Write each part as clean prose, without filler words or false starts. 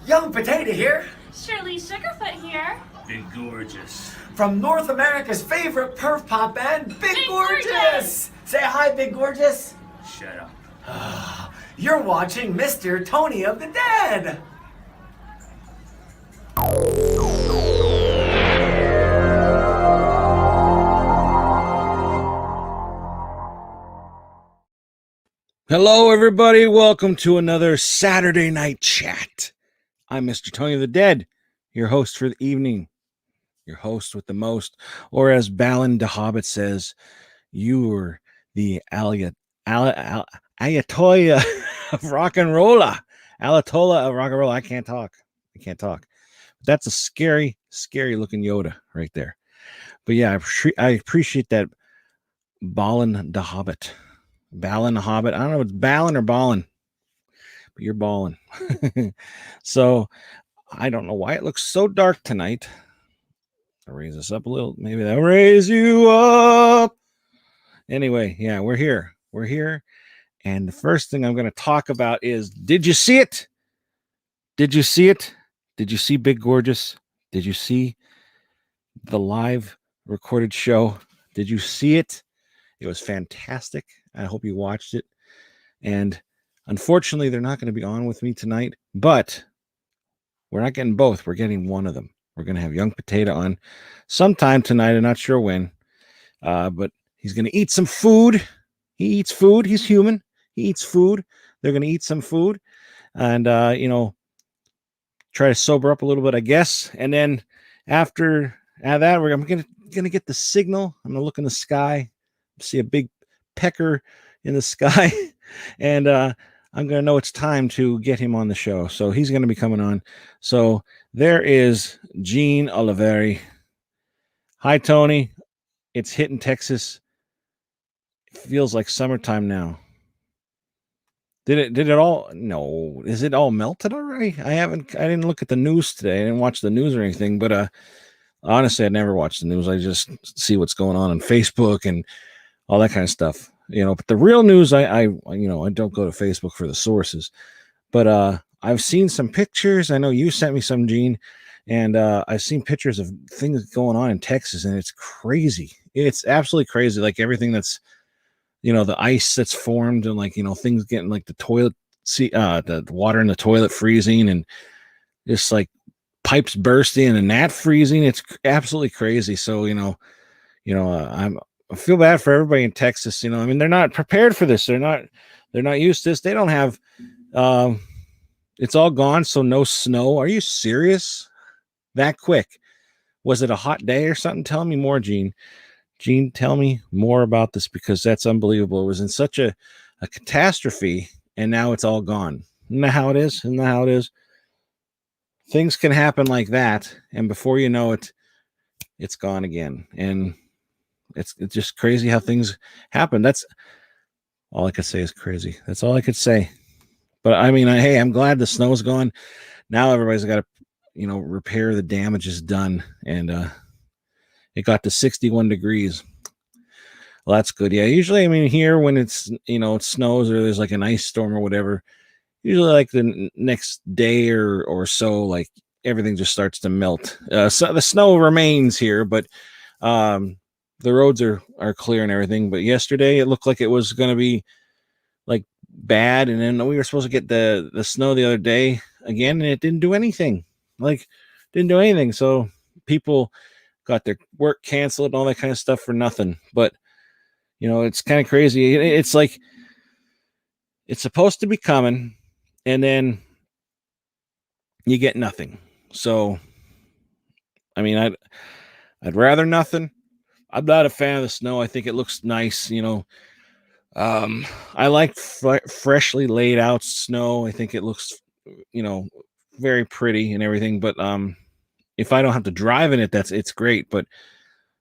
Young Potato here. Shirley Sugarfoot here. Big Gorgeous. From North America's favorite perf pop band, Big Gorgeous. Say hi, Big Gorgeous. Shut up. You're watching Mr. Tony of the Dead. Hello, everybody. Welcome to another Saturday night chat. I'm Mr. Tony of the Dead, your host for the evening, your host with the most, or as Balin the Hobbit says, you're the Ayatollah of rock and rolla. Ayatollah of rock and roll. I can't talk. That's a scary, scary looking Yoda right there. But yeah, I appreciate that Balin the Hobbit. Balin the Hobbit. I don't know if it's Balin or Ballin, but you're ballin'. So I don't know why it looks so dark tonight. I'll raise this up a little. Maybe that'll raise you up. Anyway, yeah, we're here. And the first thing I'm going to talk about is, did you see it? Did you see Big Gorgeous? Did you see the live recorded show? Did you see it? It was fantastic. I hope you watched it. And unfortunately, they're not going to be on with me tonight, but we're not getting both. We're getting one of them. We're going to have Young Potato on sometime tonight. I'm not sure when, but he's going to eat some food. He eats food. He's human. He eats food. They're going to eat some food and, try to sober up a little bit, I guess. And then after that, I'm going to get the signal. I'm going to look in the sky, see a big pecker in the sky, and I'm going to know it's time to get him on the show. So he's going to be coming on. So there is Gene Oliveri. Hi, Tony. It's hitting Texas. It feels like summertime now. Did it all? No. Is it all melted already? I didn't look at the news today. I didn't watch the news or anything, but honestly, I never watch the news. I just see what's going on Facebook and all that kind of stuff, but the real news, I don't go to Facebook for the sources, but I've seen some pictures. I know you sent me some, Gene, and I've seen pictures of things going on in Texas, and it's crazy. It's absolutely crazy. Like everything that's, the ice that's formed, and things getting like the toilet seat, the water in the toilet freezing, and just like pipes bursting and that freezing. It's absolutely crazy. So, I feel bad for everybody in Texas. They're not prepared for this. They're not used to this. They don't have, it's all gone. So no snow. Are you serious? That quick? Was it a hot day or something? Tell me more, Gene. Gene, tell me more about this, because that's unbelievable. It was in such a catastrophe, and now it's all gone. Isn't that how it is? Things can happen like that, and before you know it, it's gone again. And it's just crazy how things happen. That's all I could say is crazy. That's all I could say. But hey, I'm glad the snow's gone. Now everybody's got to, repair the damages done. And it got to 61 degrees. Well, that's good. Yeah, usually, here when it's, it snows or there's like an ice storm or whatever, usually like the next day or so, like everything just starts to melt. So the snow remains here, but the roads are clear and everything. But yesterday it looked like it was going to be like bad. And then we were supposed to get the snow the other day again, and it didn't do anything. So people got their work canceled and all that kind of stuff for nothing. But, it's kind of crazy. It's like, it's supposed to be coming, and then you get nothing. So, I'd rather nothing. I'm not a fan of the snow. I think it looks nice. I like freshly laid out snow. I think it looks, very pretty and everything. But if I don't have to drive in it, it's great. But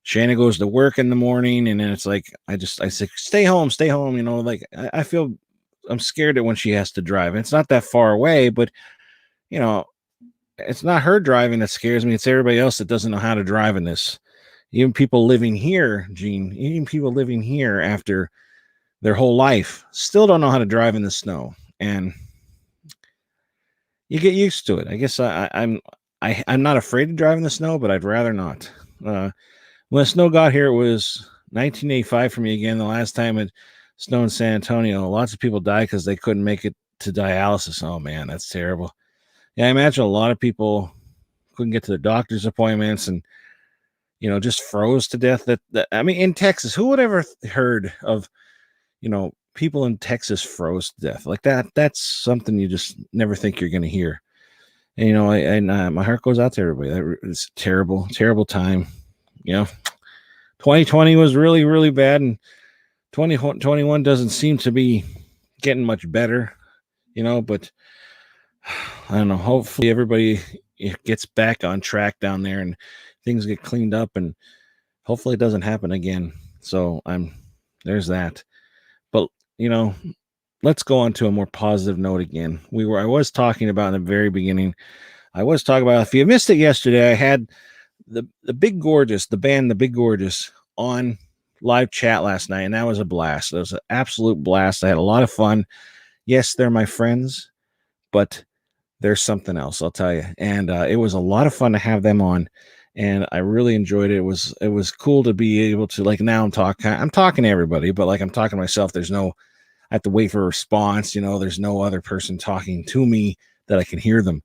Shanna goes to work in the morning, and then it's like I say, stay home. I feel I'm scared that when she has to drive. It's not that far away, but it's not her driving that scares me. It's everybody else that doesn't know how to drive in this. Even people living here, Gene, after their whole life still don't know how to drive in the snow. And you get used to it. I guess I'm not afraid of driving the snow, but I'd rather not. When the snow got here, it was 1985 for me again. The last time it snowed in San Antonio, lots of people died because they couldn't make it to dialysis. Oh man, that's terrible. Yeah, I imagine a lot of people couldn't get to their doctor's appointments and just froze to death. That I mean, in Texas, who would ever heard of people in Texas froze to death like that? That's something you just never think you're going to hear. And my heart goes out to everybody. It's a terrible, terrible time. 2020 was really, really bad, and 2021 doesn't seem to be getting much better. But I don't know. Hopefully, everybody gets back on track down there, and things get cleaned up, and hopefully, it doesn't happen again. So there's that. But let's go on to a more positive note again. I was talking about in the very beginning. I was talking about, if you missed it yesterday, I had the Big Gorgeous, the band, the Big Gorgeous, on live chat last night, and that was a blast. It was an absolute blast. I had a lot of fun. Yes, they're my friends, but there's something else, I'll tell you. And it was a lot of fun to have them on, and I really enjoyed it. It was cool to be able to, like, now I'm talking to everybody, but like I'm talking to myself. I have to wait for a response. There's no other person talking to me that I can hear them.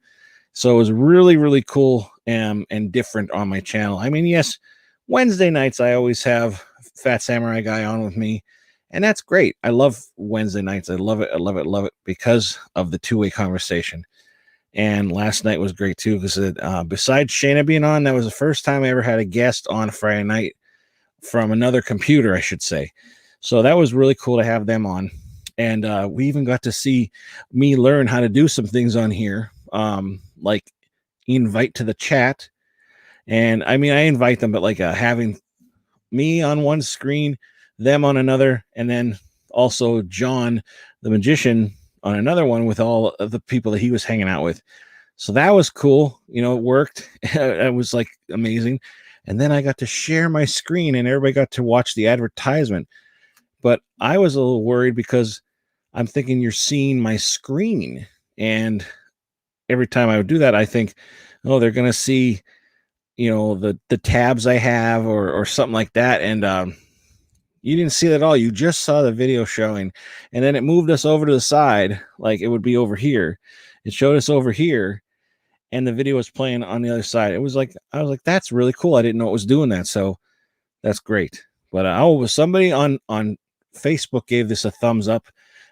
So it was really, really cool and different on my channel. I mean, yes, Wednesday nights I always have Fat Samurai Guy on with me, and that's great. I love Wednesday nights. I love it. I love it. Love it because of the two-way conversation. And last night was great too, because besides Shayna being on, that was the first time I ever had a guest on a Friday night from another computer, I should say. So that was really cool to have them on. And we even got to see me learn how to do some things on here, like invite to the chat. And I mean, I invite them, but like having me on one screen, them on another, and then also John, the magician, on another one with all of the people that he was hanging out with. So that was cool. It worked. It was like amazing. And then I got to share my screen and everybody got to watch the advertisement. But I was a little worried because I'm thinking you're seeing my screen. And every time I would do that, I think, oh, they're going to see, the tabs I have or something like that. And you didn't see that at all. You just saw the video showing. And then it moved us over to the side, like it would be over here. It showed us over here, and the video was playing on the other side. I was like, that's really cool. I didn't know it was doing that. So that's great. But somebody on Facebook gave this a thumbs up.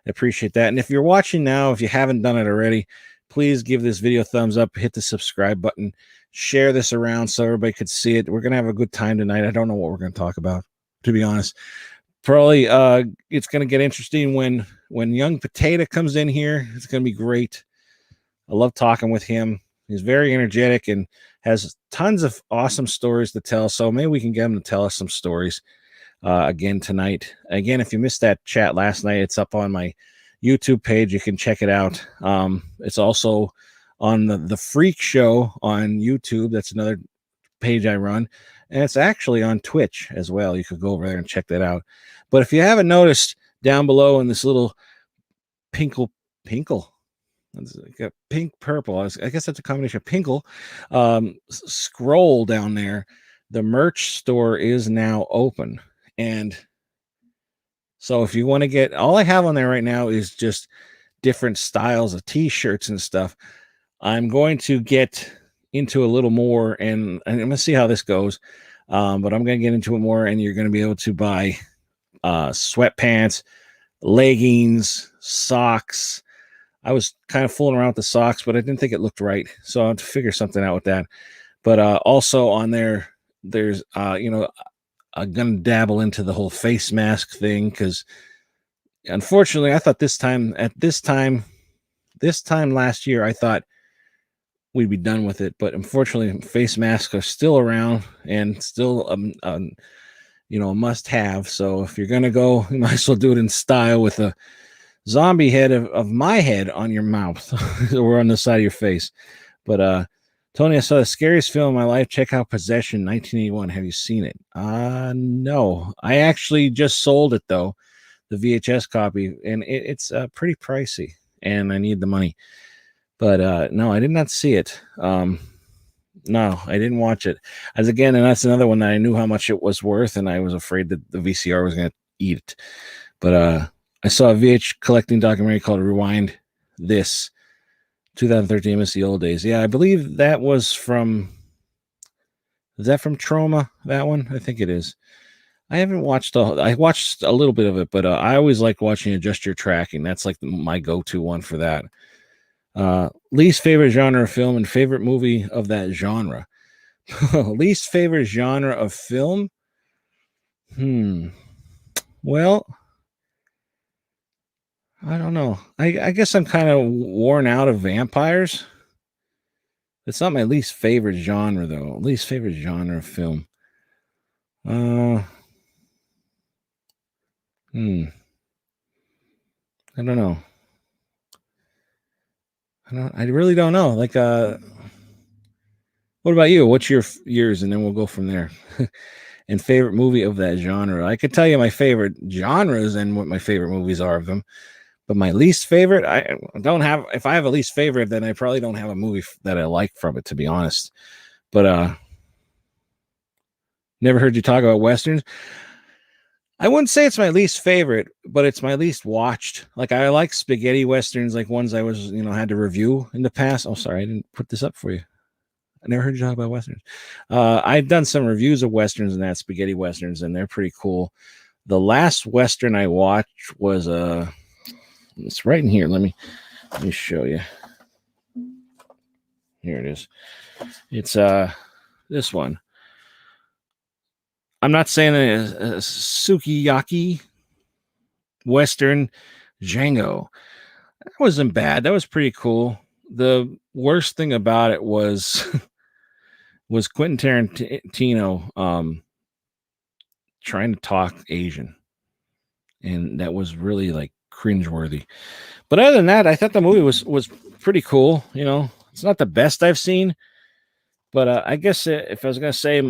I appreciate that. And if you're watching now, if you haven't done it already, please give this video a thumbs up, hit the subscribe button, share this around so everybody could see it. We're going to have a good time tonight. I don't know what we're going to talk about, to be honest. Probably it's going to get interesting when young Potatoe comes in here. It's going to be great. I love talking with him. He's very energetic and has tons of awesome stories to tell. So maybe we can get him to tell us some stories again tonight. Again, if you missed that chat last night, it's up on my YouTube page. You can check it out. It's also on the Freak Show on YouTube. That's another page I run. And it's actually on Twitch as well. You could go over there and check that out. But if you haven't noticed, down below in this little pinkle, it's like a pink purple, I guess that's a combination of pinkle, scroll down there, the merch store is now open. And so if you want to get, all I have on there right now is just different styles of t-shirts and stuff. I'm going to get into a little more, and I'm going to see how this goes. But I'm going to get into it more, and you're going to be able to buy sweatpants, leggings, socks. I was kind of fooling around with the socks, but I didn't think it looked right. So I have to figure something out with that. But also on there, there's, I'm going to dabble into the whole face mask thing, because unfortunately, I thought this time last year, I thought we'd be done with it. But unfortunately, face masks are still around and still, a must have. So if you're going to go, you might as well do it in style with a zombie head of my head on your mouth or on the side of your face. But Tony, I saw the scariest film in my life. Check out Possession 1981. Have you seen it? No. I actually just sold it, though, the VHS copy, and it's pretty pricey, and I need the money. But no, I did not see it. No, I didn't watch it. And that's another one that I knew how much it was worth, and I was afraid that the VCR was going to eat it. But I saw a VH collecting documentary called Rewind This, 2013, Miss the Old Days. Yeah, I believe that was from... Is that from Trauma, that one? I think it is. I haven't watched I watched a little bit of it, but I always like watching Adjust Your Tracking. That's like my go-to one for that. Least favorite genre of film and favorite movie of that genre. Least favorite genre of film? Well, I don't know. I guess I'm kind of worn out of vampires. It's not my least favorite genre, though. Least favorite genre of film. I don't know. I really don't know. Like, what about you? What's yours? And then we'll go from there. And favorite movie of that genre. I could tell you my favorite genres and what my favorite movies are of them. But my least favorite, I don't have. If I have a least favorite, then I probably don't have a movie that I like from it, to be honest. But never heard you talk about Westerns. I wouldn't say it's my least favorite, but it's my least watched. Like, I like spaghetti Westerns, like ones I was, had to review in the past. Oh, sorry, I didn't put this up for you. I never heard you talk about Westerns. I've done some reviews of Westerns and that, spaghetti Westerns, and they're pretty cool. The last Western I watched was it's right in here. Let me show you. Here it is. It's this one. I'm not saying that it's a sukiyaki Western, Django. That wasn't bad. That was pretty cool. The worst thing about it was Quentin Tarantino trying to talk Asian, and that was really like cringeworthy. But other than that, I thought the movie was pretty cool. It's not the best I've seen, but I guess if I was gonna say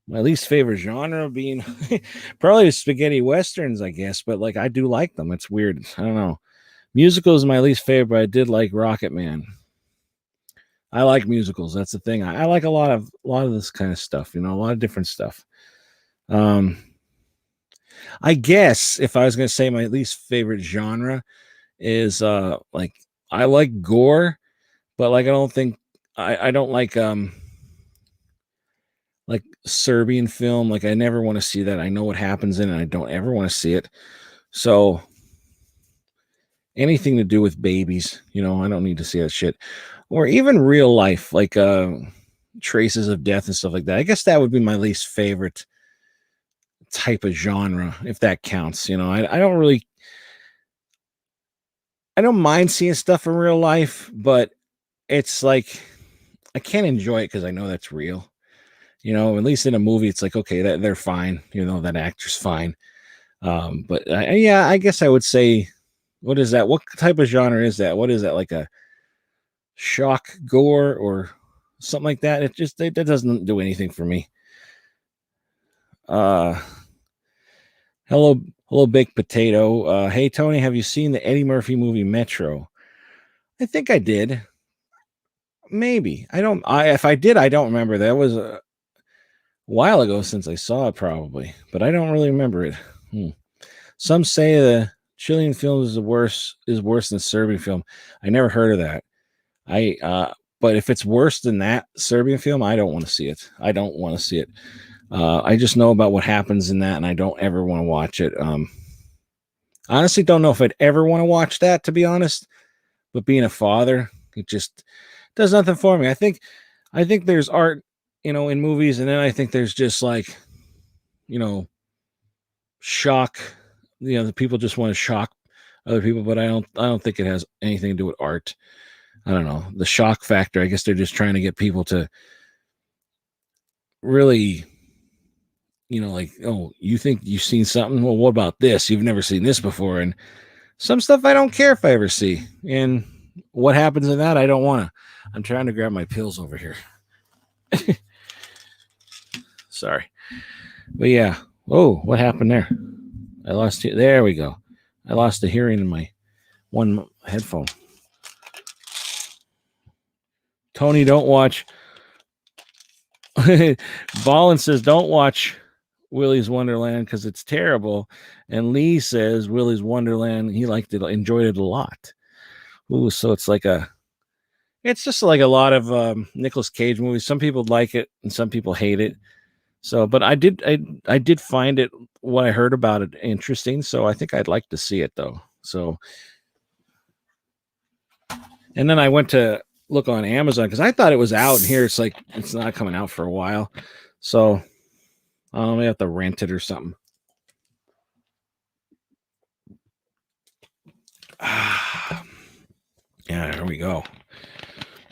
my least favorite genre being probably spaghetti Westerns, I guess, but like I do like them. It's weird. I don't know. Musicals is my least favorite, but I did like Rocket Man. I like musicals. That's the thing. I like a lot of this kind of stuff, a lot of different stuff. I guess if I was going to say my least favorite genre is like I like gore, but like I don't think I don't like Serbian film. Like I never want to see that. I know what happens in it. I don't ever want to see it. So anything to do with babies, I don't need to see that shit. Or even real life, like traces of death and stuff like that. I guess that would be my least favorite type of genre, if that counts. I don't mind seeing stuff in real life, but it's like I can't enjoy it because I know that's real. At least in a movie, it's like, okay, that they're fine. That actor's fine. But yeah, I guess I would say, what is that? What type of genre is that? What is that? Like a shock gore or something like that? That doesn't do anything for me. Hello, baked potato. Hey Tony, have you seen the Eddie Murphy movie Metro? I think I did. Maybe. If I did, I don't remember. That was a while ago since I saw it, probably, but I don't really remember it. Some say the Chilean film is worse than Serbian film. I never heard of that. But if it's worse than that Serbian film, I don't want to see it. I don't want to see it. I just know about what happens in that, and I don't ever want to watch it. Honestly, don't know if I'd ever want to watch that, to be honest. But being a father, it just does nothing for me. I think there's art, in movies, and then I think there's just like, shock. The people just want to shock other people, but I don't think it has anything to do with art. I don't know, the shock factor. I guess they're just trying to get people to really, like, oh, you think you've seen something? Well, what about this? You've never seen this before. And some stuff I don't care if I ever see. And what happens in that, I don't want to. I'm trying to grab my pills over here. Sorry. But yeah. Oh, what happened there? I lost it. There we go. I lost the hearing in my one headphone. Tony, don't watch. Ballin says, don't watch Willy's Wonderland because it's terrible. And Lee says, Willy's Wonderland, he liked it, enjoyed it a lot. Ooh, so it's just like a lot of Nicolas Cage movies. Some people like it and some people hate it. So, but I did find it, what I heard about it, interesting. So I think I'd like to see it though. So, and then I went to look on Amazon because I thought it was out, and here it's not coming out for a while. So I may have to rent it or something. Yeah, there we go.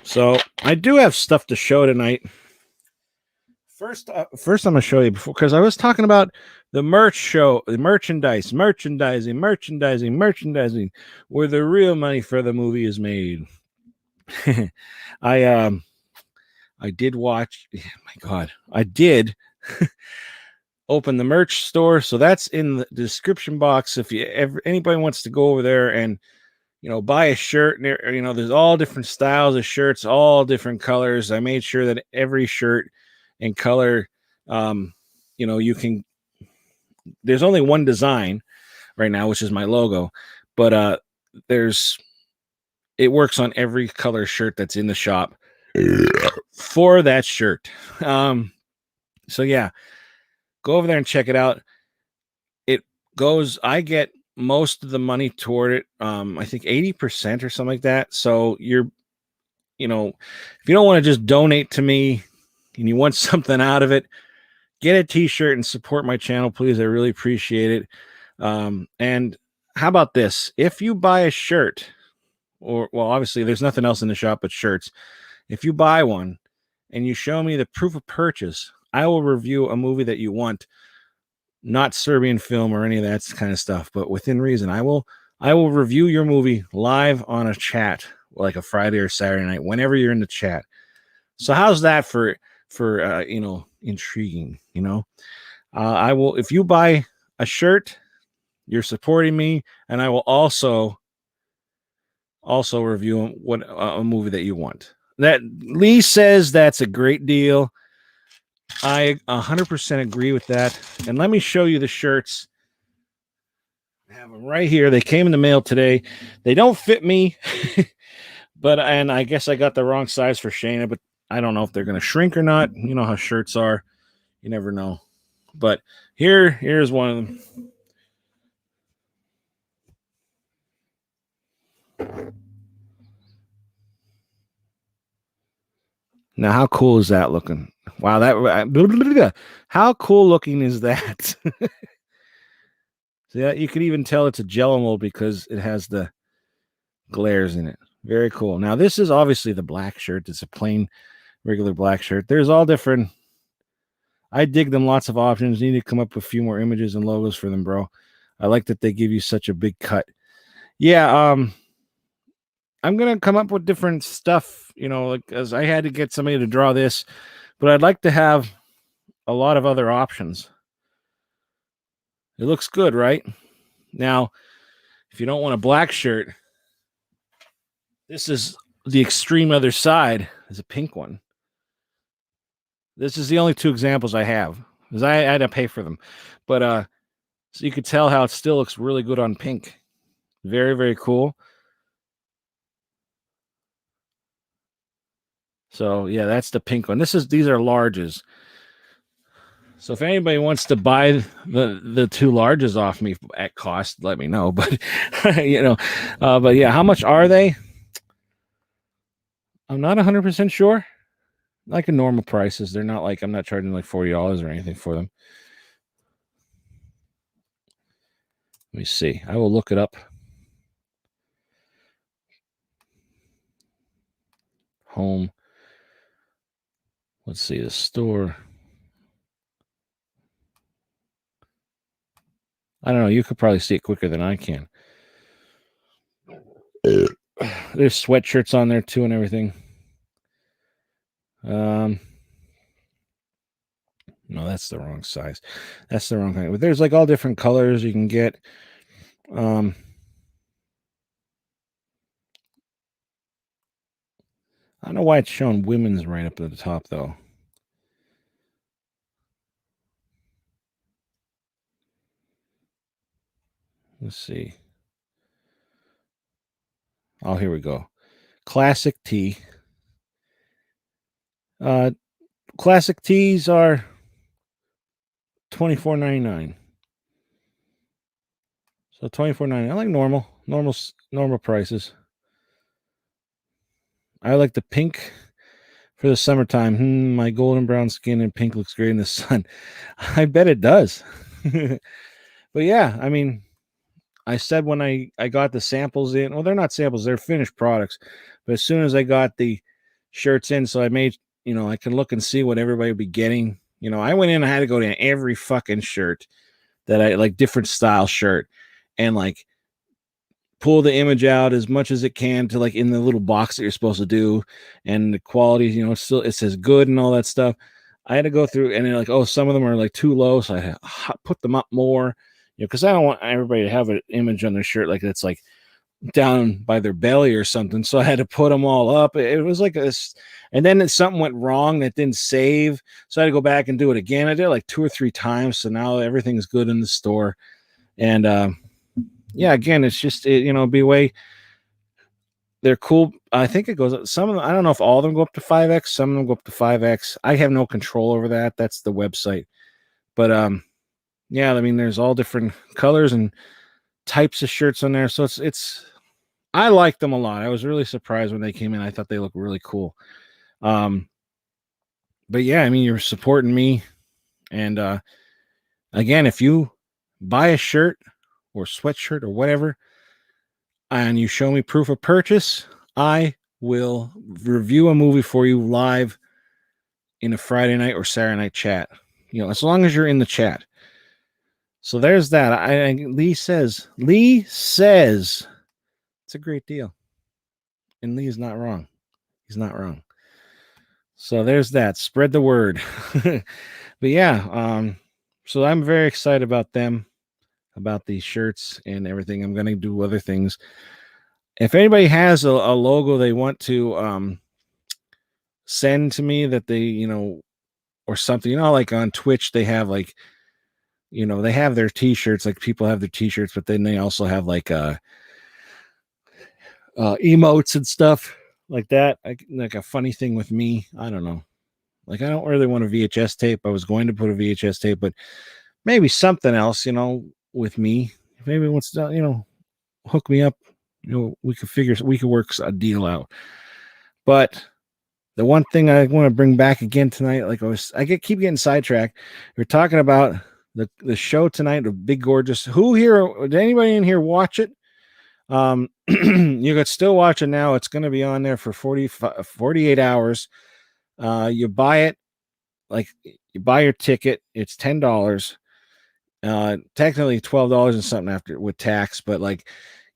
So I do have stuff to show tonight. First, I'm going to show you before, because I was talking about the merch show, the merchandising, where the real money for the movie is made. I did watch. Oh my God, I did open the merch store, so that's in the description box. If anybody wants to go over there and buy a shirt, there's all different styles of shirts, all different colors. I made sure that every shirt and color, you can. There's only one design right now, which is my logo, but it works on every color shirt that's in the shop for that shirt. So yeah, go over there and check it out. I get most of the money toward it. I think 80% or something like that. So if you don't want to just donate to me and you want something out of it, get a t-shirt and support my channel, please. I really appreciate it. And how about this? If you buy a shirt, obviously there's nothing else in the shop but shirts. If you buy one and you show me the proof of purchase, I will review a movie that you want, not Serbian film or any of that kind of stuff, but within reason. I will review your movie live on a chat, like a Friday or Saturday night, whenever you're in the chat. So how's that for intriguing? I will, if you buy a shirt, you're supporting me, and I will also review what a movie that you want. That Lee says that's a great deal. I 100% agree with that. And let me show you the shirts. I have them right here. They came in the mail today. They don't fit me, and I guess I got the wrong size for Shayna, but I don't know if they're going to shrink or not. You know how shirts are. You never know. But here's one of them. Now, how cool is that looking? Wow, how cool looking is that? So yeah, you could even tell it's a Jello mold because it has the glares in it. Very cool. Now, this is obviously the black shirt. It's a plain, regular black shirt. There's all different. I dig them. Lots of options. Need to come up with a few more images and logos for them, bro. I like that they give you such a big cut. Yeah, I'm going to come up with different stuff, as I had to get somebody to draw this, but I'd like to have a lot of other options. It looks good, right? Now, if you don't want a black shirt, this is the extreme other side. Is a pink one. This is the only two examples I have, because I had to pay for them. But so you could tell how it still looks really good on pink. Very, very cool. So yeah, that's the pink one. These are larges. So if anybody wants to buy the two larges off me at cost, let me know. But but yeah, how much are they? I'm not 100% sure. Like a normal prices, they're not like, I'm not charging like $40 or anything for them. Let me see. I will look it up. Home. Let's see the store. I don't know. You could probably see it quicker than I can. There's sweatshirts on there too and everything. No, that's the wrong size. That's the wrong kind. But there's like all different colors you can get. I don't know why it's showing women's right up at the top, though. Let's see. Oh, here we go. Classic tee. Classic tees are $24.99. So $24.99. I like normal prices. I like the pink for the summertime. My golden brown skin and pink looks great in the sun. I bet it does. But yeah, I mean, I said when I got the samples in, well, they're not samples, they're finished products. But as soon as I got the shirts in, so I made, I can look and see what everybody would be getting. I went in, I had to go to every fucking shirt that I like, different style shirt, and like pull the image out as much as it can to like in the little box that you're supposed to do, and the quality, still it says good and all that stuff. I had to go through and like, oh, some of them are like too low, so I had to put them up more, because I don't want everybody to have an image on their shirt like it's like down by their belly or something. So I had to put them all up. It was like this, and then something went wrong that didn't save, so I had to go back and do it again. I did it like 2 or 3 times, so now everything's good in the store. And yeah, again, it's just be way. They're cool. I think it goes, some of them, I don't know if all of them go up to 5X, some of them go up to 5X. I have no control over that. That's the website. But yeah, I mean, there's all different colors and types of shirts on there. So it's I like them a lot. I was really surprised when they came in. I thought they looked really cool. But yeah, I mean, you're supporting me. And again, if you buy a shirt or sweatshirt or whatever, and you show me proof of purchase, I will review a movie for you live in a Friday night or Saturday night chat. As long as you're in the chat. So there's that. Lee says it's a great deal. And Lee is not wrong. He's not wrong. So there's that. Spread the word. But yeah, so I'm very excited about them, about these shirts and everything. I'm going to do other things. If anybody has a logo they want to send to me that they, or something, like on Twitch, they have like, they have their t-shirts, like people have their t-shirts, but then they also have like emotes and stuff like that. Like a funny thing with me. I don't know. Like, I don't really want a VHS tape. I was going to put a VHS tape, but maybe something else, with me. Maybe once, hook me up, we could work a deal out. But the one thing I want to bring back again tonight, like keep getting sidetracked. We're talking about the show tonight of Big Gorgeous. Did anybody in here watch it? You could still watch it now. It's going to be on there for 48 hours. You buy it, like you buy your ticket. It's $10. Technically $12 and something after with tax, but like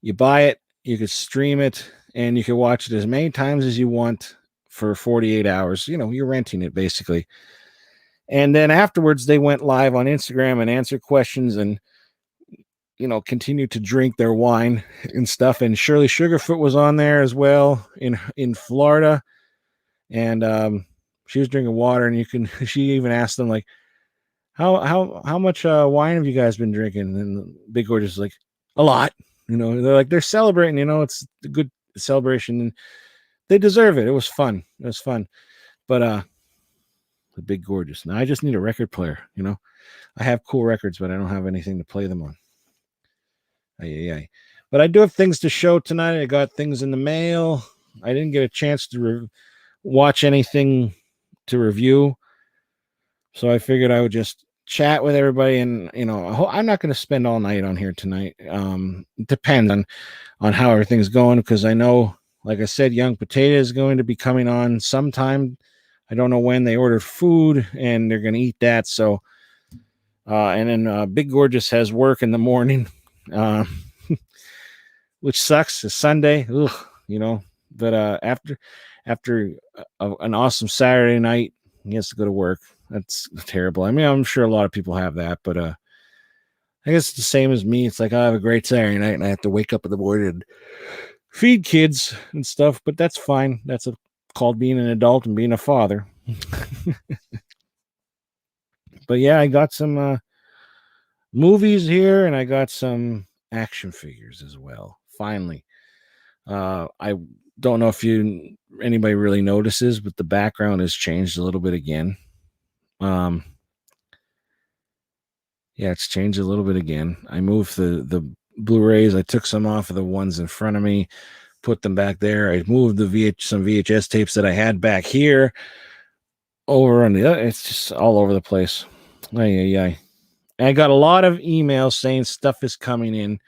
you buy it, you could stream it, and you can watch it as many times as you want for 48 hours. You're renting it basically. And then afterwards they went live on Instagram and answered questions and continued to drink their wine and stuff. And Shirley Sugarfoot was on there as well in Florida. And she was drinking water, and she even asked them like, how much wine have you guys been drinking? And Big Gorgeous is like, a lot. They're celebrating, it's a good celebration, and they deserve it. It was fun. But the Big Gorgeous. Now I just need a record player, I have cool records, but I don't have anything to play them on. But I do have things to show tonight. I got things in the mail. I didn't get a chance to watch anything to review, so I figured I would just chat with everybody. And I'm not going to spend all night on here tonight. It depends on how everything's going, because I know, like I said, Young Potatoe is going to be coming on sometime. I don't know when. They ordered food and they're going to eat that. So and then Big Gorgeous has work in the morning, which sucks. It's Sunday. Ugh, but after an awesome Saturday night, he has to go to work. That's terrible. I mean, I'm sure a lot of people have that, but I guess it's the same as me. It's like, I have a great Saturday night and I have to wake up in the morning and feed kids and stuff, but that's fine. That's a called being an adult and being a father. But yeah, I got some movies here, and I got some action figures as well. Finally, I don't know if anybody really notices, but the background has changed a little bit again. Yeah, it's changed a little bit again. I moved the Blu-rays. I took some off of the ones in front of me, put them back there. I moved some VHS tapes that I had back here over on the other. It's just all over the place. Ay. I got a lot of emails saying stuff is coming in.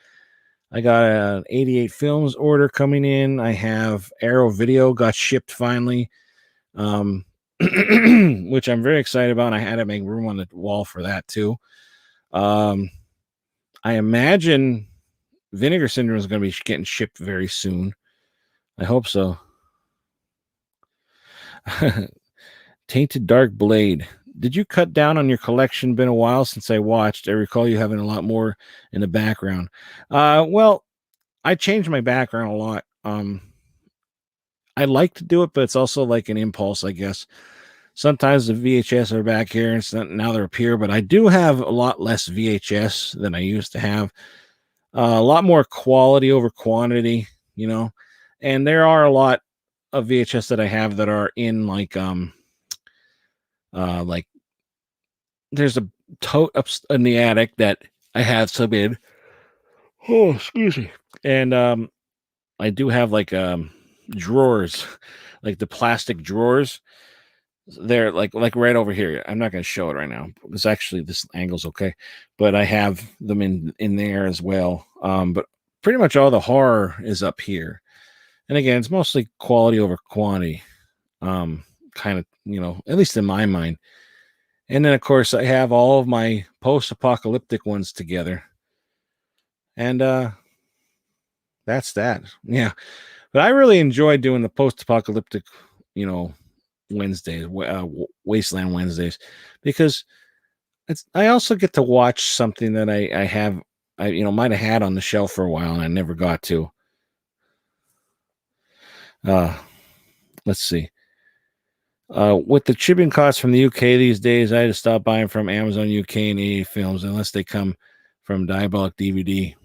I got an 88 Films order coming in. I have Arrow Video got shipped finally, which I'm very excited about. I had to make room on the wall for that too. I imagine Vinegar Syndrome is going to be getting shipped very soon. I hope so. Tainted Dark Blade. Did you cut down on your collection? Been a while since I watched. I recall you having a lot more in the background. Well, I changed my background a lot. I like to do it, but it's also like an impulse, I guess. Sometimes the VHS are back here, and now they're up here, but I do have a lot less VHS than I used to have. A lot more quality over quantity, and there are a lot of VHS that I have that are in like there's a tote up in the attic that I have subbed. Oh, excuse me. And I do have like drawers, like the plastic drawers. They're like right over here. I'm not going to show it right now because actually this angle's okay, but I have them in there as well. But pretty much all the horror is up here. And again, it's mostly quality over quantity. Kind of, at least in my mind. And then of course I have all of my post-apocalyptic ones together. And that's that. Yeah. But I really enjoy doing the post-apocalyptic, Wednesdays, Wasteland Wednesdays, because I also get to watch something that I might have had on the shelf for a while and I never got to. Let's see. With the shipping costs from the UK these days, I had to stop buying from Amazon UK and 88 Films unless they come from Diabolic DVD.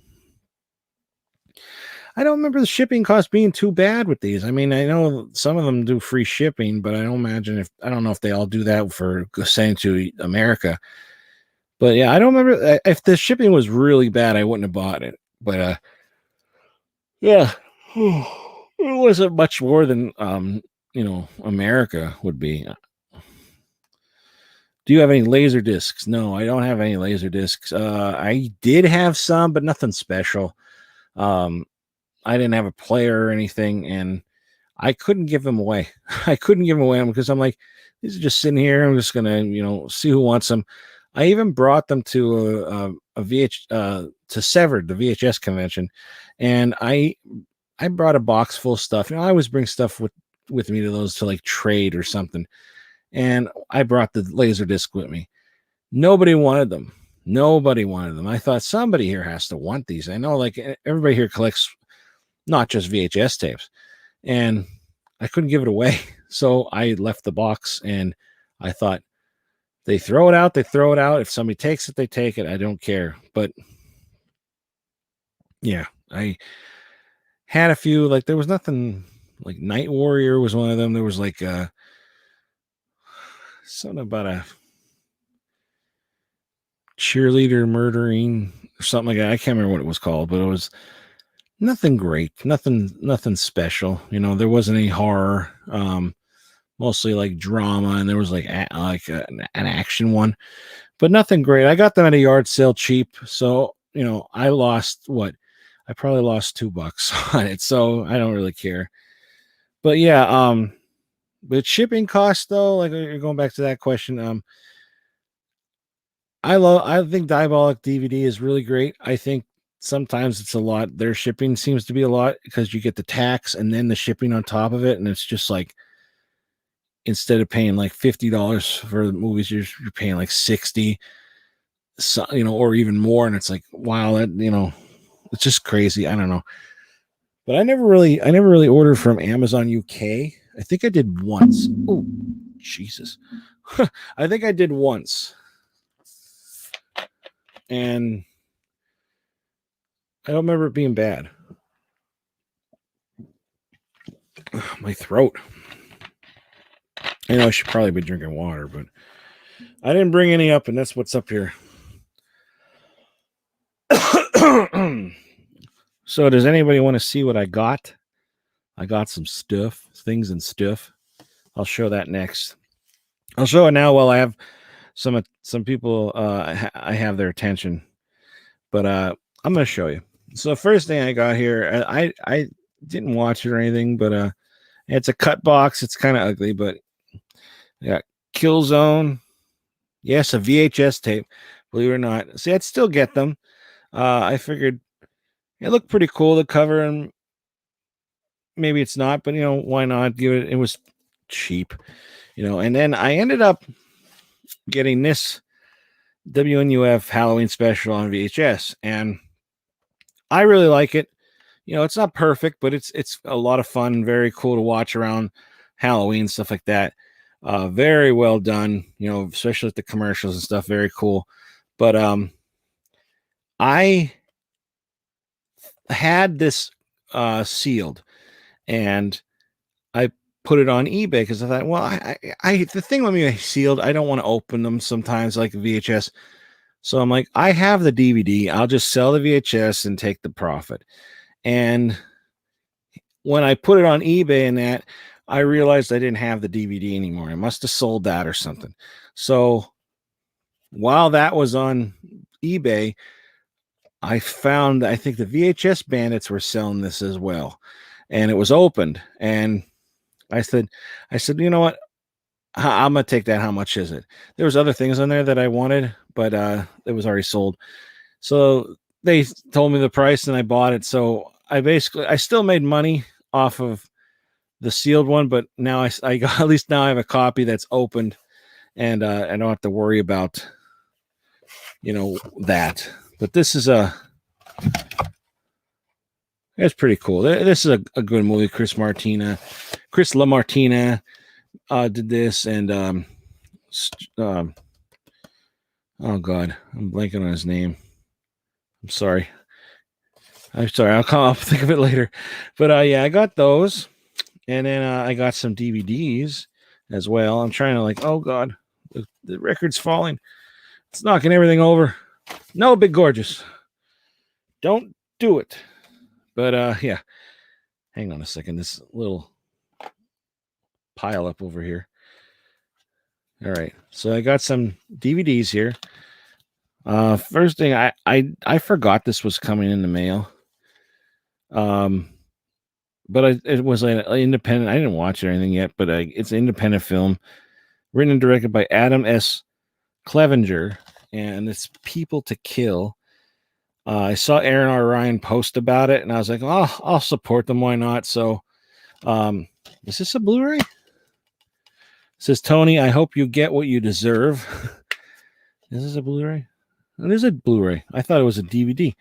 I don't remember the shipping cost being too bad with these. I mean, I know some of them do free shipping, but I don't know if they all do that for sending to America. But yeah, I don't remember if the shipping was really bad, I wouldn't have bought it. But yeah, it wasn't much more than America would be. Do you have any laser discs? No, I don't have any laser discs. I did have some, but nothing special. I didn't have a player or anything, and I couldn't give them away. I couldn't give them away because I'm like, these are just sitting here. I'm just gonna, see who wants them. I even brought them to to Severed, the VHS convention, and I brought a box full of stuff. I always bring stuff with me to those to like trade or something, and I brought the laser disc with me. Nobody wanted them. I thought somebody here has to want these. I know like everybody here collects not just VHS tapes, and I couldn't give it away. So I left the box, and I thought they throw it out. If somebody takes it, they take it. I don't care. But yeah, I had a few, like there was nothing like Night Warrior was one of them. There was like something about a cheerleader murdering or something like that. I can't remember what it was called, but it was nothing great, nothing special. There wasn't any horror, mostly like drama, and there was like an action one, but nothing great. I got them at a yard sale cheap, so I lost I probably lost $2 on it, so I don't really care. But yeah, but shipping costs though, like you're going back to that question, I think Diabolic DVD is really great. I think sometimes it's a lot. Their shipping seems to be a lot because you get the tax and then the shipping on top of it. And it's just like, instead of paying like $50 for the movies, you're paying like 60, so, or even more. And it's like, wow, that, it's just crazy. I don't know. But I never really ordered from Amazon UK. I think I did once. Oh, Jesus. I think I did once. And I don't remember it being bad. My throat. I should probably be drinking water, but I didn't bring any up, and that's what's up here. So does anybody want to see what I got? I got some stuff, things and stuff. I'll show that next. I'll show it now while I have some people I have their attention. But I'm going to show you. So the first thing I got here, I didn't watch it or anything, but it's a cut box. It's kind of ugly, but I got Killzone. Yes, a VHS tape. Believe it or not. See, I'd still get them. I figured it looked pretty cool, the cover, and maybe it's not, but why not give it? It was cheap, and then I ended up getting this WNUF Halloween special on VHS, and I really like it. It's not perfect, but it's a lot of fun, very cool to watch around Halloween, stuff like that. Very well done, especially with the commercials and stuff, very cool. But I had this sealed, and I put it on eBay because I thought, well, I the thing with me sealed, I don't want to open them sometimes like VHS. So I'm like, I have the DVD. I'll just sell the VHS and take the profit. And when I put it on eBay and that, I realized I didn't have the DVD anymore. I must have sold that or something. So while that was on eBay, I found, I think the VHS Bandits were selling this as well. And it was opened. And I said, you know what? I'm going to take that. How much is it? There was other things on there that I wanted, but it was already sold. So they told me the price and I bought it. So I still made money off of the sealed one, but now I got, at least now I have a copy that's opened, and I don't have to worry about, that. But this is it's pretty cool. This is a good movie. Chris LaMartina did this, and oh God, I'm blanking on his name. I'm sorry. I'll think of it later. But yeah, I got those, and then I got some DVDs as well. I'm trying to oh God, the record's falling. It's knocking everything over. No, Big Gorgeous. Don't do it. But yeah. Hang on a second. This little pile up over here. All right. So I got some DVDs here. First thing, I forgot this was coming in the mail. But it was an independent. I didn't watch it or anything yet, but it's an independent film written and directed by Adam S. Clevenger, and it's People to Kill. I saw Aaron R. Ryan post about it, and I was like, oh, I'll support them. Why not? So, is this a Blu-ray? It says, Tony, I hope you get what you deserve. Is this a Blu-ray? It is a Blu-ray. I thought it was a DVD.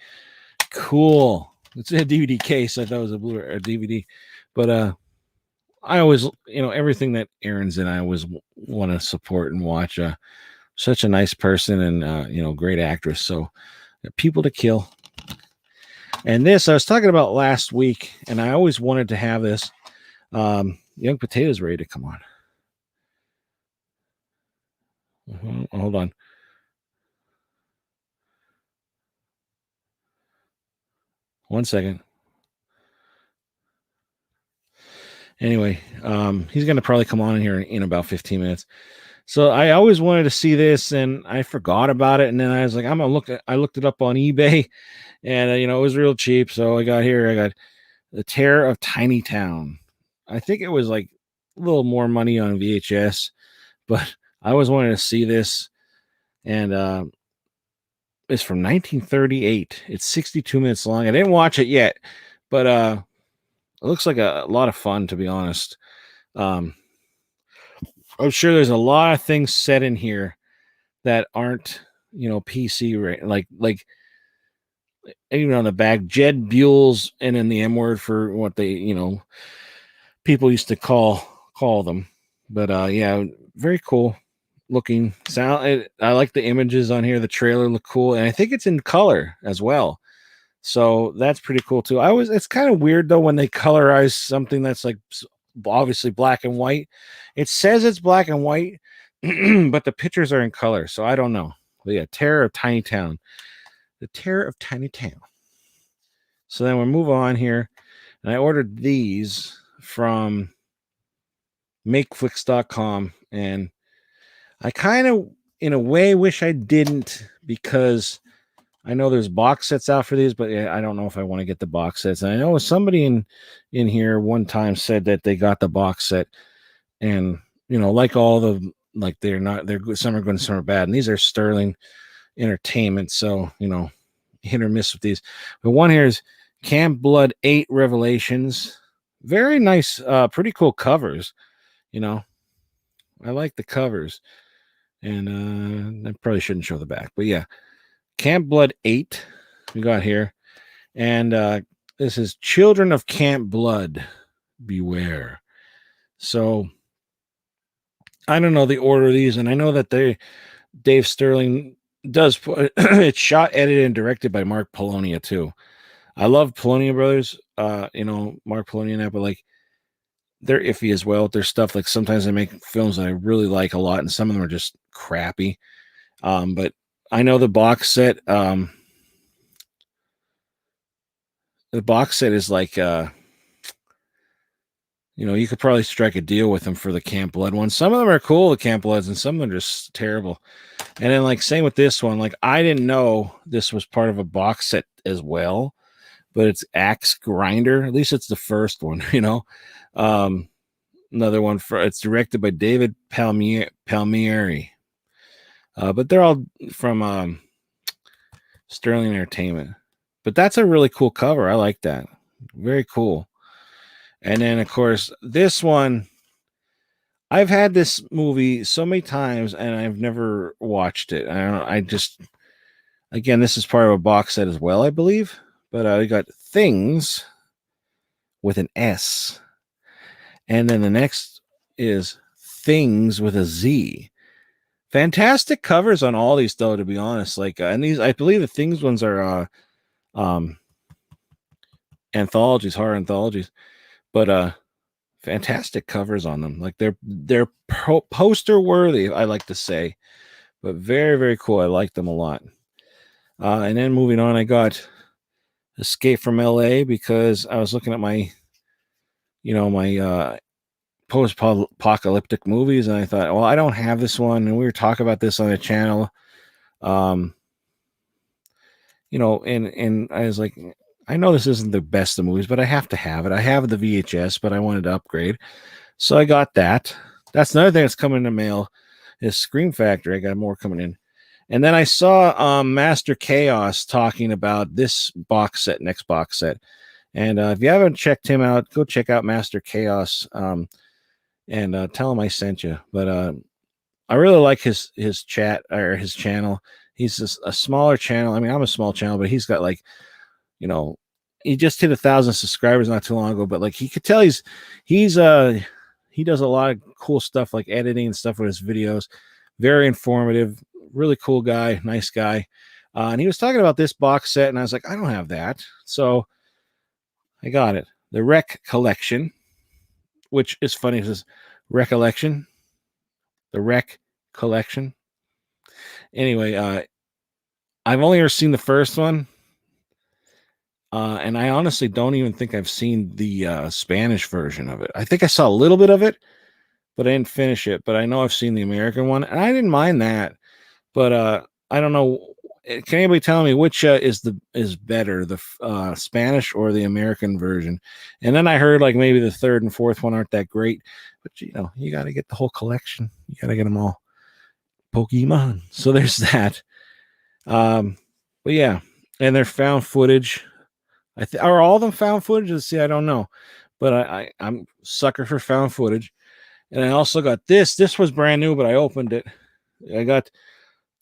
Cool. It's a DVD case. I thought it was a Blu-ray or DVD. But I always, everything that Aaron's in, I always want to support and watch. Such a nice person and, great actress. So, People to Kill. And this, I was talking about last week, and I always wanted to have this. Young Potatoe's ready to come on. Hold on. One second. Anyway, he's going to probably come on in here in about 15 minutes. So I always wanted to see this, and I forgot about it. And then I was like, I looked it up on eBay, and it was real cheap. So I got The Terror of Tiny Town. I think it was like a little more money on VHS, but I always wanted to see this. And it's from 1938. It's 62 minutes long. I didn't watch it yet, but it looks like a lot of fun, to be honest. I'm sure there's a lot of things said in here that aren't, PC, right? Like even on the back, Jed Buell's, and then the M word for what they, people used to call call them. But yeah, very cool looking. I like the images on here. The trailer look cool, and I think it's in color as well. So that's pretty cool too. It's kind of weird though when they colorize something that's like obviously black and white. It says it's black and white, but the pictures are in color. So I don't know. But yeah, Terror of Tiny Town. The Terror of Tiny Town. So then we'll move on here. And I ordered these from makeflix.com. And I kind of, in a way, wish I didn't, because I know there's box sets out for these, but I don't know if I want to get the box sets. And I know somebody in here one time said that they got the box set, and like all the they're good. Some are good, some are bad, and these are Sterling Entertainment, so hit or miss with these. But one here is Camp Blood 8 Revelations. Very nice, pretty cool covers. I like the covers, and I probably shouldn't show the back, but yeah. Camp Blood 8 we got here, and this is Children of Camp Blood, Beware. So I don't know the order of these, and I know that Dave Sterling does put it's shot, edited, and directed by Mark Polonia too. I love Polonia brothers, Mark Polonia and that, but like they're iffy as well with their stuff. Like sometimes they make films that I really like a lot, and some of them are just crappy. But I know the box set. The box set is like, you could probably strike a deal with them for the Camp Blood ones. Some of them are cool, the Camp Bloods, and some of them are just terrible. And then, like, same with this one. Like, I didn't know this was part of a box set as well, but it's Axe Grinder. At least it's the first one, Another one it's directed by David Palmieri. But they're all from Sterling Entertainment. But that's a really cool cover. I like that. Very cool. And then, of course, this one, I've had this movie so many times and I've never watched it. Again, this is part of a box set as well, I believe. But I got Things with an S. And then the next is Things with a Z. Fantastic covers on all these, though, to be honest. And these, I believe the Things ones are anthologies, horror anthologies, but fantastic covers on them. Like they're poster worthy, I like to say, but very, very cool. I like them a lot. And then moving on, I got Escape from LA because I was looking at my post-apocalyptic movies, and I thought, well, I don't have this one, and we were talking about this on the channel. And I was like, I know this isn't the best of movies, but I have to have it. I have the VHS, but I wanted to upgrade, so I got that. That's another thing that's coming in the mail is Scream Factory. I got more coming in. And then I saw Master Chaos talking about this next box set. And if you haven't checked him out, go check out Master Chaos, and tell him I sent you. But I really like his chat or his channel. He's a smaller channel. I mean, I'm a small channel, but he's got he just hit 1,000 subscribers not too long ago. But like, he could tell he does a lot of cool stuff, like editing and stuff with his videos. Very informative, really cool guy, nice guy. And he was talking about this box set, and I was like, I don't have that, so I got it. The Rec Collection, which is funny. It says Recollection. The Rec Collection. Anyway, I've only ever seen the first one. And I honestly don't even think I've seen the Spanish version of it. I think I saw a little bit of it, but I didn't finish it. But I know I've seen the American one, and I didn't mind that. But I don't know. Can anybody tell me which is better, the Spanish or the American version? And then I heard like maybe the third and fourth one aren't that great, but you got to get the whole collection. You got to get them all. Pokemon. So there's that. But yeah, and they're found footage. Are all of them found footage? Let's see, I don't know, but I'm sucker for found footage. And I also got this. This was brand new, but I opened it. I got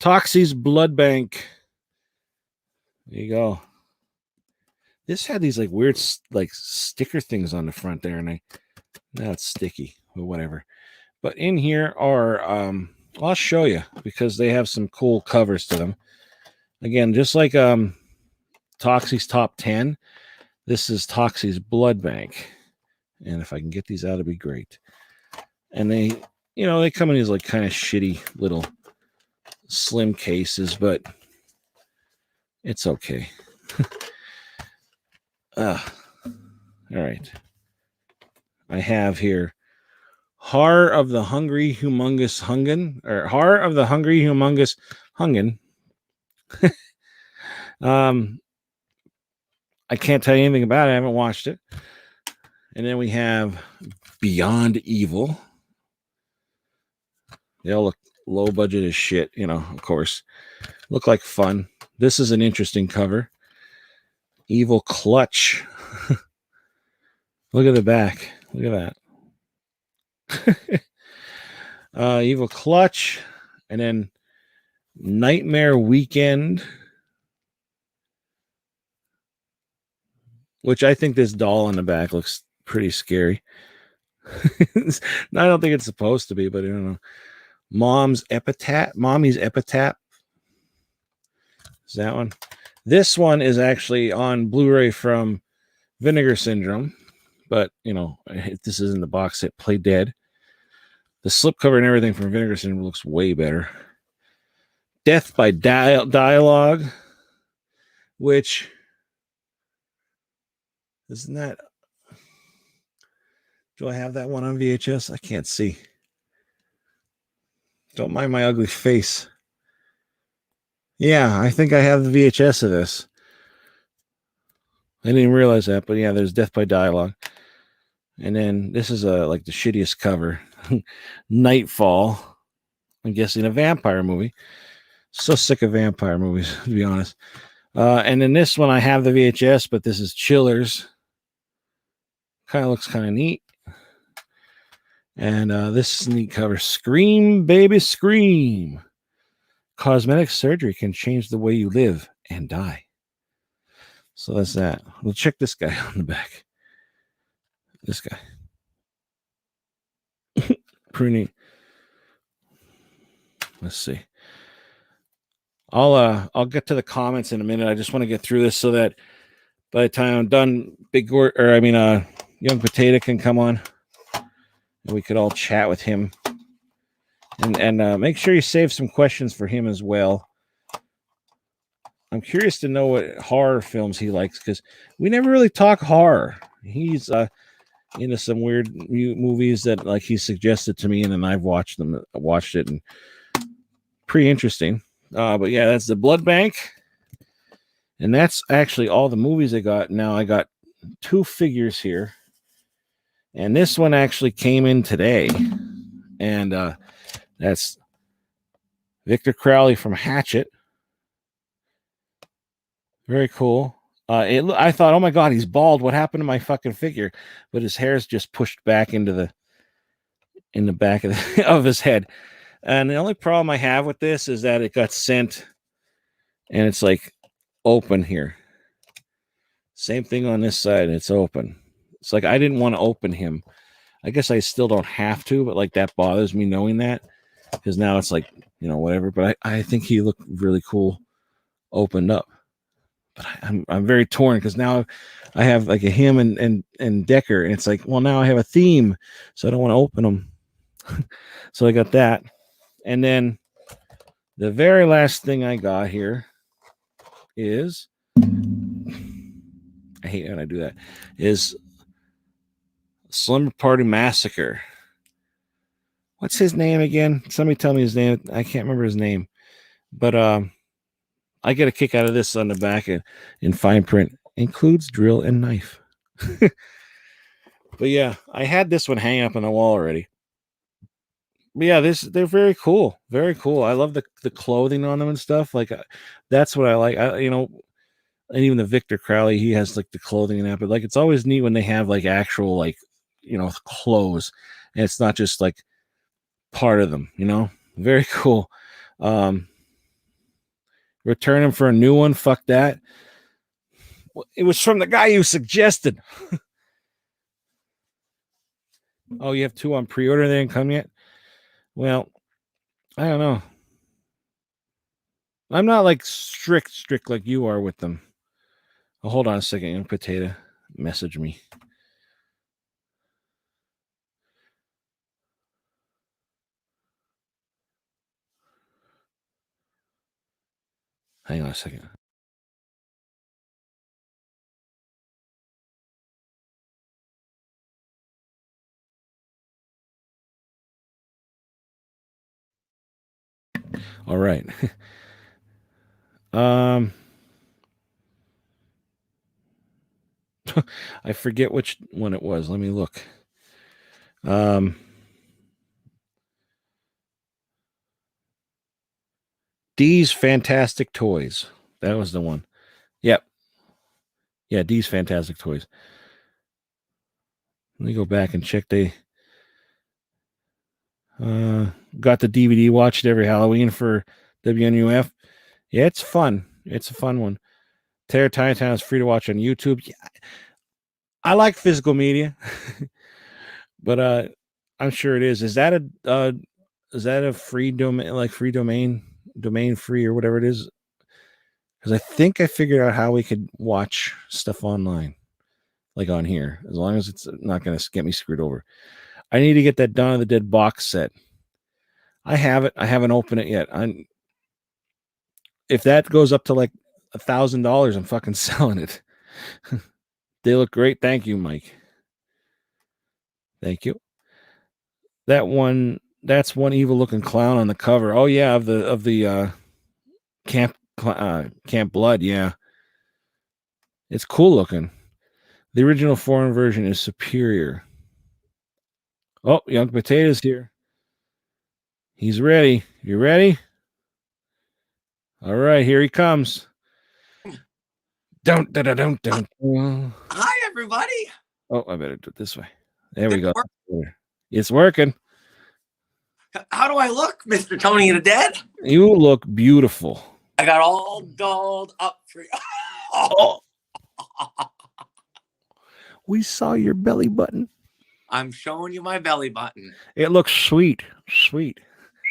Toxie's Blood Bank. There you go. This had these like weird like sticker things on the front there, and now it's sticky. but whatever. But in here are, I'll show you because they have some cool covers to them. Again, just like Toxie's Top 10, this is Toxie's Blood Bank. And if I can get these out, it'd be great. And they, they come in these like kind of shitty little slim cases, but it's okay. All right. I have here Har of the Hungry Humongous Hungen, or Har of the Hungry Humongous Hungen. I can't tell you anything about it. I haven't watched it. And then we have Beyond Evil. They all look low budget as shit, of course. Look like fun. This is an interesting cover. Evil Clutch. Look at the back. Look at that. Evil Clutch. And then Nightmare Weekend. Which I think this doll on the back looks pretty scary. I don't think it's supposed to be, but I don't know. Mommy's Epitaph. Is that one? This one is actually on Blu-ray from Vinegar Syndrome, but this is in the box set. Play Dead. The slipcover and everything from Vinegar Syndrome looks way better. Death by Dialogue, which isn't that? Do I have that one on VHS? I can't see. Don't mind my ugly face. Yeah, I think I have the VHS of this. I didn't even realize that, but yeah, there's Death by Dialogue. And then this is like the shittiest cover. Nightfall. I'm guessing a vampire movie. So sick of vampire movies, to be honest. And then this one, I have the VHS, but this is Chillers. Kind of looks kind of neat. And this is a neat cover. Scream, baby, scream. Cosmetic surgery can change the way you live and die. So that's that. We'll check this guy on the back. This guy. Pretty neat. Let's see. I'll get to the comments in a minute. I just want to get through this so that by the time I'm done, Young Potato can come on and we could all chat with him. And make sure you save some questions for him as well. I'm curious to know what horror films he likes because we never really talk horror. He's into some weird movies that like he suggested to me, and then I've watched it, and pretty interesting. But yeah, that's the Blood Bank, and that's actually all the movies I got. Now I got 2 figures here, and this one actually came in today, and that's Victor Crowley from Hatchet. Very cool. I thought, oh my God, he's bald. What happened to my fucking figure? But his hair's just pushed back in the back of his head. And the only problem I have with this is that it got sent and it's like open here. Same thing on this side. It's open. It's like I didn't want to open him. I guess I still don't have to, but like that bothers me knowing that because now it's like, whatever. But I think he looked really cool opened up. But I'm very torn because now I have like a him and Decker, and it's like, well, now I have a theme, so I don't want to open them. So I got that, and then the very last thing I got here is, I hate when I do that, is Slumber Party Massacre. What's his name again? Somebody tell me his name. I can't remember his name, but I get a kick out of this on the back in fine print. Includes drill and knife. But yeah, I had this one hang up on the wall already. But yeah, they're very cool. Very cool. I love the clothing on them and stuff. Like that's what I like. And even the Victor Crowley, he has like the clothing and that. But like it's always neat when they have like actual like clothes, and it's not just like part of them. Very cool. Return him for a new one. Fuck that. It was from the guy you suggested. Oh, you have 2 on pre-order. They didn't come yet. Well, I don't know. I'm not like strict like you are with them. Oh, hold on a second. Young Potato, message me. Hang on a second. All right. I forget which one it was. Let me look. D's Fantastic Toys. That was the one. Yep. Yeah, D's Fantastic Toys. Let me go back and check. They got the DVD, watched every Halloween for WNUF. Yeah, it's fun. It's a fun one. Terror Titantown is free to watch on YouTube. Yeah, I like physical media, but I'm sure it is. Is that a free domain, like free domain free or whatever it is? Because I think I figured out how we could watch stuff online, like on here, as long as it's not going to get me screwed over. I need to get that Dawn of the Dead box set. I have it. I haven't opened it yet. If that goes up to like $1,000, I'm fucking selling it. They look great. Thank you, Mike. Thank you. That's one evil looking clown on the cover. Oh yeah, of the Camp Blood. Yeah, it's cool looking. The original foreign version is superior. Oh, Young Potato's here. He's ready. You ready? All right, here he comes. Don't. Hi, everybody. Oh, I better do it this way. There we go. It's working. How do I look, Mr. Tony the Dead? You look beautiful. I got all dolled up for you. Oh. We saw your belly button. I'm showing you my belly button. It looks sweet. Sweet.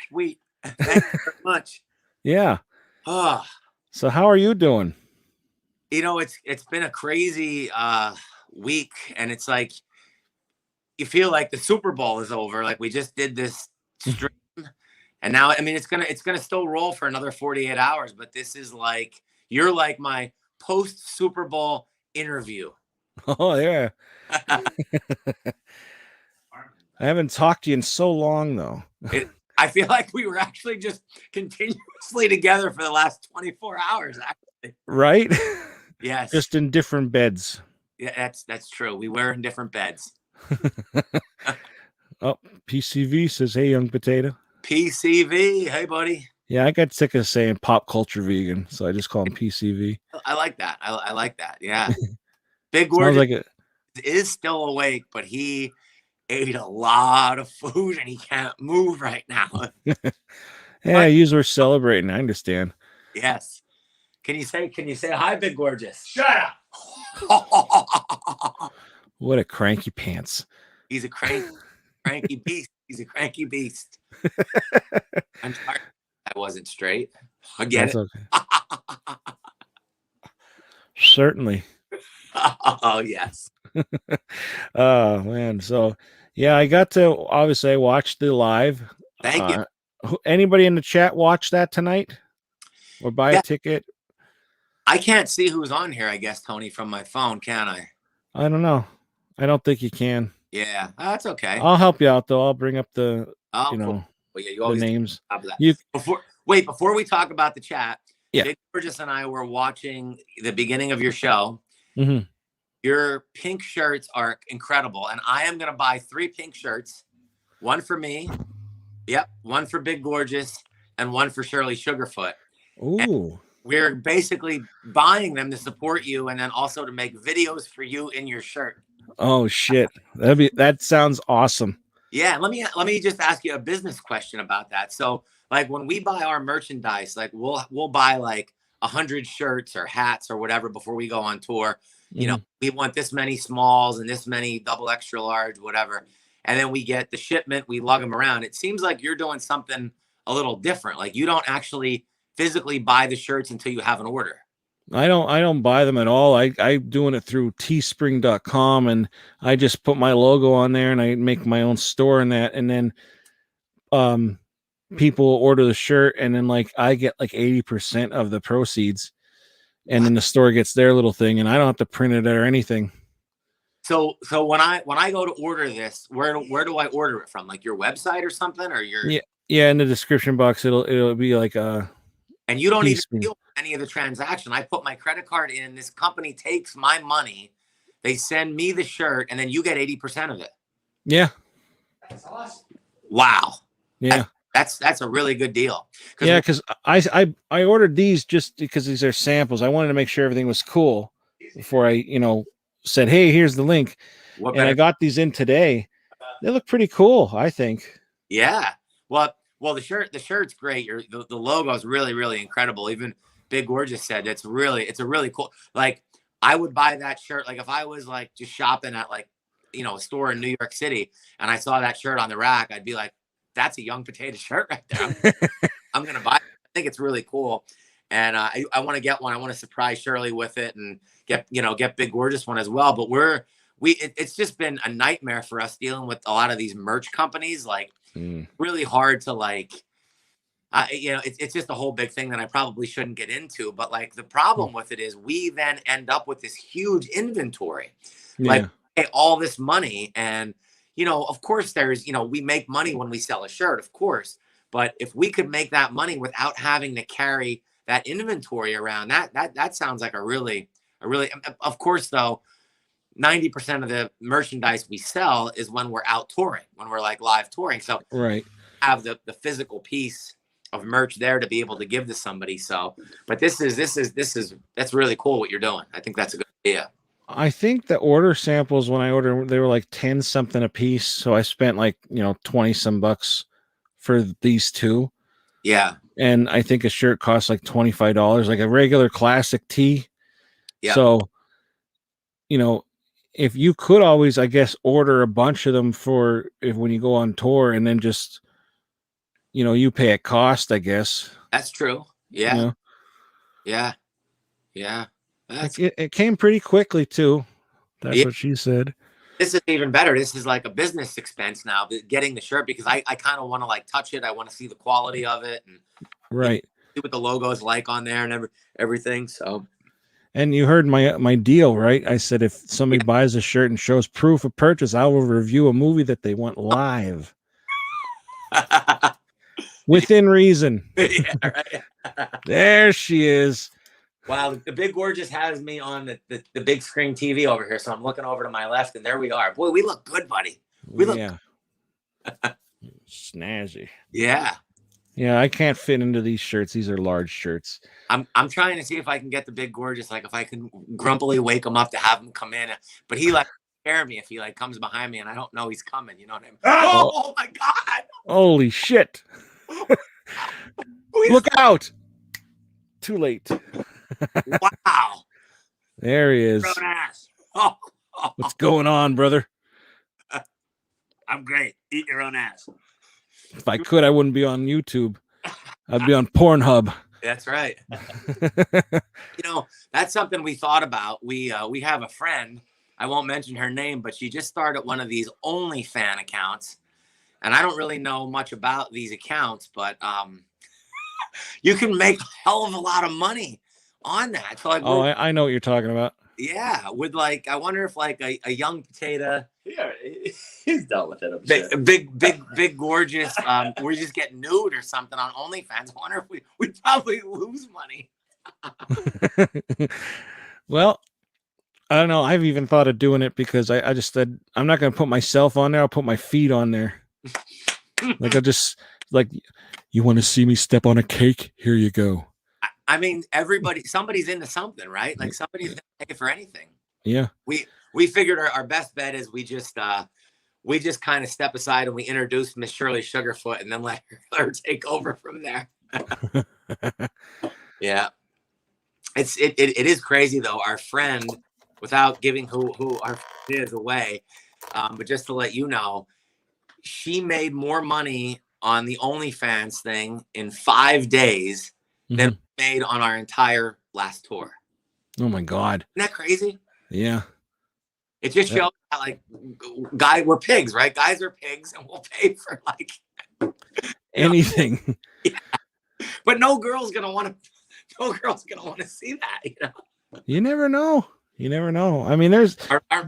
Sweet. Thank you very much. Yeah. Oh, So how are you doing? you know, it's been a crazy week, and it's like you feel like the Super Bowl is over. Like we just did this stream, and now I mean it's gonna still roll for another 48 hours, but this is like you're like my post Super Bowl interview. Oh yeah. I haven't talked to you in so long though. I feel like we were actually just continuously together for the last 24 hours, actually. Right? Yes. Just in different beds. Yeah, that's true. We were in different beds. Oh, PCV says, hey, Young Potato. PCV. Hey, buddy. Yeah, I got sick of saying pop culture vegan, so I just call him PCV. I like that. I like that. Yeah. Big Sounds Word like it. is still awake, but he ate a lot of food and he can't move right now. Yeah, you were celebrating. I understand. Yes. Can you say hi, Big Gorgeous? Shut up. What a cranky pants. He's a cranky beast. He's a cranky beast. I'm sorry I wasn't straight. I get That's it. okay. Certainly. Oh, yes. Oh, man. So, yeah, I got to, obviously, I watched the live. Thank you. Anybody in the chat watch that tonight? Or buy a ticket? I can't see who's on here, I guess, Tony, from my phone, can I? I don't know. I don't think you can. Yeah, that's okay. I'll help you out, though. I'll bring up the, Cool. know, well, yeah, you the always names. You before we talk about the chat, yeah. Big Gorgeous and I were watching the beginning of your show. Mm-hmm. Your pink shirts are incredible, and I am going to buy 3 pink shirts, one for me, one for Big Gorgeous, and one for Shirley Sugarfoot. Ooh. And we're basically buying them to support you, and then also to make videos for you in your shirt. Oh shit, that sounds awesome. Yeah, let me just ask you a business question about that. So, like when we buy our merchandise, like we'll buy like 100 shirts or hats or whatever before we go on tour. You know, we want this many smalls and this many double extra large, whatever. and then we get the shipment, we lug them around. It seems like you're doing something a little different. Like you don't actually physically buy the shirts until you have an order. I don't buy them at all. I'm doing it through teespring.com, and I just put my logo on there and I make my own store in that, and then people order the shirt, and then like I get like 80% of the proceeds, and then the store gets their little thing, and I don't have to print it or anything. So when I go to order this, where do I order it from? Like your website or something, or your yeah, in the description box it'll be like and you don't even Teespring. deal with any of the transaction. I put my credit card in, this company takes my money, they send me the shirt, and then you get 80% of it. Yeah. That's awesome. Wow. Yeah. That's a really good deal. Yeah, because I ordered these just because these are samples. I wanted to make sure everything was cool before I, said, hey, here's the link. And I got these in today. They look pretty cool, I think. Yeah. Well, the shirt's great. The logo is really, really incredible. Even Big Gorgeous said it's a really cool. Like I would buy that shirt. Like if I was like just shopping at like, a store in New York City and I saw that shirt on the rack, I'd be like, that's a Young Potato shirt right there. I'm going to buy it. I think it's really cool. And I want to get one. I want to surprise Shirley with it and get Big Gorgeous one as well. But it's just been a nightmare for us dealing with a lot of these merch companies. Like really hard to like, it's just a whole big thing that I probably shouldn't get into. But like the problem with it is we then end up with this huge inventory, like pay all this money. And, of course there's, we make money when we sell a shirt, of course. But if we could make that money without having to carry that inventory around, that sounds like a really, of course, though, 90% of the merchandise we sell is when we're out touring, when we're like live touring. So have the physical piece of merch there to be able to give to somebody. So, but that's really cool what you're doing. I think that's a good idea. I think the order samples when I ordered, they were like 10 something a piece. So I spent like, 20 some bucks for these two. Yeah. And I think a shirt costs like $25, like a regular classic tee. Yeah. So, if you could always, I guess, order a bunch of them when you go on tour, and then just, you pay a cost, I guess. That's true. Yeah. Yeah. It came pretty quickly too. That's what she said. This is even better. This is like a business expense now, getting the shirt, because I kind of want to like touch it. I want to see the quality of it and see what the logo is like on there and everything. So, and you heard my deal, right? I said if somebody buys a shirt and shows proof of purchase, I will review a movie that they want live. Within reason. Yeah, right. There she is. Wow, the Big Gorgeous has me on the big screen TV over here, so I'm looking over to my left, and there we are. Boy, we look good, buddy. We look snazzy. Yeah. Yeah, I can't fit into these shirts. These are large shirts. I'm trying to see if I can get the Big Gorgeous, like if I can grumpily wake him up to have him come in, but he like scare me if he like comes behind me and I don't know he's coming. You know what I mean? Oh my God! Holy shit! Look out! Too late. Wow. There he is. What's going on, brother? I'm great. Eat your own ass. If I could, I wouldn't be on YouTube. I'd be on Pornhub. That's right. That's something we thought about. We have a friend. I won't mention her name, but she just started one of these OnlyFans accounts. And I don't really know much about these accounts, but you can make a hell of a lot of money on that. So like, I know what you're talking about. Yeah, with like, I wonder if like a Young Potato, he's done with it. big gorgeous, we just get nude or something on OnlyFans. I wonder if we probably lose money. Well, I don't know. I've even thought of doing it because I just said I'm not going to put myself on there. I'll put my feet on there. Like I just like, you want to see me step on a cake? Here you go. I mean, somebody's into something, right? Like somebody's gonna pay for anything. Yeah. We figured our best bet is we just kind of step aside and we introduce Miss Shirley Sugarfoot and then let her take over from there. Yeah. It is crazy though. Our friend, without giving who our friend is away, but just to let you know, she made more money on the OnlyFans thing in 5 days than we made on our entire last tour. Oh my God. Isn't that crazy? Yeah. It just shows how, like, we're pigs, right? Guys are pigs, and we'll pay for like anything. Yeah. But no girl's gonna want to see that, you know. You never know. You never know. I mean, there's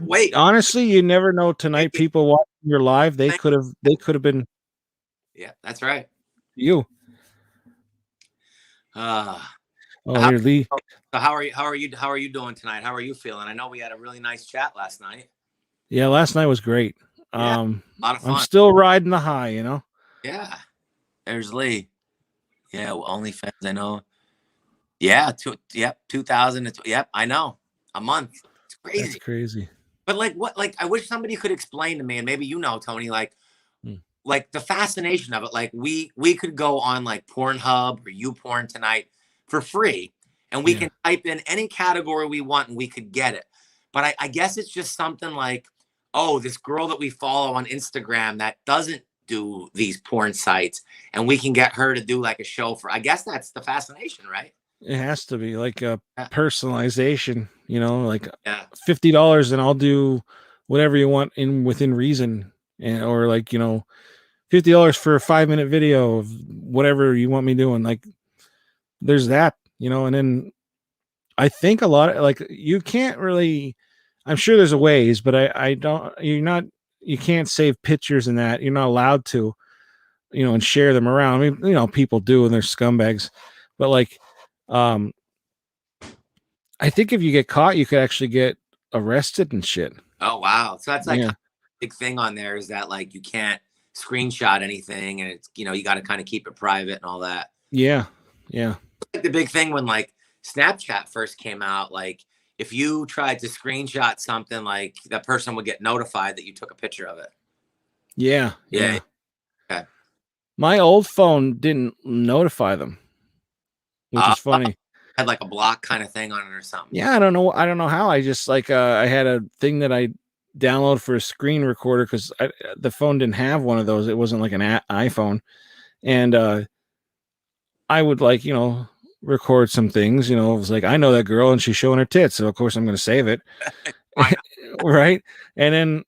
wait. Honestly, you never know. Tonight, people watching your live, they could have been. Yeah, that's right. You. Here, Lee. So how are you doing tonight? How are you feeling? I know we had a really nice chat last night. Yeah, last night was great. Yeah, a lot of fun. I'm still riding the high, you know. Yeah. There's Lee. Yeah, OnlyFans, I know. Yeah, 2000. Yep, I know. A month. It's crazy. That's crazy. But like, what? Like, I wish somebody could explain to me, and maybe you know, Tony. Like the fascination of it. Like, we could go on like Pornhub or YouPorn tonight for free, and we can type in any category we want, and we could get it. But I guess it's just something like, oh, this girl that we follow on Instagram that doesn't do these porn sites, and we can get her to do like a show for. I guess that's the fascination, right? It has to be like a personalization, you know, like $50 and I'll do whatever you want within reason, or like, you know, $50 for a 5-minute video of whatever you want me doing. Like, there's that, you know. And then I think a lot of, like, you can't really. I'm sure there's a ways, but I don't. You can't save pictures in that. You're not allowed to, you know, and share them around. I mean, you know, people do, and they're scumbags, but like. I think if you get caught, you could actually get arrested and shit. Oh, wow. So that's like a big thing on there, is that like you can't screenshot anything, and it's, you know, you got to kind of keep it private and all that. Yeah. Yeah. Like the big thing when like Snapchat first came out, like if you tried to screenshot something, like that person would get notified that you took a picture of it. Yeah. Yeah. Okay. My old phone didn't notify them, which is funny. Had like a block kind of thing on it or something. Yeah, I don't know how. I just like I had a thing that I downloaded for a screen recorder because the phone didn't have one of those. It wasn't like an iPhone, and I would, like, you know, record some things. You know, it was like, I know that girl and she's showing her tits, so of course I'm going to save it, right? And then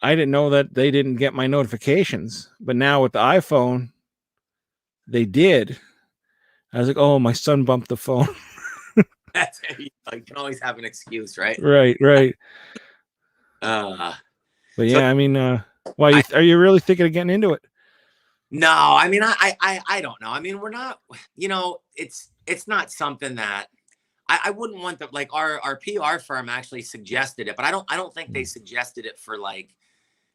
I didn't know that they didn't get my notifications, but now with the iPhone, they did. I was like, oh, my son bumped the phone. That's you can always have an excuse, right? Right. But yeah, I mean, why are you really thinking of getting into it? No, I mean, I don't know. I mean, we're not, you know, it's not something that I wouldn't want to, like, our PR firm actually suggested it, but I don't think they suggested it for, like,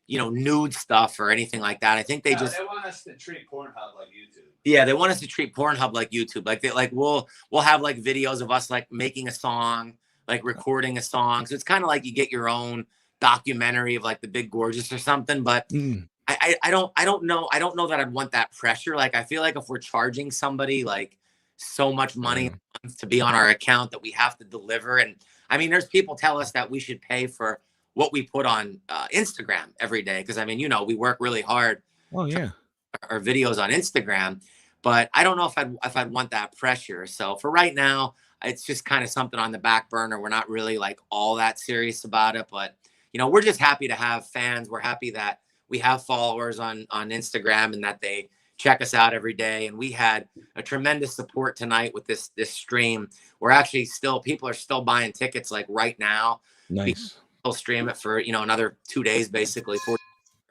you know, nude stuff or anything like that. I think they just want us to treat Pornhub like YouTube. Yeah, they want us to treat Pornhub like YouTube. Like we'll have like videos of us like making a song, like recording a song. So it's kind of like you get your own documentary of like the Big Gorgeous or something. But I don't know. I don't know that I'd want that pressure. Like, I feel like if we're charging somebody like so much money a month to be on our account, that we have to deliver. And I mean, there's people tell us that we should pay for what we put on Instagram every day. Cause I mean, you know, we work really hard. Oh yeah. Our videos on Instagram, but I don't know if I'd want that pressure. So for right now, it's just kind of something on the back burner. We're not really like all that serious about it, but you know, we're just happy to have fans. We're happy that we have followers on Instagram and that they check us out every day. And we had a tremendous support tonight with this stream. We're actually people are still buying tickets like right now. Nice. We'll stream it for, you know, another 2 days, basically 40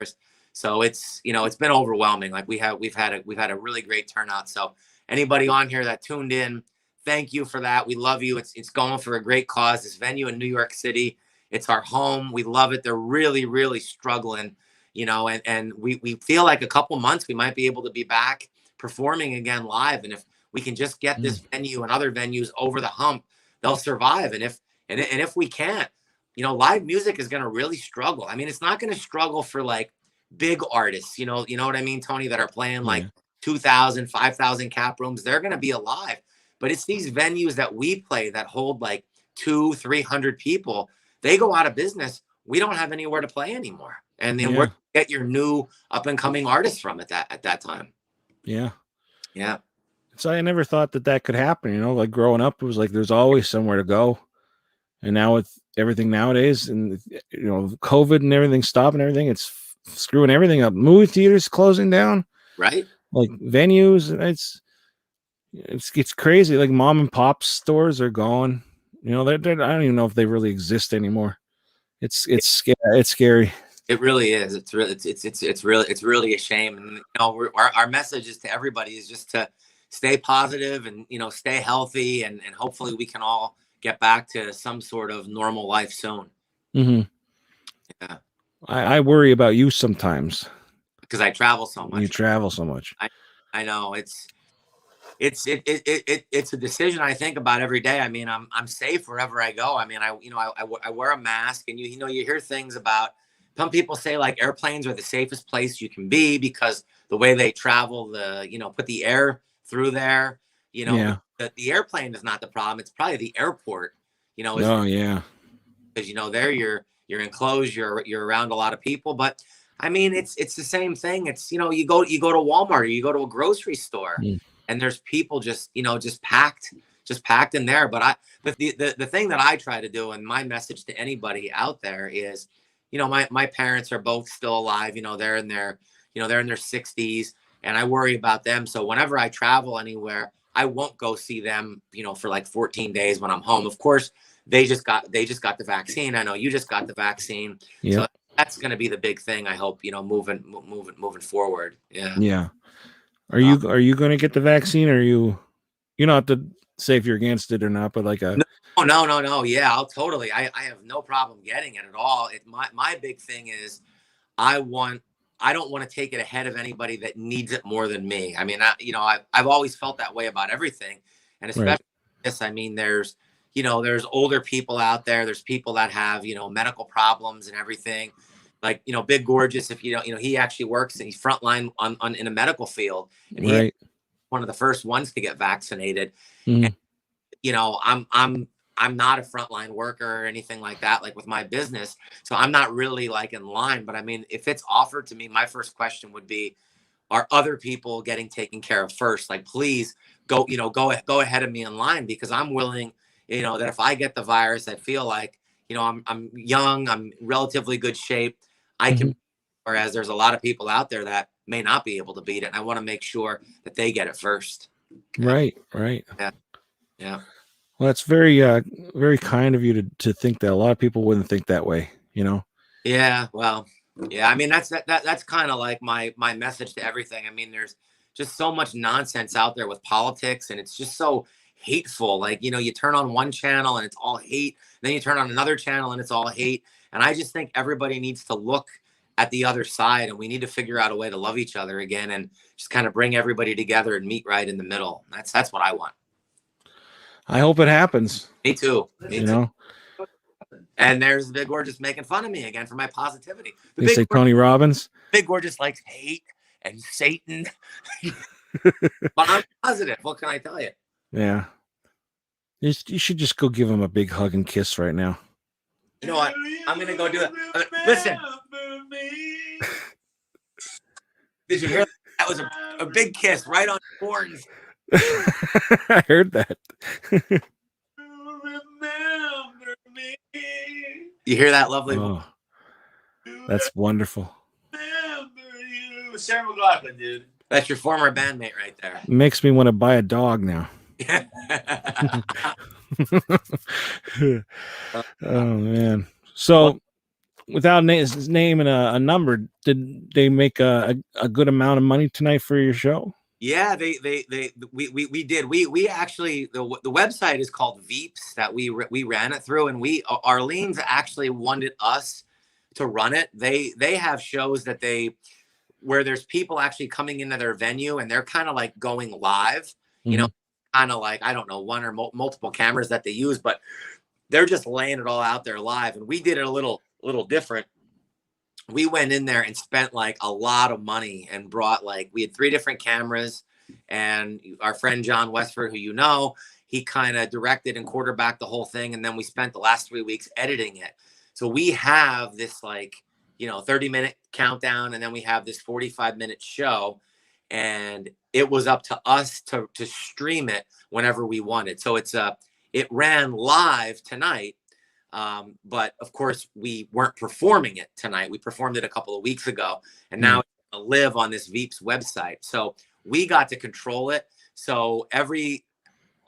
hours. So it's, you know, it's been overwhelming. Like we've had a really great turnout. So anybody on here that tuned in, thank you for that. We love you. It's going for a great cause. This venue in New York City, it's our home. We love it. They're really, really struggling, you know, and we feel like a couple months we might be able to be back performing again live. And if we can just get this venue and other venues over the hump, they'll survive. And if we can't, you know, live music is going to really struggle. I mean, it's not going to struggle for like big artists, you know what I mean, Tony, that are playing like 2,000, 5,000 cap rooms. They're going to be alive. But it's these venues that we play that hold like 200-300 people. They go out of business. We don't have anywhere to play anymore. and then where do you get your new up and coming artists from at that time? Yeah. Yeah. So I never thought that could happen. You know, like growing up, it was like there's always somewhere to go. And now with everything nowadays, and you know, COVID and everything stopping everything, it's screwing everything up. Movie theaters closing down, Right? like venues. It's crazy. Like mom and pop stores are gone. You know, they're I don't even know if they really exist anymore. It's scary. It really is. It's really a shame. And you know, our message is to everybody is just to stay positive and, you know, stay healthy, and hopefully we can all get back to some sort of normal life soon. Mm-hmm. Yeah. I worry about you sometimes Because I travel so much. You travel so much. I know it's a decision I think about every day. I mean, I'm safe wherever I go. I mean, I wear a mask, and you hear things about, some people say like airplanes are the safest place you can be because the way they travel, put the air through there, you know, Yeah. the airplane is not the problem. It's probably the airport, you know, Oh yeah. because, you know, there you're enclosed, you're around a lot of people. But I mean, it's the same thing. It's, you know, you go to Walmart or you go to a grocery store, and there's people just packed in there. But the thing that I try to do, and my message to anybody out there is, you know, my parents are both still alive. You know, they're in their 60s, and I worry about them. So whenever I travel anywhere, I won't go see them, you know, for like 14 days when I'm home. Of course, they just got the vaccine. I know you just got the vaccine. Yeah. So that's going to be the big thing, I hope, you know, moving forward. Yeah. Yeah. Are you going to get the vaccine, or you don't have to say if you're against it or not, but like No. Yeah, I'll totally. I have no problem getting it at all. My big thing is I don't want to take it ahead of anybody that needs it more than me. I mean, I've always felt that way about everything. And especially this, I mean, there's older people out there. There's people that have, you know, medical problems and everything. Like, you know, Big Gorgeous, if you don't, you know, he actually works and he's frontline on in a medical field. And he one of the first ones to get vaccinated. And, you know, I'm not a frontline worker or anything like that, like with my business. So I'm not really like in line, but I mean, if it's offered to me, my first question would be, are other people getting taken care of first? Like, please go ahead of me in line, because I'm willing, you know, that if I get the virus, I feel like, you know, I'm young, I'm relatively good shape. I can, whereas there's a lot of people out there that may not be able to beat it. And I want to make sure that they get it first. Right. Yeah. Well, that's very very kind of you to think that. A lot of people wouldn't think that way, you know. Yeah, well, yeah. I mean, that's kind of like my message to everything. I mean, there's just so much nonsense out there with politics, and it's just so hateful. Like, you know, you turn on one channel and it's all hate, then you turn on another channel and it's all hate. And I just think everybody needs to look at the other side, and we need to figure out a way to love each other again, and just kind of bring everybody together and meet right in the middle. That's what I want. I hope it happens. Me too. You know. And there's Big Gorgeous making fun of me again for my positivity. They say Tony Robbins. Big Gorgeous likes hate and Satan. But I'm positive. What can I tell you? Yeah. You should just go give him a big hug and kiss right now. You know what? I'm going to go do it. Listen. Did you hear that? That was a big kiss right on the horns. I heard that. You hear that lovely voice? That's wonderful. Sarah McLachlan, dude. That's your former bandmate right there. Makes me want to buy a dog now. Oh man. So without naming a number, did they make a good amount of money tonight for your show? Yeah, we did. We actually, the website is called Veeps that we ran it through, and Arlene's actually wanted us to run it. They have shows that where there's people actually coming into their venue, and they're kind of like going live, you know, kind of like, I don't know, one or multiple cameras that they use, but they're just laying it all out there live. And we did it a little different. We went in there and spent like a lot of money and brought, like, we had 3 different cameras, and our friend John Westford, who you know, he kind of directed and quarterbacked the whole thing. And then we spent the last 3 weeks editing it. So we have this, like, 30-minute countdown, and then we have this 45-minute show, and it was up to us to stream it whenever we wanted. So it ran live tonight, but of course we weren't performing it tonight. We performed it a couple of weeks ago, and now it's gonna live on this Veeps website. So we got to control it. So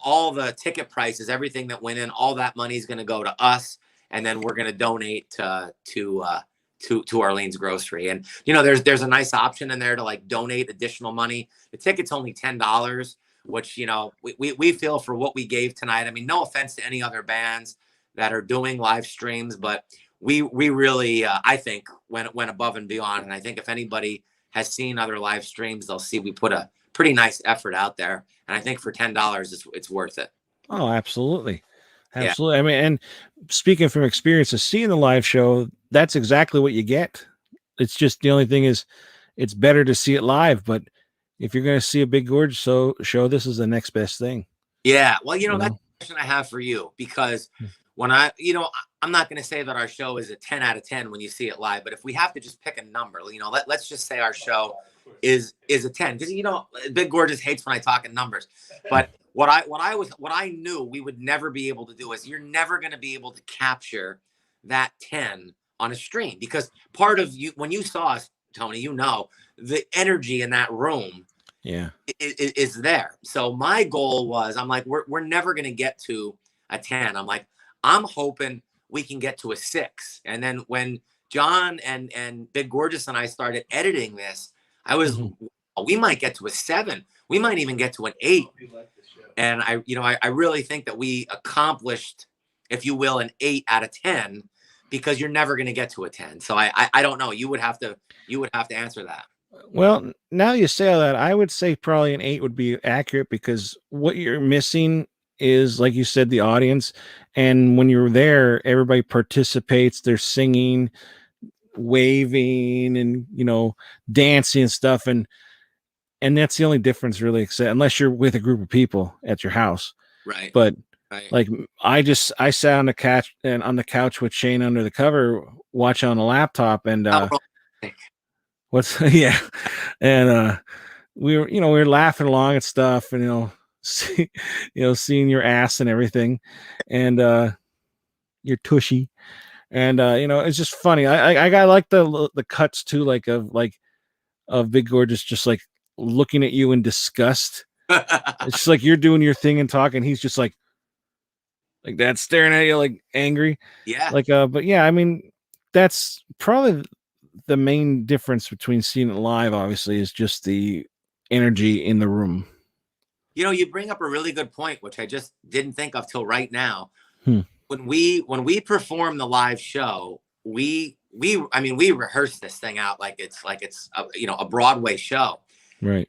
all the ticket prices, everything that went in, all that money is going to go to us, and then we're going to donate to Arlene's Grocery. And there's a nice option in there to like donate additional money. The ticket's only $10, which we feel for what we gave tonight. I mean, no offense to any other bands that are doing live streams, but we really I think went above and beyond. And I think if anybody has seen other live streams, they'll see we put a pretty nice effort out there. And I think for $10, it's worth it. Oh, absolutely. Absolutely. Yeah. I mean, and speaking from experience of seeing the live show, that's exactly what you get. It's just the only thing is it's better to see it live. But if you're going to see a Big Gorge show, this is the next best thing. Yeah. Well, that's the question I have for you, because when I'm not going to say that our show is a 10 out of 10 when you see it live, but if we have to just pick a number, let's just say our show is a 10, because Big Gorgeous hates when I talk in numbers. But what I knew we would never be able to do is you're never going to be able to capture that 10 on a stream, because part of you, when you saw us, Tony, the energy in that room is there. So my goal was, I'm like, we're never going to get to a 10. I'm like, I'm hoping we can get to a 6. And then when John and Big Gorgeous and I started editing this, we might get to a 7. We might even get to an 8. And I really think that we accomplished, if you will, an 8 out of 10, because you're never going to get to a 10. So I don't know. You would have to answer that. Well, now you say all that, I would say probably an 8 would be accurate, because what you're missing is, like you said, the audience. And when you're there, everybody participates. They're singing, waving, and dancing and stuff, and that's the only difference, really, unless you're with a group of people at your house, right? But like I sat on the couch with Shane under the cover, watching on a laptop, and and we were laughing along and stuff, and seeing your ass and everything, and your tushy. And it's just funny. I like the cuts too, like of Big Gorgeous just like looking at you in disgust. It's just like you're doing your thing and talking. He's just like that, staring at you like angry. Yeah. But yeah, I mean, that's probably the main difference between seeing it live, obviously, is just the energy in the room. You bring up a really good point, which I just didn't think of till right now. When we perform the live show, we rehearse this thing out like it's a Broadway show. Right.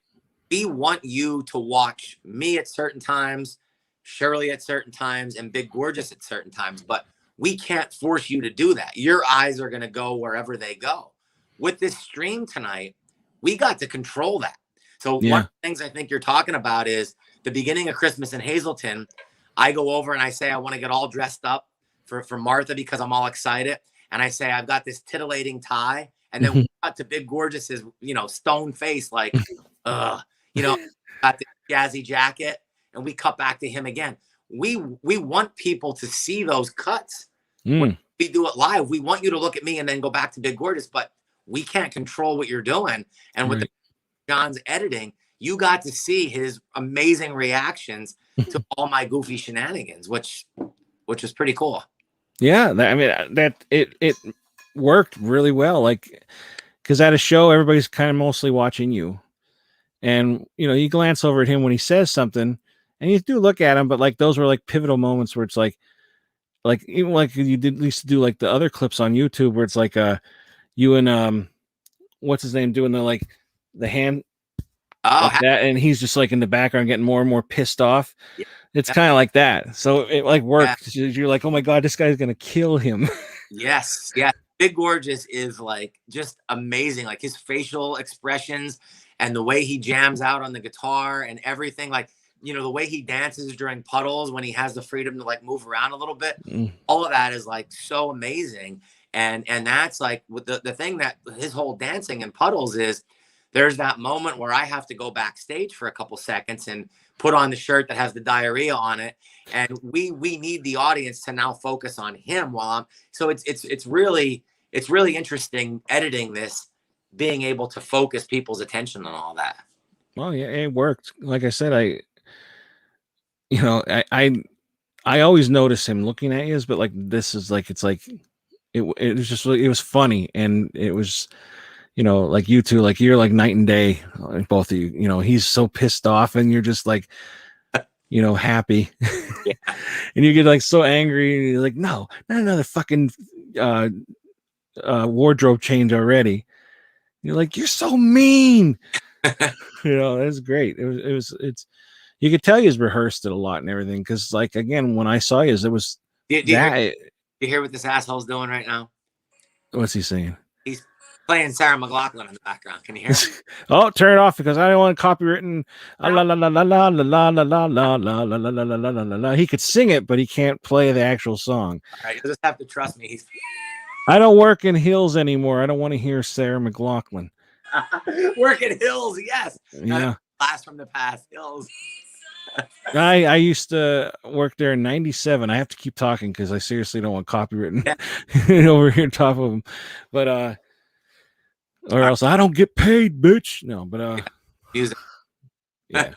We want you to watch me at certain times, Shirley at certain times, and Big Gorgeous at certain times, but we can't force you to do that. Your eyes are going to go wherever they go. With this stream tonight, we got to control that. So one of the things I think you're talking about is the beginning of Christmas in Hazleton. I go over and I say, I want to get all dressed up for Martha because I'm all excited. And I say, I've got this titillating tie. And then we got to Big Gorgeous's, stone face, like, got the jazzy jacket. And we cut back to him again. We want people to see those cuts. When we do it live, we want you to look at me and then go back to Big Gorgeous, but we can't control what you're doing. And with John's editing, you got to see his amazing reactions to all my goofy shenanigans, which was pretty cool. Yeah, it worked really well. Like, because at a show, everybody's kind of mostly watching you, and you glance over at him when he says something, and you do look at him, but like those were like pivotal moments where it's like even like you did at least do like the other clips on YouTube where it's like you and what's his name doing the hand. Like that, and he's just like in the background getting more and more pissed off. Yeah. It's kind of like that. So it like worked. Yeah. You're like, oh my God, this guy's gonna kill him. Yes. Yeah. Big Gorgeous is like just amazing. Like his facial expressions and the way he jams out on the guitar and everything. Like, the way he dances during puddles when he has the freedom to like move around a little bit. All of that is like so amazing. And that's like the thing that his whole dancing and puddles is, there's that moment where I have to go backstage for a couple seconds and put on the shirt that has the diarrhea on it. And we need the audience to now focus on him while I'm, so it's really interesting editing this, being able to focus people's attention on all that. Well, yeah, it worked. Like I said, I always notice him looking at you, but like this is like, it's like it was just, it was funny, and it was, like you two, like you're like night and day, both of you. He's so pissed off, and you're just like, happy. Yeah. And you get like so angry, and you're like, no, not another fucking wardrobe change already. You're like, you're so mean. It's great. It's you could tell he's rehearsed it a lot and everything, because like, again, when I saw you, it was do you hear what this asshole's doing right now? What's he saying? He's playing Sarah McLachlan in the background. Can you hear it? Oh, turn it off, because I don't want copywritten. La la la la la la la la la la la la la la la la. He could sing it, but he can't play the actual song. All right, you just have to trust me. I don't work in Hills anymore. I don't want to hear Sarah McLachlan. Work at Hills, yes. Yeah. Blast from the past, Hills. I used to work there in '97. I have to keep talking because I seriously don't want copywritten over here on top of them. But or else I don't get paid, bitch. No, but music. Yeah.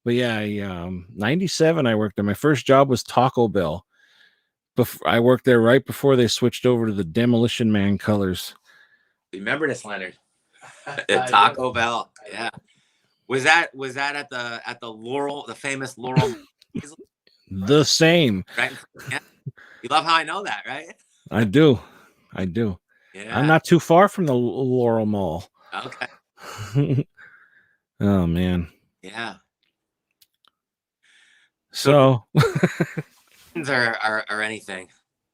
But yeah, 97 I worked there. My first job was Taco Bell. I worked there right before they switched over to the Demolition Man colors. Remember this, Leonard? Taco Bell. Yeah. Was that at the Laurel, the famous Laurel? The same. Right? Yeah. You love how I know that, right? I do. Yeah. I'm not too far from the Laurel Mall. Okay. Oh man. Yeah. So or anything.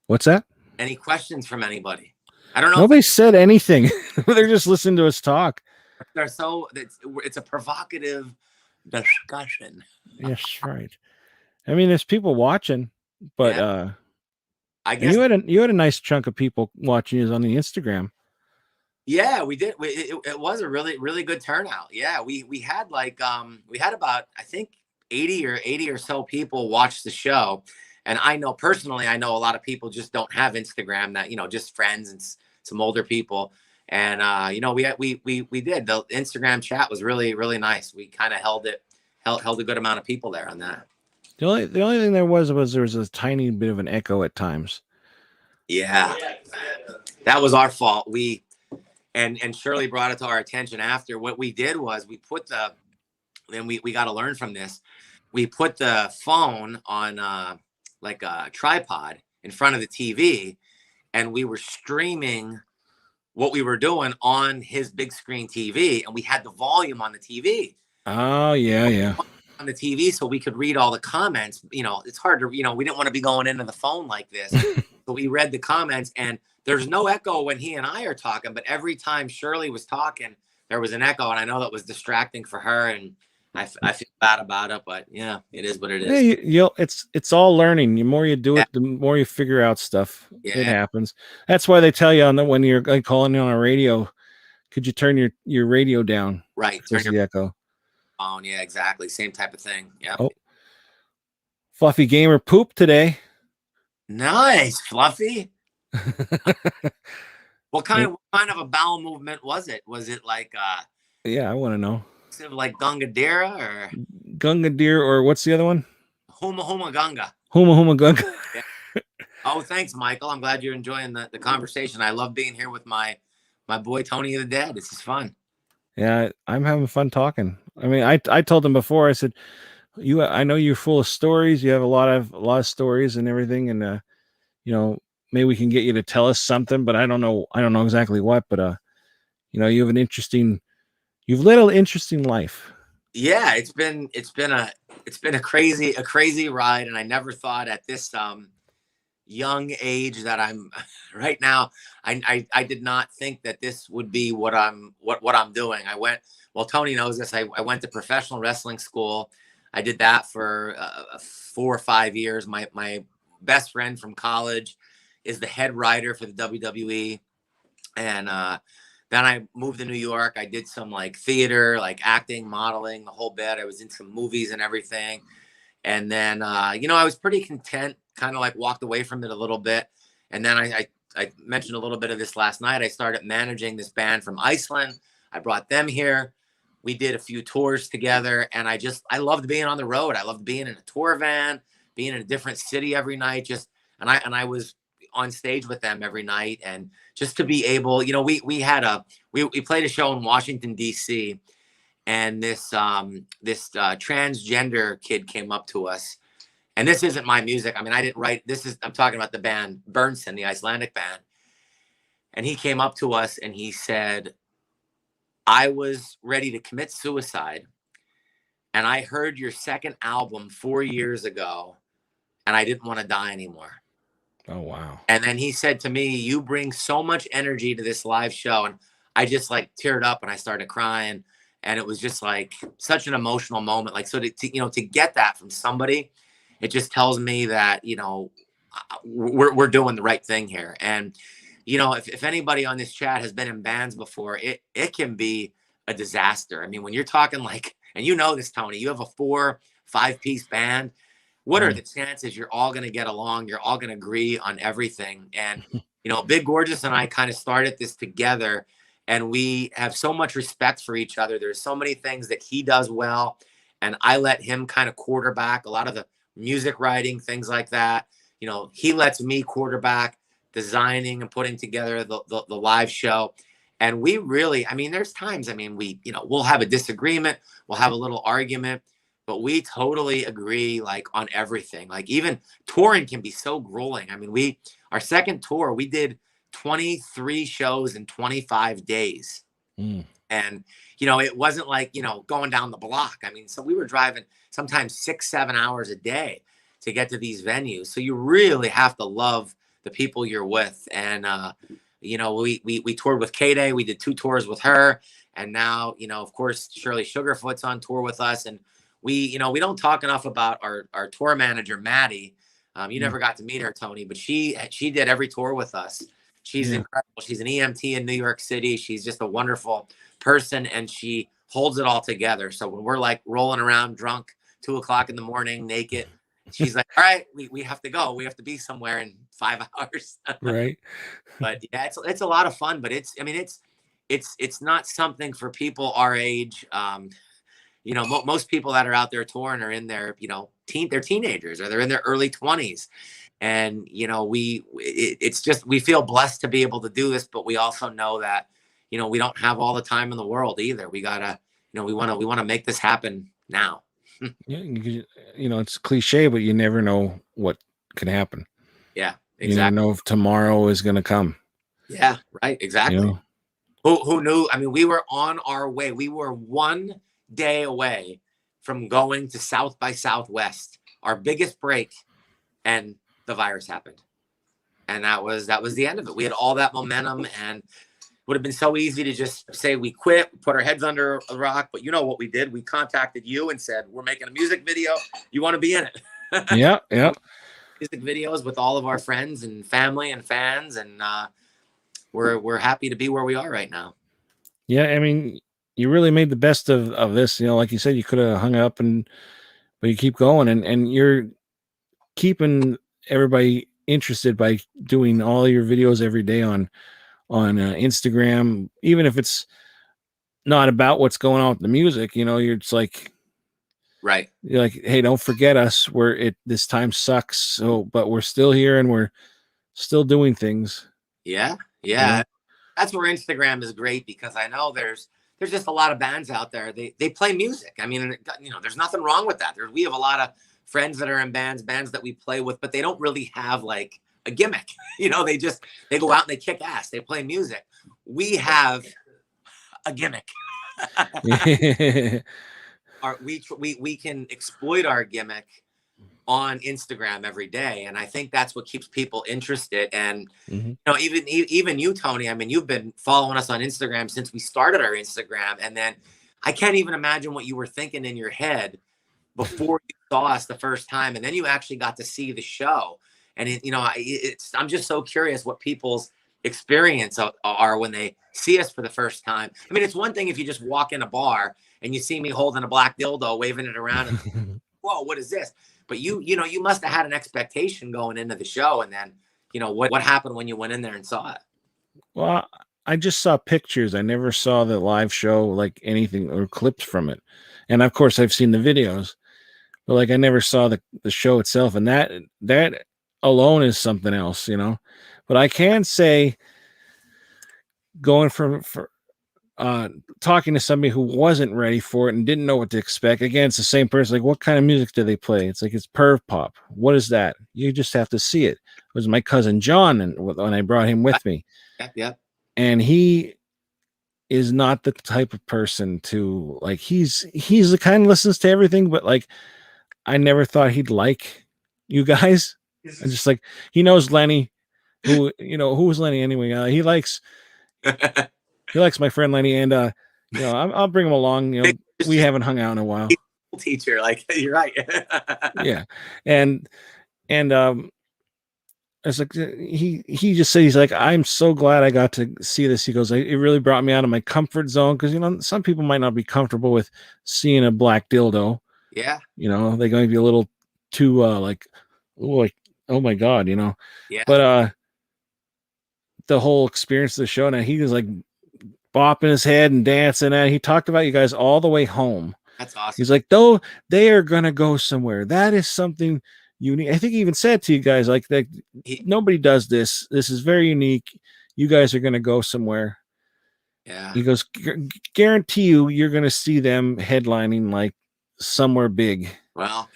What's that? Any questions from anybody? I don't know. Nobody said anything. They're just listening to us talk. They're so it's a provocative discussion. Yes, right. I mean, there's people watching, but I guess you had a nice chunk of people watching you on the Instagram. Yeah, we did. It was a really good turnout. Yeah, we had like we had about, I think, 80 or so people watch the show. And I know personally, a lot of people just don't have Instagram, that, just friends and some older people. And we did. The Instagram chat was really nice. We kind of held a good amount of people there on that. The only thing there was a tiny bit of an echo at times. Yeah, that was our fault. And Shirley brought it to our attention after. What we did was we got to learn from this. We put the phone on like a tripod in front of the TV, and we were streaming what we were doing on his big screen TV, and we had the volume on the TV. Oh, yeah. On the TV, so we could read all the comments. It's hard to, we didn't want to be going into the phone like this. So we read the comments, and there's no echo when he and I are talking, but every time Shirley was talking, there was an echo, and I know that was distracting for her, and I feel bad about it, but yeah, it is what it is. Yeah, it's all learning. The more you do it, the more you figure out stuff. Yeah. It happens. That's why they tell you when you're like calling in on a radio, could you turn your radio down? Right. Turn the echo. Oh, yeah, exactly. Same type of thing. Yeah. Oh. Fluffy Gamer pooped today. Nice, Fluffy. What kind of a bowel movement was it? Was it like yeah, I want to know. Like Gungadera or Gungadeer, or what's the other one? Huma Gunga. Huma Gunga. Yeah. Oh, thanks, Michael. I'm glad you're enjoying the conversation. I love being here with my boy Tony of the Dead. This is fun. Yeah, I'm having fun talking. I mean, I told him before, I said, I know you're full of stories. You have a lot of stories and everything. And, maybe we can get you to tell us something, but I don't know exactly what, but, you've led an interesting life. Yeah, it's been a crazy ride. And I never thought at this, young age that I'm right now, I did not think that this would be what I'm doing. Tony knows this. I went to professional wrestling school. I did that for 4 or 5 years. My best friend from college is the head writer for the WWE. And then I moved to New York. I did some like theater, like acting, modeling, the whole bit. I was in some movies and everything. And then, you know, I was pretty content, kind of like walked away from it a little bit. And then I mentioned a little bit of this last night. I started managing this band from Iceland. I brought them here. We did a few tours together, and I loved being on the road. I loved being in a tour van, being in a different city every night. And I was on stage with them every night, and just to be able, you know, we played a show in Washington D.C., and this transgender kid came up to us. And this isn't my music. I mean, I didn't write this. I'm talking about the band Bernson, the Icelandic band. And he came up to us and he said, I was ready to commit suicide. And I heard your second album 4 years ago, and I didn't want to die anymore. Oh, wow. And then he said to me, you bring so much energy to this live show. And I just like teared up and I started crying. And it was just like such an emotional moment. Like, so to get that from somebody, it just tells me that, you know, we're doing the right thing here. And, you know, if anybody on this chat has been in bands before, it can be a disaster. I mean, when you're talking like, and you know this, Tony, you have a 4-5 piece band. What are the chances you're all going to get along? You're all going to agree on everything. And, you know, Big Gorgeous and I kind of started this together, and we have so much respect for each other. There's so many things that he does well, and I let him kind of quarterback a lot of the music writing, things like that. You know, he lets me quarterback designing and putting together the live show. And we really, I mean, there's times, I mean, we'll have a disagreement, we'll have a little argument, but we totally agree like on everything. Like even touring can be so grueling. I mean, our second tour, we did 23 shows in 25 days. And, you know, it wasn't like, you know, going down the block. I mean, so we were driving sometimes 6-7 hours a day to get to these venues. So you really have to love the people you're with. And, you know, we toured with K-Day. We did 2 tours with her. And now, you know, of course, Shirley Sugarfoot's on tour with us. And we don't talk enough about our tour manager, Maddie. You never got to meet her, Tony, but she did every tour with us. She's incredible. She's an EMT in New York City. She's just a wonderful person, and she holds it all together. So when we're like rolling around drunk 2 o'clock in the morning, naked, she's like, all right, we have to go. We have to be somewhere in 5 hours. Right. But yeah, it's a lot of fun, but it's not something for people our age. You know, most people that are out there touring are in their, you know, they're teenagers or they're in their early 20s. And, you know, we feel blessed to be able to do this, but we also know that, you know, we don't have all the time in the world either. We gotta, you know, we want to make this happen now. Yeah. You know, it's cliche, but you never know what can happen. Yeah, exactly. You never know if tomorrow is going to come. Yeah, right. Exactly. You know? Who knew? I mean, we were on our way. We were 1 day away from going to South by Southwest, our biggest break, and the virus happened. And that was the end of it. We had all that momentum, and would have been so easy to just say we quit, put our heads under a rock. But you know what we did? We contacted you and said, we're making a music video. You want to be in it? Yeah. Music videos with all of our friends and family and fans. And we're happy to be where we are right now. Yeah. I mean, you really made the best of this. You know, like you said, you could have hung up, but you keep going, and you're keeping everybody interested by doing all your videos every day on Instagram, even if it's not about what's going on with the music. You know, you're just like, right. You're like, hey, don't forget us. This time sucks. So, but we're still here and we're still doing things. Yeah. That's where Instagram is great, because I know there's just a lot of bands out there. They play music. I mean, you know, there's nothing wrong with that. We have a lot of friends that are in bands that we play with, but they don't really have like a gimmick. You know, they go out and they kick ass. They play music. We have a gimmick. We can exploit our gimmick on Instagram every day, and I think that's what keeps people interested. And you know, even you, Tony, I mean, you've been following us on Instagram since we started our Instagram, and then I can't even imagine what you were thinking in your head before you saw us the first time, and then you actually got to see the show. And And I'm just so curious what people's experience are when they see us for the first time. I mean, it's one thing if you just walk in a bar and you see me holding a black dildo, waving it around, and whoa, what is this? But you must have had an expectation going into the show, and then what happened when you went in there and saw it? Well, I just saw pictures. I never saw the live show, like anything or clips from it. And of course, I've seen the videos, but like I never saw the show itself. And that alone is something else, But I can say, going for talking to somebody who wasn't ready for it and didn't know what to expect. Again, it's the same person. Like, what kind of music do they play? It's like, it's perv pop. What is that? You just have to see it. It was my cousin John, and when I brought him with me. Yep. And he is not the type of person to like, he's the kind of listens to everything, but like, I never thought he'd like you guys. And just like, he knows Lenny, who was Lenny anyway. He likes my friend Lenny, and I'll bring him along. We haven't hung out in a while. Teacher, like, you're right. Yeah. And it's like he just said, he's like, I'm so glad I got to see this. He goes, it really brought me out of my comfort zone, because some people might not be comfortable with seeing a black dildo. Yeah. They're going to be a little too like, oh my God, Yeah. But the whole experience of the show, now he was like bopping his head and dancing, and he talked about you guys all the way home. That's awesome. He's like, though they are gonna go somewhere. That is something unique. I think he even said to you guys, like, that nobody does this. This is very unique. You guys are gonna go somewhere. Yeah. He goes, guarantee you're gonna see them headlining like somewhere big. Well,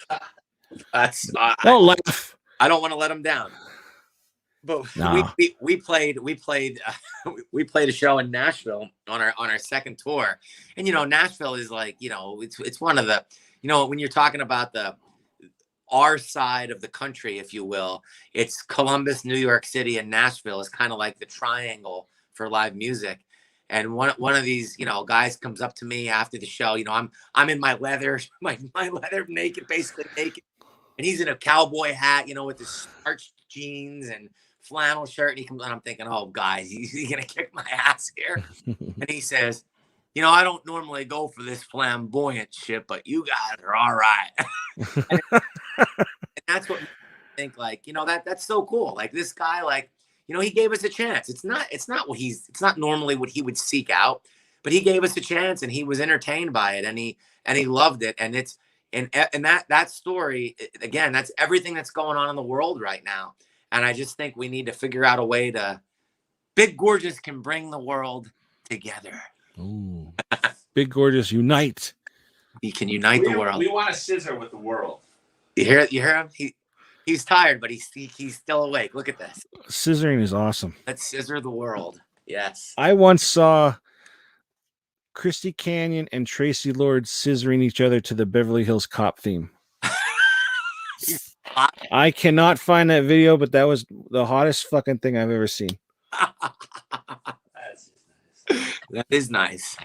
that's don't laugh. I don't want to let them down. But no. we played a show in Nashville on our second tour, and Nashville is like, it's one of the, when you're talking about our side of the country, if you will, it's Columbus, New York City, and Nashville is kind of like the triangle for live music. And one of these guys comes up to me after the show. I'm in my leather basically naked, and he's in a cowboy hat, with his starched jeans and flannel shirt, and he comes on. I'm thinking, oh, guys, he's gonna kick my ass here. And he says, I don't normally go for this flamboyant shit, but you guys are all right. and that's what I think, like, that's so cool. Like, this guy, like, he gave us a chance. It's not normally what he would seek out, but he gave us a chance, and he was entertained by it, and he loved it. And it's and that story, again, that's everything that's going on in the world right now. And I just think we need to figure out a way to. Big Gorgeous can bring the world together. Ooh. Big Gorgeous unite. He can unite the world. We want to scissor with the world. You hear him? He's tired, but he's still awake. Look at this. Scissoring is awesome. Let's scissor the world. Yes. I once saw Christy Canyon and Tracy Lord scissoring each other to the Beverly Hills Cop theme. I cannot find that video, but that was the hottest fucking thing I've ever seen. That is nice.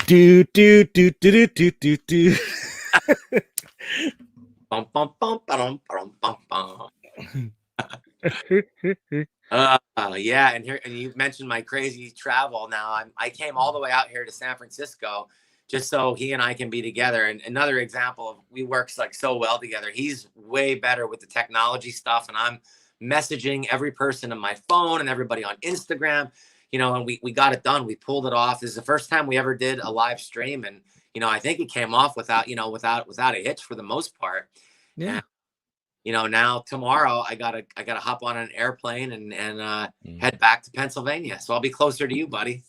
do do do do do do do. Bum, bum, bum, bum, bum, bum, bum. Yeah, and you mentioned my crazy travel. Now I came all the way out here to San Francisco just so he and I can be together. And another example of we work like so well together. He's way better with the technology stuff, and I'm messaging every person on my phone and everybody on Instagram. And we got it done. We pulled it off. This is the first time we ever did a live stream, and I think it came off without a hitch for the most part. Yeah. And, now tomorrow I gotta hop on an airplane and head back to Pennsylvania. So I'll be closer to you, buddy.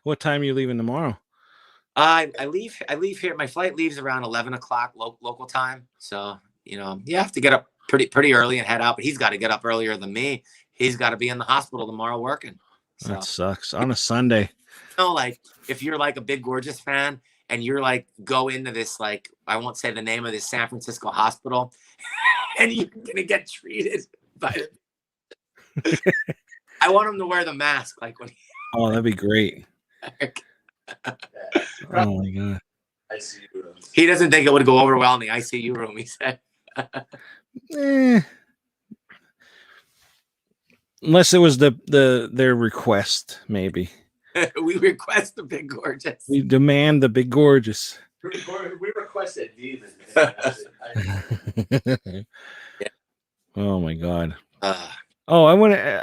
What time are you leaving tomorrow? I leave here. My flight leaves around 11 o'clock local time. So, you have to get up pretty early and head out, but he's got to get up earlier than me. He's got to be in the hospital tomorrow working. So. That sucks on a Sunday. Like, if you're like a Big Gorgeous fan and you're like, go into this, like, I won't say the name of this San Francisco hospital, and you're going to get treated by I want him to wear the mask. Like when oh, that'd be great. Oh my God. ICU rooms. He doesn't think it would go over well in the ICU room, he said. Eh. Unless it was their request, maybe. We request the Big Gorgeous. We demand the Big Gorgeous. We requested demon. Yeah. Oh my God. Uh, Oh, I want to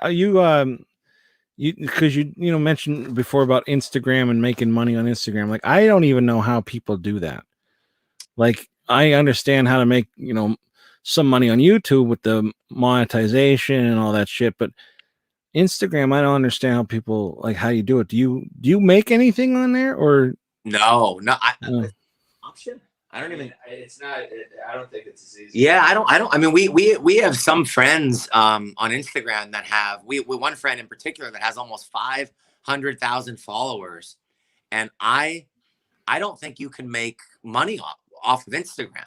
you because you mentioned before about Instagram and making money on Instagram. Like, I don't even know how people do that. Like, I understand how to make some money on YouTube with the monetization and all that shit, but Instagram, I don't understand how people, like, how you do it. Do you make anything on there, or no. no? Option. I don't even. It's not. I don't think it's as easy. Yeah, I don't. I mean, we have some friends on Instagram that have we one friend in particular that has almost 500,000 followers, and I don't think you can make money off of Instagram.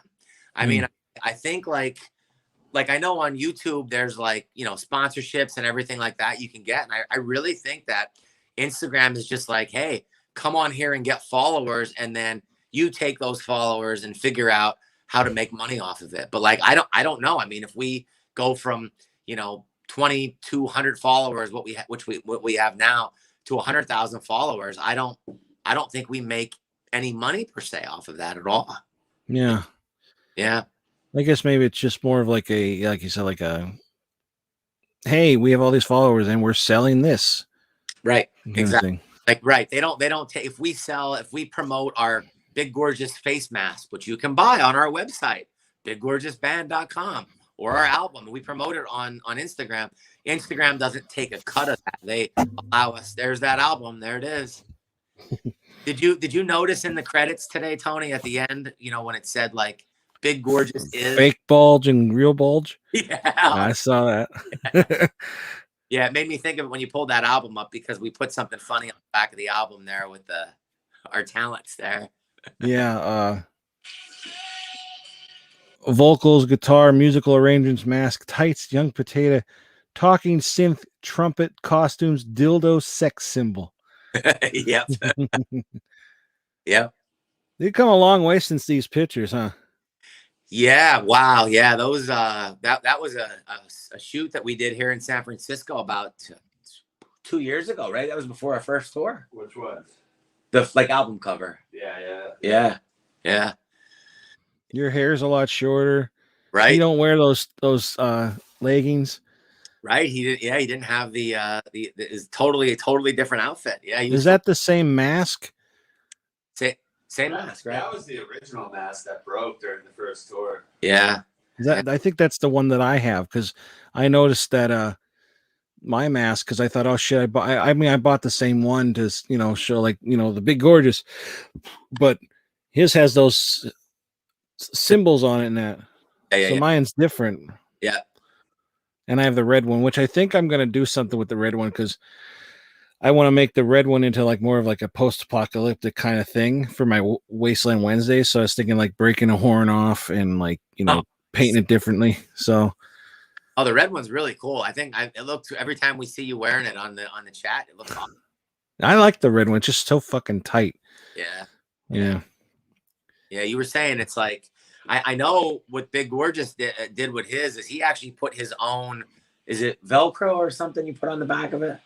I mean, I think like I know on YouTube there's like sponsorships and everything like that you can get, and I really think that Instagram is just like, hey, come on here and get followers, and then you take those followers and figure out how to make money off of it. But like, I don't know. I mean, if we go from 2,200 followers, what we have now, to 100,000 followers, I don't think we make any money per se off of that at all. Yeah. I guess maybe it's just more of like like you said, like hey, we have all these followers and we're selling this. Right. Exactly. Thing. Like, right. They don't take, if we promote our Big Gorgeous face mask, which you can buy on our website, biggorgeousband.com, or our album, we promote it on Instagram. Instagram doesn't take a cut of that. They allow us, there's that album, there it is. Did you notice in the credits today, Tony, at the end, when it said like Big Gorgeous is fake bulge and real bulge? Yeah, I saw that. Yeah, it made me think of it when you pulled that album up, because we put something funny on the back of the album there with our talents there. Yeah. Vocals, guitar, musical arrangements, mask, tights, young potato, talking synth, trumpet, costumes, dildo, sex symbol. Yep. Yep. They've come a long way since these pictures, huh? Yeah. Wow. Yeah. Those that was a shoot that we did here in San Francisco about 2 years ago, right? That was before our first tour. Which was the album cover. Yeah. Your hair's a lot shorter, right? You don't wear those leggings, right? He didn't have the is a totally different outfit. Yeah. Is that the same mask? Same mask, right? That was the original mask that broke during the first tour. Yeah. I think that's the one that I have, because I noticed that my mask, because I thought, oh shit, I bought the same one to show like the Big Gorgeous, but his has those symbols on it and that. So mine's different. Yeah. And I have the red one, which I think I'm gonna do something with the red one, because I want to make the red one into like more of like a post-apocalyptic kind of thing for my Wasteland Wednesday. So I was thinking like breaking a horn off and like painting it differently. So the red one's really cool. I think it looks, every time we see you wearing it on the chat, it looks awesome. I like the red one. It's just so fucking tight. Yeah. You were saying it's like, I know what Big Gorgeous did with his is he actually put his own, is it Velcro or something you put on the back of it?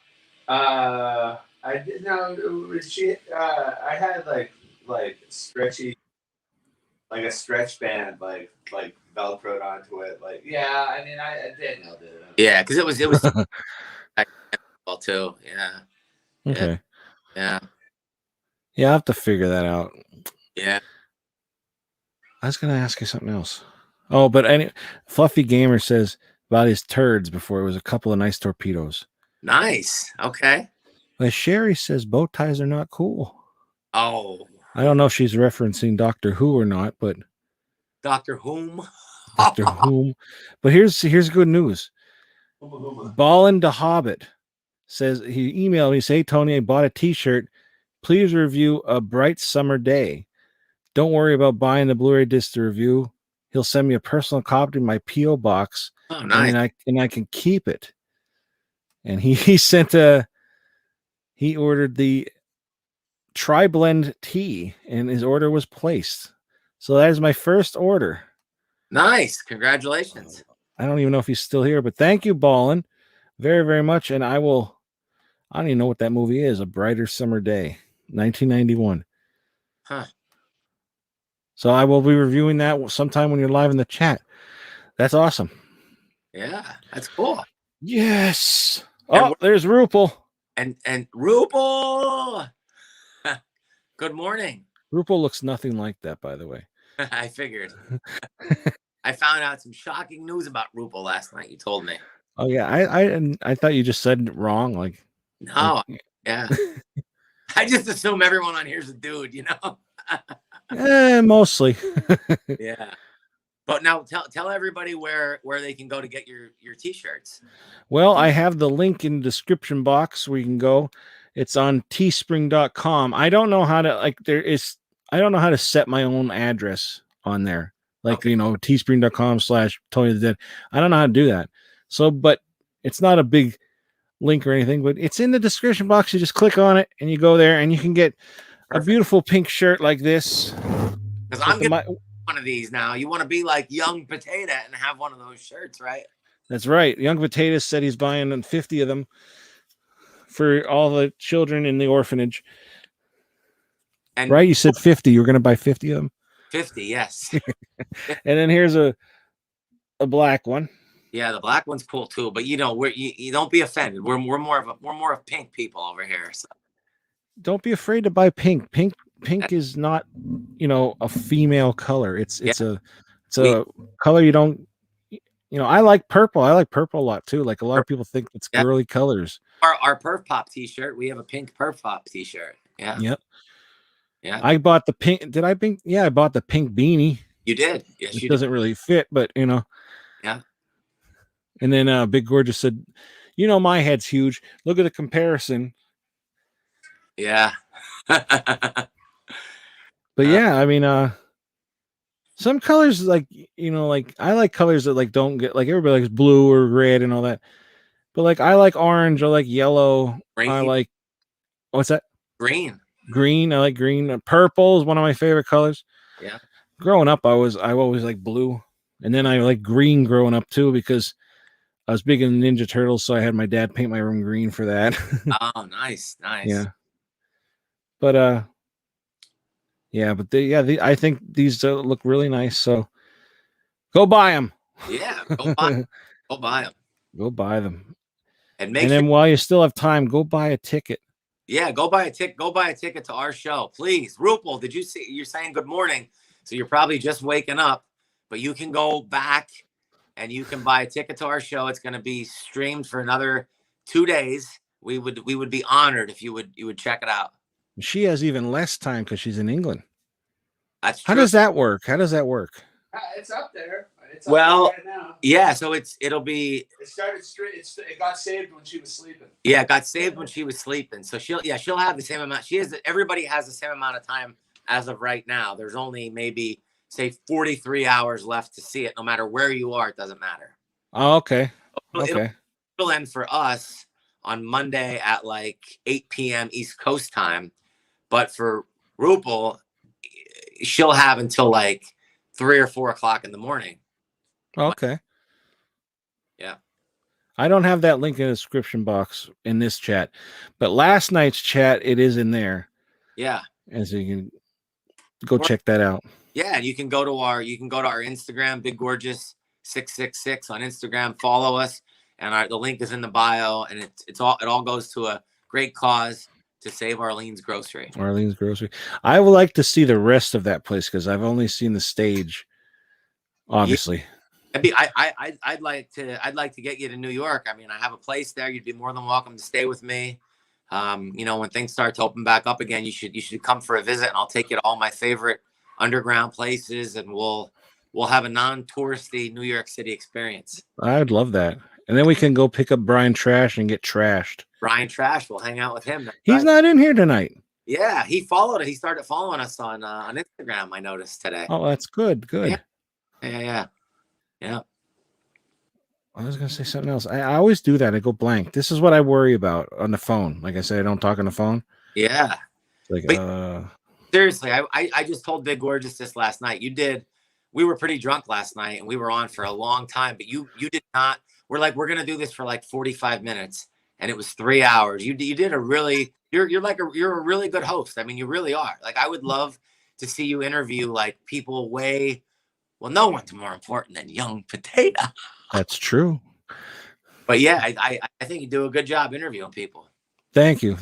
I did I had like stretchy, like a stretch band, like Velcroed onto it. Like, yeah, I mean, Daniel did it. Yeah, because it was well too. Yeah. Okay. Yeah. I'll have to figure that out. Yeah. I was gonna ask you something else. Oh, but Fluffy Gamer says about his turds before, it was a couple of nice torpedoes. Nice. Okay. But Sherry says bow ties are not cool. Oh. I don't know if she's referencing Doctor Who or not, but Doctor Whom? Doctor Whom. But here's good news. Ballin the Hobbit says, he emailed me, say, hey, Tony, I bought a t-shirt. Please review A Bright Summer Day. Don't worry about buying the Blu-ray disc to review. He'll send me a personal copy in my P.O. box. Oh, nice. And I can keep it. And he ordered the Tri-Blend tea, and his order was placed. So that is my first order. Nice. Congratulations. I don't even know if he's still here, but thank you, Ballin, very, very much. And I don't even know what that movie is. A Brighter Summer Day, 1991. Huh. So I will be reviewing that sometime when you're live in the chat. That's awesome. Yeah, that's cool. Yes. And Oh, there's Rupal. And Rupal. Good morning. Rupal looks nothing like that, by the way. I figured. I found out some shocking news about Rupal last night. You told me. Oh yeah, I thought you just said it wrong. Like, no, yeah. I just assume everyone on here's a dude, you know. Mostly. Yeah. But now tell everybody where they can go to get your t-shirts. Well, I have the link in the description box where you can go. It's on teespring.com. I don't know how to I don't know how to set my own address on there. Like, Okay. you know, teespring.com/TonyoftheDead. I don't know how to do that. So, but it's not a big link or anything, but it's in the description box. You just click on it and you go there and you can get a beautiful pink shirt like this. Because I'm getting one of these now. You want to be like Young Potato and have one of those shirts, right? That's right. Young Potatoes said he's buying 50 of them for all the children in the orphanage. And right? You said 50. You were going to buy 50 of them? 50, yes. And then here's a black one. Yeah, the black one's cool too. But you know, you don't be offended. We're more of pink people over here. So. Don't be afraid to buy pink. Pink is not, you know, a female color. It's a color you don't. You know, I like purple. I like purple a lot too. Like a lot of people think it's girly colors. Our Perf Pop t-shirt. We have a pink Perf Pop t-shirt. Yeah. Yep. Yeah. I bought the pink. Did I pink? Yeah, I bought the pink beanie. You did. Yes, it doesn't really fit, but you know. Yeah. And then Big Gorgeous said, "You know, my head's huge. Look at the comparison." Yeah. But yeah, I mean, some colors, like, you know, like I like colors that like don't get, like, everybody likes blue or red and all that, but like I like orange, I like yellow, green. I like, what's that? Green. I like green. Purple is one of my favorite colors. Yeah. Growing up, I always like blue, and then I like green growing up too because I was big in Ninja Turtles, so I had my dad paint my room green for that. Oh, nice. Yeah. But yeah, but I think these look really nice. So go buy them. Yeah, go buy them. Go buy them. Go buy them. And then while you still have time, go buy a ticket. Yeah, go buy a ticket. Go buy a ticket to our show, please. Rupal, did you see? You're saying good morning, so you're probably just waking up, but you can go back and you can buy a ticket to our show. It's going to be streamed for another 2 days. We would be honored if you would check it out. She has even less time because she's in England. That's true. How does that work? It's up there. It's up there right now. Yeah. So it'll be. It started straight. It got saved when she was sleeping. Yeah, it got saved when she was sleeping. So she'll have the same amount. Everybody has the same amount of time as of right now. There's only maybe say 43 hours left to see it. No matter where you are, it doesn't matter. Oh, okay. Okay. It'll end for us on Monday at like 8 p.m. East Coast time. But for Rupal, she'll have until like 3 or 4 o'clock in the morning. Okay. Yeah. I don't have that link in the description box in this chat, but last night's chat, it is in there. Yeah. And so you can go check that out. Yeah, and you can go to our Instagram, Big Gorgeous 666 on Instagram. Follow us, and the link is in the bio, and it all goes to a great cause to save Arlene's Grocery. Arlene's Grocery. I would like to see the rest of that place because I've only seen the stage. Obviously, I'd like to get you to New York. I mean, I have a place there. You'd be more than welcome to stay with me. You know, when things start to open back up again, you should come for a visit, and I'll take you to all my favorite underground places, and we'll have a non-touristy New York City experience. I'd love that. And then we can go pick up Brian Trash and get trashed. Brian Trash, we'll hang out with him. He's not in here tonight. Yeah, he started following us on Instagram, I noticed today. Oh, that's good. Good. Yeah. I was gonna say something else. I always do that. I go blank. This is what I worry about on the phone. Like I said, I don't talk on the phone. Yeah. Like seriously, I just told Big Gorgeous this last night. You did we were pretty drunk last night and we were on for a long time, but you did not. We're like, we're gonna do this for like 45 minutes, and it was 3 hours. You did a really, you're a really good host. I mean, you really are. Like, I would love to see you interview like people way. Well, no one's more important than young Potato. That's true. But yeah, I think you do a good job interviewing people. Thank you.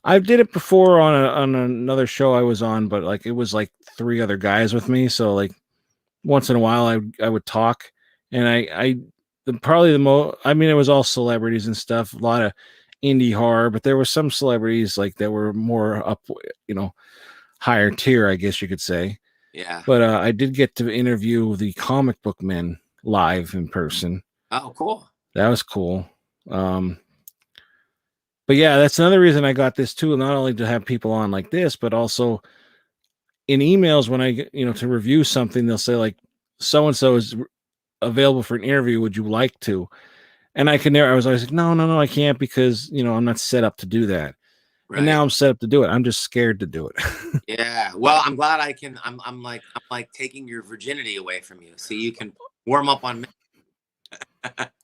I did it before on another show I was on, but like it was like 3 other guys with me. So like once in a while I would talk, and probably the most. I mean, it was all celebrities and stuff, a lot of indie horror, but there were some celebrities like that were more up, higher tier, I guess you could say. Yeah. But I did get to interview the comic book men live in person. Oh, cool. That was cool. But yeah, that's another reason I got this too. Not only to have people on like this, but also in emails when I get, to review something, they'll say like, so-and-so is available for an interview. Would you like to? And I was always like, no, I can't, because, I'm not set up to do that. Right. And now I'm set up to do it. I'm just scared to do it. Yeah. Well, I'm glad I can. I'm like taking your virginity away from you, so you can warm up on me.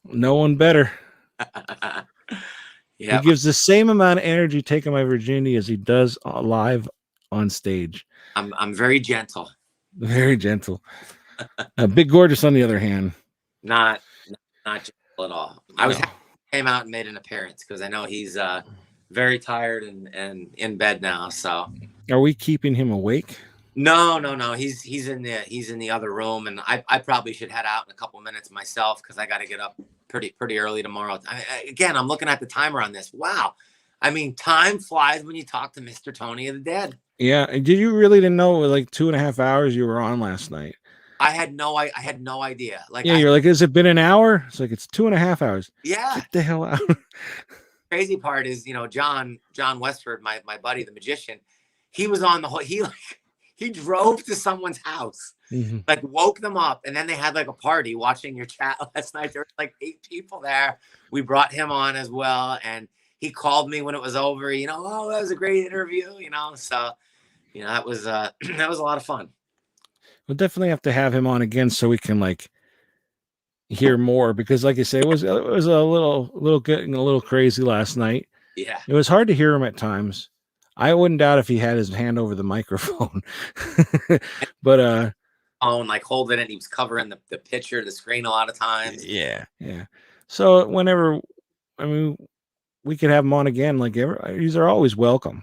No one better. Yeah. He gives the same amount of energy taking my virginity as he does live on stage. I'm very gentle. Very gentle. Big Gorgeous, on the other hand, not gentle at all. I was happy he came out and made an appearance, because I know he's very tired and in bed now. So are we keeping him awake? No. He's in the other room, and I probably should head out in a couple of minutes myself, because I got to get up pretty early tomorrow. Again, I'm looking at the timer on this. Wow. I mean, time flies when you talk to Mr. Tony of the Dead. Yeah. Did you really didn't know it was like 2.5 hours you were on last night? I had no idea. Like, yeah, you're like, has it been an hour? It's like, it's 2.5 hours. Yeah. Get the hell out. Crazy part is, John Westford, my buddy, the magician, he was on the whole, he drove to someone's house, like woke them up, and then they had like a party watching your chat last night. There were like 8 people there. We brought him on as well, and he called me when it was over. Oh, that was a great interview. So that was that was a lot of fun. We'll definitely have to have him on again so we can like hear more, because like I say, it was a little getting a little crazy last night. Yeah, it was hard to hear him at times. I wouldn't doubt if he had his hand over the microphone. But like holding it, he was covering the picture, the screen a lot of times. Yeah. So whenever, we could have him on again. Like, these are always welcome.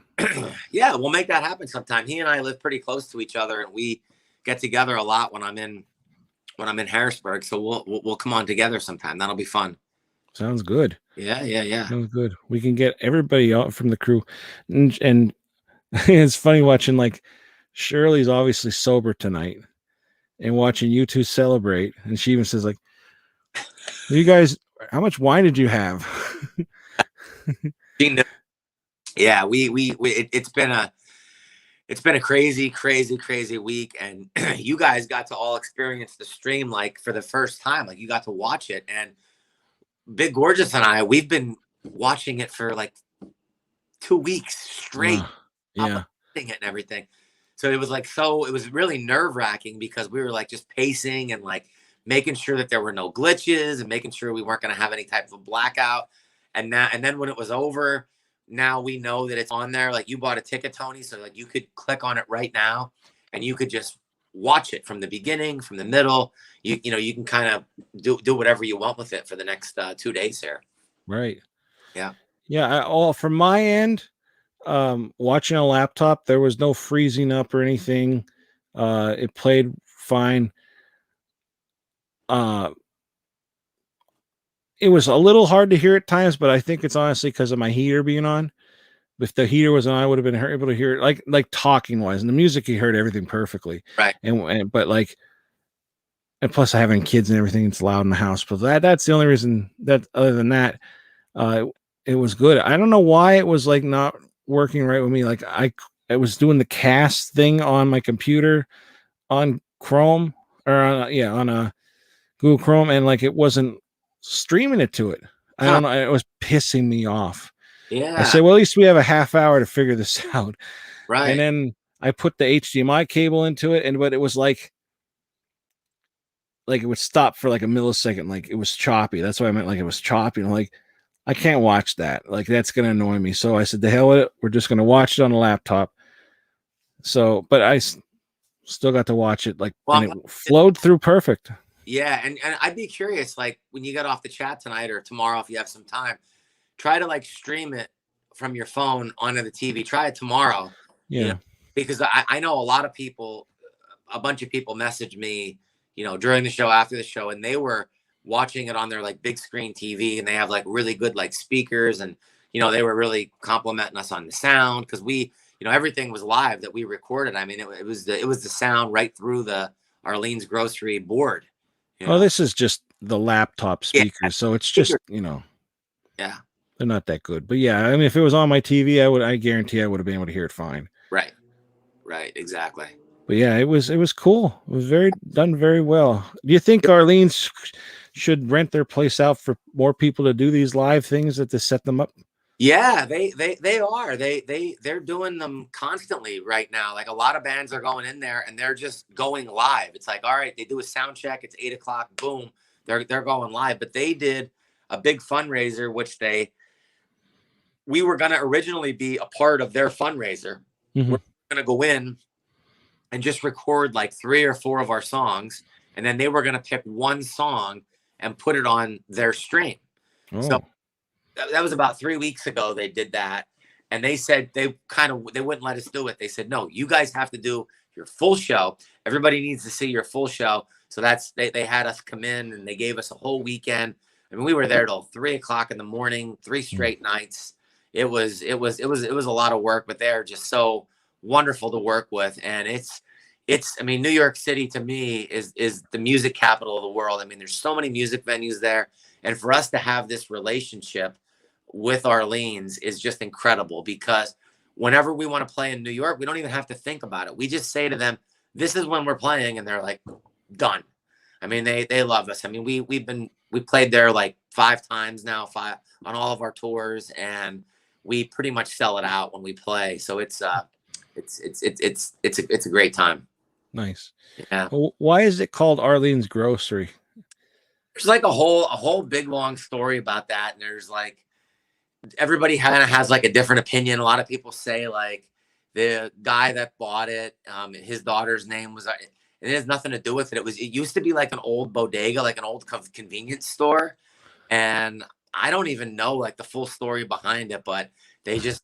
Yeah, we'll make that happen sometime. He and I live pretty close to each other, and we get together a lot when I'm in Harrisburg. So we'll come on together sometime. That'll be fun. Sounds good. Yeah. Sounds good. We can get everybody out from the crew, and it's funny watching like Shirley's obviously sober tonight, and watching you two celebrate. And she even says like, "You guys, how much wine did you have?" Yeah, it's been a crazy week, and you guys got to all experience the stream like for the first time. Like, you got to watch it, and Big Gorgeous and I, we've been watching it for like 2 weeks straight. Yeah, it and everything. So it was like, it was really nerve-wracking, because we were like just pacing and like making sure that there were no glitches and making sure we weren't going to have any type of a blackout. And then when it was over, now we know that it's on there. Like, you bought a ticket, Tony, so like you could click on it right now and you could just watch it from the beginning, from the middle. You can kind of do whatever you want with it for the next 2 days here. Right. Yeah. All from my end, watching a laptop, there was no freezing up or anything. It played fine. It was a little hard to hear at times, but I think it's honestly because of my heater being on. If the heater was on, I would have been able to hear it like talking wise, and the music, you heard everything perfectly. Right. And plus having kids and everything, it's loud in the house. But that's the only reason. That other than that, it was good. I don't know why it was like not working right with me. Like I was doing the cast thing on my computer on Chrome or on a Google Chrome, and like it wasn't streaming it to it. I don't know. It was pissing me off. Yeah. I said, well, at least we have a half hour to figure this out. Right. And then I put the HDMI cable into it, but it was like like it would stop for like a millisecond, like it was choppy. That's what I meant, like it was choppy. And like, I can't watch that. Like that's gonna annoy me. So I said, the hell with it. We're just gonna watch it on a laptop. So, but still got to watch it, like, Well, and it flowed through perfect. yeah, and I'd be curious, like when you get off the chat tonight or tomorrow, if you have some time, try to like stream it from your phone onto the TV. Try it tomorrow. Yeah. You know, because I know a lot of people, a bunch of people messaged me, you know, during the show, after the show, and they were watching it on their like big screen TV, and they have like really good like speakers, and you know, they were really complimenting us on the sound because we, you know, everything was live that we recorded. I mean, it was the sound right through the Arlene's Grocery board. You know? Oh, this is just the laptop speakers, Yeah. so it's just, you know, yeah, they're not that good. But yeah, I mean, if it was on my TV, I guarantee I would have been able to hear it fine. right, exactly. But yeah, it was cool. It was done very well. Do you think Arlene's should rent their place out for more people to do these live things to set them up? Yeah, they are. They're doing them constantly right now. Like a lot of bands are going in there and they're just going live. It's like, all right, they do a sound check. It's 8 o'clock. Boom, they're going live. But they did a big fundraiser, which we were gonna originally be a part of their fundraiser. Mm-hmm. We're gonna go in and just record like 3 or 4 of our songs, and then they were gonna pick one song and put it on their stream. Oh. So that was about 3 weeks ago. They did that, and they said they wouldn't let us do it. They said, no, you guys have to do your full show. Everybody needs to see your full show. So they had us come in and they gave us a whole weekend. I mean, we were there till 3 o'clock in the morning, 3 straight nights. It was a lot of work, but they're just so wonderful to work with. And I mean, New York City to me is the music capital of the world. I mean, there's so many music venues there. And for us to have this relationship with Arlene's is just incredible, because whenever we want to play in New York, we don't even have to think about it. We just say to them, this is when we're playing, and they're like, done. I mean, they love us. I mean, we played there like 5 times now, on all of our tours, and we pretty much sell it out when we play. So it's a great time. Nice. Yeah. Why is it called Arlene's Grocery? There's like a whole big long story about that, and there's like everybody kind of has like a different opinion. A lot of people say like the guy that bought it, his daughter's name was. It has nothing to do with it. It used to be like an old bodega, like an old convenience store, and I don't even know like the full story behind it, but they just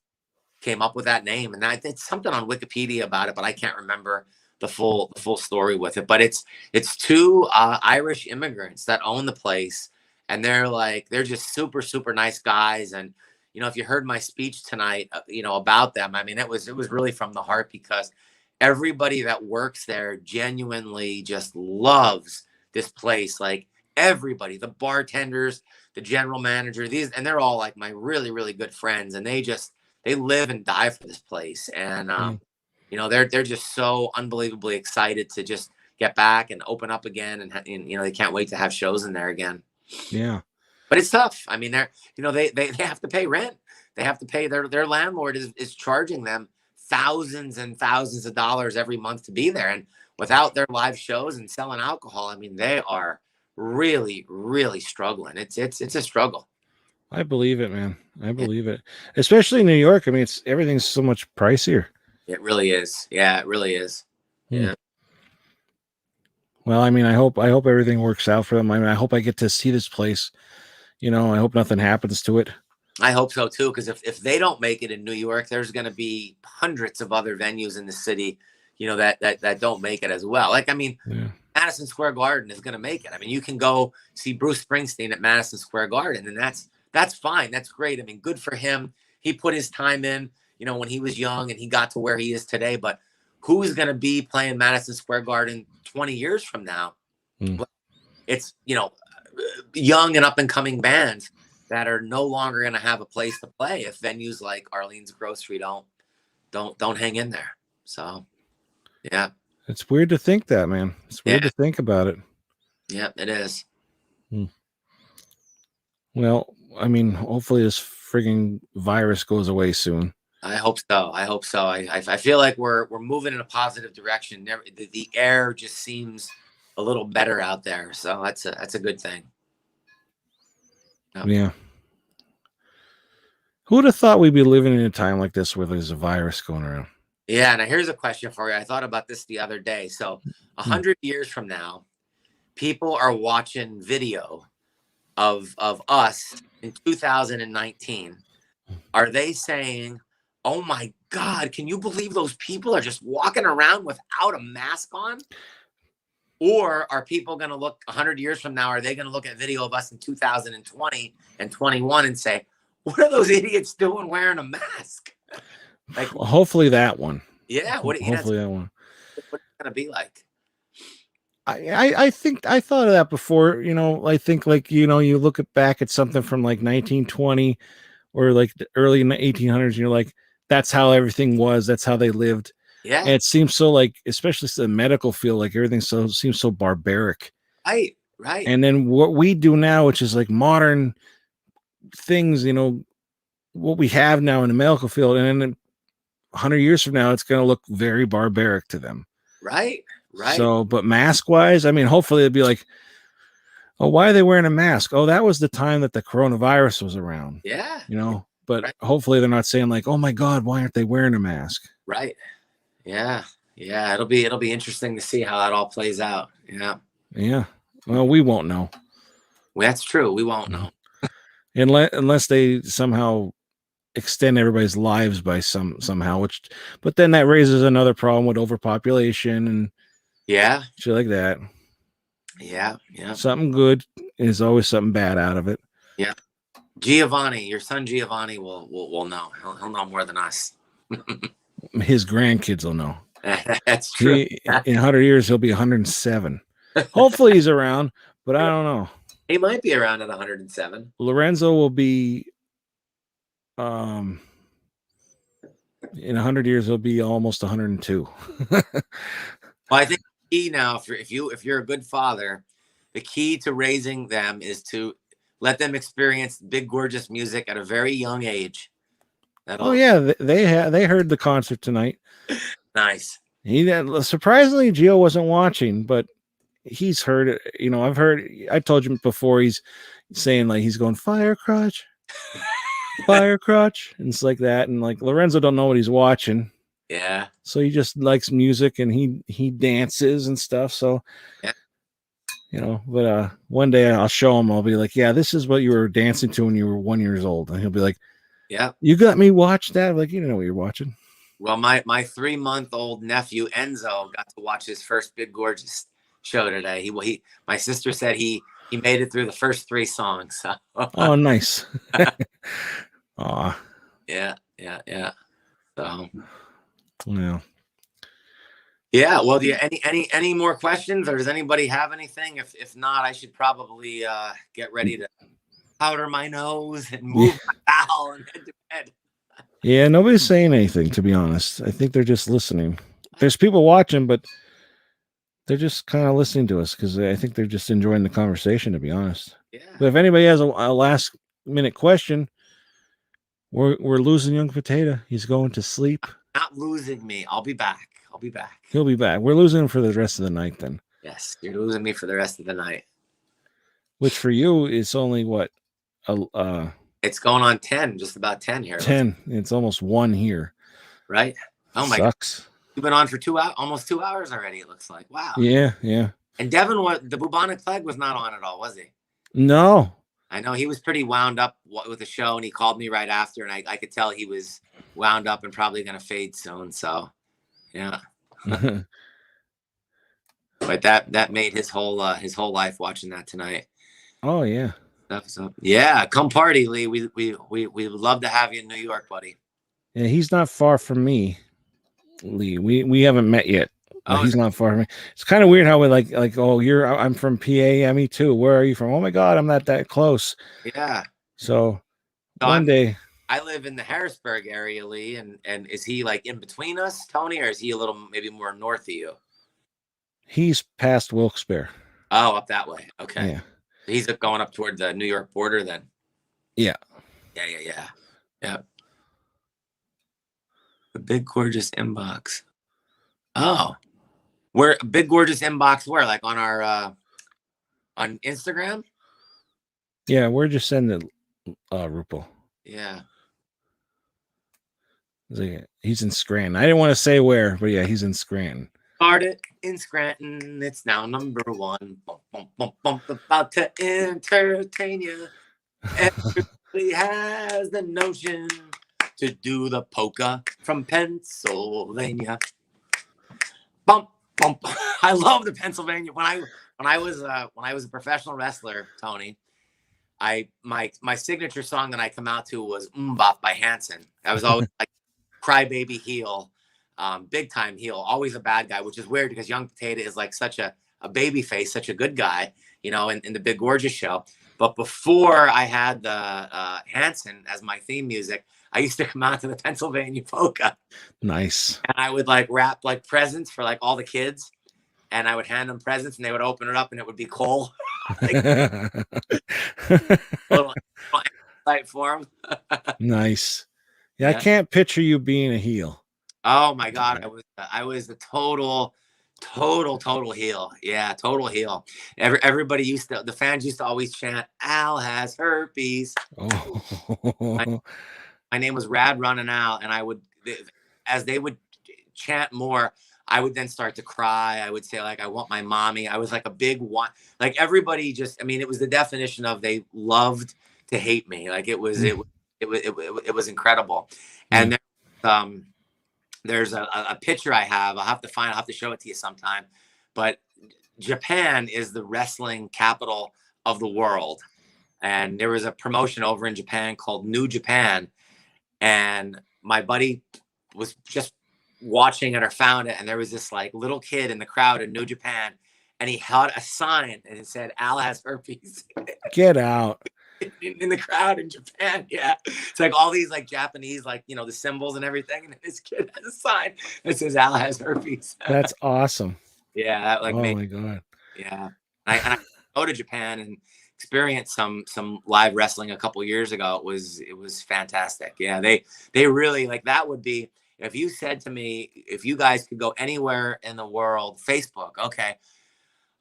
came up with that name, and it's something on Wikipedia about it, but I can't remember the full story with it. But it's 2 Irish immigrants that own the place, and they're just super nice guys. And you know, if you heard my speech tonight, you know, about them, I mean, it was really from the heart, because everybody that works there genuinely just loves this place. Like everybody, the bartenders, the general manager, and they're all like my really good friends, and they live and die for this place. And you know, they're just so unbelievably excited to just get back and open up again, and you know, they can't wait to have shows in there again. Yeah, but it's tough. I mean, they have to pay rent. They have to pay their landlord is charging them thousands and thousands of dollars every month to be there, and without their live shows and selling alcohol, I mean, they are really struggling. It's a struggle. I believe it, man. I believe it, especially in New York. I mean, everything's so much pricier. It really is. Yeah, it really is. Yeah. Well, I mean, I hope everything works out for them. I mean, I hope I get to see this place. You know, I hope nothing happens to it. I hope so too, because if they don't make it in New York, there's going to be hundreds of other venues in the city, you know, that don't make it as well. Like, I mean, Madison Square Garden is going to make it. I mean, you can go see Bruce Springsteen at Madison Square Garden, and that's fine. That's great. I mean, good for him. He put his time in, you know, when he was young, and he got to where he is today. But who's going to be playing Madison Square Garden 20 years from now? It's, you know, young and up and coming bands that are no longer going to have a place to play if venues like Arlene's Grocery don't hang in there. So, yeah. It's weird to think that, man. It's weird to think about it. Yeah, it is. Well, I mean, hopefully this frigging virus goes away soon. I hope so. I feel like we're moving in a positive direction. The air just seems a little better out there. So that's a good thing. Yeah. Who would have thought we'd be living in a time like this where there's a virus going around? Yeah. Now here's a question for you. I thought about this the other day. So 100 years from now, people are watching video of us in 2019. Are they saying, "Oh my God, can you believe those people are just walking around without a mask on?" Or are people going to look 100 years from now? Are they going to look at video of us in 2020 and 21 and say, "What are those idiots doing wearing a mask?" Like, hopefully that one. yeah. Hopefully that one. What's it going to be like? I think I thought of that before. I think like you look back at something from like 1920 or like the early 1800s. And you're like, that's how everything was. That's how they lived. Yeah. And it seems so like, especially the medical field, like everything seems so barbaric. Right. And then what we do now, which is like modern things, what we have now in the medical field, and then 100 years from now, it's going to look very barbaric to them. Right. So, but mask wise, I mean, hopefully it'd be like, oh, why are they wearing a mask? Oh, that was the time that the coronavirus was around. Yeah. But hopefully they're not saying like, oh my God, why aren't they wearing a mask? Right. Yeah. It'll be interesting to see how that all plays out. Yeah. Yeah. Well, we won't know. Well, that's true. We won't know. Unless they somehow extend everybody's lives by somehow, but then that raises another problem with overpopulation and shit like that. Yeah. Something good is always something bad out of it. Yeah. Giovanni, your son Giovanni will know. He'll know more than us. His grandkids will know. That's true. In 100 years, he'll be 107. Hopefully he's around, but I don't know. He might be around at 107. Lorenzo will be, in 100 years, he'll be almost 102. Well, I think the key now, if you're a good father, the key to raising them is to let them experience big, gorgeous music at a very young age. They heard the concert tonight. Nice. Surprisingly, Gio wasn't watching, but he's heard it. I told you before, he's saying like he's going fire crotch, fire crotch, and it's like that. And like Lorenzo don't know what he's watching. Yeah. So he just likes music and he dances and stuff. So but one day I'll show him. I'll be like, yeah, this is what you were dancing to when you were 1 year old, and he'll be like, yeah, you got me watch that. I'm like, you don't know what you're watching. Well, my 3-month-old nephew Enzo got to watch his first Big Gorgeous show today. My sister said he made it through the first 3 songs. So. Oh, nice. Aw. Yeah. So. Yeah. Yeah. Well, do you any more questions, or does anybody have anything? If not, I should probably get ready to powder my nose and move my bowel and head to bed. Yeah, nobody's saying anything, to be honest. I think they're just listening. There's people watching, but they're just kind of listening to us because I think they're just enjoying the conversation, to be honest. Yeah. But if anybody has a last minute question, we're losing young Potato. He's going to sleep. Not losing me. I'll be back. He'll be back. We're losing him for the rest of the night then. Yes, you're losing me for the rest of the night. Which for you is only what? It's going on 10, just about 10 here. 10. It's almost 1 here. Right? Oh my Sucks. God. You've been on for 2 hours, almost 2 hours already, it looks like. Wow. Yeah. And Devin, the bubonic plague was not on at all, was he? No. I know he was pretty wound up with the show, and he called me right after, and I could tell he was wound up and probably going to fade soon. So, yeah. But that made his whole life watching that tonight. Oh yeah. So yeah, come party, Lee. We would love to have you in New York, buddy. Yeah, he's not far from me, Lee. We haven't met yet. He's not far from me. It's kind of weird how we like I'm from PA, me too. Where are you from? Oh my God, I'm not that close. Yeah. So one day. I live in the Harrisburg area, Lee, and is he like in between us, Tony, or is he a little maybe more north of you? He's past Wilkes-Barre. Oh, up that way. Okay. Yeah. He's going up toward the New York border then. Yeah. Yeah. The big gorgeous inbox. Oh. Where Big Gorgeous Inbox? Where, like on our on Instagram? Yeah, we're just sending Rupal. Yeah. He's in Scranton. I didn't want to say where, but yeah, he's in Scranton. Started in Scranton. It's now number 1. Bump, bump, bump, bump, about to entertain you. Everybody has the notion to do the polka from Pennsylvania. Bump, bump. I love the Pennsylvania. When I was a professional wrestler, Tony, my signature song that I come out to was Bop by Hanson. I was always like crybaby heel, big time heel, always a bad guy, which is weird because Young Potato is like such a baby face, such a good guy, you know, in the Big Gorgeous show. But before I had the Hanson as my theme music, I used to come out to the Pennsylvania polka. Nice. And I would like wrap like presents for like all the kids, and I would hand them presents, and they would open it up, and it would be Cole. little insight for them. Nice. Yeah, I can't picture you being a heel. Oh my God, I was the total heel. Yeah, total heel. Everybody the fans used to always chant, "Al has herpes." Oh. My name was Rad Running Al, and as they would chant more, I would then start to cry. I would say like, "I want my mommy." I was like a big one. Like everybody just, I mean, it was the definition of they loved to hate me. Like it was incredible. And there's a picture I have. I'll have to show it to you sometime. But Japan is the wrestling capital of the world. And there was a promotion over in Japan called New Japan. And my buddy was just watching it or found it. And there was this like little kid in the crowd in New Japan. And he held a sign and it said, "Al has herpes." Get out. In the crowd in Japan. Yeah. It's like all these like Japanese, like, you know, the symbols and everything. And this kid has a sign that says Al has herpes. That's awesome. Yeah. That like my God. Yeah. And I go to Japan and experience some live wrestling a couple years ago. It was fantastic. Yeah. They really like, that would be, if you said to me, if you guys could go anywhere in the world, Facebook, okay,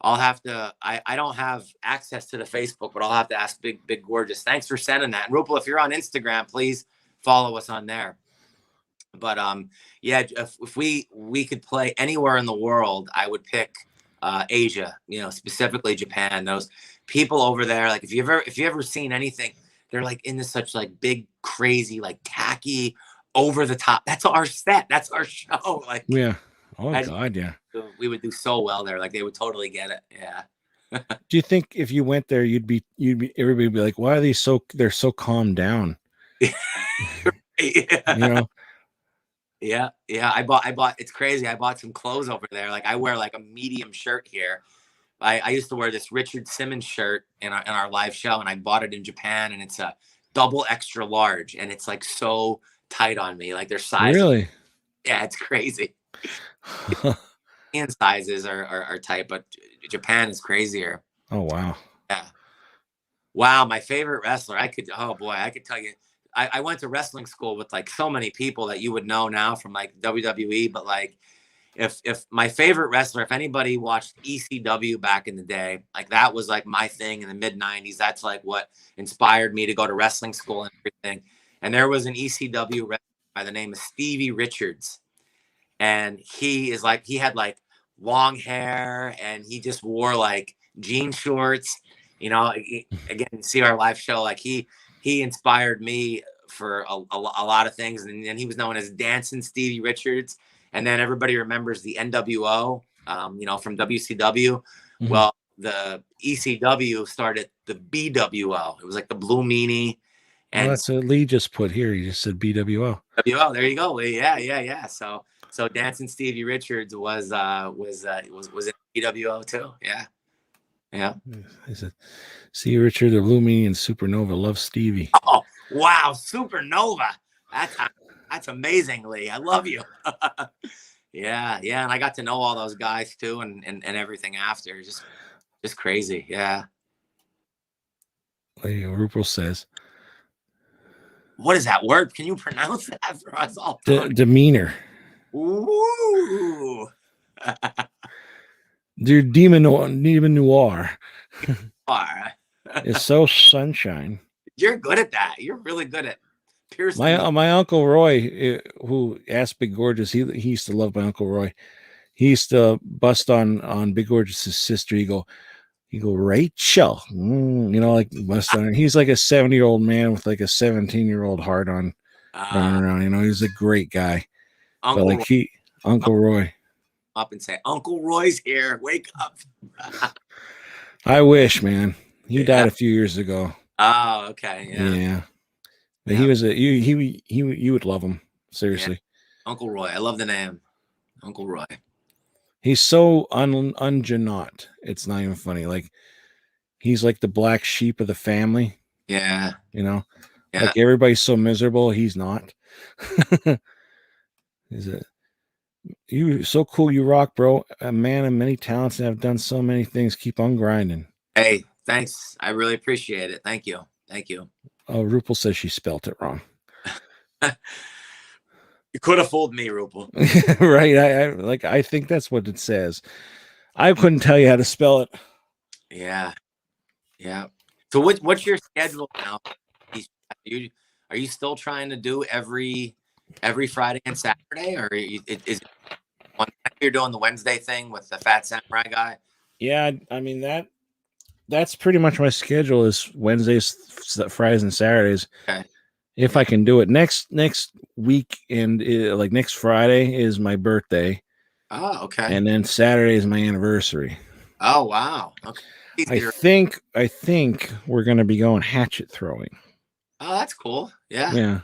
I'll have to, I don't have access to the Facebook, but I'll have to ask Big Gorgeous. Thanks for sending that. And Rupal, if you're on Instagram, please follow us on there. But yeah, if we could play anywhere in the world, I would pick Asia, you know, specifically Japan. Those people over there, like if you ever seen anything, they're like into such like big, crazy, like tacky, over the top. That's our set. That's our show. Like, yeah. Oh God, yeah. We would do so well there. Like they would totally get it. Yeah. Do you think if you went there, everybody would be like, why are they're so calmed down? Yeah. You know? Yeah. I bought, it's crazy. I bought some clothes over there. Like I wear like a medium shirt here. I used to wear this Richard Simmons shirt in our live show, and I bought it in Japan, and it's a double extra large, and it's like so tight on me. Like their size. Really? Yeah, it's crazy. And sizes are tight, but Japan is crazier. Oh wow. Yeah. Wow, my favorite wrestler. I could tell you. I went to wrestling school with like so many people that you would know now from like WWE, but like if my favorite wrestler, if anybody watched ECW back in the day, like that was like my thing in the mid-90s. That's like what inspired me to go to wrestling school and everything. And there was an ECW wrestler by the name of Stevie Richards. And he had like long hair, and he just wore like jean shorts, you know. Again, see our live show, like he inspired me for a lot of things. And he was known as Dancing Stevie Richards. And then everybody remembers the NWO, you know, from WCW. Mm-hmm. Well, the ECW started the BWO. It was like the Blue Meanie. And that's what Lee just put here. He just said BWO. WO, there you go. Yeah. So Dancing Stevie Richards was in BWO too. Yeah. He said, "See Richard, the Blue Meanie, and Supernova love Stevie." Oh wow, Supernova. That's amazingly. I love you. Yeah. And I got to know all those guys too, and everything after. Just crazy. Yeah. Lady Rupal says, what is that word? Can you pronounce that for us all? Demeanor. Ooh. Dude, Demon Noir Are. is so sunshine. You're good at that. You're really good at piercing. My Uncle Roy, who asked Big Gorgeous, he used to love my Uncle Roy. He used to bust on Big Gorgeous's sister. He go Rachel, like bust on her. He's like a 70-year-old man with like a 17-year-old heart on running around. He's a great guy. Uncle But like Roy Uncle Roy. up and say, Uncle Roy's here. Wake up. I wish, man. He died a few years ago. Oh, okay. Yeah. But he was you would love him. Seriously. Yeah. Uncle Roy. I love the name. Uncle Roy. He's so unjanot. It's not even funny. Like he's like the black sheep of the family. Yeah. Yeah. Like everybody's so miserable. He's not. Is it? You so cool. You rock, bro. A man of many talents and have done so many things. Keep on grinding. Hey, thanks. I really appreciate it. Thank you. Oh, Rupal says she spelt it wrong. You could have fooled me, Rupal. Right. I think that's what it says. I couldn't tell you how to spell it. Yeah. So what's your schedule now? Are you still trying to do every Friday and Saturday, or is it one night you're doing the Wednesday thing with the Fat Samurai guy? Yeah, I mean that's pretty much my schedule is Wednesdays, Fridays, and Saturdays. Okay. If I can do it next week, and like next Friday is my birthday. Oh, okay. And then Saturday is my anniversary. Oh, wow. Okay. I think we're gonna be going hatchet throwing. Oh, that's cool. Yeah. Yeah.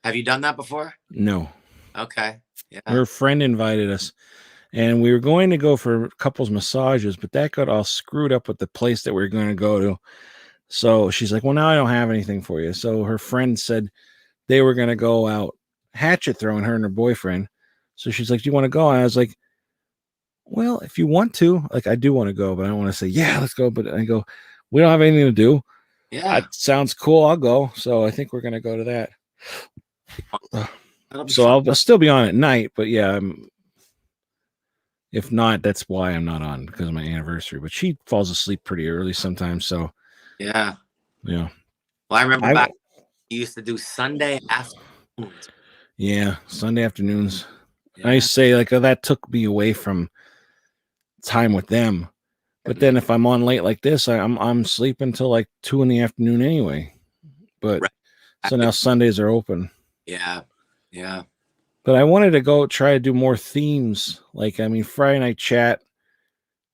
Have you done that before? No. Okay. Yeah. Her friend invited us, and we were going to go for couples massages, but that got all screwed up with the place that we were going to go to. So she's like, well, now I don't have anything for you. So her friend said they were going to go out hatchet throwing, her and her boyfriend. So she's like, do you want to go? And I was like, well, if you want to, like, I do want to go, but I don't want to say, yeah, let's go. But I go, we don't have anything to do. Yeah. That sounds cool. I'll go. So I think we're going to go to that. So I'll still be on at night, but yeah, if not, that's why I'm not on, because of my anniversary. But she falls asleep pretty early sometimes. So yeah. Well, I remember back you used to do Sunday afternoons. Yeah, Sunday afternoons. Yeah. I say like, oh, that took me away from time with them. But then if I'm on late like this, I'm sleeping till like 2 p.m. anyway. But so now Sundays are open. Yeah. But I wanted to go try to do more themes. Like, I mean, Friday night chat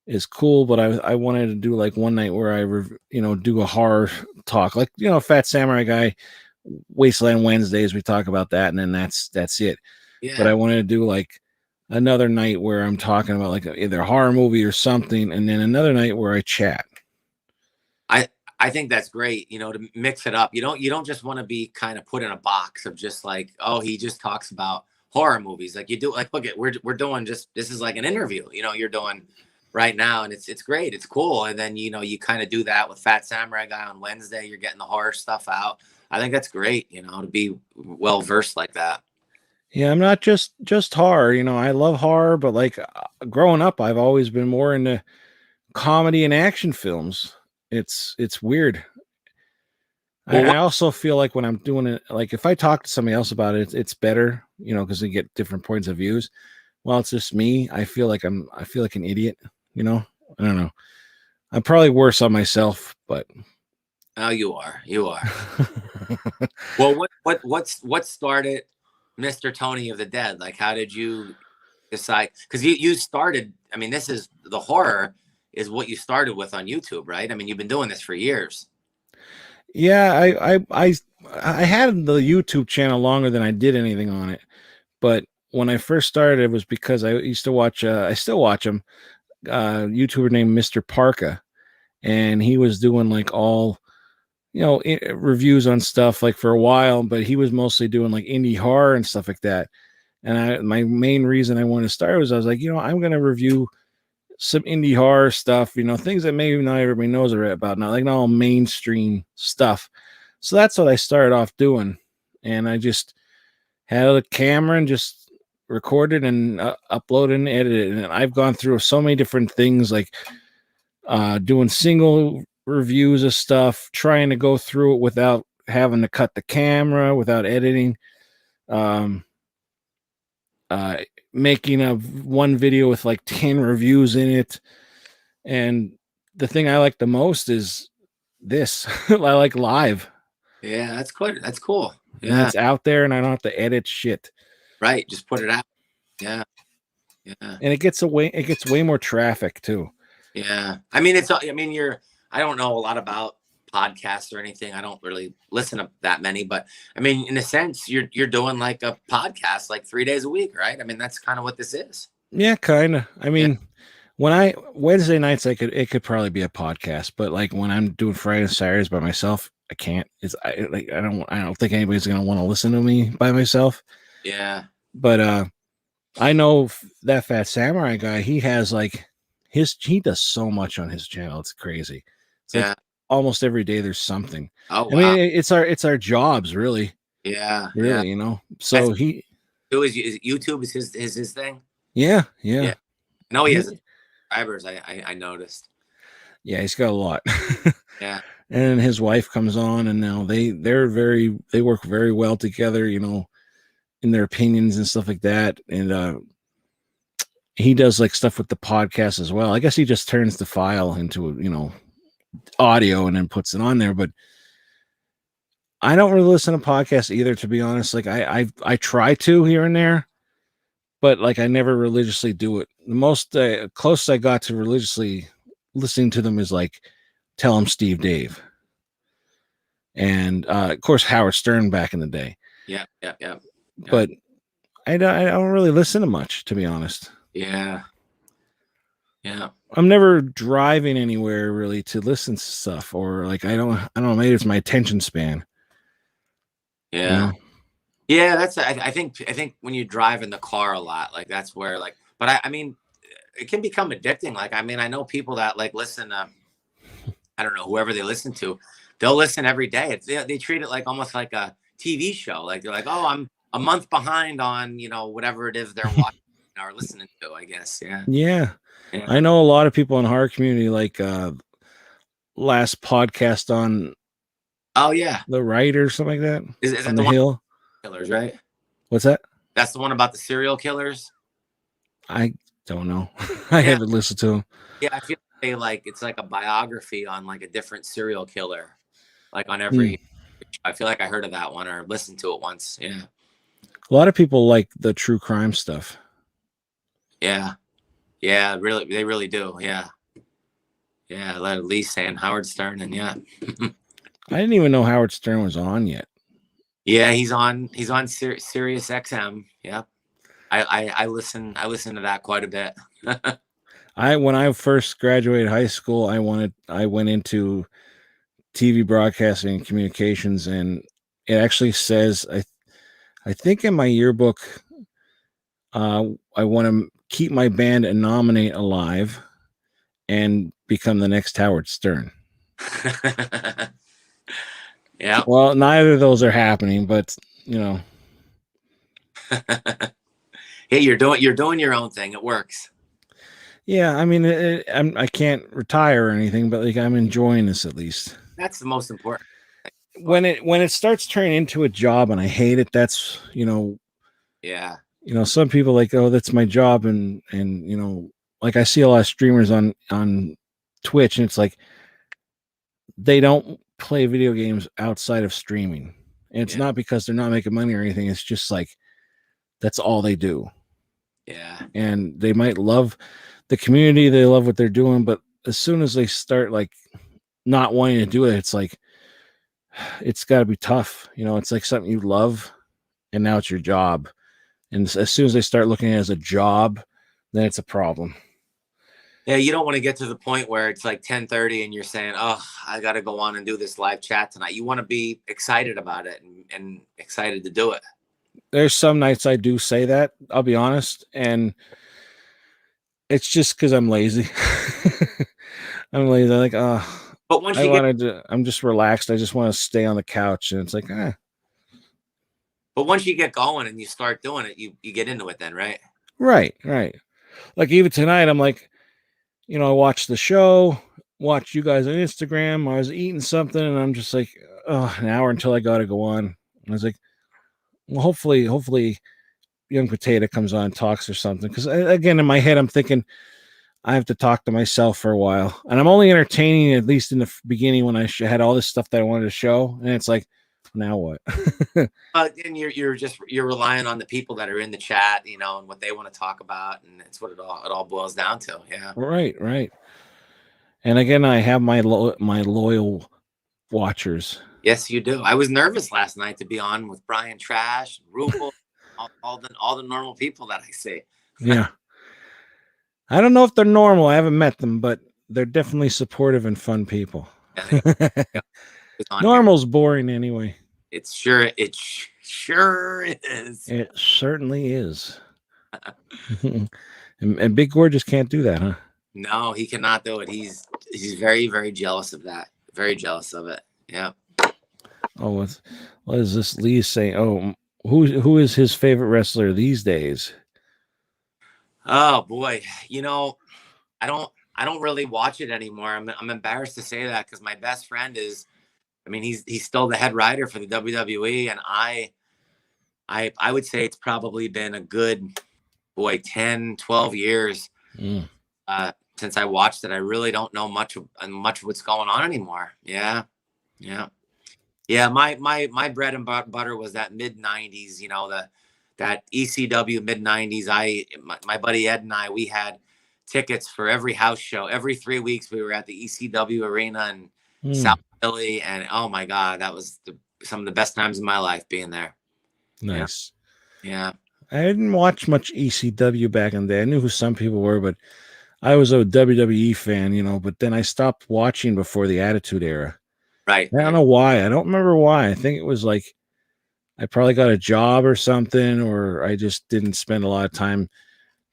is cool, but I wanted to do like one night where I do a horror talk, like, Fat Samurai Guy, Wasteland Wednesdays, we talk about that, and then that's it. Yeah. But I wanted to do like another night where I'm talking about like either a horror movie or something, and then another night where I chat. I think that's great, to mix it up. You don't just want to be kind of put in a box of just like, oh, he just talks about horror movies. Like you do, like, look at, we're doing this is like an interview, you're doing right now, and it's great. It's cool. And then, you kind of do that with Fat Samurai Guy on Wednesday. You're getting the horror stuff out. I think that's great, to be well versed like that. Yeah, I'm not just horror. I love horror, but like growing up, I've always been more into comedy and action films. It's weird. Well, I also feel like when I'm doing it, like if I talk to somebody else about it, it's better, because they get different points of views. Well, it's just me. I feel like an idiot. I don't know. I'm probably worse on myself, but. Oh, you are. Well, what started Mr. Tony of the Dead? Like, how did you decide? Because you started. I mean, this is the horror is what you started with on YouTube, right? I mean, you've been doing this for years. Yeah, I had the YouTube channel longer than I did anything on it, but when I first started, it was because I used to watch. I still watch him. YouTuber named Mr. Parka, and he was doing like all, reviews on stuff like for a while, but he was mostly doing like indie horror and stuff like that. And my main reason I wanted to start was I was like, I'm going to review some indie horror stuff, things that maybe not everybody knows about, not like not all mainstream stuff. So that's what I started off doing. And I just had a camera and just record it and upload and edit it. And I've gone through so many different things, like doing single reviews of stuff, trying to go through it without having to cut the camera, without editing, making one video with like 10 reviews in it. And the thing I like the most is this. I like live. Yeah, that's good. That's cool. And Yeah, it's out there and I don't have to edit shit. right. Just put it out. Yeah, yeah, And it gets way more traffic too. yeah. I mean, I don't know a lot about podcasts or anything. I don't really listen to that many, but I mean, in a sense, you're doing like a podcast like 3 days a week, right? I mean, that's kind of what this is. Yeah, kind of. I mean, when Wednesday nights, it could probably be a podcast, but like when I'm doing Friday and Saturdays by myself, I can't. I don't think anybody's gonna want to listen to me by myself. Yeah. But I know that Fat Samurai guy. He has like he does so much on his channel. It's crazy. It's like almost every day there's something. Oh, wow. I mean, it's our jobs, really. Yeah. Really, yeah. you know. So YouTube is his thing. Yeah. No, he has subscribers. I noticed. Yeah, he's got a lot. Yeah. And his wife comes on, and now they work very well together, you know, in their opinions and stuff like that. And he does like stuff with the podcast as well. I guess he just turns the file into, you know, audio and then puts it on there. But I don't really listen to podcasts either, to be honest. Like I try to here and there, but like I never religiously do it. The most closest I got to religiously listening to them is like Tell 'em Steve Dave, and of course Howard Stern back in the day. Yeah. But I don't really listen to much, to be honest. Yeah. I'm never driving anywhere really to listen to stuff, or like I don't know, maybe it's my attention span. Yeah. You know? Yeah, I think when you drive in the car a lot, like that's where like, but I mean, it can become addicting. Like, I mean, I know people that like listen to, I don't know, whoever they listen to, they'll listen every day. They treat it like almost like a TV show. Like they're like, oh, I'm a month behind on, you know, whatever it is they're watching or listening to, I guess. Yeah. I know a lot of people in the horror community, like last podcast on the right or something like that. Is that on the the one hill killers, right? What's that? That's the one about the serial killers. I don't know. I haven't listened to them. Yeah, I feel like it's like a biography on like a different serial killer, like on every. I feel like I heard of that one or listened to it once. Yeah. A lot of people like the true crime stuff. Yeah. Really, they really do. Yeah. Let Lee saying Howard Stern, and I didn't even know Howard Stern was on yet. Yeah, he's on Sirius XM. Yep. I listen to that quite a bit. When I first graduated high school, I went into TV broadcasting and communications, and it actually says I think in my yearbook I want to keep my band and nominate alive and become the next Howard Stern. Yeah. Well, neither of those are happening, but you know. Hey, you're doing your own thing. It works. Yeah, I mean, I can't retire or anything, but like I'm enjoying this at least. That's the most important. When it starts turning into a job and I hate it, that's, you know. Yeah. You know, some people like, oh, that's my job, and you know, like I see a lot of streamers on Twitch, and it's like they don't play video games outside of streaming. And it's not because they're not making money or anything. It's just like that's all they do. Yeah. And they might love the community, they love what they're doing, but as soon as they start like not wanting to do it, it's like it's got to be tough. You know, it's like something you love, and now it's your job. And as soon as they start looking at it as a job, then it's a problem. Yeah, you don't want to get to the point where it's like 10:30 and you're saying, "Oh, I got to go on and do this live chat tonight." You want to be excited about it and excited to do it. There's some nights I do say that, I'll be honest, and it's just because I'm lazy. I'm lazy. I'm like, but once I'm just relaxed. I just want to stay on the couch, and it's like, But once you get going and you start doing it, you get into it then, right? Right. Like even tonight, I'm like, I watched the show, watched you guys on Instagram. I was eating something, and I'm just like, oh, an hour until I got to go on. I was like, well, hopefully, young Potato comes on and talks or something. Because again, in my head, I'm thinking I have to talk to myself for a while, and I'm only entertaining at least in the beginning when I had all this stuff that I wanted to show, and it's like, now what? And you're relying on the people that are in the chat, and what they want to talk about, and it's what it all boils down to. Yeah. Right. And again, I have my loyal watchers. Yes, you do. I was nervous last night to be on with Brian Trash, Rupal, all the normal people that I see. Yeah. I don't know if they're normal. I haven't met them, but they're definitely supportive and fun people. Yeah, Normal's boring anyway. It sure is. It certainly is. and Big Gorgeous can't do that, huh? No, he cannot do it. He's very, very jealous of that. Very jealous of it. Yeah. Oh, what is this? Lee saying? Oh, who is his favorite wrestler these days? Oh boy, I don't really watch it anymore. I'm embarrassed to say that because my best friend is, he's still the head writer for the WWE, and I would say it's probably been a good 10, 12 years since I watched it. I really don't know much of what's going on anymore. Yeah. My bread and butter was that mid '90s. That ECW mid '90s. My buddy Ed and I, we had tickets for every house show. Every 3 weeks, we were at the ECW arena in South Philly, and oh my God, that was some of the best times of my life being there. Nice. Yeah. I didn't watch much ECW back in the day. I knew who some people were, but I was a WWE fan, but then I stopped watching before the Attitude Era. Right. I don't know why. I don't remember why. I think it was like I probably got a job or something, or I just didn't spend a lot of time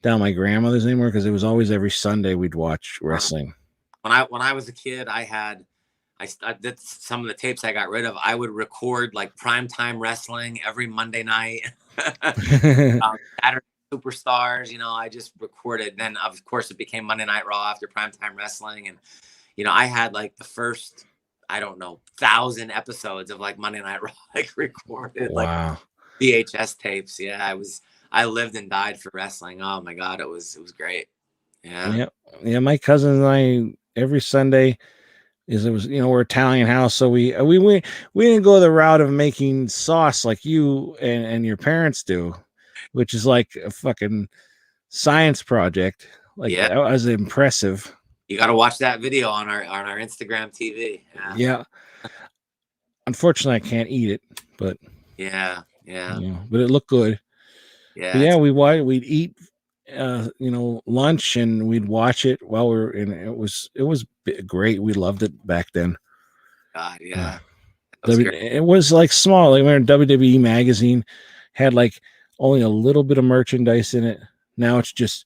down my grandmother's anymore because it was always every Sunday we'd watch wrestling. When I was a kid, I did some of the tapes I got rid of. I would record like primetime wrestling every Monday night. Saturday Superstars, I just recorded. Then of course it became Monday Night Raw after primetime wrestling, and I had like the first 1,000 episodes of like Monday Night Raw like recorded. Wow. Like VHS tapes. Yeah, I lived and died for wrestling. Oh my God, it was great. Yeah. My cousins and I every Sunday we're Italian house, so we didn't go the route of making sauce like you and your parents do, which is like a fucking science project. Like that was impressive. You got to watch that video on our Instagram TV. Yeah. Unfortunately, I can't eat it, but yeah. But it looked good. Yeah. We'd eat lunch and we'd watch it while we were in it. It was great. We loved it back then. God, yeah. It was like small. Like we were in WWE magazine, had like only a little bit of merchandise in it. Now it's just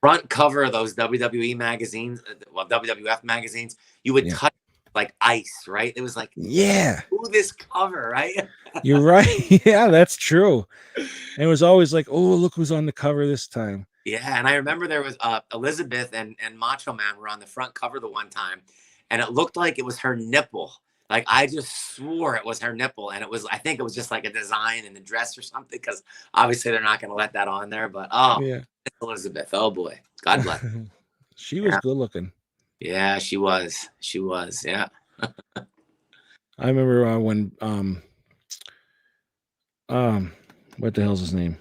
front cover of those WWE magazines, WWF magazines, you would touch like ice, right? It was like, ooh, this cover, right? You're right. Yeah, that's true. And it was always like, oh, look who's on the cover this time. Yeah, and I remember there was Elizabeth and Macho Man were on the front cover the one time, and it looked like it was her nipple. Like I just swore it was her nipple, and I think it was just like a design in the dress or something, because obviously they're not going to let that on there. But Elizabeth, oh boy, God bless. She was good looking. Yeah, she was. Yeah. I remember when what the hell's his name?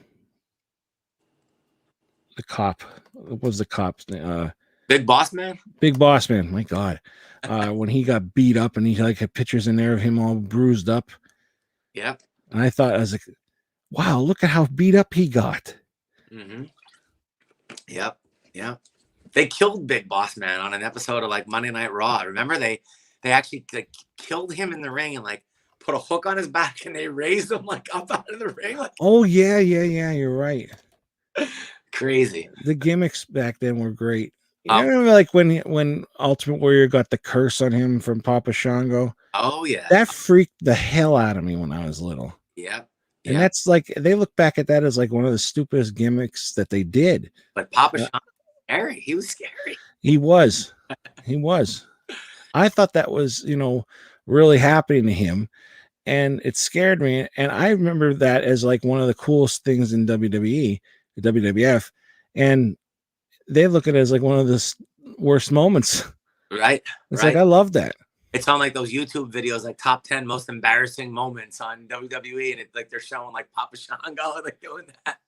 The cop. What was the cop's name? Big Boss Man? Big Boss Man. My God. When he got beat up and he like had pictures in there of him all bruised up. Yep. And I was like, wow, look at how beat up he got. Mm-hmm. Yep. Yeah. They killed Big Boss Man on an episode of like Monday Night Raw. Remember they actually like killed him in the ring and like put a hook on his back and they raised him like up out of the ring. Like, oh yeah. You're right. Crazy. The gimmicks back then were great. I remember like when Ultimate Warrior got the curse on him from Papa Shango. Oh yeah. That freaked the hell out of me when I was little. Yeah. And that's like, they look back at that as like one of the stupidest gimmicks that they did. But Papa Shango, scary. He was scary. He was. I thought that was, really happening to him. And it scared me. And I remember that as like one of the coolest things in WWE, WWF. And they look at it as like one of the worst moments. Right. It's like, I love that. It's on like those YouTube videos, like top 10 most embarrassing moments on WWE. And it's like they're showing like Papa Shango, like doing that.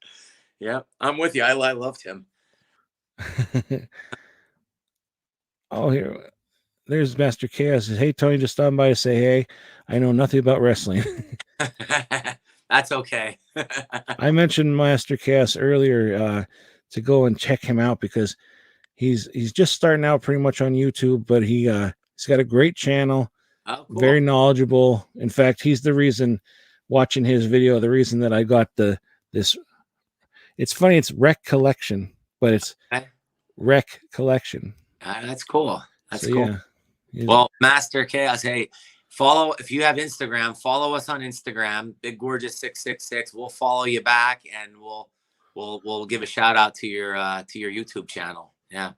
Yeah, I'm with you. I loved him. Oh, here. There's Master Chaos. Hey, Tony, just stopping by to say, hey, I know nothing about wrestling. That's okay. I mentioned Master Chaos earlier to go and check him out because he's just starting out pretty much on YouTube, but he's got a great channel. Oh, cool. Very knowledgeable. In fact, he's the reason, watching his video, the reason that I got this. It's funny, it's Rec Collection, but it's Rec Collection. That's cool. That's so, cool. Yeah. Well, Master Chaos, hey, if you have Instagram, follow us on Instagram, Big Gorgeous 666. We'll follow you back, and we'll give a shout out to your YouTube channel. Yeah.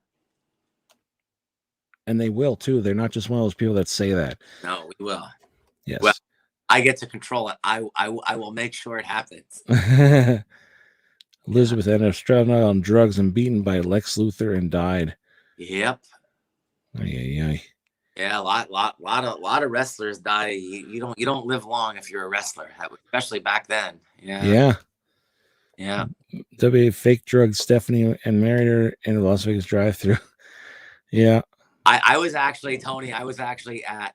And they will too. They're not just one of those people that say that. No, we will. Yes. Well, I get to control it. I will make sure it happens. Elizabeth ended up struggling on drugs and beaten by Lex Luthor and died. Yep. Ay. Yeah, a lot of wrestlers die. You don't live long if you're a wrestler, especially back then. Yeah. W fake drugged Stephanie and married her in the Las Vegas drive-thru. Yeah. I was actually, Tony, at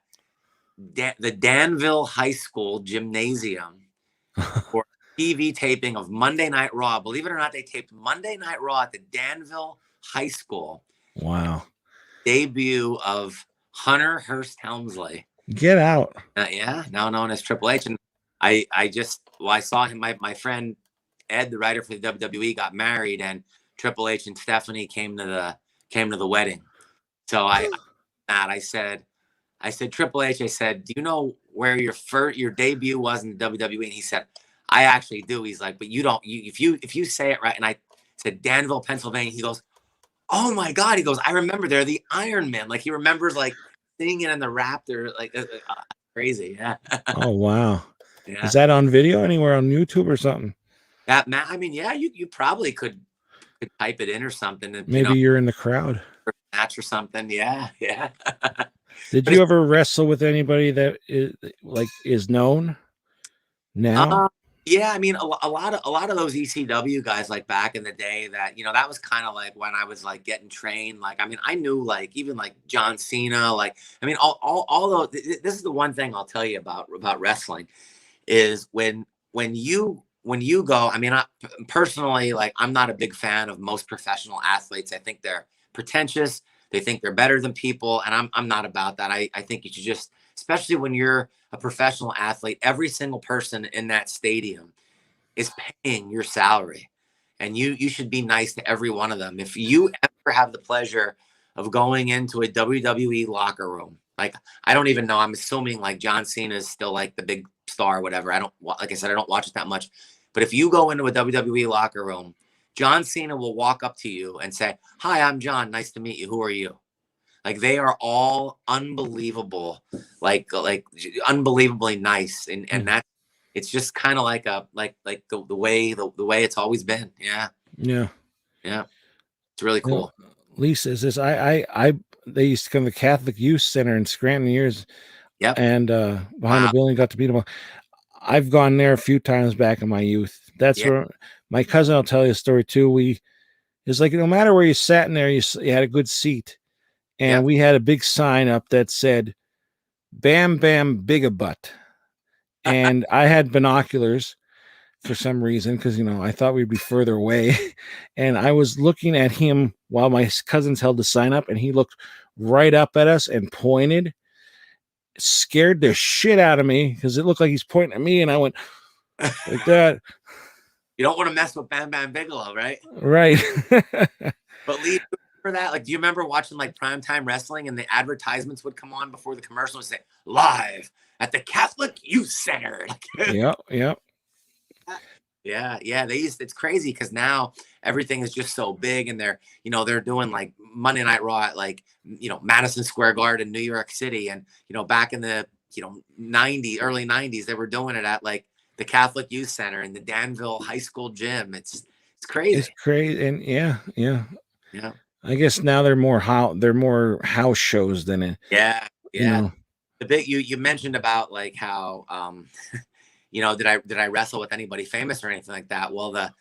the Danville High School gymnasium for TV taping of Monday Night Raw. Believe it or not, they taped Monday Night Raw at the Danville High School. Wow. Debut of Hunter Hearst Helmsley. Get out. Now known as Triple H. And I saw him, my friend Ed, the writer for the WWE, got married, and Triple H and Stephanie came to the wedding. So I said, Triple H, I said, do you know where your debut was in the WWE? And he said, I actually do. He's like, but if you say it right. And I said, Danville, Pennsylvania. He goes, oh my God. He goes, I remember they're the Iron Man. Like he remembers like singing in the Raptor, like crazy. Yeah. Oh, wow. Yeah. Is that on video anywhere on YouTube or something? That I mean, yeah, you probably could type it in or something. And, maybe you're in the crowd. Match or something. Yeah. Did you ever wrestle with anybody that is known now? Yeah, I mean, a lot of those ECW guys, like back in the day, that that was kind of like when I was like getting trained. Like, I mean, I knew like even like John Cena. Like, I mean, all those. This is the one thing I'll tell you about wrestling is when you go. I mean, personally, like, I'm not a big fan of most professional athletes. I think they're pretentious. They think they're better than people, and I'm not about that. I think you should just, especially when you're a professional athlete, every single person in that stadium is paying your salary, and you should be nice to every one of them. If you ever have the pleasure of going into a WWE locker room, like, I don't even know, I'm assuming like John Cena is still like the big star or whatever. Like I said, I don't watch it that much, but if you go into a WWE locker room, John Cena will walk up to you and say, hi, I'm John. Nice to meet you. Who are you? Like, they are all unbelievable, like unbelievably nice. And that, it's just kind of like the way it's always been. Yeah. It's really cool. Lisa says, they used to come to the Catholic Youth Center in Scranton years. Yep. And behind the building, got to beat them up. I've gone there a few times back in my youth. That's where my cousin will tell you a story too. It's like, no matter where you sat in there, you had a good seat. And we had a big sign up that said, Bam Bam Bigabutt. And I had binoculars for some reason, because, I thought we'd be further away. And I was looking at him while my cousins held the sign up, and he looked right up at us and pointed. It scared the shit out of me because it looked like he's pointing at me, and I went like that. You don't want to mess with Bam Bam Bigelow, right? Right. But Lee, remember that? Like, do you remember watching like primetime wrestling and the advertisements would come on before the commercial and say live at the Catholic Youth Center? Yep. Yep. Yeah. It's crazy because now everything is just so big, and they're doing like Monday Night Raw at like, Madison Square Garden, New York City. And, back in the, early 90s, they were doing it at like the Catholic Youth Center and the Danville High School gym. It's crazy. It's crazy. And yeah. Yeah. I guess now they're more house shows than it. Yeah. Yeah. The bit you mentioned about like how, did I wrestle with anybody famous or anything like that? Well, the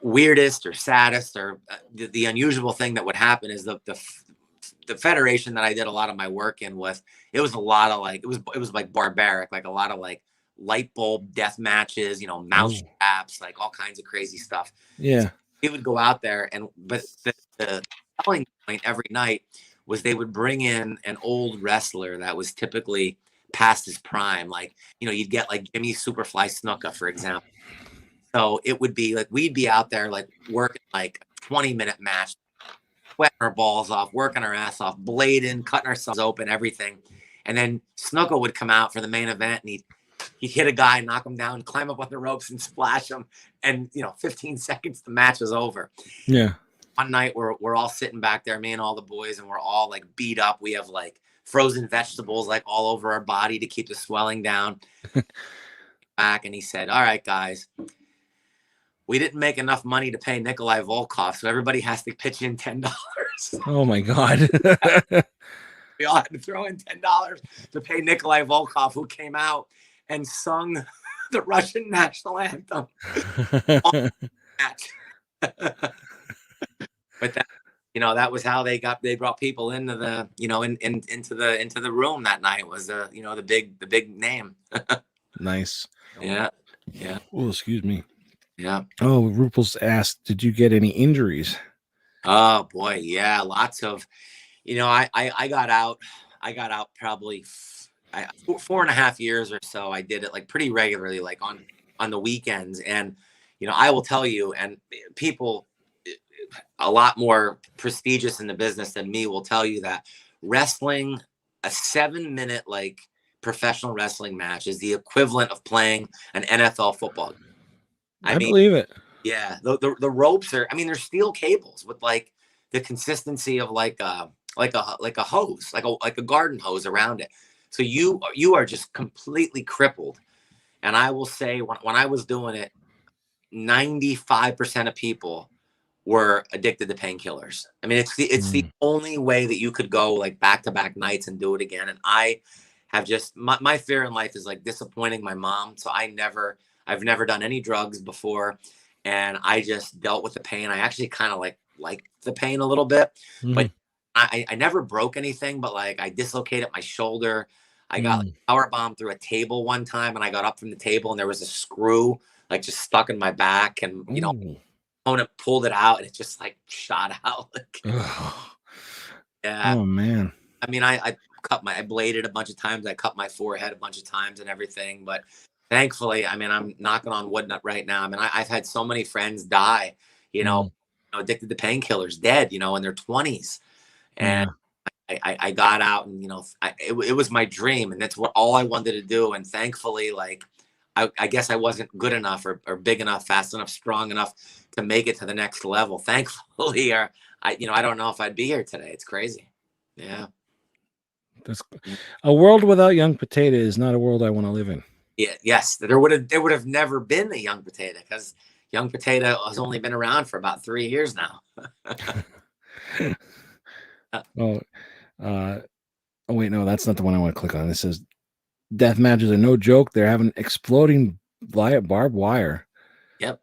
weirdest or saddest or the unusual thing that would happen is the federation that I did a lot of my work in with. It was a lot of like, it was like barbaric, like a lot of like light bulb death matches, mouse traps, like all kinds of crazy stuff. Yeah. So we would go out there, but the selling point every night was they would bring in an old wrestler that was typically past his prime. Like, you'd get like Jimmy Superfly Snuka, for example. So it would be like, we'd be out there like working like a 20-minute match, sweating our balls off, working our ass off, blading, cutting ourselves open, everything. And then Snuka would come out for the main event, and he'd hit a guy, knock him down, climb up on the ropes and splash him. And, 15 seconds, the match was over. Yeah. One night we're all sitting back there, me and all the boys, and we're all like beat up. We have like frozen vegetables like all over our body to keep the swelling down. Back, and he said, all right, guys, we didn't make enough money to pay Nikolai Volkov, so everybody has to pitch in $10. Oh my God. We all had to throw in $10 to pay Nikolai Volkov, who came out and sung the Russian national anthem. But that was how they brought people into the, into the room that night. Was the big name. Nice. Yeah. Oh, excuse me. Yeah. Oh, Rupal's asked, did you get any injuries? Oh boy, yeah, lots of. I got out probably 4.5 years or so. I did it like pretty regularly, like on the weekends. And I will tell you, and people a lot more prestigious in the business than me will tell you that wrestling a 7-minute like professional wrestling match is the equivalent of playing an NFL football game. I believe it. Yeah, the ropes are. I mean, there's steel cables with like the consistency of like a hose, like a garden hose around it. So you are just completely crippled. And I will say, when I was doing it, 95% of people were addicted to painkillers. I mean, it's the only way that you could go like back-to-back nights and do it again. And I have just my fear in life is like disappointing my mom. So I've never done any drugs before, and I just dealt with the pain. I actually kind of like the pain a little bit, but I never broke anything. But like I dislocated my shoulder. I got like, power bombed through a table one time, and I got up from the table, and there was a screw like just stuck in my back, and opponent pulled it out, and it just like shot out. Yeah. Oh man. I mean, I bladed a bunch of times. I cut my forehead a bunch of times and everything, but thankfully, I mean, I'm knocking on wood right now. I mean, I've had so many friends die, addicted to painkillers, dead, in their 20s. And I got out, and, it was my dream, and that's all I wanted to do. And thankfully, like, I guess I wasn't good enough or big enough, fast enough, strong enough to make it to the next level. Thankfully, I don't know if I'd be here today. It's crazy. Yeah. That's a world without Young Potato is not a world I want to live in. Yeah, yes, there would have never been a Young Potato, because Young Potato has only been around for about 3 years now. Oh wait, no, that's not the one I want to click on. It says death matches are no joke. They're having exploding barbed wire. Yep.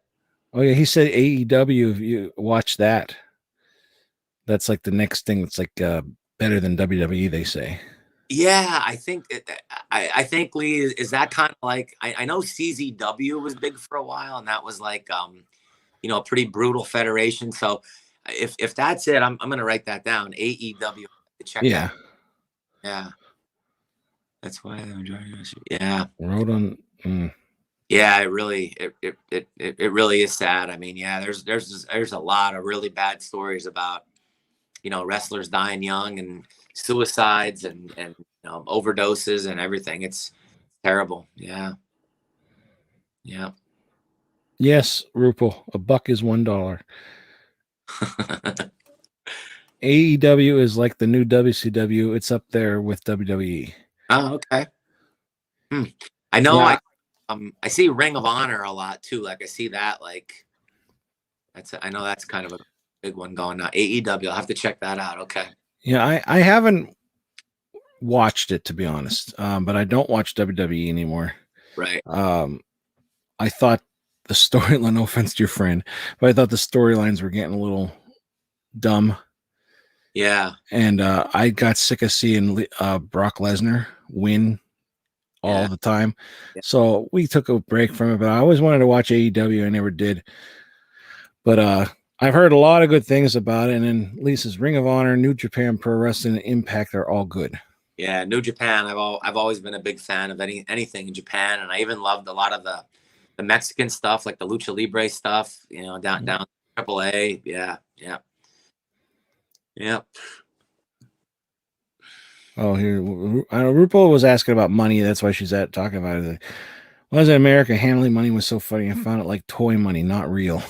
Oh yeah, he said AEW. If you watch that, that's like the next thing. That's like better than WWE, they say. Yeah, I think Lee, is that kind of like, I know CZW was big for a while, and that was like a pretty brutal federation. So if that's it, I'm gonna write that down. AEW, check that. Yeah, that's why I'm enjoying this. Yeah, wrote on. Yeah, it really is sad. I mean, yeah, there's a lot of really bad stories about, wrestlers dying young and suicides and overdoses and everything. It's terrible. Yeah. Yeah. Yes, Rupal, a buck is $1. AEW is like the new WCW. It's up there with WWE. Oh, okay. I know. Yeah. I see Ring of Honor a lot too. Like I see that. Like I know that's kind of a big one going now. AEW. I'll have to check that out. Okay. Yeah, I haven't watched it, to be honest, but I don't watch WWE anymore. Right. I thought the storyline, no offense to your friend, but I thought the storylines were getting a little dumb. Yeah. And I got sick of seeing Brock Lesnar win all the time. Yeah. So we took a break from it, but I always wanted to watch AEW. I never did. But I've heard a lot of good things about it. And then Lisa's Ring of Honor, New Japan Pro Wrestling, and Impact are all good. Yeah, New Japan. I've always been a big fan of anything in Japan, and I even loved a lot of the Mexican stuff, like the Lucha Libre stuff. Down AAA. Yeah. Oh, here, Rupal was asking about money. That's why she's talking about it. Why is it America handling money was so funny? I found it like toy money, not real.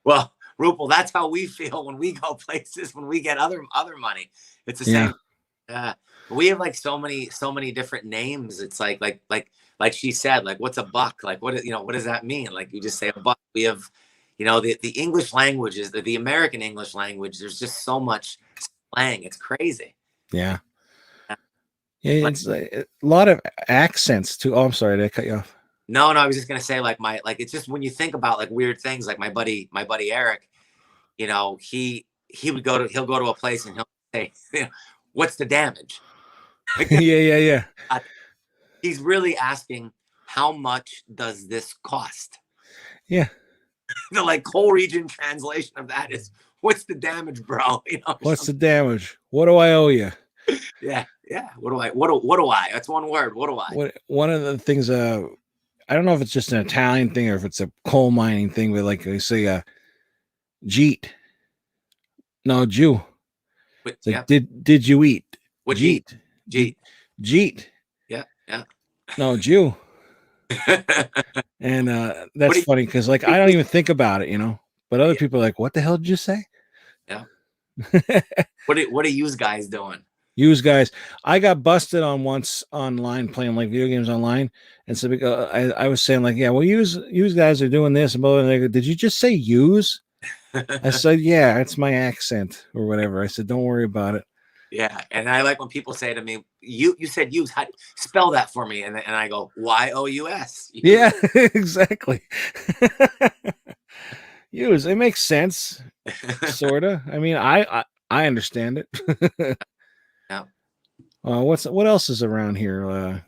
Well, Rupal, that's how we feel when we go places, when we get other money. It's the same. Yeah. We have like so many different names. It's like she said, like, what's a buck? Like, what does that mean? Like, you just say a buck. We have, the English language is the American English language. There's just so much slang. It's crazy. Yeah. Yeah. It's a lot of accents too. Oh, I'm sorry. Did I cut you off? No, I was just going to say it's just when you think about like weird things, like my buddy Eric, he'll go to a place and he'll say, what's the damage? Like, yeah. He's really asking, how much does this cost? Yeah. The like whole region translation of that is, what's the damage, bro? What's the damage? What do I owe you? Yeah. What do I? That's one word. What do I? One of the things, I don't know if it's just an Italian thing or if it's a coal mining thing, but like they say, Jeet. No, Jew. It's like, did you eat? What Jeet? Jeet. Yeah. No, Jew. And that's funny because like I don't even think about it, but other people are like, what the hell did you say? Yeah. What are you guys doing? Use guys. I got busted on once online playing like video games online, and so I was saying like, yeah, well, use guys are doing this, and they go, did you just say use? I said, yeah, it's my accent or whatever. I said, don't worry about it. Yeah, and I like when people say to me, "You said use. How spell that for me?" And I go, YOUS. Yeah, exactly. Use. It makes sense, sorta. I mean, I understand it. Yeah. What else is around here?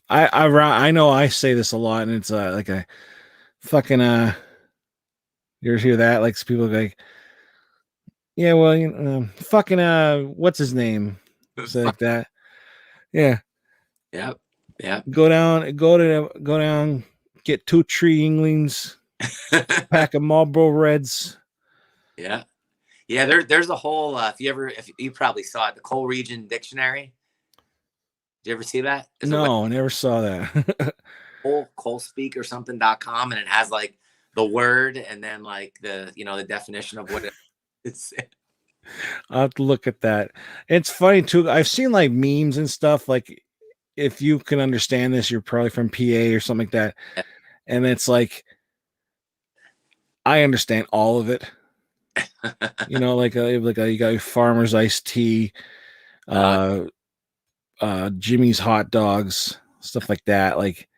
I know I say this a lot, and it's like a fucking You ever hear that? Like people like, yeah, well, fucking what's his name? Say like that. Yeah. Yep. Yeah. Go down, get 2 tree inglings, pack of Marlboro Reds. Yeah. Yeah, there's a whole if you probably saw it, the Coal Region Dictionary. Did you ever see that? No, I never saw that. Coalspeak or something.com, and it has like the word and then like the definition of what it's. I'll have to look at that. It's funny too. I've seen like memes and stuff. Like, if you can understand this, you're probably from PA or something like that. Yeah. And it's like, I understand all of it. Like you got Farmer's Iced Tea, Jimmy's Hot Dogs, stuff like that. Like,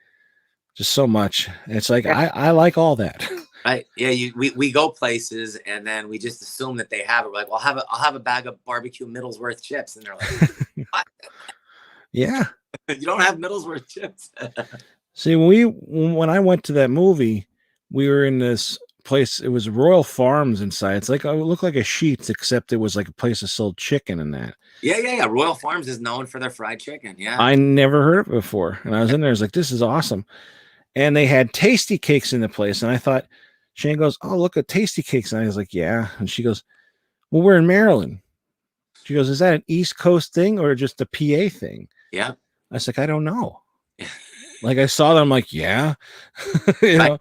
just so much. It's like I like all that. Right. Yeah. We go places and then we just assume that they have it. We're like, well, I'll have a bag of barbecue Middlesworth chips, and they're like, what? Yeah. You don't have Middlesworth chips. See, when I went to that movie, we were in this place. It was Royal Farms inside. It's like, it looked like a Sheetz, except it was like a place that sold chicken and that. Yeah. Royal Farms is known for their fried chicken. Yeah. I never heard of it before. And I was in there. I was like, this is awesome. And they had tasty cakes in the place. And I thought, Shane goes, oh, look at tasty cakes. And I was like, yeah. And she goes, well, we're in Maryland. She goes, is that an East Coast thing or just a PA thing? Yeah. I was like, I don't know. Like I saw them, I'm like, yeah. You know?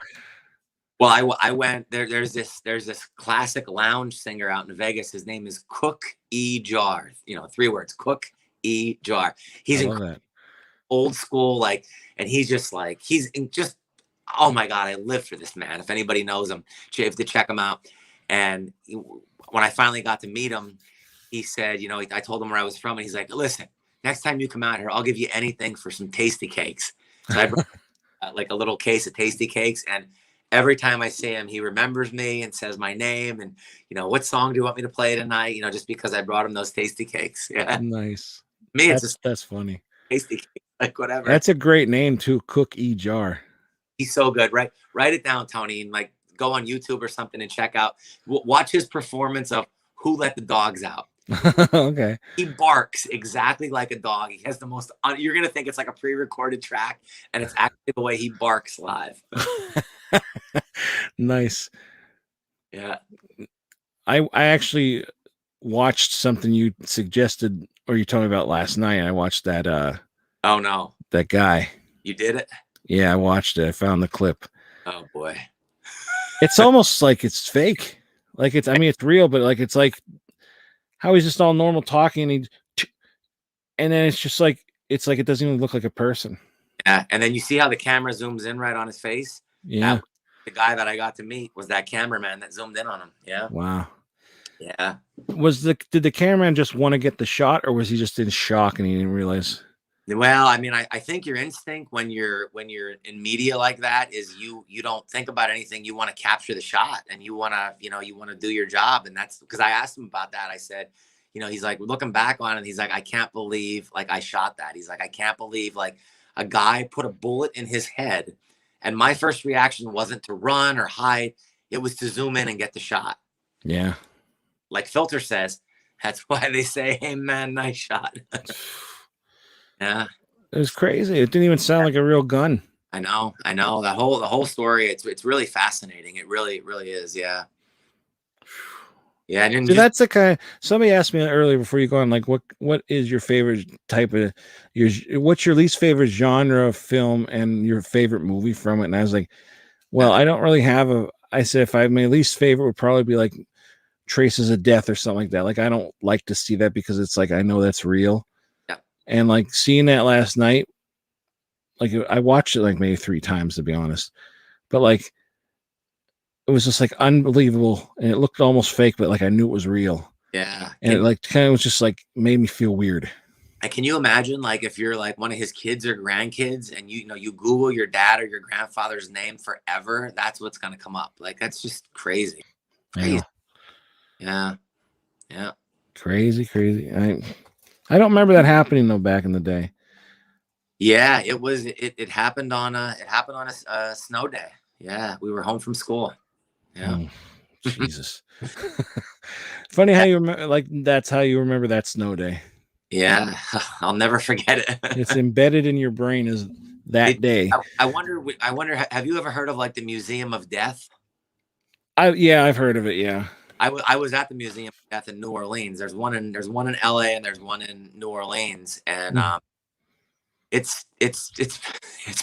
Well, I went there. There's this classic lounge singer out in Vegas. His name is Cook E. Jar. 3 words. Cook E. Jar. He's old school, like, and he's just like, oh my God, I live for this man. If anybody knows him, you have to check him out. And when I finally got to meet him, he said, I told him where I was from, and he's like, listen, next time you come out here, I'll give you anything for some tasty cakes. So I brought like a little case of tasty cakes, and every time I see him, he remembers me and says my name and, what song do you want me to play tonight? Just because I brought him those tasty cakes. Yeah. Nice. That's funny. Tasty cake, like whatever. That's a great name too. Cook E. Jar. He's so good. Right. Write it down, Tony, and like go on YouTube or something and check out, watch his performance of Who Let the Dogs Out. Okay. He barks exactly like a dog. He has the most, you're going to think it's like a pre-recorded track, and it's actually the way he barks live. Nice. Yeah. I actually watched something you suggested or you told me about last night. I watched that Oh no. That guy. You did it? Yeah, I watched it. I found the clip. Oh boy. It's almost like it's fake. Like it's real, but like it's like how he's just all normal talking and then it's just like it doesn't even look like a person. Yeah, and then you see how the camera zooms in right on his face? Yeah. The guy that I got to meet was that cameraman that zoomed in on him. Yeah. Wow. Yeah. Did the cameraman just want to get the shot, or was he just in shock and he didn't realize? Well, I mean, I think your instinct when you're in media like that is you don't think about anything. You want to capture the shot, and you want to do your job. And that's because I asked him about that. I said, he's like, looking back on it, he's like, I can't believe like I shot that. He's like, I can't believe like a guy put a bullet in his head. And my first reaction wasn't to run or hide. It was to zoom in and get the shot. Yeah. Like Filter says, that's why they say, hey man, nice shot. Yeah. It was crazy. It didn't even sound like a real gun. I know. The whole story, it's really fascinating. It really is. Yeah. Yeah. So that's the kind. Somebody asked me earlier before you go on, like, what is your favorite type of what's your least favorite genre of film and your favorite movie from it? And I was like, well, I don't really have I said if my least favorite would probably be like Traces of Death or something like that. Like I don't like to see that because it's like I know that's real. Yeah. And like seeing that last night, like I watched it like maybe 3 times to be honest, but like it was just like unbelievable, and it looked almost fake, but like I knew it was real. Yeah. And it like kind of was just like made me feel weird. And can you imagine like if you're like one of his kids or grandkids and you Google your dad or your grandfather's name forever, that's what's gonna come up. Like that's just crazy. Yeah. Crazy. I don't remember that happening though back in the day. Yeah, it happened on a snow day. Yeah, we were home from school. Yeah. Oh, Jesus. Funny how you remember, like that's how you remember that snow day. Yeah, I'll never forget it. It's embedded in your brain as that day. I wonder. Have you ever heard of like the Museum of Death? I've heard of it. Yeah. I was at the Museum of Death in New Orleans. There's one in LA and there's one in New Orleans, and it's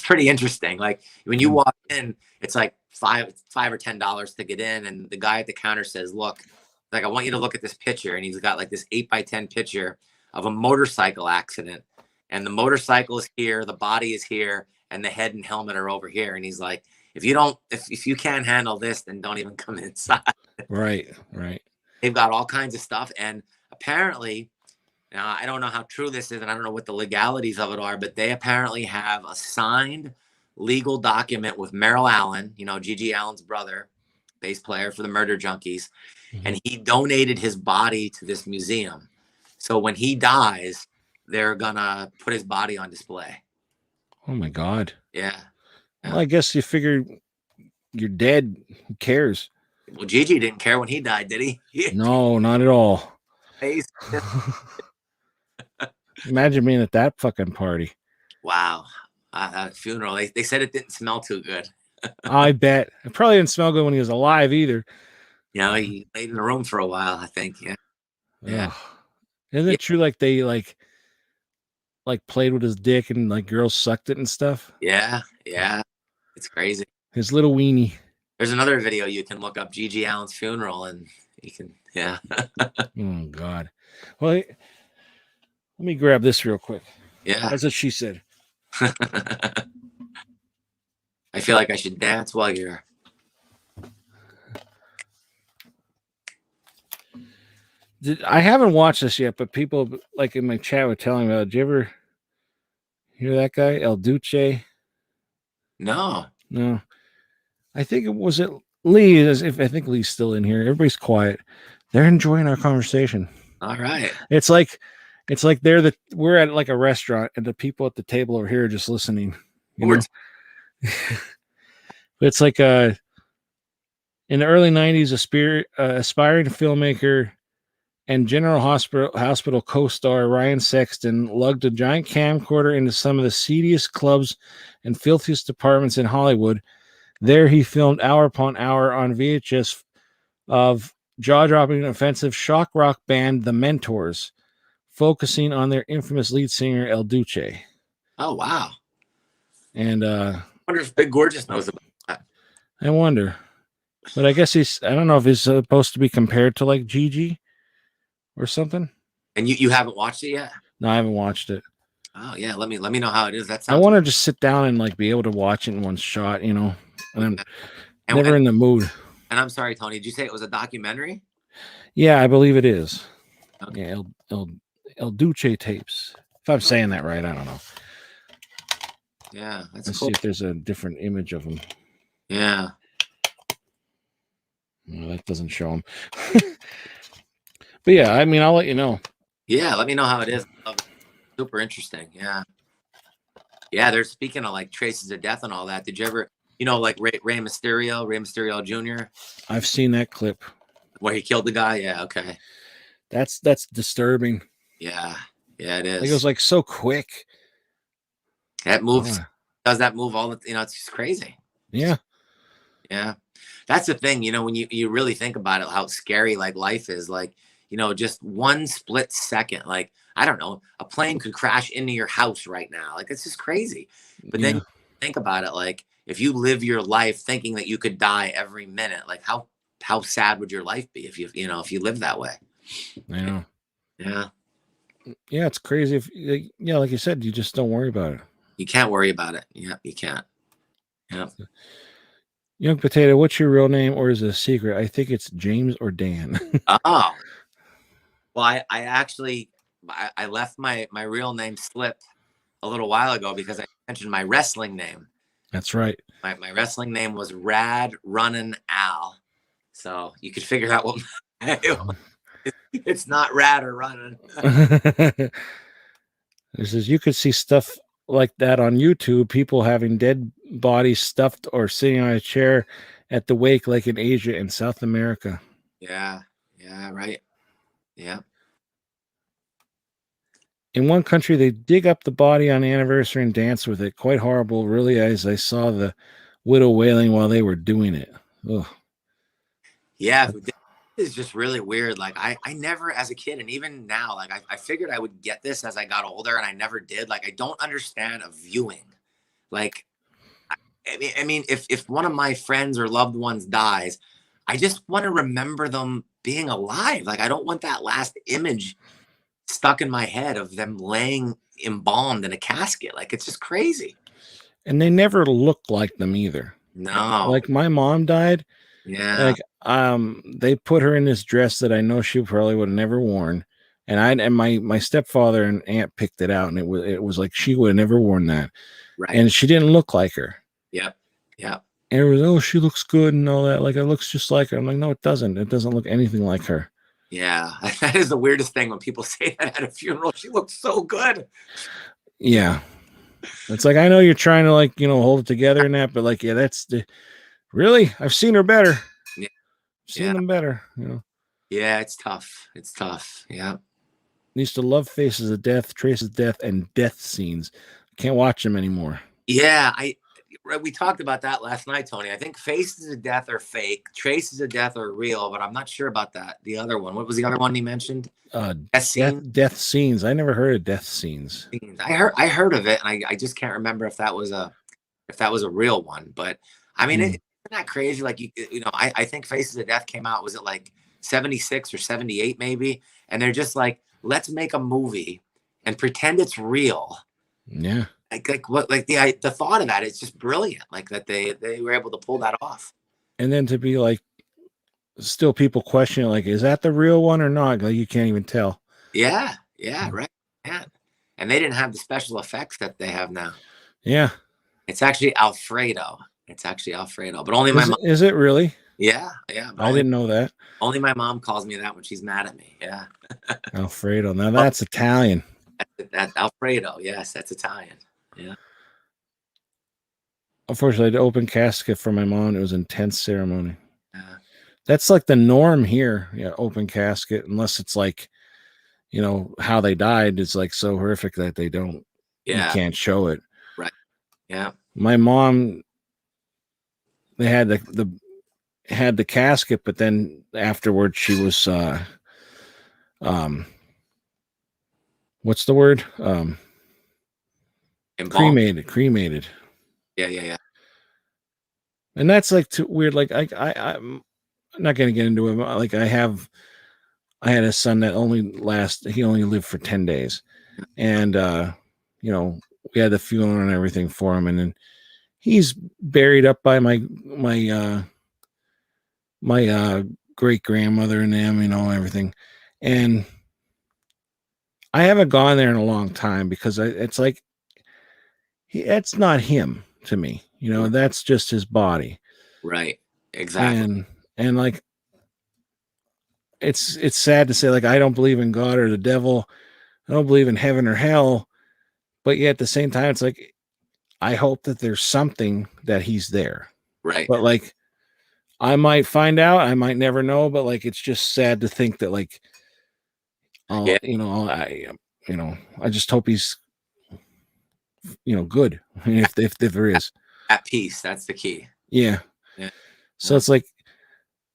pretty interesting. Like when you walk in, it's like $5 or $10 to get in, and the guy at the counter says, "Look, like I want you to look at this picture," and he's got like this 8x10 picture of a motorcycle accident, and the motorcycle is here, the body is here, and the head and helmet are over here, and he's like, if you can't handle this, then don't even come inside. Right. They've got all kinds of stuff, and apparently, now I don't know how true this is, and I don't know what the legalities of it are, but they apparently have a signed legal document with Merrill Allen, Gigi Allen's brother, bass player for the Murder Junkies, and he donated his body to this museum. So when he dies, they're gonna put his body on display. Oh my God. Yeah. Well, I guess you figured you're dead. Who cares? Well, Gigi didn't care when he died, did he? No, not at all. Imagine being at that fucking party. Wow. Funeral. They said it didn't smell too good. I bet. It probably didn't smell good when he was alive either. You know, he laid in the room for a while, I think. Yeah. Yeah. Ugh. Isn't it true? Like they like played with his dick and like girls sucked it and stuff. Yeah. Yeah. It's crazy. His little weenie. There's another video you can look up, Gigi Allen's funeral, and you can, yeah. Oh God. Well, let me grab this real quick. Yeah. That's what she said. I feel like I should dance while you're. I haven't watched this yet, but people like in my chat were telling me about it. Did you ever hear that guy, El Duce? No. I think it was Lee. I think Lee's still in here. Everybody's quiet. They're enjoying our conversation. All right. It's like we're at like a restaurant and the people at the table over here are just listening. It's like in the early 90s, aspiring filmmaker and General Hospital co-star Ryan Sexton lugged a giant camcorder into some of the seediest clubs and filthiest apartments in Hollywood. There he filmed hour upon hour on VHS of jaw-dropping offensive shock rock band The Mentors, focusing on their infamous lead singer El Duce. Oh wow. And I wonder if Big Gorgeous knows about that. I wonder. But I guess I don't know if he's supposed to be compared to like Gigi or something. And you haven't watched it yet? No, I haven't watched it. Oh yeah, let me know how it is. That I want to just sit down and like be able to watch it in one shot, you know. And I'm never in the mood. And I'm sorry, Tony, did you say it was a documentary? Yeah, I believe it is. Okay. Yeah, El Duce tapes. If I'm saying that right, I don't know. Yeah, that's Let's cool. see if there's a different image of him. Yeah. No, that doesn't show him. But yeah, I mean, I'll let you know. Yeah, let me know how it is. Super interesting. Yeah. Yeah, they're speaking of like traces of death and all that. Did you ever, like Rey Mysterio Jr.? I've seen that clip. Where he killed the guy? Yeah, okay. That's disturbing. Yeah. Yeah, it is. It was like so quick. That moves does that move all the it's just crazy. Yeah. Yeah. That's the thing, when you really think about it, how scary like life is, like, just one split second, like, I don't know, a plane could crash into your house right now. Like, it's just crazy. But then you think about it, like, if you live your life thinking that you could die every minute, like how sad would your life be if you live that way? I know. Yeah. Yeah, it's crazy. Like you said, you just don't worry about it. You can't worry about it. Yeah, you can't. Yeah. Young Potato, what's your real name, or is it a secret? I think it's James or Dan. Oh. Well, I actually left my real name slip a little while ago because I mentioned my wrestling name. That's right. My wrestling name was Rad Runnin' Al. So you could figure out what it's not Rad or Runnin'. It says you could see stuff like that on YouTube, people having dead bodies stuffed or sitting on a chair at the wake, like in Asia and South America. Yeah, right. Yeah. In one country, they dig up the body on the anniversary and dance with it. Quite horrible, really, as I saw the widow wailing while they were doing it. Ugh. Yeah, it's just really weird. Like I never, as a kid, and even now, like I figured I would get this as I got older, and I never did. Like I don't understand a viewing. Like, I mean, if one of my friends or loved ones dies, I just want to remember them being alive. Like I don't want that last image stuck in my head of them laying embalmed in a casket. Like it's just crazy. And they never look like them either. No. Like my mom died. Yeah. Like they put her in this dress that I know she probably would have never worn. And my stepfather and aunt picked it out, and it was like she would have never worn that. Right. And she didn't look like her. Yep. And it was, oh, she looks good and all that. Like it looks just like her. I'm like, no, it doesn't. It doesn't look anything like her. Yeah. That is the weirdest thing when people say that at a funeral. She looks so good. Yeah. It's like, I know you're trying to hold it together and that, but like, yeah, that's Really? I've seen her better. Yeah. Seen them better, you know. Yeah, it's tough. It's tough. Yeah. Used to love Faces of Death, Traces of Death, and Death Scenes. Can't watch them anymore. Yeah, we talked about that last night, Tony. I think Faces of Death are fake, Traces of Death are real, but I'm not sure about that. The other one, what was the other one he mentioned? Death Scenes. I never heard of Death Scenes. I heard of it, and I just can't remember if that was a real one. But I mean, isn't that crazy? Like you know, I think Faces of Death came out, was it like 76 or 78 maybe? And they're just like, let's make a movie and pretend it's real. Yeah. The thought of that is just brilliant. Like that they were able to pull that off. And then to be like, still people question like, is that the real one or not? Like you can't even tell. Yeah, right. Yeah. And they didn't have the special effects that they have now. Yeah. It's actually Alfredo. But only my mom. Is it really? Yeah. I didn't know that. Only my mom calls me that when she's mad at me. Yeah. Alfredo. Now that's Italian. That's Alfredo. Yes, that's Italian. Yeah. Unfortunately, the open casket for my mom, it was an intense ceremony. Yeah. That's like the norm here. Yeah, open casket, unless it's like, you know, how they died is like so horrific that they don't, you can't show it. Right. Yeah. My mom, they had the casket, but then afterwards she was what's the word? Cremated. Yeah. And that's like too weird. Like I'm not gonna get into it. Like I had a son that he only lived for 10 days. And you know, we had the funeral and everything for him, and then he's buried up by my great grandmother and them, you know, everything. And I haven't gone there in a long time because it's like it's not him to me, you know. That's just his body, right? Exactly. And like it's sad to say, like, I don't believe in God or the devil, I don't believe in heaven or hell, but yet at the same time it's like I hope that there's something that he's there, right? But like I might find out, I might never know, but like it's just sad to think that like you know, I just hope he's, you know, good. if there is at peace, that's the key. Yeah. So it's like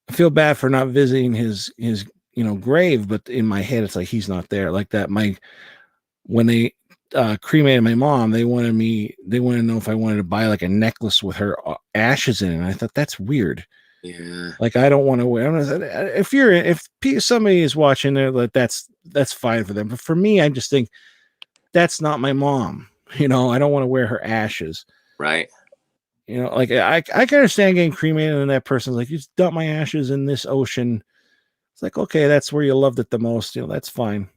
I feel bad for not visiting his you know grave, but in my head it's like he's not there. Like that when they cremated my mom, they wanted to know if I wanted to buy like a necklace with her ashes in it. And I thought that's weird. Yeah. Like I don't want to wear. If somebody is watching there, like that's fine for them. But for me, I just think that's not my mom. You know, I don't want to wear her ashes. Right. You know, like I can understand getting cremated and that person's like, you just dump my ashes in this ocean. It's like, okay, that's where you loved it the most. You know, that's fine.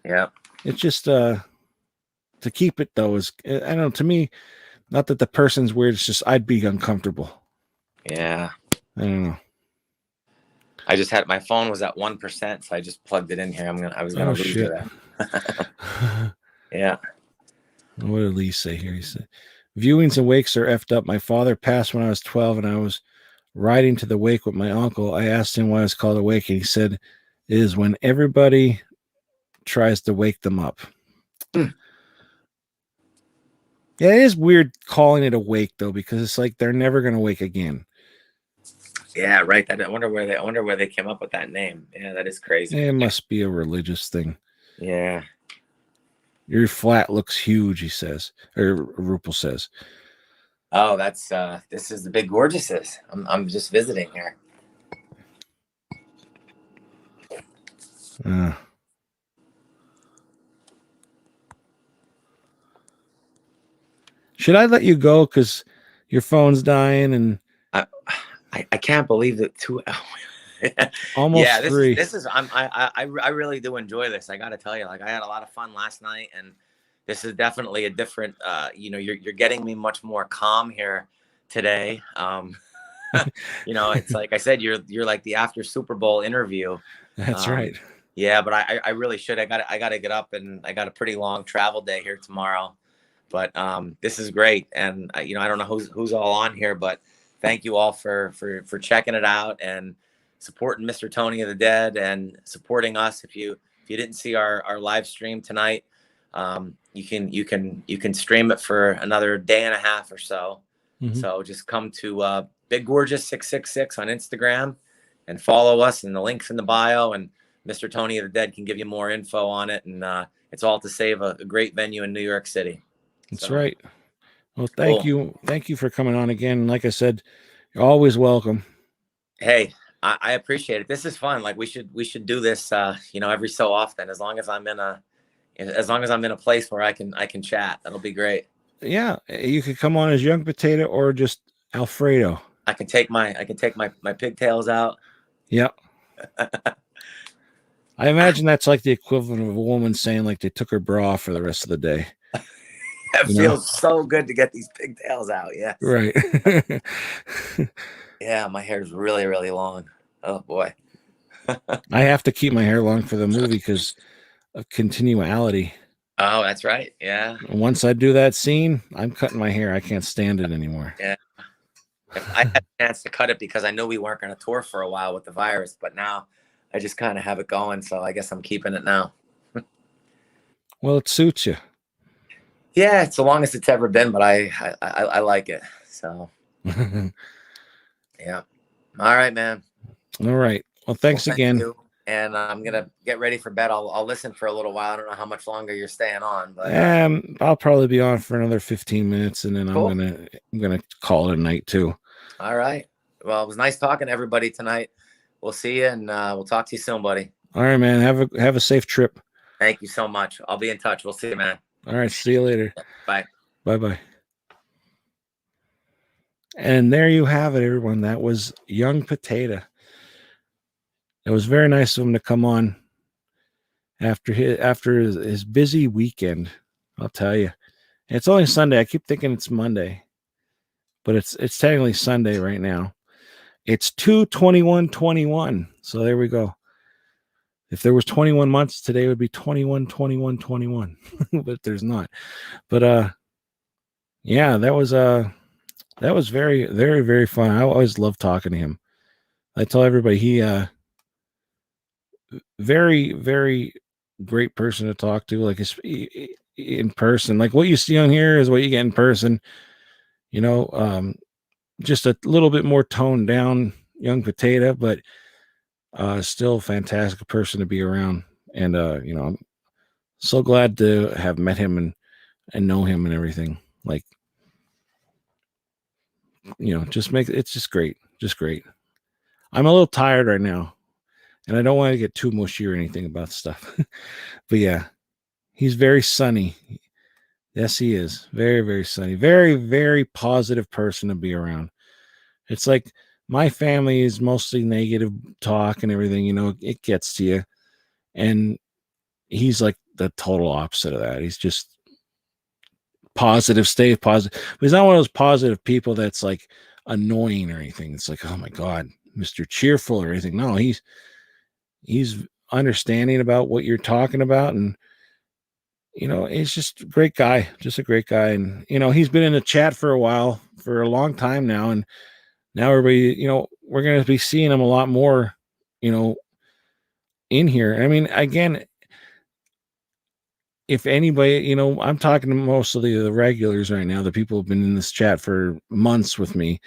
Yeah. It's just to keep it though is, I don't know, to me, not that the person's weird. It's just I'd be uncomfortable. Yeah. I don't know. I just had my phone was at 1%, so I just plugged it in here. I was gonna lose that. Yeah. What did Lee say here? He said, viewings and wakes are effed up. My father passed when I was 12, and I was riding to the wake with my uncle. I asked him why it's called a wake, and he said it is when everybody tries to wake them up. Yeah, it is weird calling it a wake though, because it's like they're never gonna wake again. Yeah, right. I wonder where they came up with that name. Yeah, that is crazy. It must be a religious thing. Yeah. Your flat looks huge, he says, or Rupal says. Oh, that's this is the Big Gorgeouses. I'm just visiting here. Should I let you go because your phone's dying? And I can't believe that 2 hours. Almost 3. I really do enjoy this. I got to tell you, like I had a lot of fun last night, and this is definitely a different. You know, you're getting me much more calm here today. You know, it's like I said, you're like the after Super Bowl interview. That's right. Yeah, but I really should. I got to get up, and I got a pretty long travel day here tomorrow. But this is great, and you know, I don't know who's all on here, but thank you all for checking it out and supporting Mr. Tony of the Dead and supporting us. If you didn't see our live stream tonight, you can stream it for another day and a half or so. Mm-hmm. So just come to Big Gorgeous 666 on Instagram and follow us, and the link's in the bio, and Mr. Tony of the Dead can give you more info on it, and it's all to save a great venue in New York City. That's right. Well, thank you for coming on again. Like I said, you're always welcome. Hey, I appreciate it. This is fun. Like we should do this every so often, as long as I'm in a place where I can chat. That'll be great. Yeah, you could come on as Young Potato or just Alfredo. I can take my pigtails out. Yep. I imagine that's like the equivalent of a woman saying like they took her bra off for the rest of the day. It feels so good to get these pigtails out. Yeah. Right. Yeah, my hair's really, really long. Oh boy. I have to keep my hair long for the movie because of continuality. Oh, that's right. Yeah. Once I do that scene, I'm cutting my hair. I can't stand it anymore. Yeah. I had a chance to cut it because I knew we weren't going to tour for a while with the virus, but now I just kind of have it going. So I guess I'm keeping it now. Well, it suits you. Yeah, it's the longest it's ever been, but I like it. So yeah. All right, man. All right. Well, thanks again. You. And I'm gonna get ready for bed. I'll listen for a little while. I don't know how much longer you're staying on, but I'll probably be on for another 15 minutes, and then cool. I'm gonna call it a night too. All right. Well, it was nice talking to everybody tonight. We'll see you, and we'll talk to you soon, buddy. All right, man. Have a safe trip. Thank you so much. I'll be in touch. We'll see you, man. All right. See you later. Bye. Bye. And there you have it, everyone. That was Young Potato. It was very nice of him to come on after his busy weekend. I'll tell you. It's only Sunday. I keep thinking it's Monday, but it's technically Sunday right now. It's 2/21/21. So there we go. If there was 21 months, today would be 21/21/21. But there's not. But yeah, that was very, very, very fun. I always love talking to him. I tell everybody he very, very great person to talk to, like in person. Like what you see on here is what you get in person. Just a little bit more toned down Young Potato, but still a fantastic person to be around. And I'm so glad to have met him and know him and everything. Like, it's just great. Just great. I'm a little tired right now, and I don't want to get too mushy or anything about stuff. But yeah, he's very sunny. Yes, he is. Very, very sunny. Very, very positive person to be around. It's like my family is mostly negative talk and everything, it gets to you. And he's like the total opposite of that. He's just positive, stay positive. But he's not one of those positive people that's like annoying or anything. It's like, oh my God, Mr. Cheerful or anything. No, he's understanding about what you're talking about. And, he's just a great guy, And, he's been in the chat for a while, for a long time now. And now everybody, we're going to be seeing him a lot more, in here. I mean, again, if anybody, I'm talking to mostly the regulars right now, the people who've been in this chat for months with me,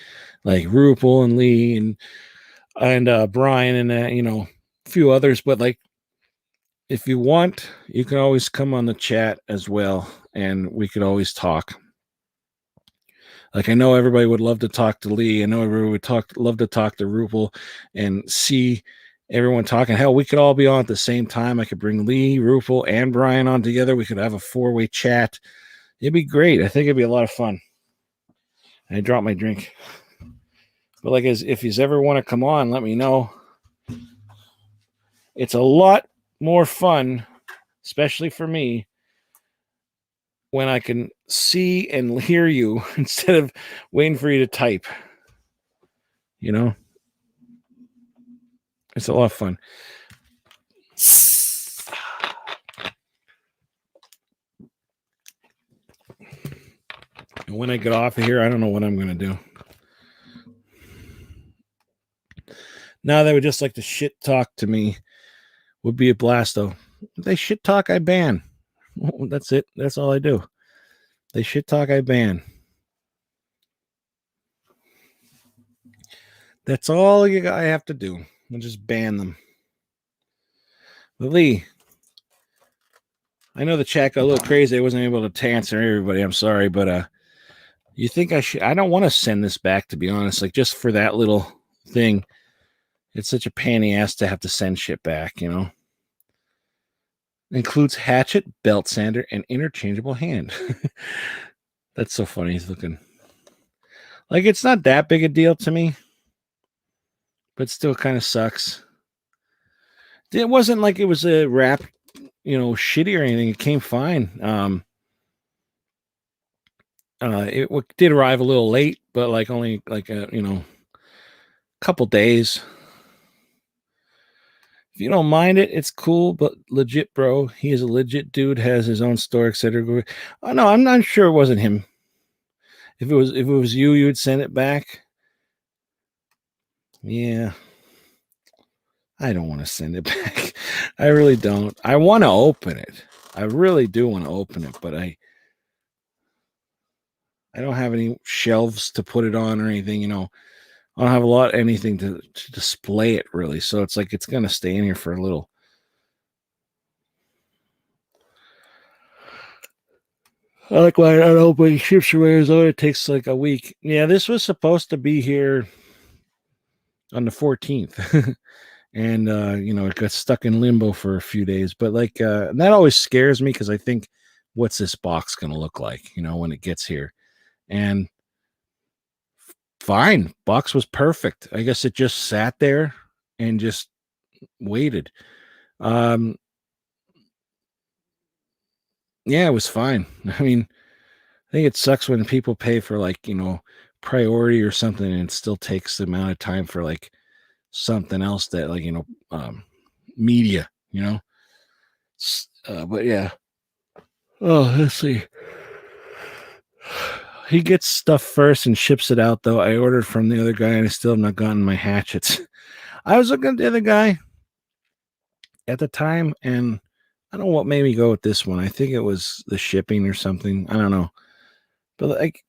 like Rupal and Lee and Brian and, a few others. But like, if you want, you can always come on the chat as well, and we could always talk. Like, I know everybody would love to talk to Lee. I know everybody would love to talk to Rupal and see everyone talking. Hell, we could all be on at the same time. I could bring Lee, Rupal, and Brian on together. We could have a 4-way chat. It'd be great. I think it'd be a lot of fun. I dropped my drink. But like, if you ever want to come on, let me know. It's a lot more fun, especially for me, when I can see and hear you instead of waiting for you to type. It's a lot of fun. And when I get off of here, I don't know what I'm going to do. Now they would just like to shit talk to me. Would be a blast though. If they shit talk, I ban. That's it. That's all I do. They shit talk, I ban. That's all I have to do. I just ban them. But Lee, I know the chat got a little crazy. I wasn't able to answer everybody. I'm sorry, but you think I should? I don't want to send this back, to be honest. Like just for that little thing, it's such a pain in the ass to have to send shit back. You know, includes hatchet, belt sander, and interchangeable hand. That's so funny. He's looking like it's not that big a deal to me, but still kind of sucks. It wasn't like it was a wrap, you know, shitty or anything. It came fine. It did arrive a little late, but like only like a, you know, couple days. If you don't mind it, it's cool, but legit, bro. He is a legit dude, has his own store, etc. Oh no, I'm not sure it wasn't him. If it was you, you would send it back. Yeah. I don't want to send it back. I really don't. I want to open it. I really do want to open it, but I don't have any shelves to put it on or anything, you know. I don't have anything to display it really. So it's like it's gonna stay in here for a little. I like why I don't open ships from Arizona. It takes like a week. Yeah, this was supposed to be here on the 14th. And you know, it got stuck in limbo for a few days. But like that always scares me because I think, what's this box gonna look like, you know, when it gets here? And fine, box was perfect. I guess it just sat there and just waited. Yeah, it was fine. I mean, I think it sucks when people pay for like, you know, priority or something and it still takes the amount of time for like something else that like, you know, media, you know. But yeah. Oh, let's see. He gets stuff first and ships it out though. I ordered from the other guy and I still have not gotten my hatchets. I was looking at the other guy at the time and I don't know what made me go with this one. I think it was the shipping or something. I don't know. But like,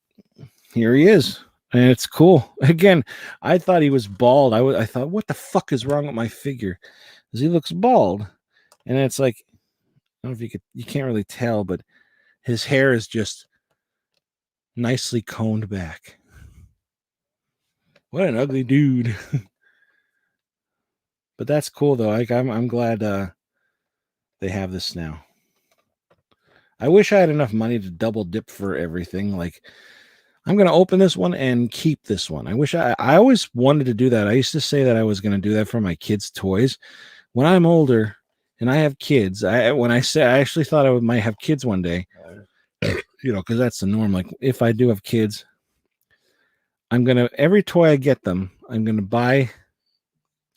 here he is. And it's cool. Again, I thought he was bald. I thought, what the fuck is wrong with my figure? Because he looks bald. And it's like, I don't know if you can't really tell, but his hair is just nicely coned back. What an ugly dude. But that's cool though. Like I'm glad they have this now. I wish I had enough money to double dip for everything. Like I'm going to open this one and keep this one. I always wanted to do that. I used to say that I was going to do that for my kids' toys. When I'm older and I have kids, I actually thought I might have kids one day, you know, because that's the norm. Like if I do have kids, every toy I get them, I'm going to buy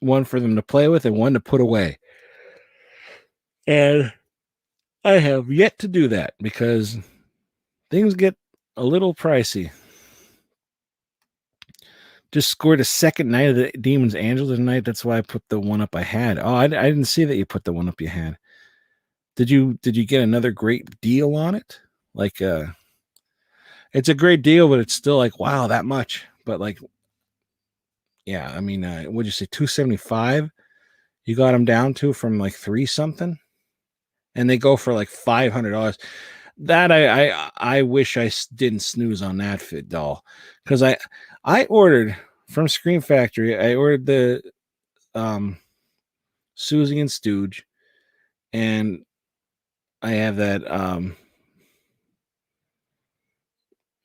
one for them to play with and one to put away. And I have yet to do that because things get a little pricey. Just scored a second night of the Demon's Angel tonight. That's why I put the one up I had. Oh, I didn't see that you put the one up you had. Did you get another great deal on it? Like it's a great deal, but it's still like, wow, that much. But like, yeah, I mean, what'd you say, 275? You got them down to from like 3 something, and they go for like $500. That I wish I didn't snooze on that fit doll, because I ordered from Scream Factory. I ordered the Susie and Stooge, and I have that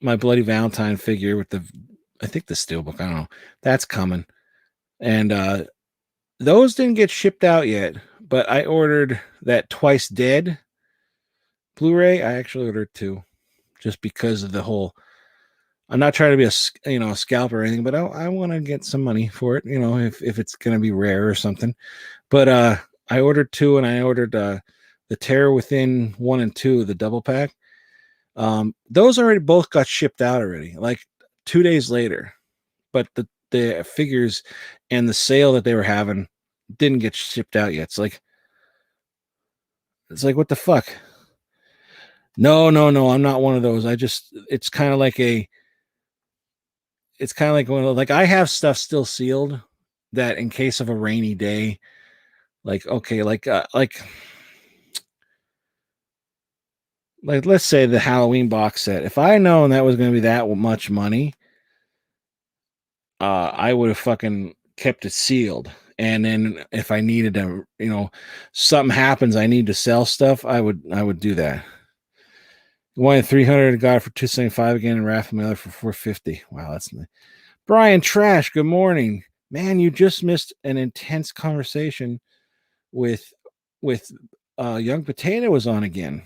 my Bloody Valentine figure with I think the steelbook. I don't know. That's coming, and those didn't get shipped out yet. But I ordered that Twice Dead Blu-ray. I actually ordered 2, just because of the whole. I'm not trying to be a scalper or anything, but I want to get some money for it. You know, if it's gonna be rare or something. But I ordered 2, and I ordered the Terror Within 1 and 2, the double pack. Those already both got shipped out already, like 2 days later. But the figures and the sale that they were having didn't get shipped out yet. It's like what the fuck? No, I'm not one of those. It's kind of like I have stuff still sealed that in case of a rainy day, like let's say the Halloween box set. If I known that was going to be that much money, I would have fucking kept it sealed. And then if I needed to, something happens, I need to sell stuff, I would do that. Wanted 300, got it for 275 again, and Raph Miller for 450. Wow, that's nice. Brian Trash, good morning. Man, you just missed an intense conversation with Young Potato was on again.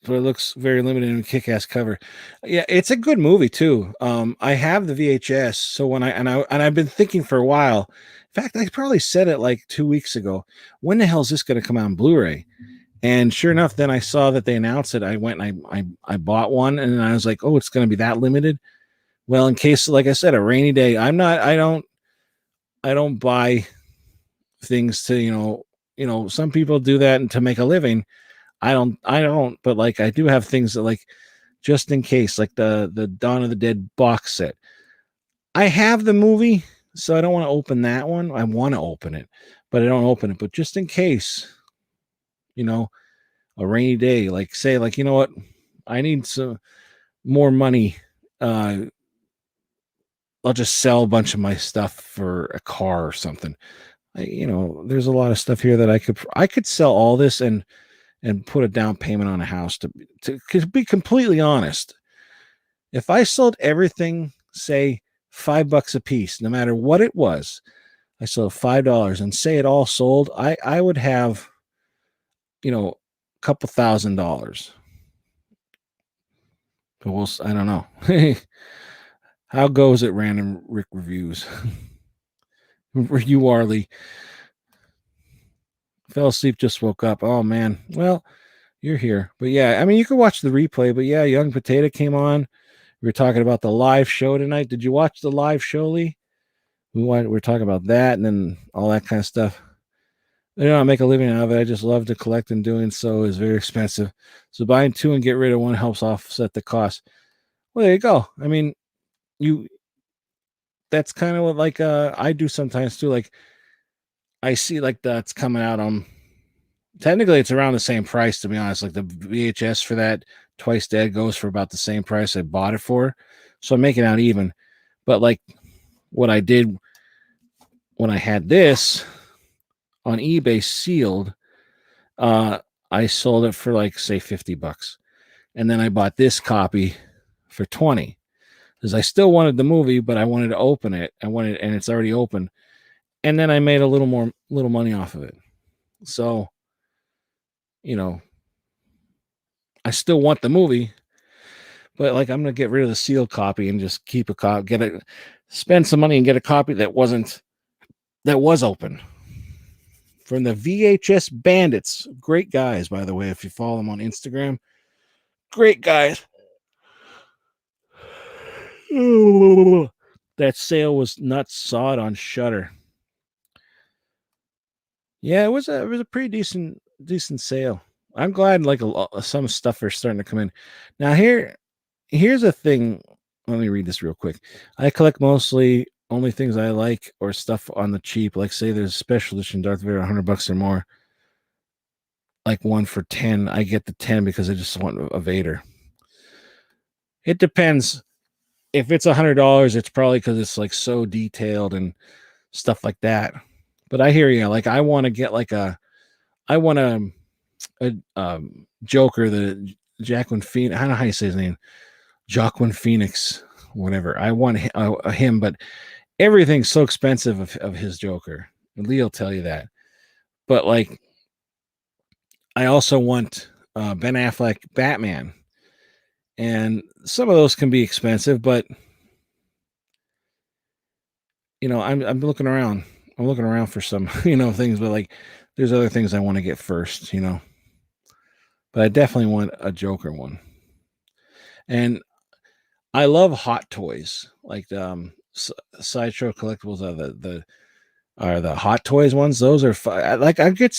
So it looks very limited and kick-ass cover. Yeah, it's a good movie too. I have the VHS, so I've been thinking for a while. In fact, I probably said it like 2 weeks ago. When the hell is this going to come out on Blu-ray? And sure enough, then I saw that they announced it. I went and I bought one, and I was like, oh, it's going to be that limited. Well, in case, like I said, a rainy day, I don't buy things to, some people do that and to make a living. I don't, but like, I do have things that like, just in case, like the Dawn of the Dead box set. I have the movie, so I don't want to open that one. I want to open it, but I don't open it. But just in case, a rainy day, like say, like, you know what, I need some more money. I'll just sell a bunch of my stuff for a car or something. There's a lot of stuff here that I could sell all this and put a down payment on a house to be completely honest. If I sold everything, say $5 a piece, no matter what it was, I sold $5 and say it all sold, I would have, a couple $1,000. But I don't know. How goes it, Random Rick Reviews? You, Arlie. Fell asleep, just woke up. Oh, man. Well, you're here. But yeah, I mean, you can watch the replay. But yeah, Young Potato came on. We were talking about the live show tonight. Did you watch the live show, Lee? We were talking about that and then all that kind of stuff. I make a living out of it. I just love to collect, and doing so is very expensive. So buying two and get rid of one helps offset the cost. Well, there you go. I mean, that's kind of what like I do sometimes too. Like I see like that's coming out on, technically it's around the same price, to be honest. Like the VHS for that Twice Dead goes for about the same price I bought it for. So I'm making out even. But like what I did when I had this on eBay sealed, I sold it for like say $50. And then I bought this copy for 20 because I still wanted the movie, but I wanted to open it. And it's already open. And then I made a little money off of it. So, I still want the movie, but like I'm gonna get rid of the sealed copy and just keep a copy, spend some money and get a copy that was open. From the VHS Bandits. Great guys, by the way, if you follow them on Instagram. Great guys. That sale was nuts. Saw it on Shudder. Yeah, it was a pretty decent sale. I'm glad like some stuff are starting to come in. Now here's a thing. Let me read this real quick. I collect mostly only things I like or stuff on the cheap. Like say there's a special edition Darth Vader, $100 or more. Like one for 10. I get the 10 because I just want a Vader. It depends. If it's $100, it's probably because it's like so detailed and stuff like that. But I hear you. Like I want to get like a Joker, the Jacqueline Phoenix. I don't know how you say his name. Joaquin Phoenix, whatever. I want him, but everything's so expensive of his Joker. Lee will tell you that. But like, I also want Ben Affleck Batman, and some of those can be expensive, but I'm looking around. I'm looking around for some, things, but like, there's other things I want to get first, But I definitely want a Joker one. And I love Hot Toys, like Sideshow Collectibles are the Hot Toys ones. Those are like I get it's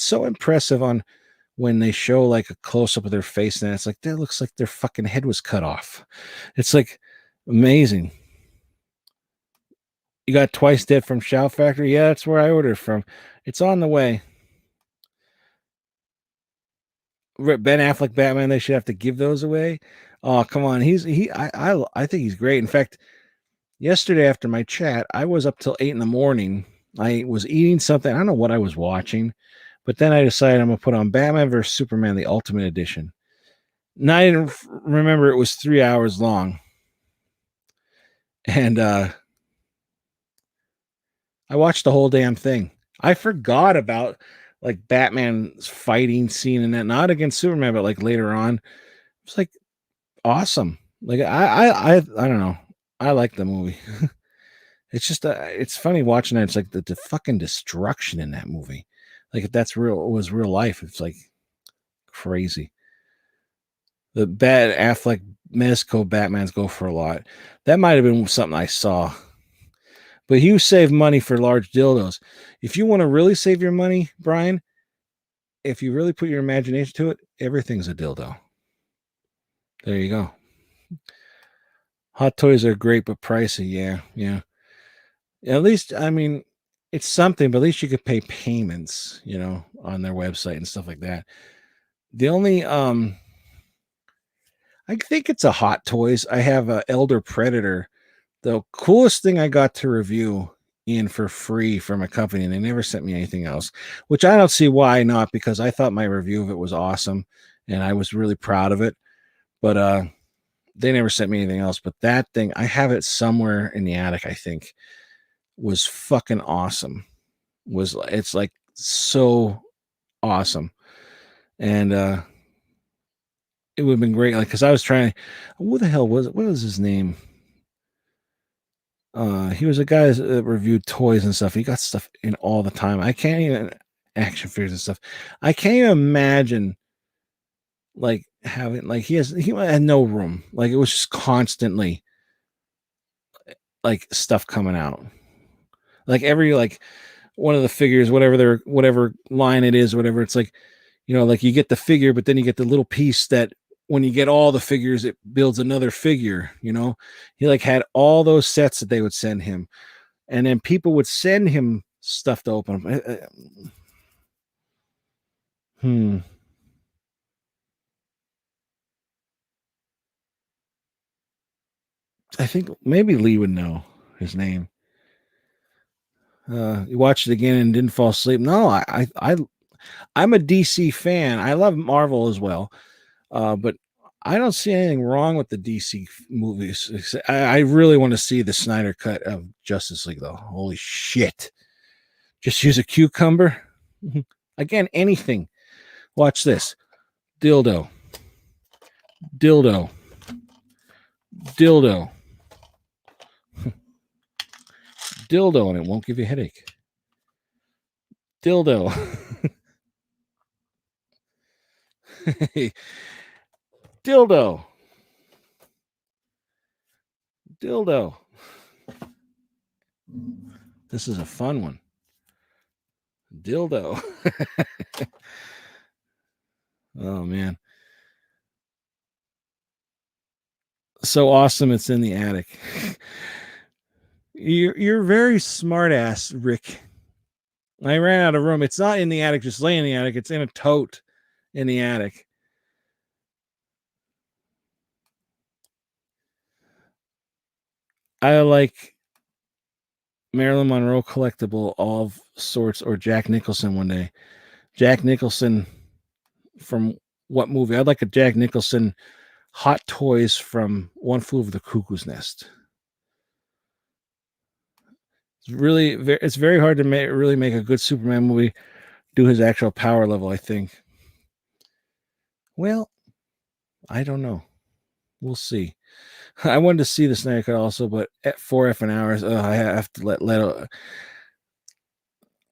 so impressive on when they show like a close up of their face and it's like that looks like their fucking head was cut off. It's like amazing. You got Twice Dead from Shout Factory? Yeah, that's where I ordered from. It's on the way. Ben Affleck Batman, they should have to give those away. Oh, come on. I think he's great. In fact, yesterday after my chat, I was up till 8 in the morning. I was eating something. I don't know what I was watching, but then I decided I'm gonna put on Batman vs Superman, the Ultimate Edition. Now I didn't remember it was 3 hours long. And I watched the whole damn thing. I forgot about like Batman's fighting scene and that, not against Superman, but like later on. It's like awesome. Like I don't know. I like the movie. It's just it's funny watching it. It's like the fucking destruction in that movie. Like if that's real, it was real life. It's like crazy. The bad Affleck Mezco Batmans go for a lot. That might have been something I saw. But you save money for large dildos. If you want to really save your money, Brian, if you really put your imagination to it, everything's a dildo. There you go. Hot toys are great, but pricey. Yeah. At least, I mean, it's something, but at least you could pay payments, on their website and stuff like that. The only, I think it's a Hot Toys. I have a Elder Predator. The coolest thing I got to review in for free from a company, and they never sent me anything else, which I don't see why not, because I thought my review of it was awesome and I was really proud of it. But they never sent me anything else. But that thing, I have it somewhere in the attic, I think, was fucking awesome. It's like so awesome. And it would have been great, like, because I was trying, what the hell was it? What was his name? He was a guy that reviewed toys and stuff. He got stuff in all the time. I can't even action figures and stuff. I can't even imagine like having like he had no room. Like it was just constantly like stuff coming out. Like every like one of the figures, whatever line it is, whatever, it's like, like you get the figure, but then you get the little piece that when you get all the figures, it builds another figure, He like had all those sets that they would send him. And then people would send him stuff to open. I think maybe Lee would know his name. You watched it again and didn't fall asleep. No, I'm a DC fan. I love Marvel as well. But I don't see anything wrong with the DC movies. I really want to see the Snyder cut of Justice League, though. Holy shit. Just use a cucumber. Again, anything. Watch this. Dildo. Dildo. Dildo. Dildo, and it won't give you a headache. Dildo. Dildo. Dildo. This is a fun one. Dildo. Oh man. So awesome it's in the attic. You're very smart ass, Rick. I ran out of room. It's not in the attic, just laying in the attic. It's in a tote in the attic. I like Marilyn Monroe collectible all sorts, or Jack Nicholson one day. Jack Nicholson from what movie? I'd like a Jack Nicholson Hot Toys from One Flew Over the Cuckoo's Nest. It's very hard to really make a good Superman movie do his actual power level, I think. Well, I don't know. We'll see. I wanted to see the Snyder Cut also, but at 4 effing hours, I have to let Leto.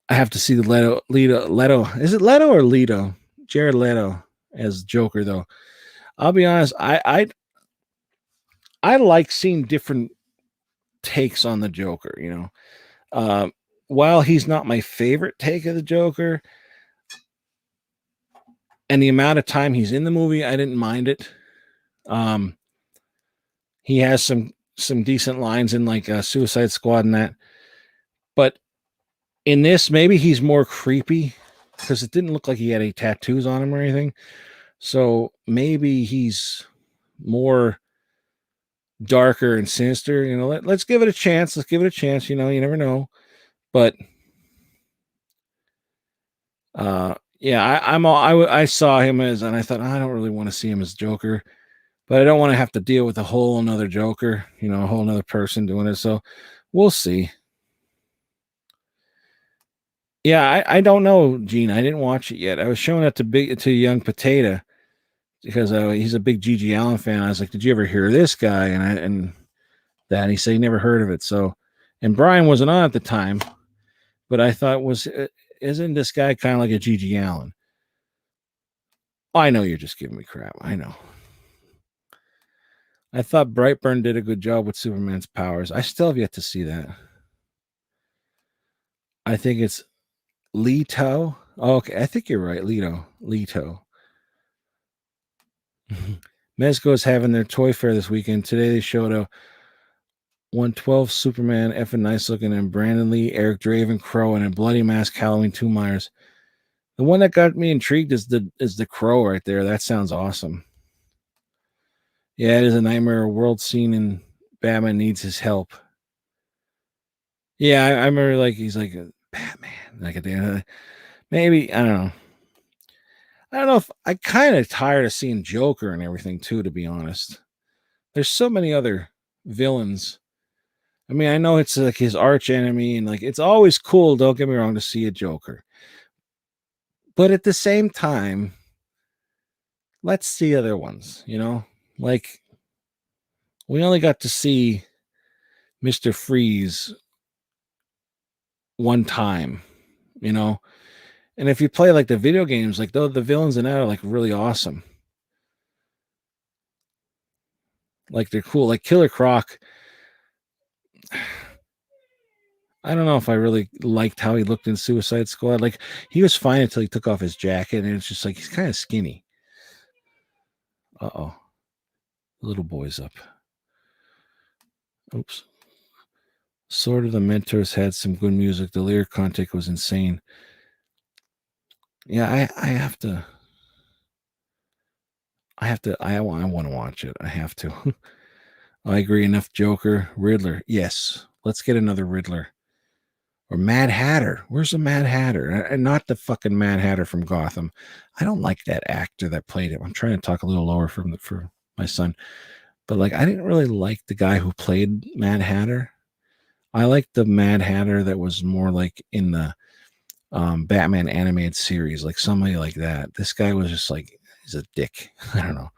I have to see the Leto. Is it Leto or Leto? Jared Leto as Joker, though. I'll be honest. I I like seeing different takes on the Joker, you know. While he's not my favorite take of the Joker, and the amount of time he's in the movie, I didn't mind it. He has some decent lines in like Suicide Squad and that, but in this, maybe he's more creepy because it didn't look like he had any tattoos on him or anything. So maybe he's more darker and sinister. You know, let's give it a chance. Let's give it a chance. You know, you never know. But yeah, I saw him as, and I thought I don't really want to see him as Joker, but I don't want to have to deal with a whole another Joker. You know, a whole another person doing it. So we'll see. Yeah, I don't know, Gene. I didn't watch it yet. I was showing it to young Potato because he's a big Gigi Allen fan. I was like, "Did you ever hear of this guy?" And he said he never heard of it. So, and Brian wasn't on at the time, but I thought isn't this guy kind of like a Gigi Allen? I know you're just giving me crap. I know. I thought Brightburn did a good job with Superman's powers. I still have yet to see that. I think it's Leto. Oh, okay, I think you're right. Leto. Mezco's having their toy fair this weekend. Today they showed a 112 Superman, effing nice looking, and Brandon Lee, Eric Draven, Crow, and a Bloody Mask Halloween 2 Myers. The one that got me intrigued is the Crow right there. That sounds awesome. Yeah, it is a nightmare world scene, and Batman needs his help. Yeah, I remember like he's like Batman, like at the end of maybe I don't know if I kind of tired of seeing Joker and everything too, to be honest. There's so many other villains. I mean, I know it's like his arch enemy, and like it's always cool, don't get me wrong, to see a Joker. But at the same time, let's see other ones, you know? Like we only got to see Mr. Freeze one time, you know? And if you play like the video games, like the villains in that are like really awesome. Like they're cool. Like Killer Croc. I don't know if I really liked how he looked in Suicide Squad. Like he was fine until he took off his jacket, and it's just like he's kind of skinny. Uh-oh. Little boy's up. Oops. Sword of the Mentors had some good music. The lyric content was insane. Yeah, I want to watch it. I have to. I agree. Enough Joker. Riddler. Yes. Let's get another Riddler. Or Mad Hatter. Where's the Mad Hatter? And not the fucking Mad Hatter from Gotham. I don't like that actor that played him. I'm trying to talk a little lower for my son. But like I didn't really like the guy who played Mad Hatter. I liked the Mad Hatter that was more like in the Batman animated series, like somebody like that. This guy was just like he's a dick. I don't know.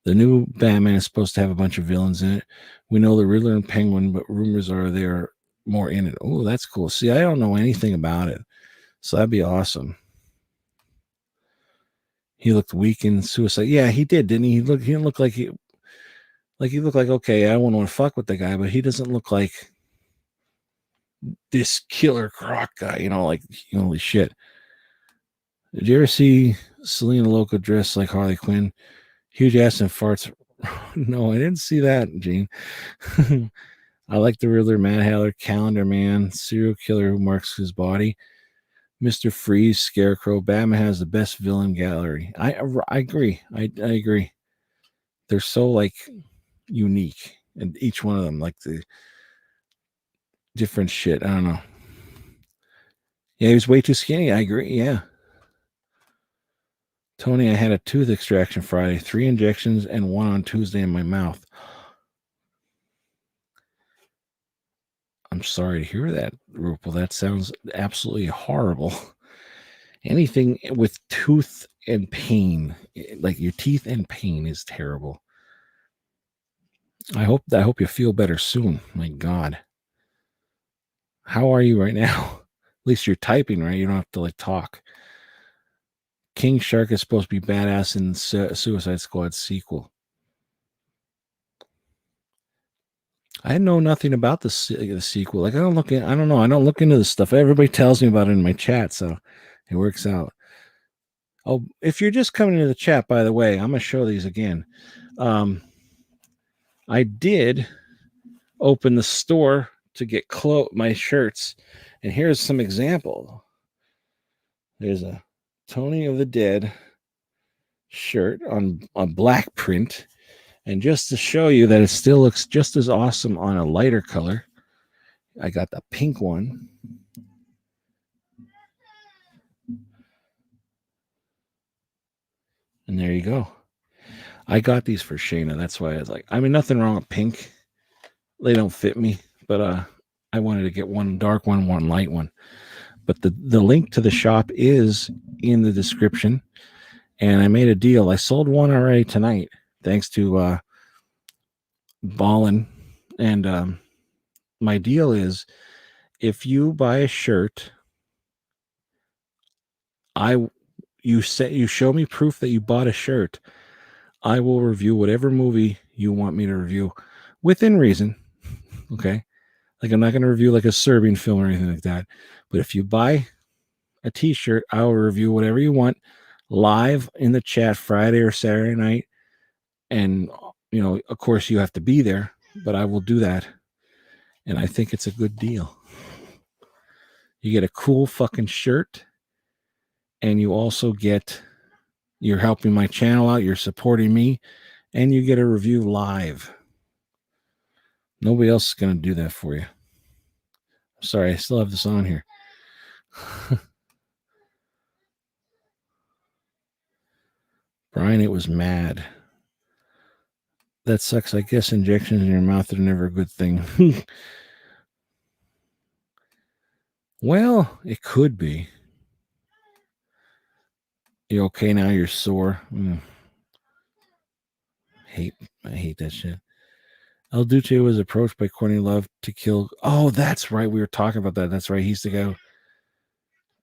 The new Batman is supposed to have a bunch of villains in it. We know the Riddler and Penguin, but rumors are there more in it. Oh, that's cool. See, I don't know anything about it, so that'd be awesome. He looked weak in Suicide. Yeah, he did, didn't he? He didn't look like he looked like okay. I wouldn't want to fuck with the guy, but he doesn't look like this Killer Croc guy. You know, like holy shit. Did you ever see Selena Loco dressed like Harley Quinn? Huge ass and farts. No, I didn't see that, Gene. I like the Riddler, Mad Hatter, Calendar Man, serial killer who marks his body, Mr. Freeze, Scarecrow. Batman has the best villain gallery. I agree. I agree. They're so like unique, and each one of them like the different shit. I don't know. Yeah, he was way too skinny. I agree. Yeah. Tony, I had a tooth extraction Friday, 3 injections and 1 on Tuesday in my mouth. I'm sorry to hear that, Rupal. That sounds absolutely horrible. Anything with tooth and pain, like your teeth and pain, is terrible. I hope you feel better soon. My God. How are you right now? At least you're typing, right? You don't have to like talk. King Shark is supposed to be badass in Suicide Squad sequel. I know nothing about the sequel. Like I don't know. I don't look into this stuff. Everybody tells me about it in my chat, so it works out. Oh, if you're just coming into the chat, by the way, I'm gonna show these again. I did open the store to get my shirts, and here's some example. There's a Tony of the Dead shirt on black print, and just to show you that it still looks just as awesome on a lighter color, I got the pink one. And there you go. I got these for Shayna. That's why I was like, I mean, nothing wrong with pink. They don't fit me, but I wanted to get one dark one, one light one. But the link to the shop is in the description. And I made a deal. I sold one already tonight, thanks to Ballin. And my deal is, if you buy a shirt, you show me proof that you bought a shirt, I will review whatever movie you want me to review within reason. Okay. Like I'm not going to review like a Serbian film or anything like that. But if you buy a t-shirt, I will review whatever you want live in the chat Friday or Saturday night. And, of course you have to be there, but I will do that. And I think it's a good deal. You get a cool fucking shirt. And you also you're helping my channel out. You're supporting me. And you get a review live. Nobody else is going to do that for you. Sorry, I still have this on here. Brian, it was mad. That sucks. I guess injections in your mouth are never a good thing. Well, it could be. You okay now? You're sore. I hate that shit. El Duce was approached by Courtney Love to kill. Oh, that's right. We were talking about that. That's right. He's the guy who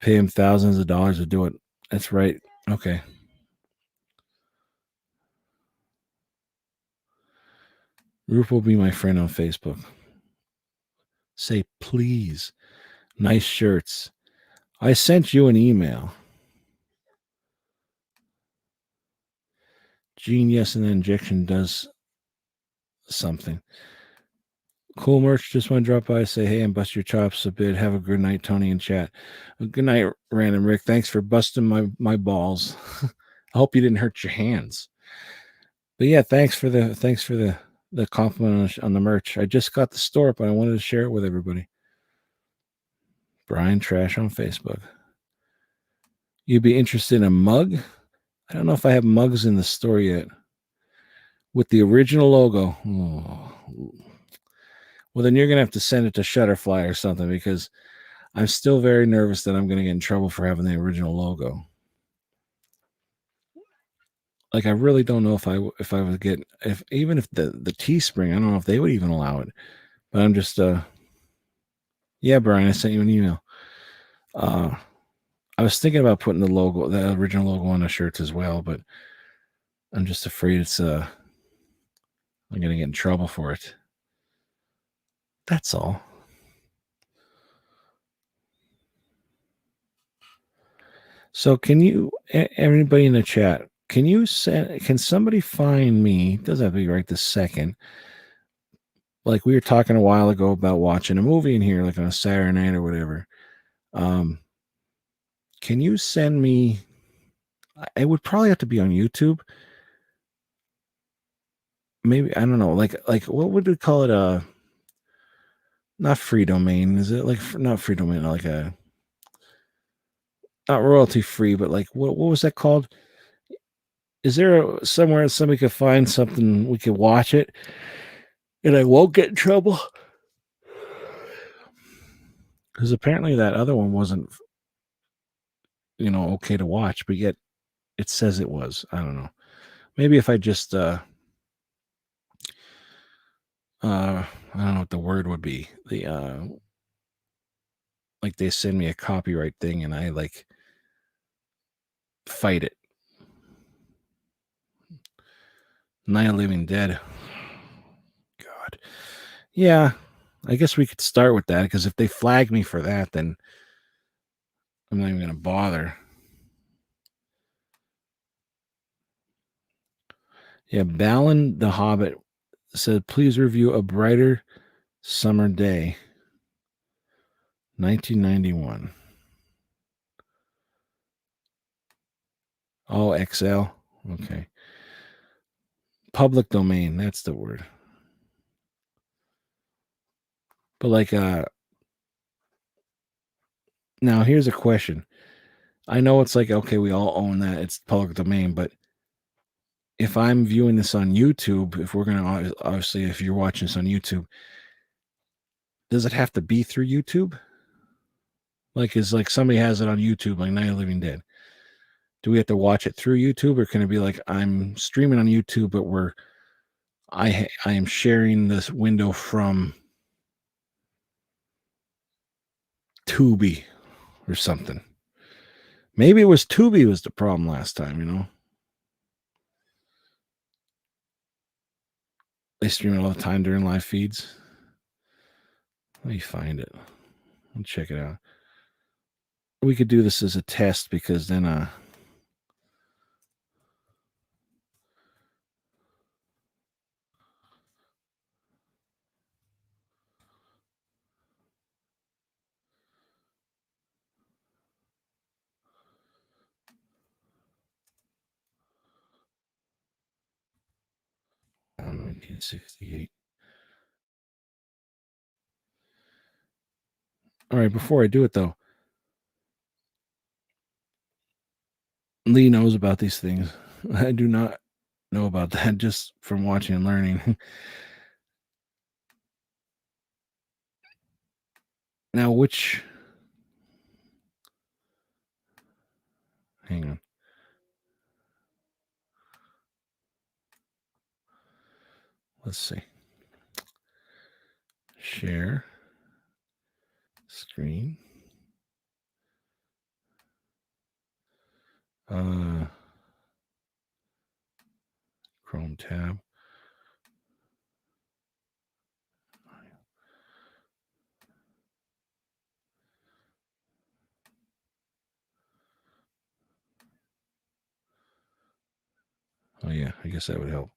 pay him thousands of dollars to do it. That's right. Okay. Rupal will be my friend on Facebook. Say please. Nice shirts. I sent you an email. Genius and the injection does something. Cool merch. Just want to drop by, say hey, and bust your chops a bit. Have a good night, Tony and chat. Good night, Random Rick. Thanks for busting my balls. I hope you didn't hurt your hands. But yeah, thanks for the compliment on the merch. I just got the store up and I wanted to share it with everybody. Brian Trash on Facebook. You'd be interested in a mug? I don't know if I have mugs in the store yet. With the original logo. Oh. Well, then you're going to have to send it to Shutterfly or something, because I'm still very nervous that I'm going to get in trouble for having the original logo. Like, I really don't know if I would get, even if the Teespring, I don't know if they would even allow it. But I'm just, yeah, Brian, I sent you an email. I was thinking about putting the original logo on the shirts as well, but I'm just afraid I'm going to get in trouble for it. That's all. So everybody in the chat, can somebody find me, it doesn't have to be right this second, like we were talking a while ago about watching a movie in here, like on a Saturday night or whatever. Can you send me, it would probably have to be on YouTube. Maybe, I don't know, like what would we call it? Not free domain. Is it like, not free domain, like not royalty free, but like, what was that called? Is there somewhere somebody could find something we could watch it and I won't get in trouble? Because apparently that other one wasn't, okay to watch, but yet it says it was. I don't know. Maybe if I just, I don't know what the word would be. Like they send me a copyright thing and I like fight it. Night of Living Dead. God. Yeah, I guess we could start with that, because if they flag me for that, then I'm not even going to bother. Yeah, Balin the Hobbit said, please review A Brighter Summer Day, 1991. Oh, XL. Okay. Public domain, that's the word. But like, now here's a question. I know it's like, okay, we all own that, it's public domain, but if I'm viewing this on YouTube, if we're gonna, obviously, if you're watching this on YouTube, does it have to be through YouTube? Like, is like somebody has it on YouTube, like Night of the Living Dead. Do we have to watch it through YouTube, or can it be like I'm streaming on YouTube, but I am sharing this window from Tubi or something? Maybe it was Tubi was the problem last time, you know? They stream it all the time during live feeds. Let me find it. I'll check it out. We could do this as a test, because then oh, 1968. All right, before I do it though, Lee knows about these things. I do not know about that, just from watching and learning. Now, hang on. Let's see. Share screen. Chrome tab. Oh yeah, I guess that would help.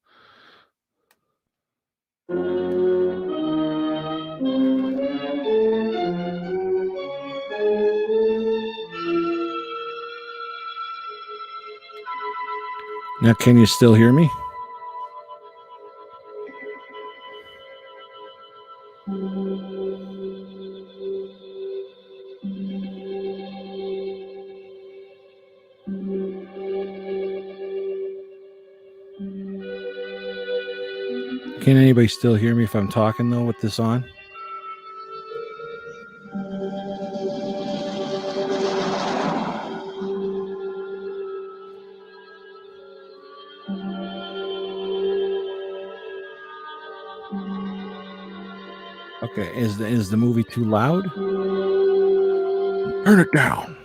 Now, can you still hear me? Can anybody still hear me if I'm talking though with this on? Okay, is the movie too loud? Turn it down.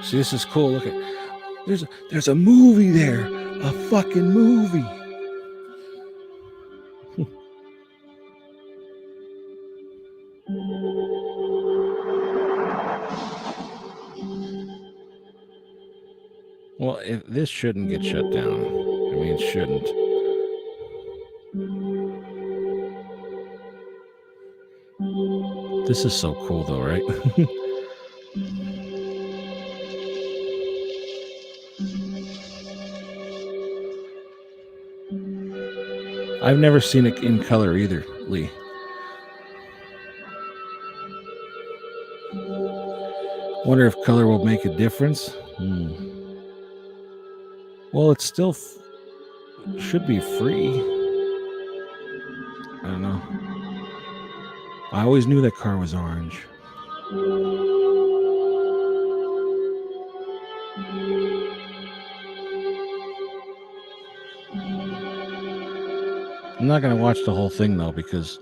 See, this is cool. Look at there's a movie there, a fucking movie. Well, if this shouldn't get shut down. I mean, it shouldn't. This is so cool, though, right? I've never seen it in color either, Lee. Wonder if color will make a difference. Well, it still should be free. I don't know. I always knew that car was orange. I'm not going to watch the whole thing, though, because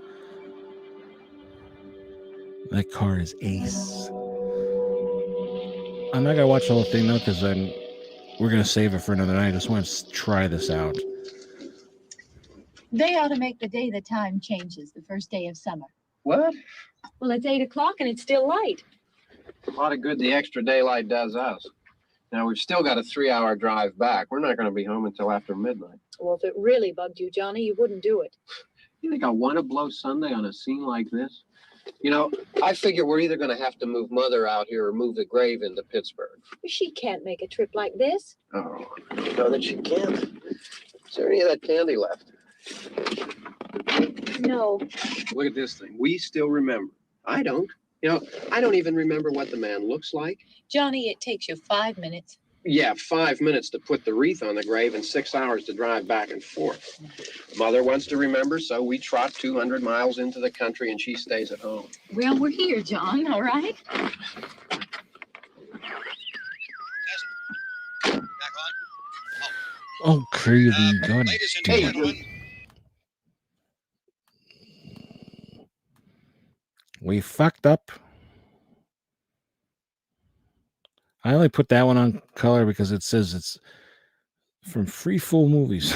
that car is ace. I'm not going to watch the whole thing, though, because we're going to save it for another night. I just want to try this out. They ought to make the day the time changes, the first day of summer. What? Well, it's 8 o'clock and it's still light. A lot of good the extra daylight does us. Now, we've still got a 3-hour drive back. We're not going to be home until after midnight. Well, if it really bugged you, Johnny, you wouldn't do it. You think I want to blow Sunday on a scene like this? You know, I figure we're either going to have to move Mother out here or move the grave into Pittsburgh. She can't make a trip like this. Oh, you know that she can't. Is there any of that candy left? No. Look at this thing. We still remember. I don't. You know, I don't even remember what the man looks like. Johnny, it takes you 5 minutes. Yeah, 5 minutes to put the wreath on the grave and 6 hours to drive back and forth. Mother wants to remember, so we trot 200 miles into the country and she stays at home. Well, we're here, John, all right? Oh, crazy God. Ladies and Hey, gentlemen, We fucked up. I only put that one on color because it says it's from Free Full Movies.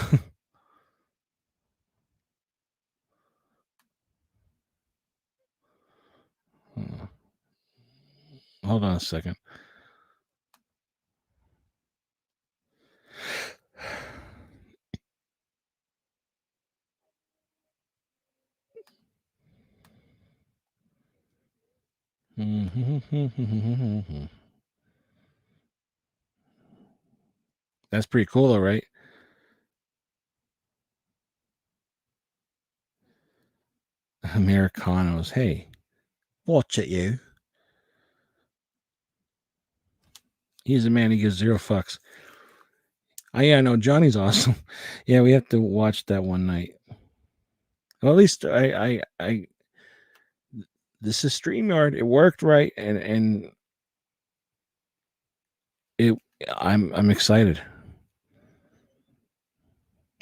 Hold on a second. That's pretty cool, though, right? Americanos. Hey, watch it, you. He's a man. He gives 0 fucks. Oh, yeah, no, Johnny's awesome. Yeah, we have to watch that one night. Well, at least I this is StreamYard. It worked right, and I'm excited.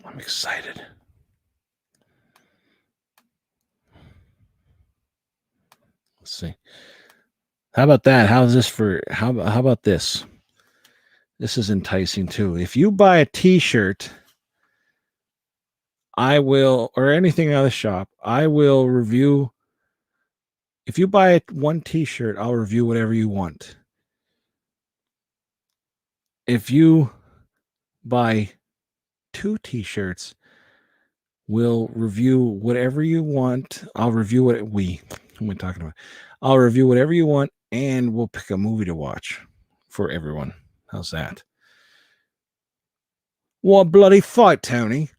I'm excited. Let's see. How about that? How's this for? How about this? This is enticing too. If you buy a T-shirt, I will, or anything out of the shop, I will review. If you buy one T-shirt, I'll review whatever you want. If you buy 2 T-shirts, we'll review whatever you want. I'll review what am I talking about? I'll review whatever you want, and we'll pick a movie to watch for everyone. How's that? What bloody fight, Tony?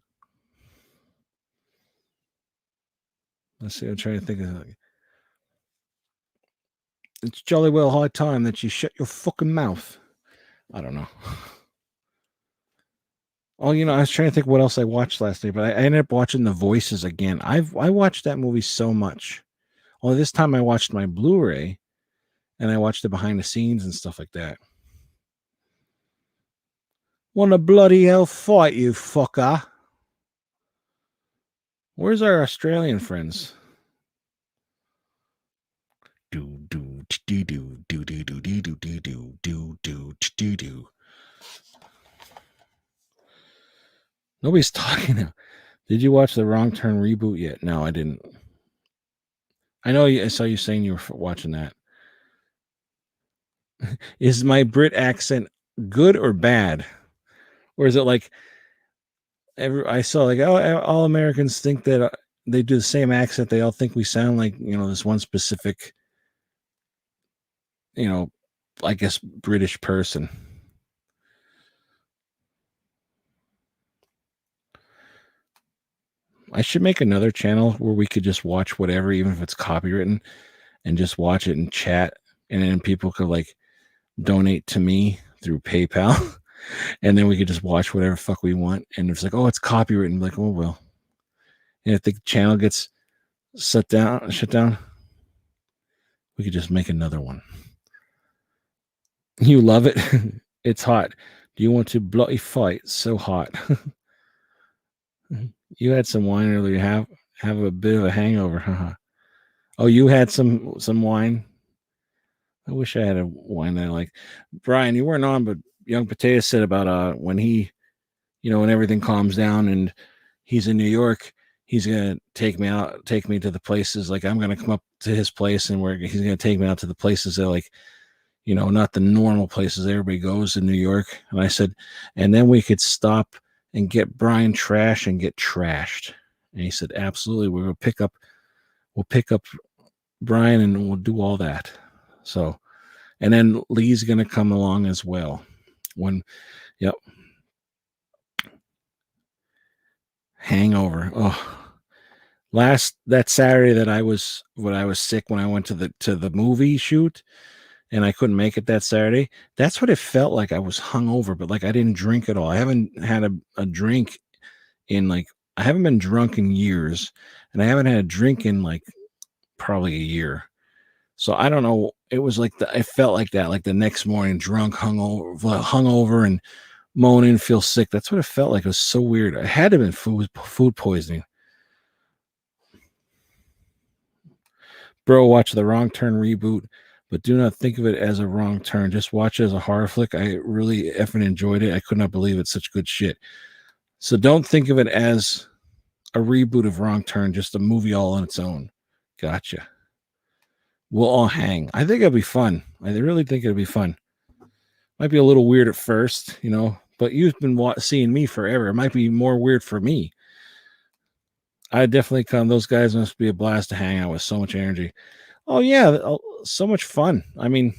Let's see. I'm trying to think of it. It's jolly well high time that you shut your fucking mouth. I don't know. Oh, you know, I was trying to think what else I watched last night, but I ended up watching The Voices again. I watched that movie so much. Well, this time I watched my Blu-ray, and I watched the behind the scenes and stuff like that. Wanna bloody hell fight, you fucker? Where's our Australian friends? Nobody's talking now. Did you watch the Wrong Turn reboot yet? No, I didn't. I know I saw you saying you were watching that. Is my Brit accent good or bad? Or is it like I saw like all Americans think that they do the same accent. They all think we sound like, you know, this one specific, you know, I guess British person. I should make another channel where we could just watch whatever, even if it's copywritten, and just watch it and chat. And then people could like donate to me through PayPal. And then we could just watch whatever fuck we want. And it's like, oh, it's copywritten. Like, oh, well. And if the channel gets shut down, we could just make another one. You love it? It's hot. Do you want to bloody fight? So hot. You had some wine earlier. Have a bit of a hangover. Haha. Oh, you had some wine? I wish I had a wine that I like. Brian, you weren't on, but Young Potatoe said about when he, you know, when everything calms down and he's in New York, he's gonna take me to the places. Like I'm gonna come up to his place, and he's gonna take me out to the places that, like, you know, not the normal places everybody goes in New York. And I said, and then we could stop and get Brian trash and get trashed. And he said, absolutely, we'll pick up Brian and we'll do all that. So, and then Lee's gonna come along as well. Yep. Hangover. Oh, that Saturday that I was sick, when I went to the movie shoot and I couldn't make it that Saturday. That's what it felt like. I was hungover, but like I didn't drink at all. I haven't had a drink in, like, I haven't been drunk in years, and I haven't had a drink in like probably a year. So I don't know. It was like it felt like that, like the next morning, drunk, hungover and moaning, feel sick. That's what it felt like. It was so weird. It had to have been food poisoning. Bro, watch The Wrong Turn reboot, but do not think of it as a wrong turn. Just watch it as a horror flick. I really effing enjoyed it. I could not believe it's such good shit. So don't think of it as a reboot of Wrong Turn, just a movie all on its own. Gotcha. We'll all hang. I think it'll be fun. I really think it'll be fun. Might be a little weird at first, you know, but you've been seeing me forever. It might be more weird for me. I definitely come. Those guys must be a blast to hang out with. So much energy. Oh yeah, so much fun. I mean,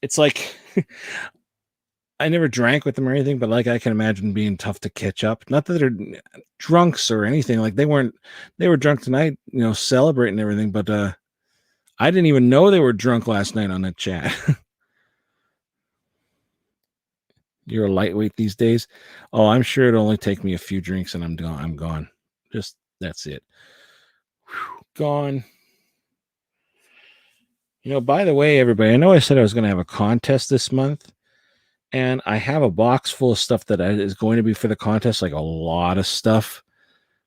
it's like I never drank with them or anything, but like I can imagine being tough to catch up. Not that they're drunks or anything. Like they were drunk tonight, you know, celebrating everything. But I didn't even know they were drunk last night on that chat. You're a lightweight these days. Oh, I'm sure it'll only take me a few drinks and I'm gone. Just that's it. Whew, gone. You know, by the way, everybody, I know I said I was going to have a contest this month, and I have a box full of stuff that is going to be for the contest, like a lot of stuff,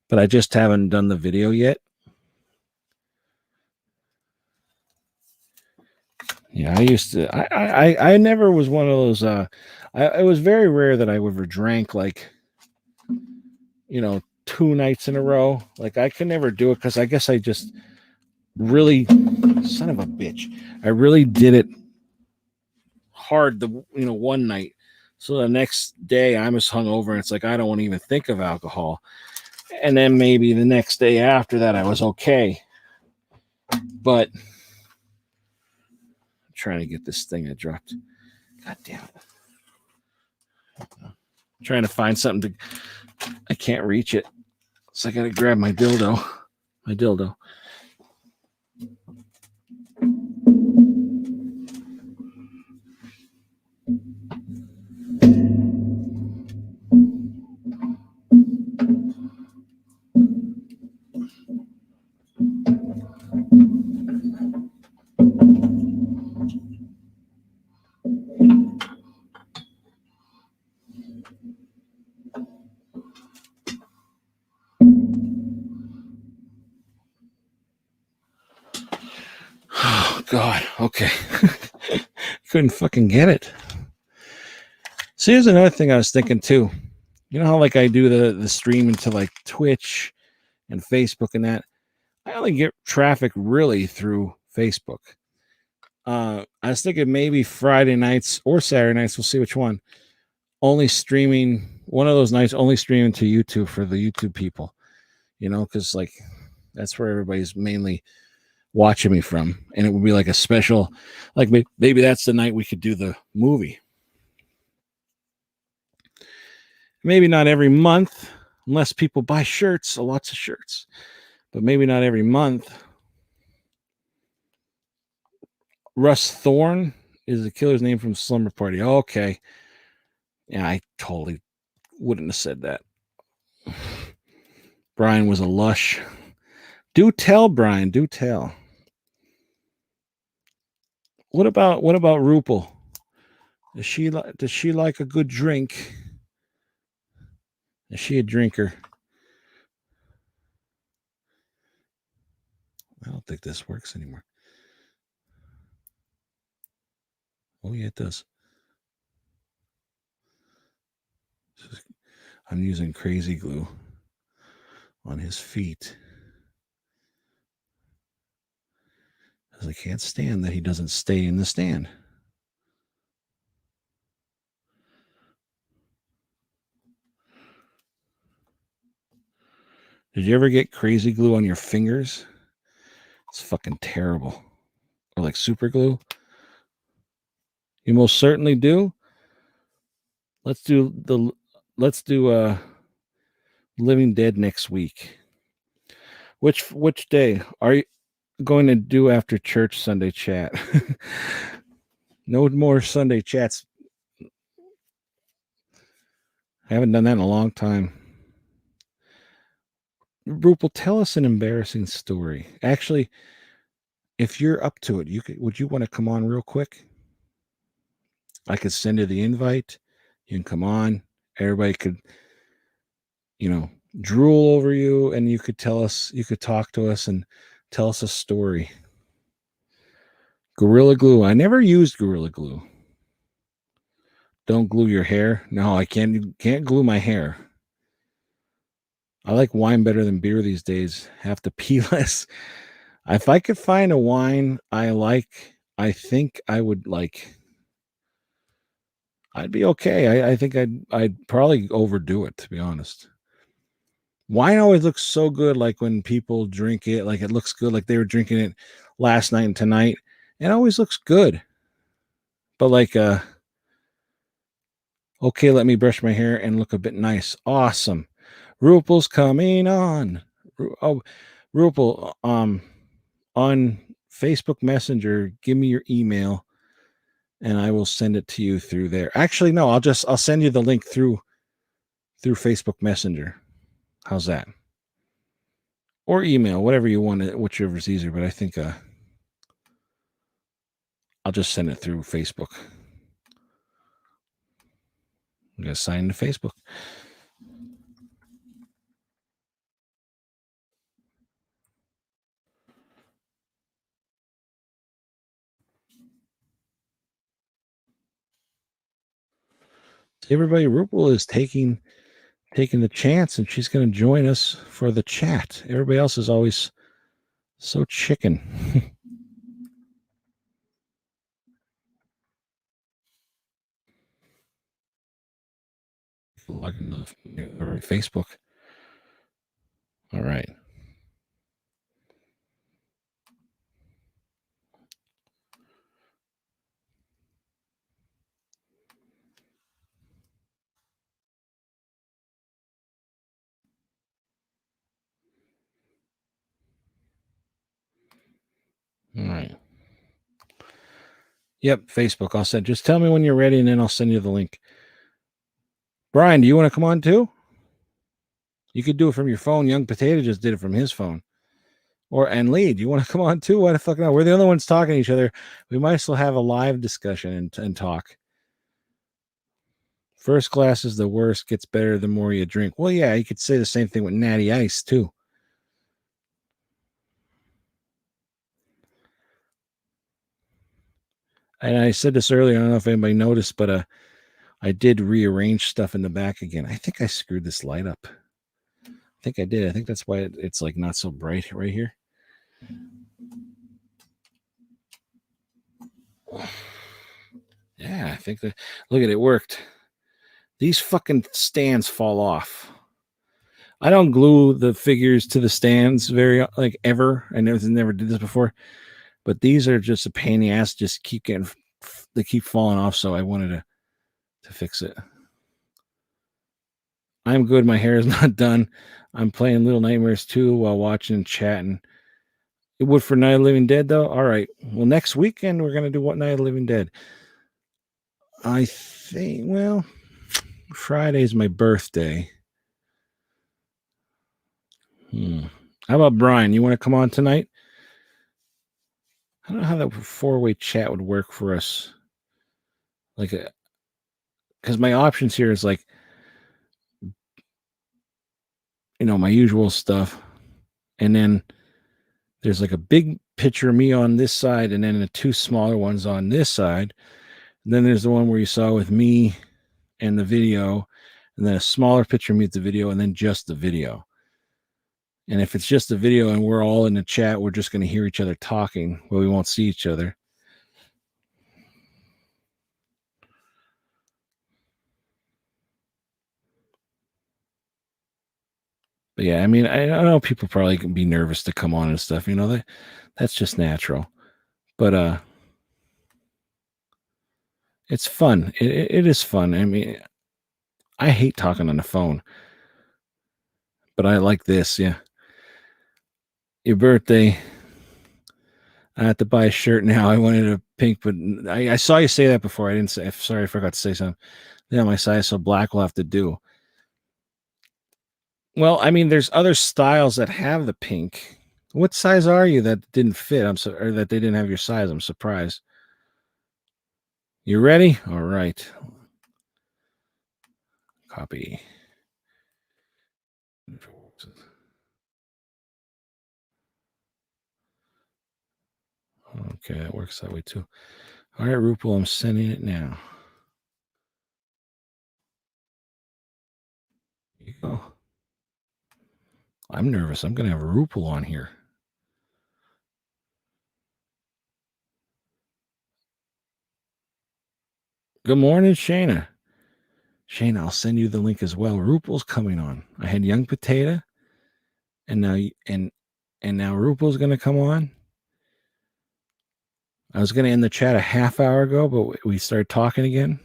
but I just haven't done the video yet. Yeah, I used to. I never was one of those. It was very rare that I ever drank, like, you know, 2 nights in a row. Like I could never do it because I guess I just really, son of a bitch, I really did it hard one night. So the next day I'm as hungover, and it's like I don't want to even think of alcohol. And then maybe the next day after that I was okay. But I'm trying to get this thing that dropped. God damn it. I'm trying to find something I can't reach it. So I gotta grab my dildo. My dildo. Oh God. Okay. Couldn't fucking get it. So here's another thing I was thinking too. You know how like I do the stream into like Twitch and Facebook and that? I only get traffic really through Facebook. I was thinking maybe Friday nights or Saturday nights, we'll see which one. Only streaming, one of those nights only streaming to YouTube for the YouTube people. You know, because like that's where everybody's mainly watching me from. And it would be like a special, like maybe that's the night we could do the movie. Maybe not every month, unless people buy shirts, lots of shirts. But maybe not every month. Russ Thorne is the killer's name from Slumber Party. Okay. Yeah, I totally wouldn't have said that. Brian was a lush. Do tell, Brian. Do tell. What about Rupal? Does she like a good drink? Is she a drinker? I don't think this works anymore. Oh yeah, it does. I'm using crazy glue. on his feet. Because I can't stand that he doesn't stay in the stand. Did you ever get crazy glue on your fingers? It's fucking terrible. Or like super glue? You most certainly do. Let's do Living Dead next week. Which day are you going to do after church Sunday chat? No more Sunday chats. I haven't done that in a long time. Rupal, tell us an embarrassing story. Actually, if you're up to it, would you want to come on real quick? I could send you the invite. You can come on. Everybody could, drool over you, and you could talk to us and tell us a story. Gorilla Glue. I never used Gorilla Glue. Don't glue your hair. No, I can't glue my hair. I like wine better than beer these days. Have to pee less. If I could find a wine I like, I think I would like. I'd be okay. I think I'd probably overdo it, to be honest. Wine always looks so good, like when people drink it, like it looks good, like they were drinking it last night and tonight. It always looks good. But like, okay, let me brush my hair and look a bit nice. Awesome. Rupal's coming on. Oh, Rupal, on Facebook Messenger, give me your email and I will send it to you through there. Actually, no, I'll send you the link through Facebook Messenger. How's that? Or email, whatever you want, whichever's easier, but I think I'll just send it through Facebook. I'm going to sign into Facebook. Everybody, Rupal is taking the chance, and she's going to join us for the chat. Everybody else is always so chicken. Facebook. All right. All right. Yep, Facebook. I'll send. Just tell me when you're ready, and then I'll send you the link. Brian, do you want to come on too? You could do it from your phone. Young Potato just did it from his phone. And Lee, do you want to come on too? Why the fuck not? We're the only ones talking to each other. We might as well have a live discussion and talk. First class is the worst. Gets better the more you drink. Well, yeah, you could say the same thing with Natty Ice too. And I said this earlier. I don't know if anybody noticed, but I did rearrange stuff in the back again. I think I screwed this light up. I think I did. I think that's why it's like not so bright right here. Yeah, I think that. Look at it, worked. These fucking stands fall off. I don't glue the figures to the stands very ever. I never did this before, but these are just a pain in the ass. Just they keep falling off. So I wanted to fix it. I'm good. My hair is not done. I'm playing Little Nightmares 2 while watching and chatting. It would for Night of the Living Dead though. All right. Well, next weekend we're gonna do what Night of the Living Dead. I think. Well, Friday's my birthday. How about Brian? You want to come on tonight? I don't know how that 4-way chat would work for us. Because my options here is my usual stuff. And then there's a big picture of me on this side, and then the 2 smaller ones on this side. And then there's the one where you saw with me and the video, and then a smaller picture of me with the video, and then just the video. And if it's just a video and we're all in the chat, we're just going to hear each other talking, but we won't see each other. But yeah, I mean, I know people probably can be nervous to come on and stuff, you know, that's just natural. But it's fun. It is fun. I mean, I hate talking on the phone, but I like this. Yeah. Your birthday. I have to buy a shirt now. I wanted a pink, but I saw you say that before. I didn't say. Sorry, I forgot to say something. Yeah, my size, so black will have to do. Well, I mean, there's other styles that have the pink. What size are you that didn't fit? Or that they didn't have your size. I'm surprised. You ready? All right. Copy. Okay, that works that way too. All right, Rupal, I'm sending it now. Here you go. I'm nervous. I'm going to have a Rupal on here. Good morning, Shayna. Shayna, I'll send you the link as well. Rupal's coming on. I had Young Potato, and now now Rupal's going to come on. I was going to end the chat a half hour ago, but we started talking again.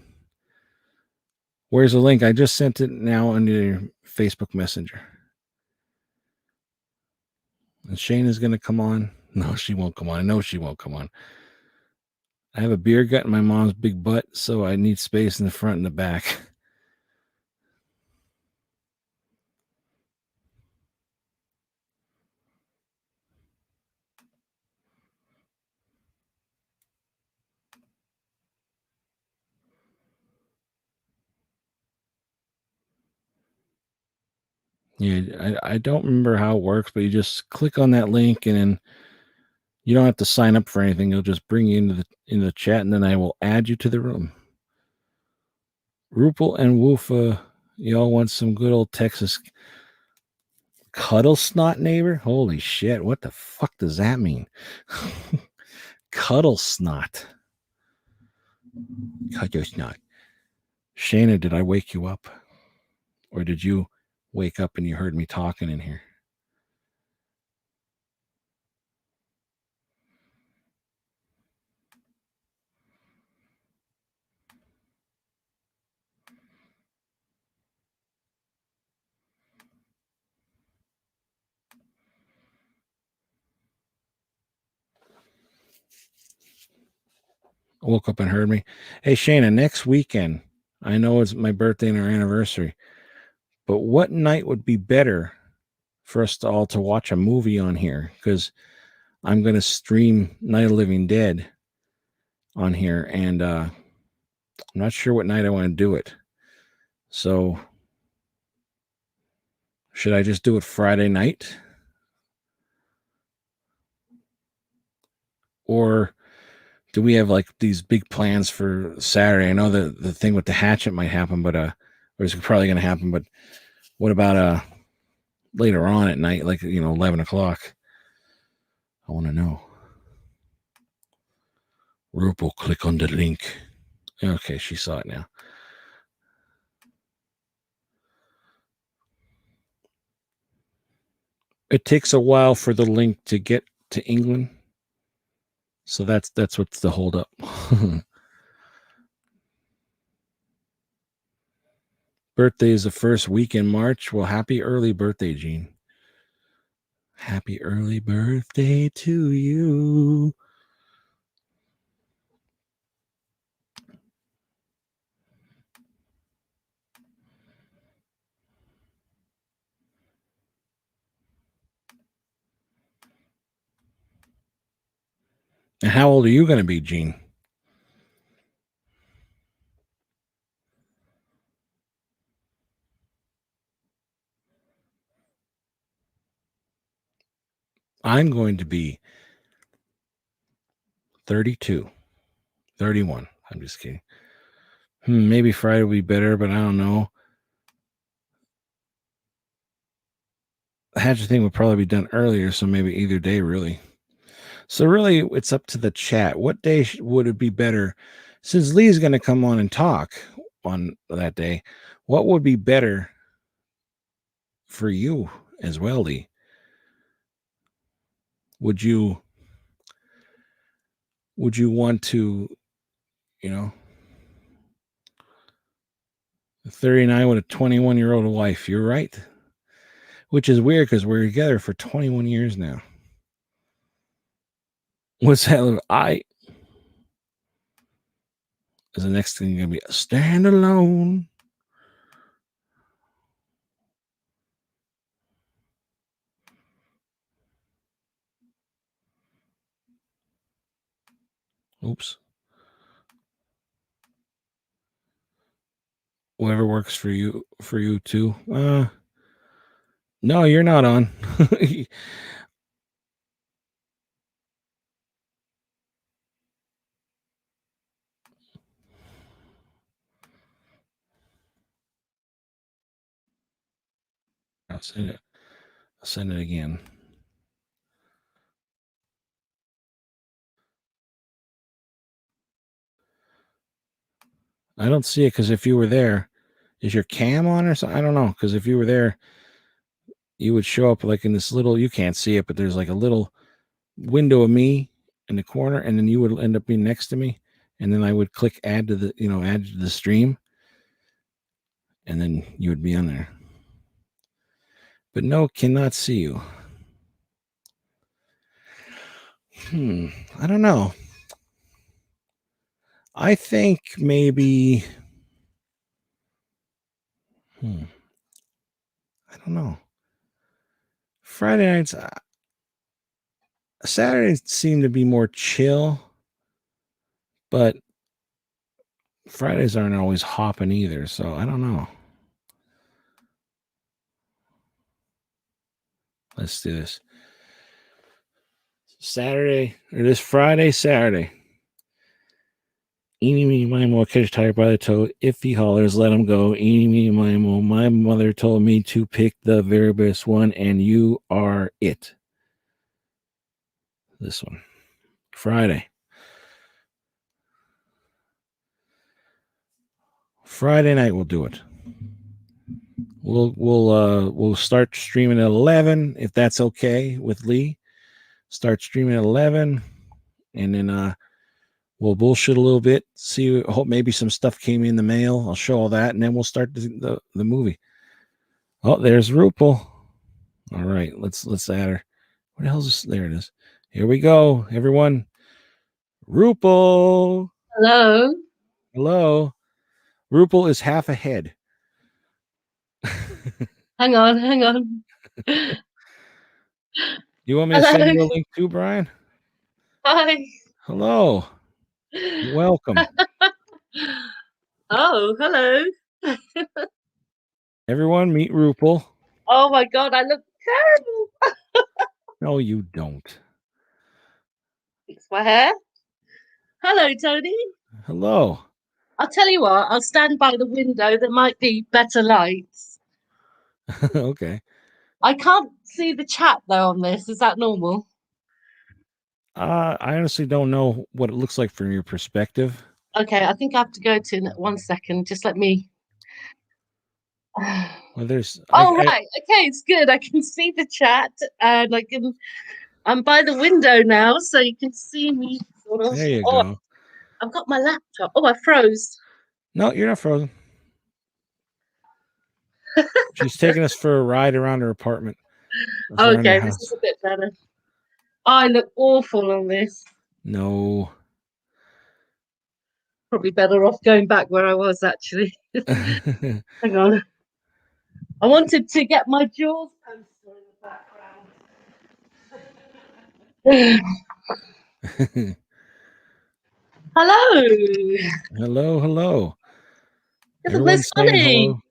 Where's the link? I just sent it now on your Facebook Messenger. And Shayna's going to come on. No, she won't come on. I know she won't come on. I have a beer gut in my mom's big butt, so I need space in the front and the back. Yeah, I don't remember how it works, but you just click on that link and then you don't have to sign up for anything. It'll just bring you into the chat, and then I will add you to the room. Rupal and Woofa, y'all want some good old Texas cuddle snot neighbor? Holy shit, what the fuck does that mean? Cuddle snot. Cuddle snot. Shayna, did I wake you up? Or did you wake up and you heard me talking in here? Woke up and heard me. Hey, Shayna, next weekend, I know it's my birthday and our anniversary, but what night would be better for us to all to watch a movie on here? Because I'm going to stream Night of the Living Dead on here, and I'm not sure what night I want to do it. So should I just do it Friday night? Or do we have like these big plans for Saturday? I know the thing with the hatchet might happen, but or it's probably going to happen, but what about later on at night, like 11 o'clock? I want to know. Rupal, click on the link. Okay, she saw it now. It takes a while for the link to get to England. So that's what's the holdup. Birthday is the first week in March. Well, happy early birthday, Gene. Happy early birthday to you. And how old are you going to be, Gene? I'm going to be 32, 31. I'm just kidding. Maybe Friday will be better, but I don't know. hatchet thing would probably be done earlier, so maybe either day, really. So really, it's up to the chat. What day would it be better? Since Lee's going to come on and talk on that day, what would be better for you as well, Lee? Would you want to, 39 with a 21-year-old wife? You're right. Which is weird because we're together for 21 years now. What's that? Is the next thing going to be stand alone? Oops. Whatever works for you too. No, you're not on. I'll send it again. I don't see it because if you were there, is your cam on or something? I don't know, because if you were there, you would show up like in this little, you can't see it, but there's like a little window of me in the corner, and then you would end up being next to me, and then I would click add to the stream, and then you would be on there. But no, cannot see you. I don't know. I think maybe I don't know. Friday nights, Saturdays seem to be more chill, but Fridays aren't always hopping either, so I don't know. Let's do this. Saturday, or this Friday, Saturday. Eeny, meeny, miny, moe, catch a tiger by the toe. If he hollers, let him go. Eeny, meeny, miny, moe. My mother told me to pick the very best one, and you are it. This one. Friday. Friday night we'll do it. We'll start streaming at 11 if that's okay with Lee. Start streaming at 11, and then we'll bullshit a little bit. See, hope maybe some stuff came in the mail. I'll show all that, and then we'll start the movie. Oh, there's Rupal. All right, let's add her. What the hell is this? There it is. Here we go, everyone. Rupal. Hello. Hello. Rupal is half ahead. Hang on. You want me to send you a link too, Brian? Hi. Hello. Welcome. Oh, hello. Everyone, meet Rupal. Oh my God, I look terrible. No, you don't. Fix my hair. Hello, Tony. Hello. I'll tell you what, I'll stand by the window. There might be better lights. Okay. I can't see the chat though on this. Is that normal? I honestly don't know what it looks like from your perspective. Okay, I think I have to go to 1 second. Just let me. Well, there's. Right. Okay, it's good. I can see the chat, and I'm by the window now, so you can see me sort of. There you go. I've got my laptop. Oh, I froze. No, you're not frozen. She's taking us for a ride around her apartment. Okay, this is a bit better. I look awful on this. No. Probably better off going back where I was, actually. Hang on. I wanted to get my Jaws poster in the background. Hello. Hello. Isn't this funny? Hello.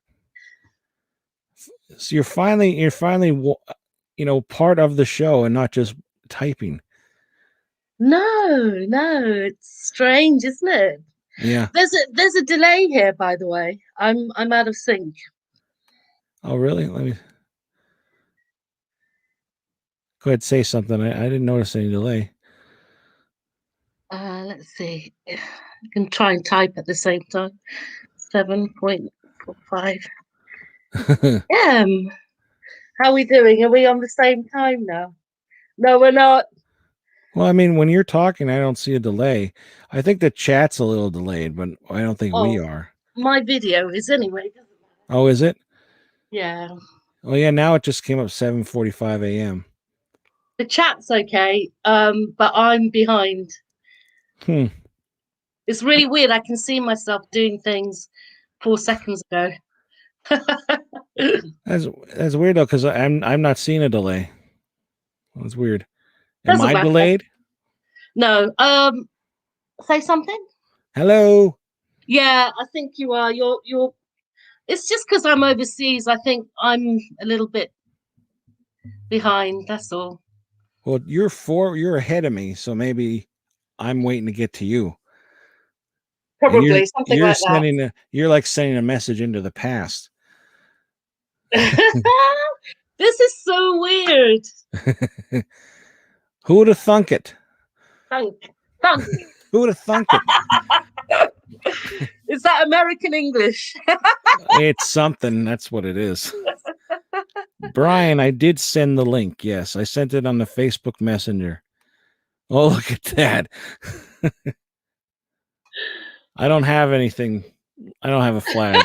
So you're finally, part of the show and not just typing. No, it's strange, isn't it? Yeah. There's a delay here, by the way. I'm out of sync. Oh, really? Let me. Go ahead, say something. I didn't notice any delay. Let's see. You can try and type at the same time. 7.45. How are we doing? Are we on the same time now? No, we're not. Well, I mean, when you're talking, I don't see a delay. I think the chat's a little delayed, but I don't think we are. My video is anyway. Doesn't matter. Oh, is it? Yeah. Oh, yeah. Now it just came up 7:45 a.m. The chat's okay, but I'm behind. It's really weird. I can see myself doing things 4 seconds ago. That's weird though, because I'm not seeing a delay. That's weird. Am Doesn't I matter. delayed? No. Say something. Hello. Yeah, I think you are. You're. It's just because I'm overseas. I think I'm a little bit behind. That's all. Well, you're ahead of me, so maybe I'm waiting to get to you. And Probably something like that. You're like sending a message into the past. This is so weird. Who would have thunk it? Thunk. Who would have thunk it? Is that American English? It's something. That's what it is. Brian, I did send the link. Yes, I sent it on the Facebook Messenger. Oh, look at that. I don't have anything. I don't have a flag.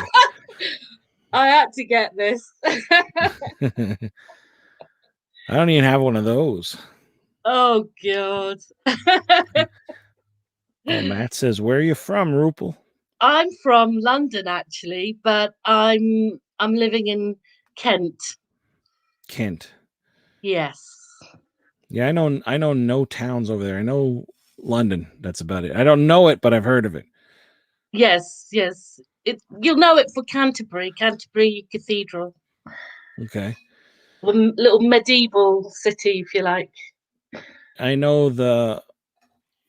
I had to get this. I don't even have one of those. Oh, God. Oh, Matt says, where are you from, Rupal? I'm from London, actually, but I'm living in Kent. Kent. Yes. Yeah, I know no towns over there. I know London. That's about it. I don't know it, but I've heard of it. Yes. You'll know it for Canterbury Cathedral. Okay. A little medieval city, if you like. I know the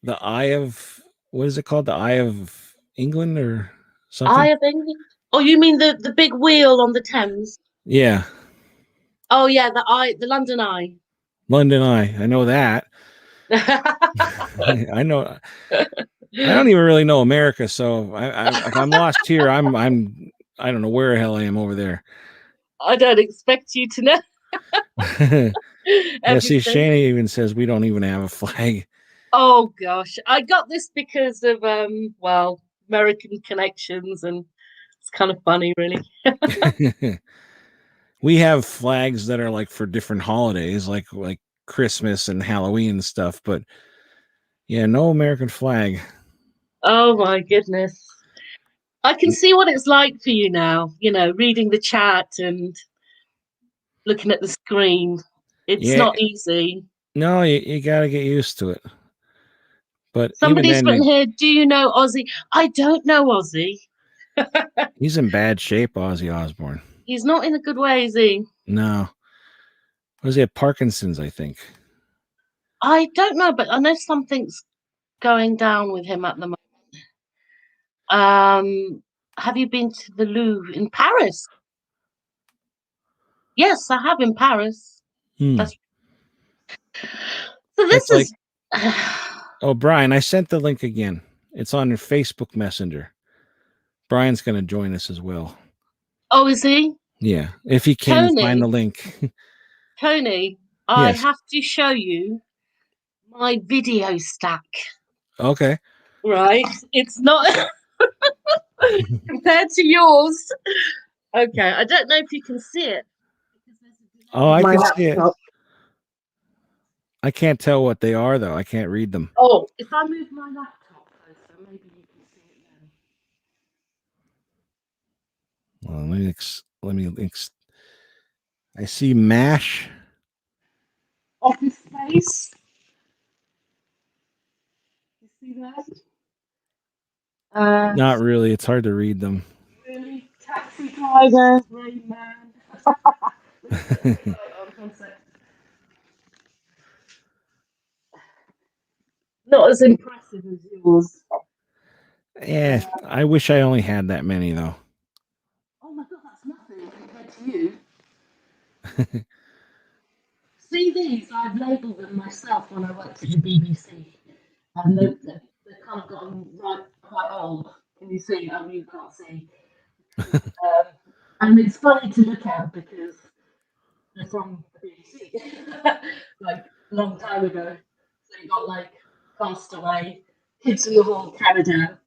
Eye of, what is it called? The Eye of England or something? Eye of England? Oh, you mean the big wheel on the Thames? Yeah. Oh, yeah, the London Eye. London Eye. I know that. I know. I don't even really know America, so if I'm lost here, I don't know where the hell I am over there. I don't expect you to know. Yeah, see, Shana even says we don't even have a flag. Oh gosh, I got this because of American connections, and it's kind of funny, really. We have flags that are like for different holidays, like Christmas and Halloween and stuff, but yeah, no American flag. Oh my goodness. I can see what it's like for you now, reading the chat and looking at the screen. It's not easy. No, you got to get used to it. But Somebody's written here, do you know Ozzy? I don't know Ozzy. He's in bad shape, Ozzy Osbourne. He's not in a good way, is he? No. Was he at Parkinson's, I think? I don't know, but I know something's going down with him at the moment. Have you been to the Louvre in Paris? Yes, I have in Paris. So this is oh, Brian, I sent the link again. It's on your Facebook Messenger. Brian's going to join us as well. Oh, is he? Yeah, if he can find the link. Tony, I have to show you my video stack. Okay. Right. It's not compared to yours. Okay. I don't know if you can see it. Oh, I can see it. I can't tell what they are, though. I can't read them. Oh, if I move my laptop closer, maybe you can see it then. Well, I see MASH. Office Space. You see that? Not really. It's hard to read them. Really? Taxi Driver, Rain Man. Not as impressive as yours. Yeah, I wish I only had that many, though. Oh my god, that's nothing compared to you. see these? I've labelled them myself when I worked at the BBC. And they've kind of gotten quite old. Can you see? Oh, you can't see. And it's funny to look at because they're from the BBC, like a long time ago. So you got like Cast Away, Kids in the Hall, Canada,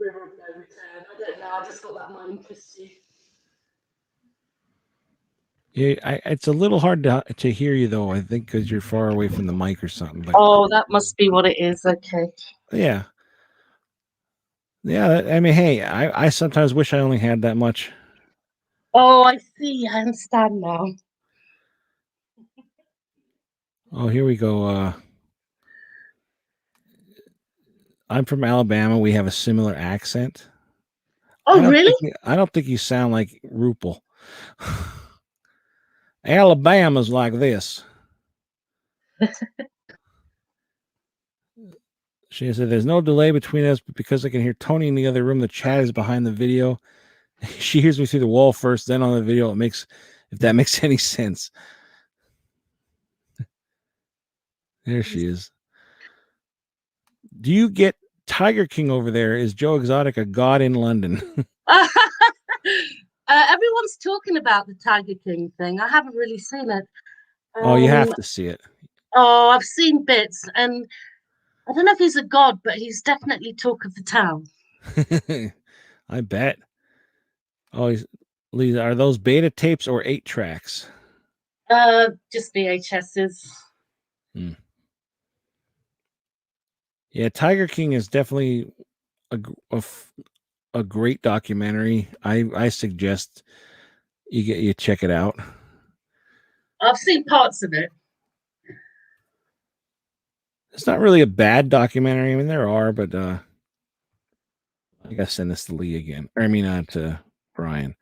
River of No Return. I don't know. I just thought that might interest you. Yeah, it's a little hard to hear you though. I think because you're far away from the mic or something. But Oh, that must be what it is. Okay. yeah, yeah. I mean, hey, I sometimes wish I only had that much. Oh, I see. I understand now. Oh, here we go. I'm from Alabama. We have a similar accent. Oh, really? I don't think you sound like Rupal. Alabama's like this. She said, "There's no delay between us, but because I can hear Tony in the other room, the chat is behind the video. She hears me through the wall first, then on the video. If that makes any sense." There she is. Do you get Tiger King over there? Is Joe Exotic a god in London? Everyone's talking about the Tiger King thing. I haven't really seen it. Oh, you have to see it. Oh, I've seen bits, and I don't know if he's a god, but he's definitely talk of the town. I bet. Oh, Lisa, are those beta tapes or 8 tracks? Just VHSs. Yeah, Tiger King is definitely a great documentary. I suggest you check it out. I've seen parts of it. It's not really a bad documentary. I mean, there are, but I gotta send this to Lee again. Or, I mean, to Brian.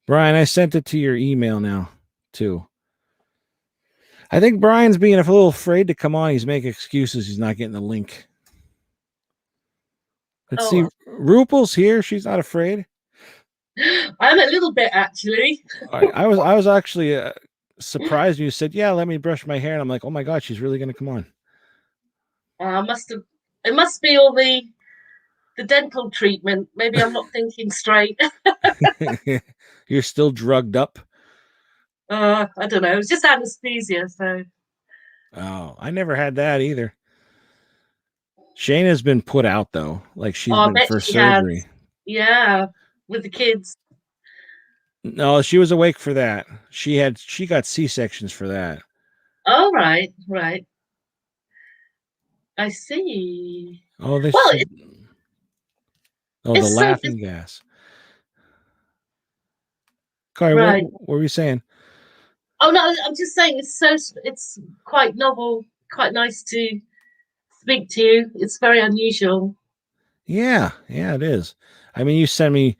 Brian, I sent it to your email now, too. I think Brian's being a little afraid to come on. He's making excuses. He's not getting the link. Let's see. Rupal's here. She's not afraid. I'm a little bit, actually. I was actually surprised when you said, "Yeah, let me brush my hair," and I'm like, "Oh my god, she's really going to come on." It must be all the dental treatment. Maybe I'm not thinking straight. You're still drugged up. I don't know. It was just anesthesia, so. Oh, I never had that either. Shayna's been put out though, like she's been for surgery. Has. Yeah, with the kids. No, she was awake for that. She got C-sections for that. Oh, right. I see. Oh, the laughing gas. Corey, right. what were you saying? Oh no, I'm just saying it's quite novel, quite nice to speak to you. It's very unusual. Yeah, it is. I mean, you send me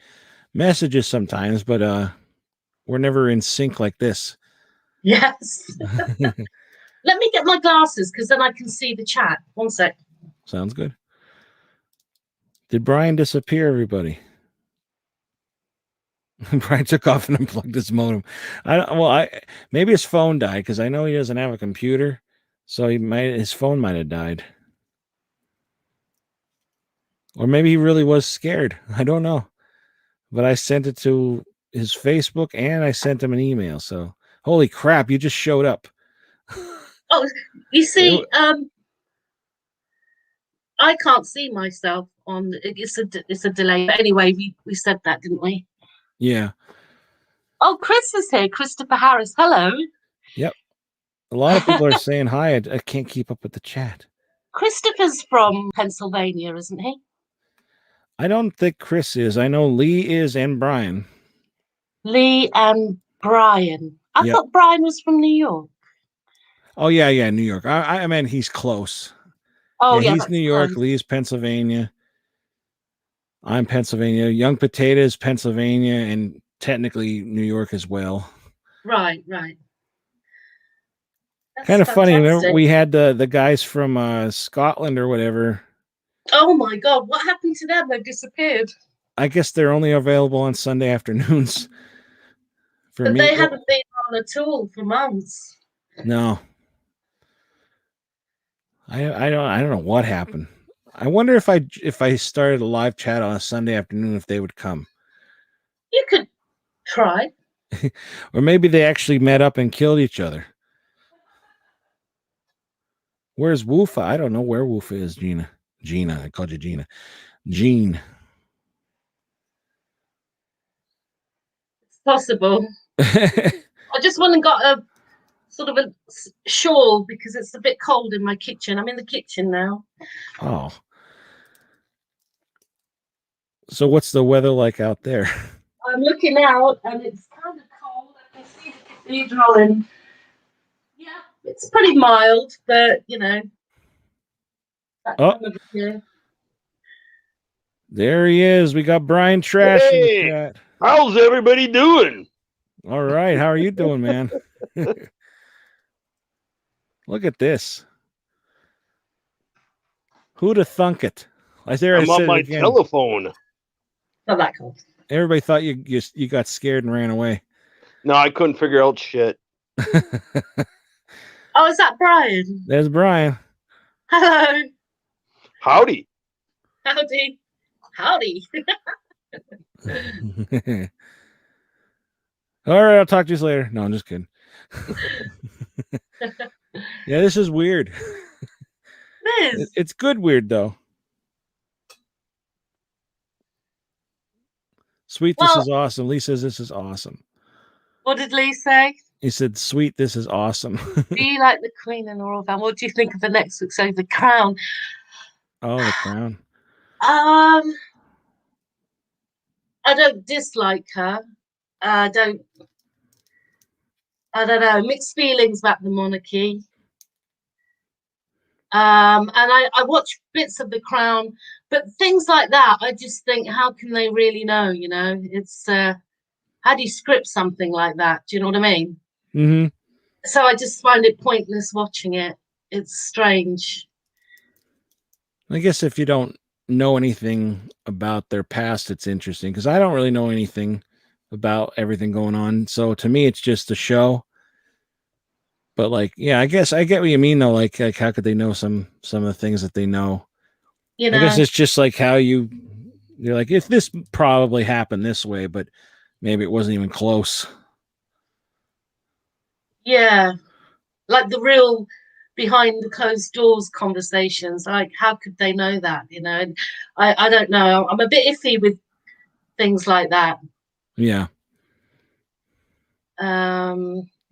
messages sometimes, but we're never in sync like this. Yes. Let me get my glasses because then I can see the chat. One sec. Sounds good. Did Brian disappear, everybody? Brian took off and unplugged his modem. Maybe his phone died because I know he doesn't have a computer, so his phone might have died. Or maybe he really was scared. I don't know. But I sent it to his Facebook and I sent him an email. So, holy crap, you just showed up. Oh, you see, I can't see myself on. It's a delay. But anyway, we said that, didn't we? Yeah. Oh, Chris is here. Christopher Harris. Hello. Yep. A lot of people are saying hi. I can't keep up with the chat. Christopher's from Pennsylvania, isn't he? I don't think Chris is. I know Lee is and Brian. Lee and Brian. I thought Brian was from New York. Oh, yeah, New York. I mean, he's close. Oh, yeah, he's New York. Close. Lee's Pennsylvania. I'm Pennsylvania. Young Potatoes, Pennsylvania, and technically New York as well. Right. Kind of funny. Remember we had the guys from Scotland or whatever. Oh my God! What happened to them? They've disappeared. I guess they're only available on Sunday afternoons. But they haven't been on at all for months. No. I don't know what happened. I wonder if I started a live chat on a Sunday afternoon, if they would come. You could try. Or maybe they actually met up and killed each other. Where's Woofa? I don't know where Woofa is, Gina. Gina, I called you Gina. Jean. It's possible. I just went and got a sort of a shawl because it's a bit cold in my kitchen. I'm in the kitchen now. Oh. So what's the weather like out there? I'm looking out and it's kind of cold. I can see the cathedral and yeah, it's pretty mild, but you know. Oh, there he is. We got Brian Trash in the Hey, chat. how's everybody doing? All right. How are you doing, man? Look at this. Who'd have thunk it? I'm on my telephone. Not that cold. Everybody thought you got scared and ran away. No, I couldn't figure out shit. Oh, is that Brian? There's Brian. Hello. Howdy. Howdy. Howdy. All right, I'll talk to you later. No, I'm just kidding. Yeah, this is weird. It is. It's good weird though. Sweet, this is awesome. Lee says this is awesome. What did Lee say? He said, "Sweet, this is awesome." Do you like the Queen and the Royal Family? What do you think of the next week's show, The Crown? Oh, The Crown. I don't dislike her. I don't know. Mixed feelings about the monarchy. And I watch bits of The Crown, but things like that, I just think, how can they really know? You know, it's how do you script something like that? Do you know what I mean? Mm-hmm. So I just find it pointless watching it. It's strange. I guess if you don't know anything about their past, it's interesting because I don't really know anything about everything going on. So to me, it's just a show. But like, yeah, I guess I get what you mean though. Like how could they know some of the things that they know? You know, I guess it's just like how you're like, if this probably happened this way, but maybe it wasn't even close. Yeah, like the real behind the closed doors conversations. Like, how could they know that? You know, I don't know. I'm a bit iffy with things like that. Yeah.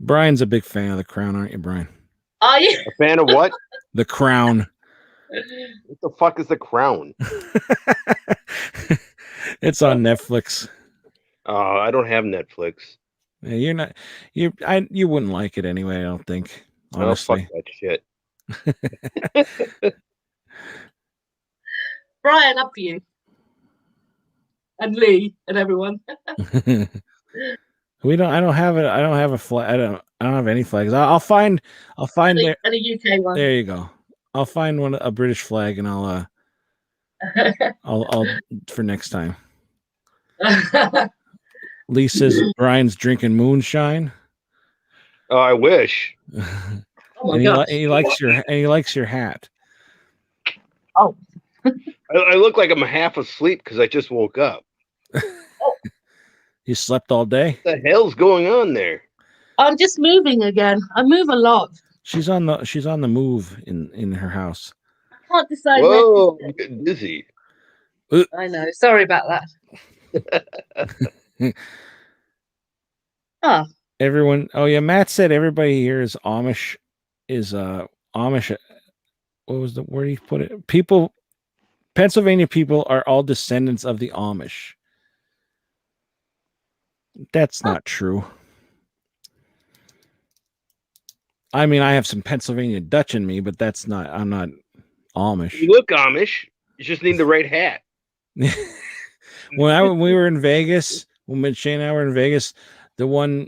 Brian's a big fan of The Crown, aren't you, Brian? Are you a fan of what? The Crown. What the fuck is The Crown? It's on Netflix. Oh, I don't have Netflix. Yeah, you're not. You wouldn't like it anyway. I don't think. Honestly. Oh, fuck that shit. Brian, up for you. And Lee and everyone. I don't have it. I don't have a flag. I don't have any flags. I'll find and a UK one. There you go. I'll find a British flag and I'll for next time. Lee says Brian's drinking moonshine. Oh, I wish. Oh my God. He likes your hat. Oh. I look like I'm half asleep because I just woke up. You slept all day? What the hell's going on there? I'm just moving again. I move a lot. She's on the move in her house. I can't decide. Whoa, I'm getting dizzy. I know. Sorry about that. Oh. Everyone. Oh yeah, Matt said everybody here is Amish. Is Amish? What was the word he put it? People. Pennsylvania people are all descendants of the Amish. That's not true. I mean, I have some Pennsylvania Dutch in me, but I'm not Amish. You look Amish. You just need the right hat. When we were in Vegas, when Shane and I were in Vegas, the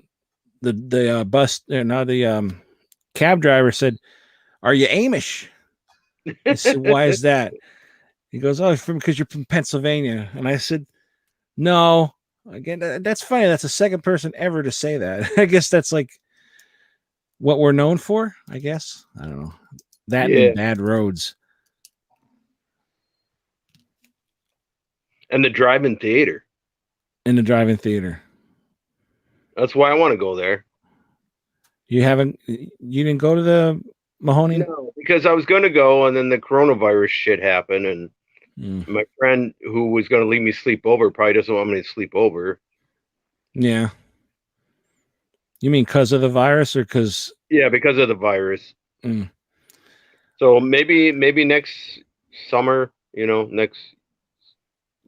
cab driver said, "Are you Amish?" I said, "Why is that?" He goes, "Oh, because you're from Pennsylvania." And I said, "No, Again, that's funny. That's the second person ever to say that. I guess that's like what we're known for. I guess I don't know that Yeah. and bad roads And the drive-in theater. in the drive-in theater. That's why I want to go there. You didn't go to the Mahoney? No, because I was going to go, and then the coronavirus shit happened, and my friend who was going to leave me sleep over probably doesn't want me to sleep over. Yeah. You mean because of the virus or because? Yeah, because of the virus. Mm. So maybe next summer, next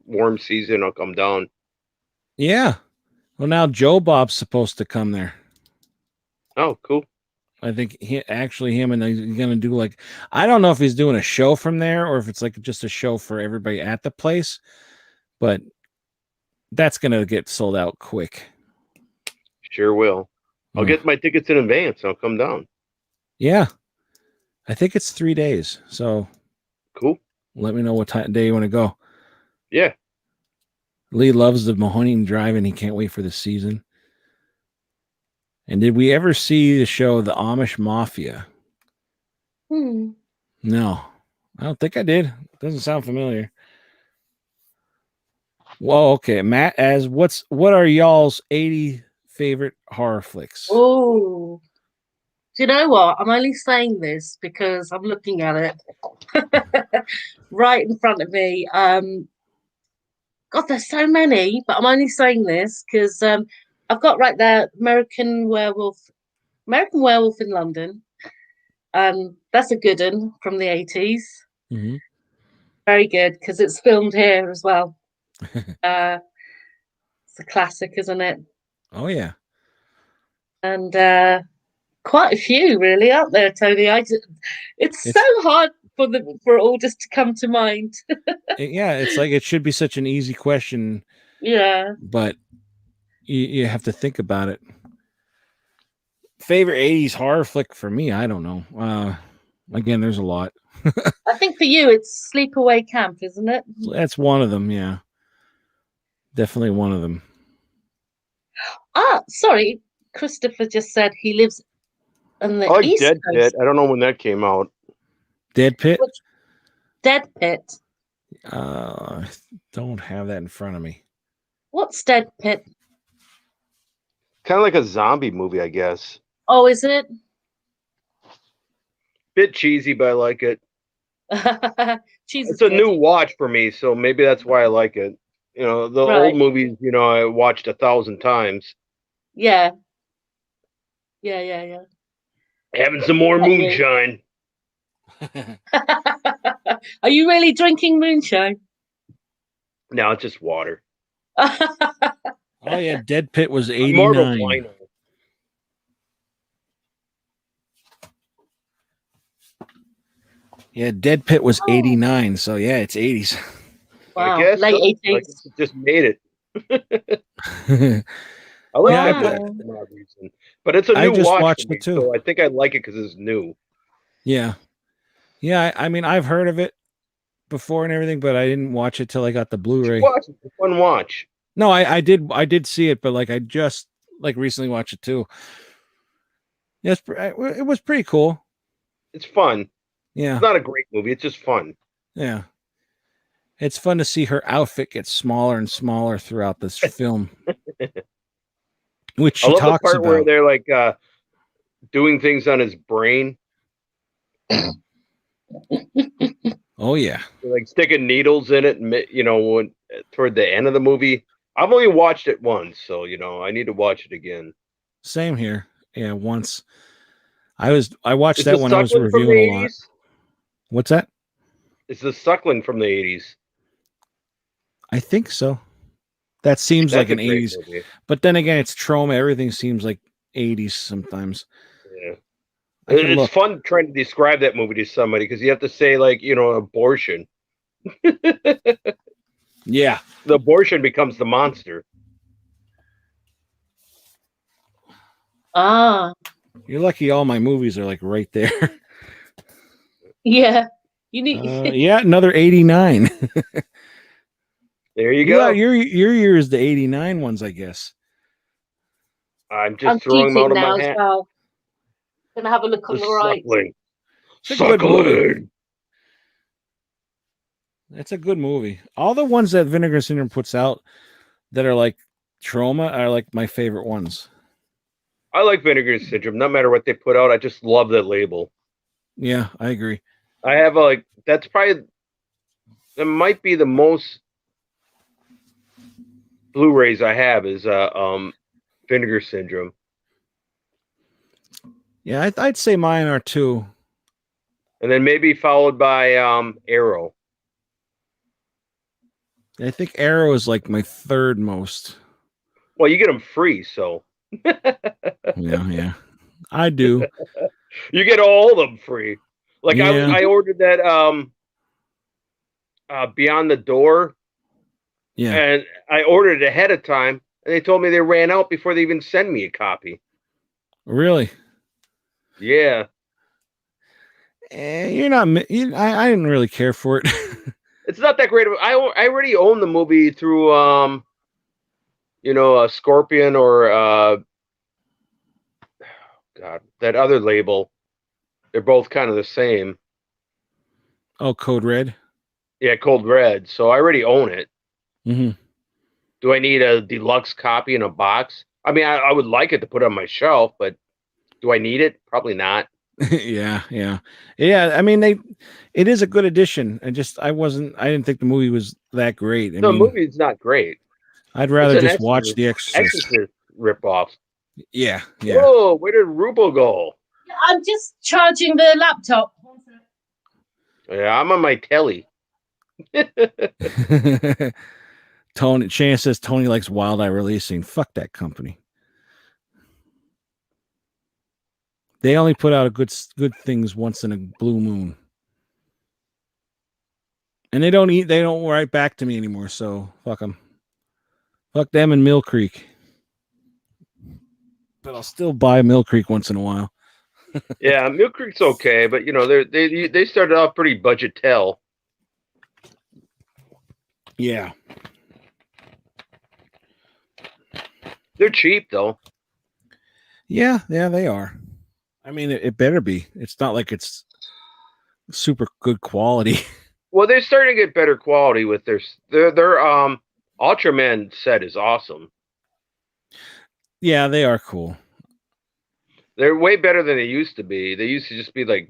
warm season, I'll come down. Yeah. Well, now Joe Bob's supposed to come there. Oh, cool. I think him and he's going to do like, I don't know if he's doing a show from there or if it's like just a show for everybody at the place, but that's going to get sold out quick. Sure will. I'll get my tickets in advance. I'll come down. Yeah. I think it's 3 days. So cool. Let me know what day you want to go. Yeah. Lee loves the Mahoney Drive and he can't wait for the season. And did we ever see the show The Amish Mafia? No, I don't think I did. Doesn't sound familiar. Well, okay, Matt. What are y'all's 80 favorite horror flicks? Oh, do you know what? I'm only saying this because I'm looking at it right in front of me. God, there's so many, but I'm only saying this because I've got right there American Werewolf in London. That's a good one from the 80s. Mm-hmm. Very good because it's filmed here as well. It's a classic, isn't it? Oh yeah. And quite a few, really, aren't there, Tony? It's so hard for it all just to come to mind. Yeah, it's like it should be such an easy question. Yeah. But you have to think about it. Favorite 80s horror flick for me, I don't know. Again, there's a lot. I think for you, it's Sleepaway Camp, isn't it? That's one of them, yeah. Definitely one of them. Sorry. Christopher just said he lives on the I like East Dead Coast. Pit. I don't know when that came out. Dead Pit? Dead Pit. I don't have that in front of me. What's Dead Pit? Kind of like a zombie movie, I guess. Oh, is it? Bit cheesy, but I like it. Jesus, it's a new watch for me, so maybe that's why I like it. The old movies, I watched 1,000 times. Yeah. Yeah. Having some more moonshine. Are you really drinking moonshine? No, it's just water. Oh yeah, Dead Pit was 89. More of a wino. Yeah, Dead Pit was 89, so yeah, it's 80s. Wow, I guess late 80s. I guess it just made it. I like that Wow. for no reason. But it's a new just watch watched for me, it too. so I think I like it because it's new. Yeah. I mean, I've heard of it before and everything, but I didn't watch it till I got the Blu-ray. Watch it. It's a fun watch. No, I did see it, but like I just recently watched it too. Yes, it was pretty cool. It's fun. Yeah. It's not a great movie. It's just fun. Yeah. It's fun to see her outfit get smaller and smaller throughout this film. Which she I love talks the part about. where they're like doing things on his brain. Oh yeah. They're like sticking needles in it, and toward the end of the movie. I've only watched it once, so I need to watch it again. Same here. Yeah, once. I watched that the when I was Suckling from the reviewing a lot. 80s? What's that? It's the Suckling from the 80s. I think so. That seems That's like an a great 80s. movie. But then again, it's trauma. Everything seems like 80s sometimes. Yeah. It's fun trying to describe that movie to somebody because you have to say abortion. Yeah. The abortion becomes the monster. You're lucky all my movies are like right there. Yeah. You need Yeah, another 89. There you go. Your year is the 89 ones, I guess. I'm just I'm throwing them out cheating of now my as hat. well. Gonna have a look on the right. Suckling. It's a good movie. Suckling. It's a good movie. All the ones that Vinegar Syndrome puts out that are like trauma are like my favorite ones. I like Vinegar Syndrome. No matter what they put out, I just love that label. Yeah, I agree. I have that might be the most Blu-rays I have is Vinegar Syndrome. Yeah, I'd say mine are too. And then maybe followed by Arrow. I think Arrow is like my third most. Well, you get them free, so. Yeah. I do. You get all of them free. Like Yeah. I ordered that Beyond the Door. Yeah. And I ordered it ahead of time, and they told me they ran out before they even send me a copy. Really? Yeah. You're not. I didn't really care for it. It's not that great. I already own the movie through Scorpion or God, that other label. They're both kind of the same. Oh, Code Red. Yeah, Cold Red. So I already own it. Mm-hmm. Do I need a deluxe copy in a box? I mean, I would like it to put on my shelf, but do I need it? Probably not. Yeah. I mean, it is a good addition. I didn't think the movie was that great. The movie's not great. I'd rather just watch The Exorcist. Ripoff. Yeah. Whoa, where did Rupal go? I'm just charging the laptop. Yeah, I'm on my telly. Tony Shane says Tony likes Wild Eye Releasing. Fuck that company. They only put out good things once in a blue moon. And they don't write back to me anymore, so fuck them. Fuck them and Mill Creek. But I'll still buy Mill Creek once in a while. Yeah, Mill Creek's okay, but they started off pretty budget-tel. Yeah. They're cheap though. Yeah, they are. I mean, it better be. It's not like it's super good quality. Well, they're starting to get better quality with their Ultraman set is awesome. Yeah, they are cool. They're way better than they used to be. They used to just be like,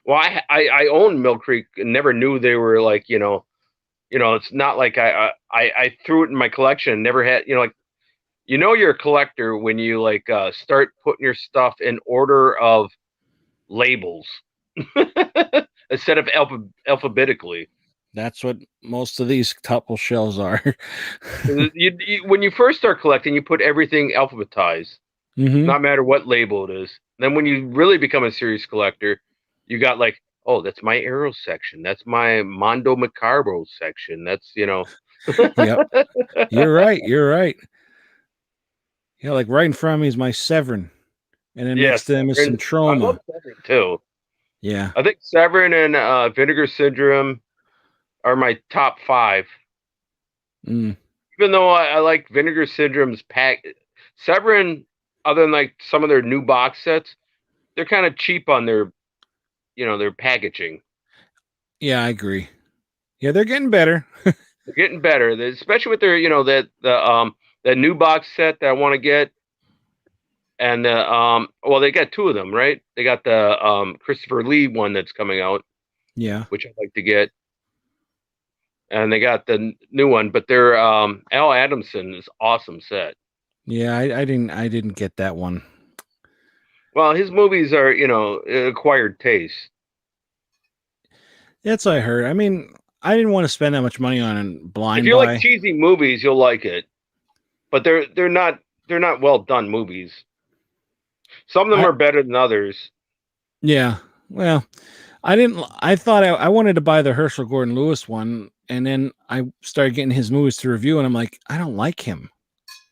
well, I owned Mill Creek and never knew they were like, it's not like I threw it in my collection and never had, like, you're a collector when you like start putting your stuff in order of labels instead of alphabetically. That's what most of these couple shells are. When you first start collecting, you put everything alphabetized, not matter what label it is. Then when you really become a serious collector, you got like, oh, that's my Arrow section. That's my Mondo Macabro section. That's, Yep. You're right. Yeah, like right in front of me is my Severin. And then next to them is some Trauma. I love Severin too. Yeah. I think Severin and Vinegar Syndrome are my top 5. Mm. Even though I like Vinegar Syndrome's pack, Severin, other than like some of their new box sets, they're kind of cheap on their packaging. Yeah, I agree. Yeah, they're getting better. They're getting better, especially with their, that new box set that I want to get. And they got 2 of them, right? They got the Christopher Lee one that's coming out. Yeah. Which I'd like to get. And they got the new one, but their Al Adamson is awesome set. Yeah, I didn't get that one. Well, his movies are, acquired taste. That's what I heard. I mean, I didn't want to spend that much money on a blind If you buy. like cheesy movies, you'll like it. But they're not well done movies. Some of them are better than others. Yeah. Well, I thought I wanted to buy the Herschel Gordon Lewis one, and then I started getting his movies to review, and I'm like, I don't like him.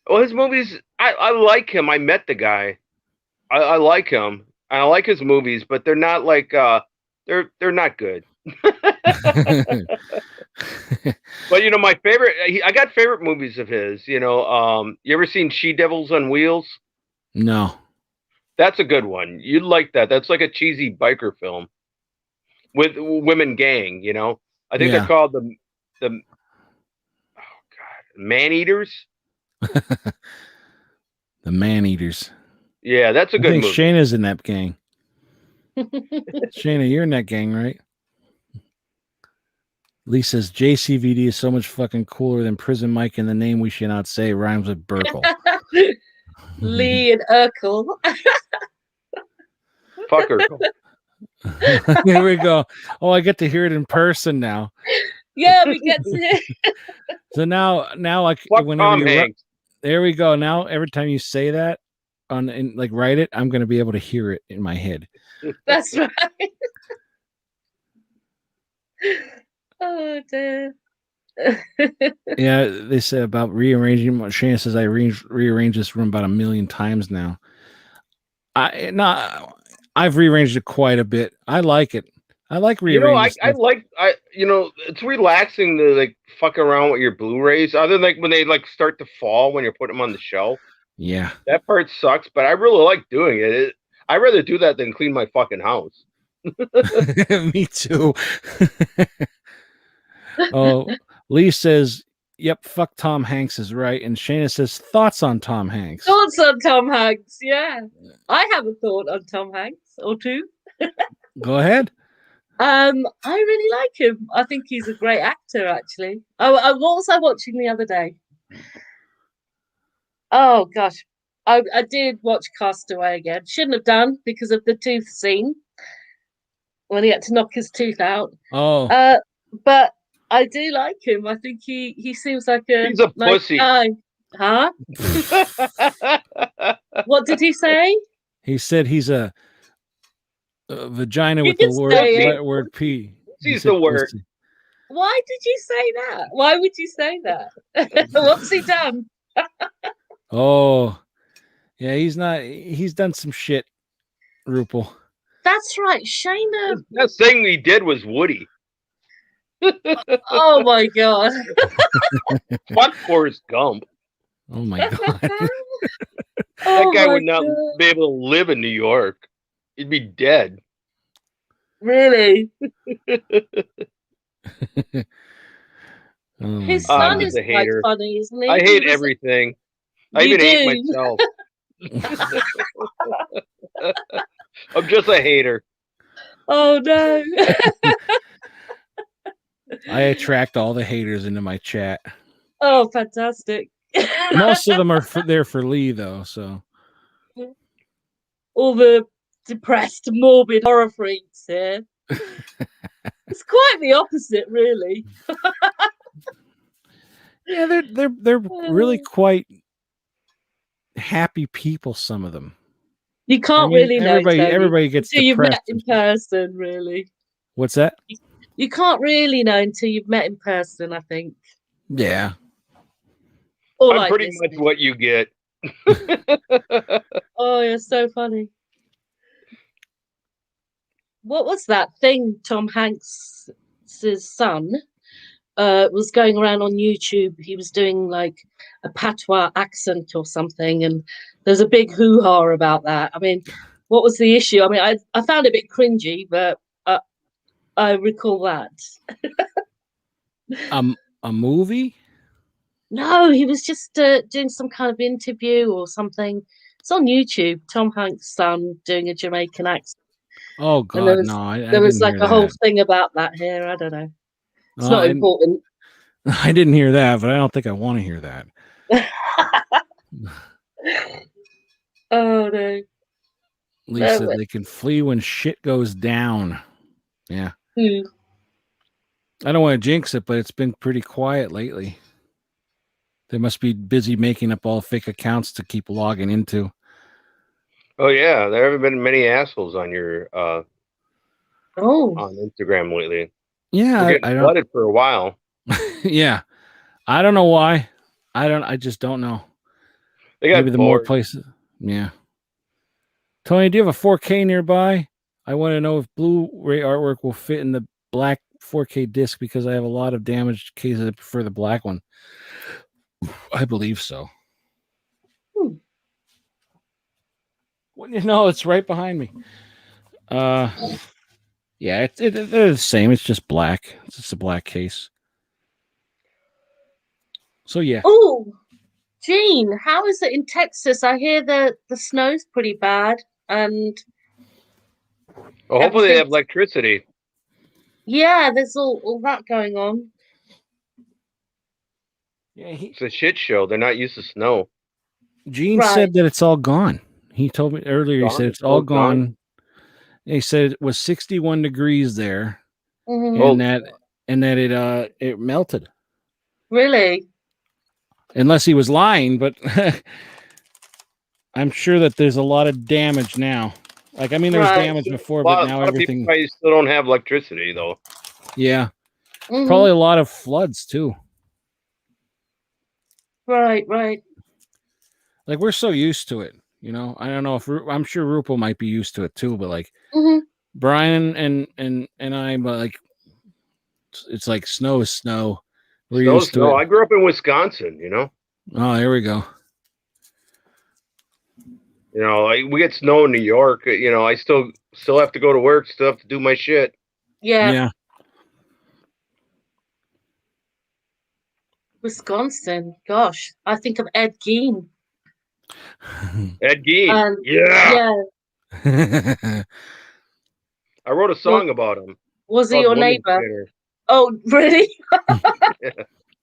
Well, his movies, I like him. I met the guy. I like him. I like his movies, but they're not like they're not good. But you know, my favorite. I got favorite movies of his. You know, you ever seen She Devils on Wheels? No. That's a good one. You'd like that. That's like a cheesy biker film with women gang. You know, I think they're called the Man Eaters. The Man Eaters. Yeah, that's a good movie. Shayna's in that gang. Shayna, you're in that gang, right? Lee says JCVD is so much fucking cooler than Prison Mike, and the name we shall not say rhymes with Burkle. Lee and Urkel. Fuck Urkel. There we go. Oh, I get to hear it in person now. Yeah, we get to hear. So now, like Fuck whenever Tom Hanks. There we go. Now, every time you say that like write it, I'm going to be able to hear it in my head. That's right. Oh dear. Yeah, they said about rearranging. Shana says I rearranged this room about 1 million times now. I've rearranged it quite a bit. I like it. I like rearranging. You know, it's relaxing to like fuck around with your Blu-rays. Other than like when they like start to fall when you're putting them on the shelf. Yeah, that part sucks, but I really like doing it. I'd rather do that than clean my fucking house. Me too. Oh, Lee says, "Yep, fuck Tom Hanks is right," and Shayna says, "Thoughts on Tom Hanks?" Thoughts on Tom Hanks? Yeah, I have a thought on Tom Hanks or two. Go ahead. I really like him. I think he's a great actor. Actually, what was I watching the other day? Oh gosh, I did watch Castaway again. Shouldn't have done because of the tooth scene when he had to knock his tooth out. Oh, but I do like him. I think he seems like he's a nice pussy. guy. Huh? What did he say? He said he's a vagina with the word P. He's the word. Pussy. Why did you say that? Why would you say that? What's he done? Oh, yeah, he's done some shit, Rupal. That's right, Shayna. That thing he did was Woody. Oh my god. Fuck Forrest Gump. Oh my god. That guy would not be able to live in New York. He'd be dead. Really? Oh his son is quite funny, isn't he? I hate everything. I even hate myself. I'm just a hater. Oh no. I attract all the haters into my chat. Oh, fantastic. Most of them are there for Lee, though. So all the depressed, morbid horror freaks here. It's quite the opposite, really. Yeah, they're really quite happy people. Some of them. You can't really know. Everybody gets until depressed. You've met in person, really. What's that? You can't really know until you've met in person, I think. Yeah. Or I'm like pretty much what you get. Oh, you're so funny. What was that thing Tom Hanks' son was going around on YouTube? He was doing like a patois accent or something, and there's a big hoo-ha about that. I mean, what was the issue? I mean, I found it a bit cringy, but I recall that. A movie? No, he was just doing some kind of interview or something. It's on YouTube. Tom Hanks' son doing a Jamaican accent. Oh God, there was like a whole thing about that here. I don't know. It's not important. I didn't hear that, but I don't think I want to hear that. Oh no. Lisa, they can flee when shit goes down. Yeah. I don't want to jinx it, but it's been pretty quiet lately. They must be busy making up all fake accounts to keep logging into. Oh yeah, there haven't been many assholes on your on Instagram lately. Yeah, I don't flooded for a while. Yeah, I don't know why. I just don't know. They got maybe the more places. Yeah. Tony, do you have a 4K nearby? I want to know if Blu-ray artwork will fit in the black 4K disc because I have a lot of damaged cases. I prefer the black one. I believe so. Well, you know, it's right behind me. Yeah, they're the same. It's just black. It's just a black case. So yeah. Oh, Gene, how is it in Texas? I hear the snow's pretty bad, and Well, hopefully they have everything's- electricity. yeah, there's all that going on. Yeah, It's a shit show. They're not used to snow. Gene Right. said that it's all gone. He told me earlier. He Gone? said it's It's all all gone? gone. He said it was 61 degrees there, Mhm. and that it melted. Really? Unless he was lying, but I'm sure that there's a lot of damage now. Like, I mean, there was Right. damage before, A but lot now of everything. people probably still don't have electricity though. Yeah, Mhm. probably a lot of floods too. Right. Like, we're so used to it, you know. I don't know if I'm sure Rupal might be used to it too, but like Mhm. Brian and I, but like it's like snow is snow. We're Snow, used to snow. it. I grew up in Wisconsin, you know. Oh, there we go. You know, we get snow in New York. You know, I still have to go to work. Still have to do my shit. Yeah. Yeah. Wisconsin. Gosh, I think of Ed Gein. Ed Gein. Um, Yeah. Yeah. I wrote a song about him. Was he called your Woman neighbor? Skinner. Oh, really? Yeah.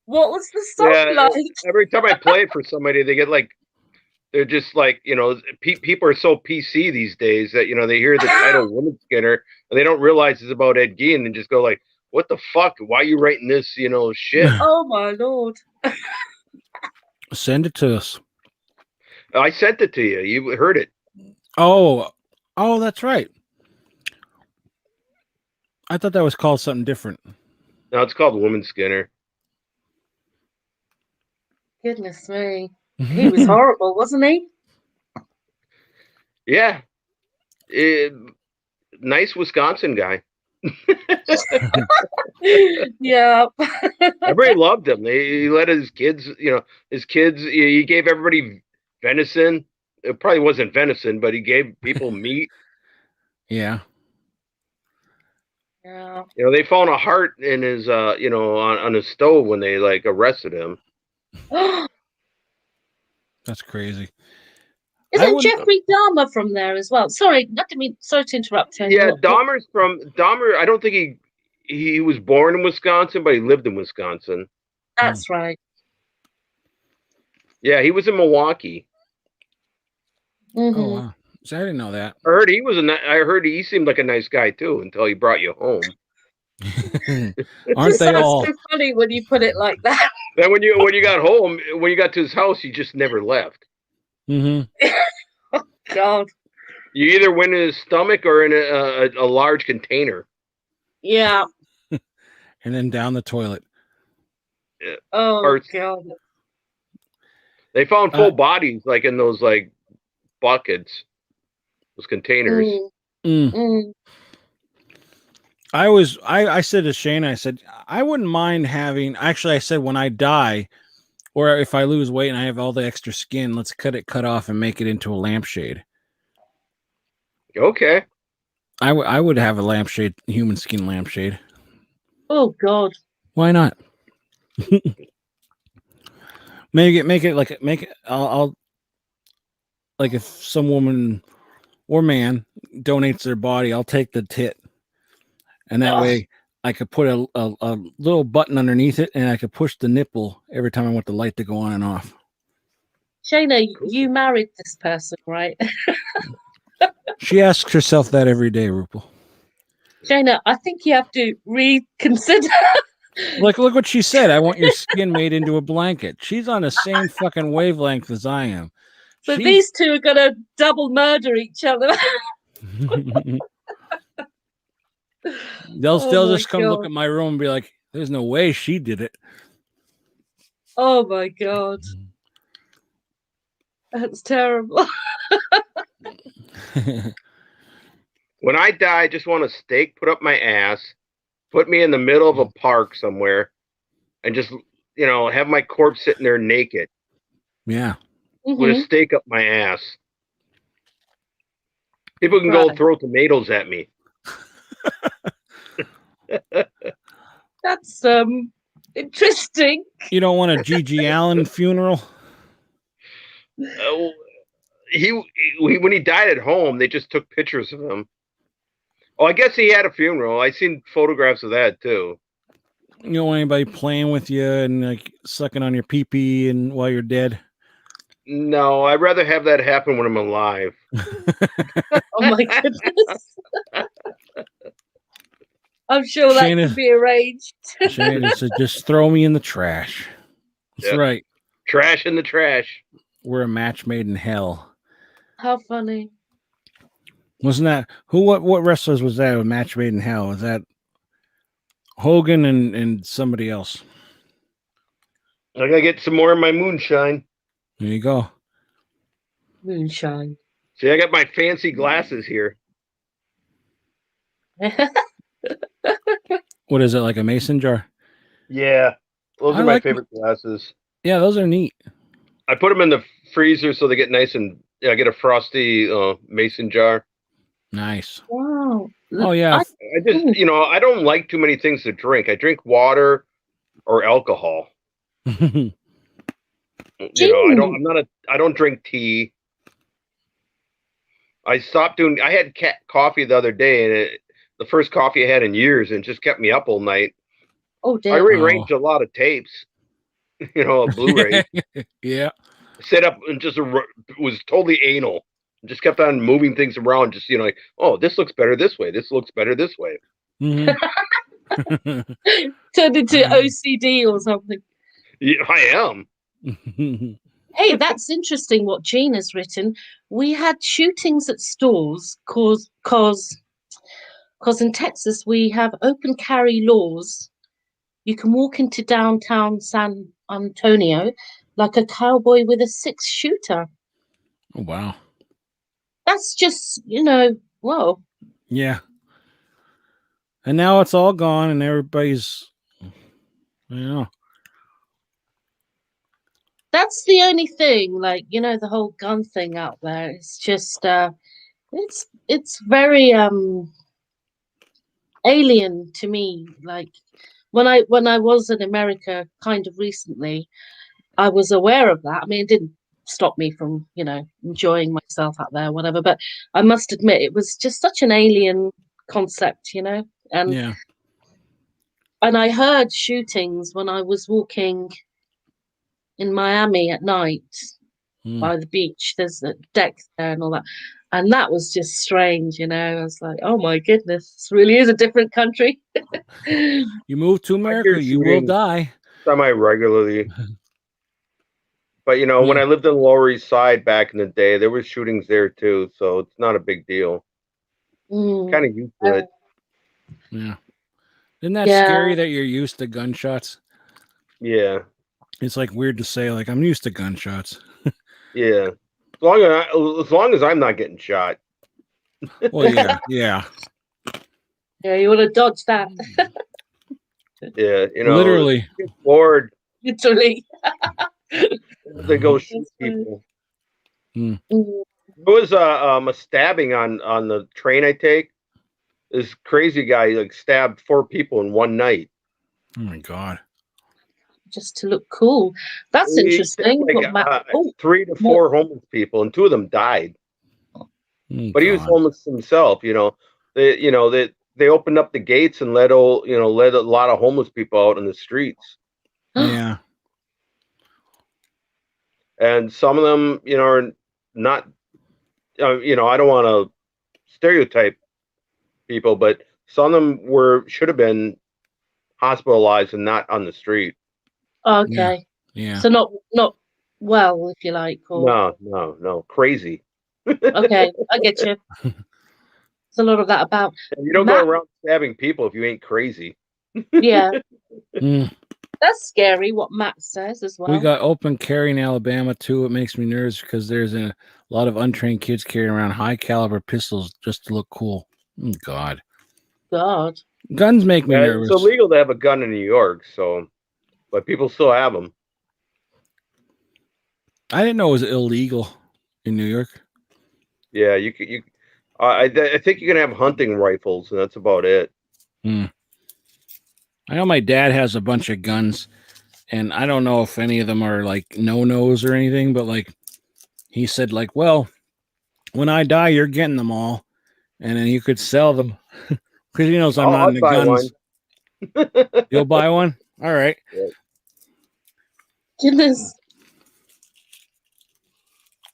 What was the song Yeah, like? every time I play it for somebody, they get like, they're just like, you know, people are so PC these days that, you know, they hear the title Woman Skinner and they don't realize it's about Ed Gein and just go like, what the fuck? Why are you writing this, you know, shit? Oh my lord. Send it to us. I sent it to you. You heard it. Oh, that's right. I thought that was called something different. No, it's called Woman Skinner. Goodness me. He was horrible, wasn't he? Yeah. Nice Wisconsin guy. Yeah. Everybody loved him. He let his kids, you know, he gave everybody venison. It probably wasn't venison, but he gave people meat. Yeah. Yeah. You know, they found a heart in his, you know, on his stove when they like arrested him. That's crazy. Isn't Jeffrey Dahmer from there as well? Sorry, sorry to interrupt, Tony. Yeah, Dahmer. I don't think he was born in Wisconsin, but he lived in Wisconsin. That's right. Yeah, he was in Milwaukee. Mm-hmm. Oh wow. See, I didn't know that. I heard he seemed like a nice guy too until he brought you home. Aren't they all? So funny when you put it like that. Then when you got home, when you got to his house, you just never left. Mm-hmm. Oh, God. You either went in his stomach or in a large container. Yeah. And then down the toilet. Oh, God. They found full bodies like in those like buckets, those containers. I said to Shane, I said, I wouldn't mind having, actually I said, when I die, or if I lose weight and I have all the extra skin, let's cut off and make it into a lampshade. Okay. I would have a lampshade, human skin lampshade. Oh God. Why not? make it I'll like if some woman or man donates their body, I'll take the tit. And that way I could put a little button underneath it and I could push the nipple every time I want the light to go on and off. Shayna, you married this person, right? She asks herself that every day, Rupal. Shayna, I think you have to reconsider. Look what she said. I want your skin made into a blanket. She's on the same fucking wavelength as I am. So these two are gonna double murder each other. They'll just come look at my room and be like, "There's no way she did it." Oh my God, that's terrible. When I die, I just want a steak put up my ass put me in the middle of a park somewhere, and just have my corpse sitting there naked Yeah. with a stake up my ass. People can go throw tomatoes at me. That's interesting. You don't want a G.G. Allen funeral? He when he died at home, they just took pictures of him. Oh, I guess he had a funeral. I seen photographs of that too. You don't want anybody playing with you and like sucking on your pee-pee and while you're dead? No, I'd rather have that happen when I'm alive. Oh my goodness. I'm sure that Shayna- could be arranged. Shane said, just throw me in the trash. That's right. Trash in the trash. We're a match made in hell. How funny. Wasn't that what wrestlers was that? A match made in hell? Was that Hogan and somebody else? I gotta get some more of my moonshine. There you go. Moonshine. See, I got my fancy glasses here. What is it, like a mason jar? Yeah, those I are my like favorite glasses. Yeah, those are neat. I put them in the freezer so they get nice and I get a frosty mason jar. Nice. Wow. Oh yeah. I just I don't like too many things to drink. I drink water or alcohol. I don't drink tea. I stopped doing. I had coffee the other day, and the first coffee I had in years, and it just kept me up all night. Oh, damn. I rearranged a lot of tapes, a Blu-ray. Yeah. Set up and just was totally anal. Just kept on moving things around. Just like, oh, this looks better this way. This looks better this way. Mm-hmm. Turned into OCD or something. Yeah, I am. Hey, that's interesting what Gene has written. We had shootings at stores cause in Texas we have open carry laws. You can walk into downtown San Antonio like a cowboy with a 6-shooter. Oh, wow. That's just, whoa. Yeah. And now it's all gone and everybody's, That's the only thing, the whole gun thing out there. It's just, it's very alien to me. Like when I was in America kind of recently, I was aware of that. I mean, it didn't stop me from, enjoying myself out there, whatever. But I must admit, it was just such an alien concept, and yeah. And I heard shootings when I was walking in Miami at night by the beach. There's a deck there and all that. And that was just strange, I was like, oh my goodness, this really is a different country. You move to America, you will die. Semi-regularly. But, when I lived on the Lower East Side back in the day, there were shootings there too. So it's not a big deal. Kind of used to it. Yeah. Isn't that scary that you're used to gunshots? Yeah. It's like weird to say, like, I'm used to gunshots. Yeah. As long as I'm not getting shot. Well, yeah. Yeah. Yeah, you want to dodge that. Yeah. Literally. Get bored. Literally. They go shoot people. There was a stabbing on the train I take. This crazy guy stabbed 4 people in one night. Oh my God. Just to look cool. That's interesting. 3 to 4 homeless people, and 2 of them died. But he was homeless himself. They opened up the gates and let a lot of homeless people out in the streets. Yeah. And some of them, are not. I don't want to stereotype people, but some of them should have been hospitalized and not on the street. Okay. Yeah. So not well, if you like. Or... No. Crazy. Okay, I get you. There's a lot of that about. And you don't go around stabbing people if you ain't crazy. Yeah. That's scary what Matt says as well. We got open carry in Alabama too. It makes me nervous because there's a lot of untrained kids carrying around high caliber pistols just to look cool. Oh, God. Guns make me Yeah, nervous. it's illegal to have a gun in New York, so but people still have them. I didn't know it was illegal in New York. Yeah, you could. I think you can have hunting rifles, and that's about it. I know my dad has a bunch of guns, and I don't know if any of them are like no-nos or anything, but like he said, like, well, when I die, you're getting them all, and then you could sell them because he knows I'm not I'll into buy guns. one. You'll buy one? All right. Yeah. Goodness.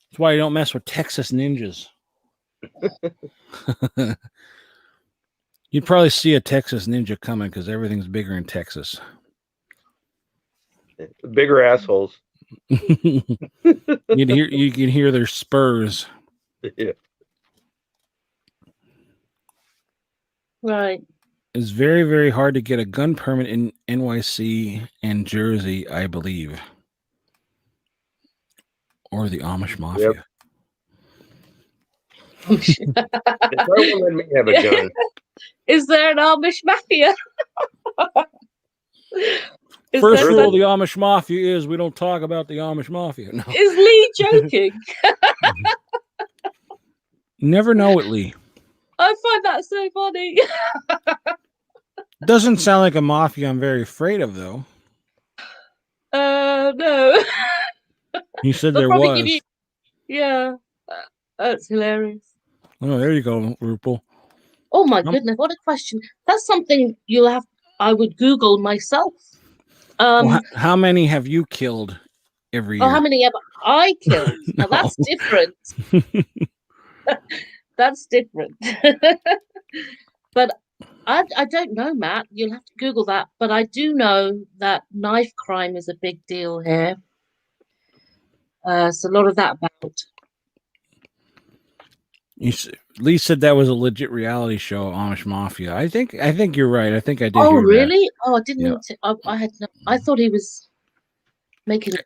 That's why you don't mess with Texas ninjas. You'd probably see a Texas ninja coming because everything's bigger in Texas. Bigger assholes. You can hear their spurs. Yeah. Right. It's very, very hard to get a gun permit in NYC and Jersey, I believe. Or the Amish Mafia. If everyone let me have a gun. Is there an Amish Mafia? First rule of the Amish Mafia is we don't talk about the Amish Mafia. No. Is Lee joking? Never know it, Lee. I find that so funny. Doesn't sound like a mafia I'm very afraid of, though. No. He said They'll there probably was. give you- Yeah. That's hilarious. Oh, there you go, Rupal. Oh my goodness, what a question. That's something I would Google myself. Well, how many have you killed every year? How many have I killed? Now that's different. That's different. But I don't know, Matt. You'll have to Google that. But I do know that knife crime is a big deal here. So a lot of that about. Lee said that was a legit reality show, Amish Mafia. I think you're right. I think I did. Oh, hear really? That. Oh, I didn't mean to. I thought he was making a joke.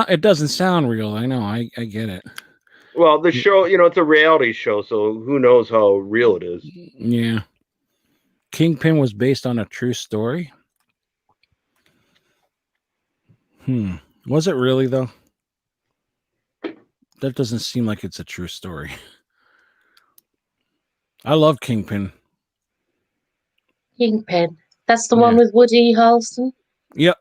It doesn't sound real. I know. I get it. Well, the show, it's a reality show, so who knows how real it is. Yeah. Kingpin was based on a true story. Was it really, though? That doesn't seem like it's a true story. I love Kingpin. Kingpin. That's the one with Woody Harrelson? Yep.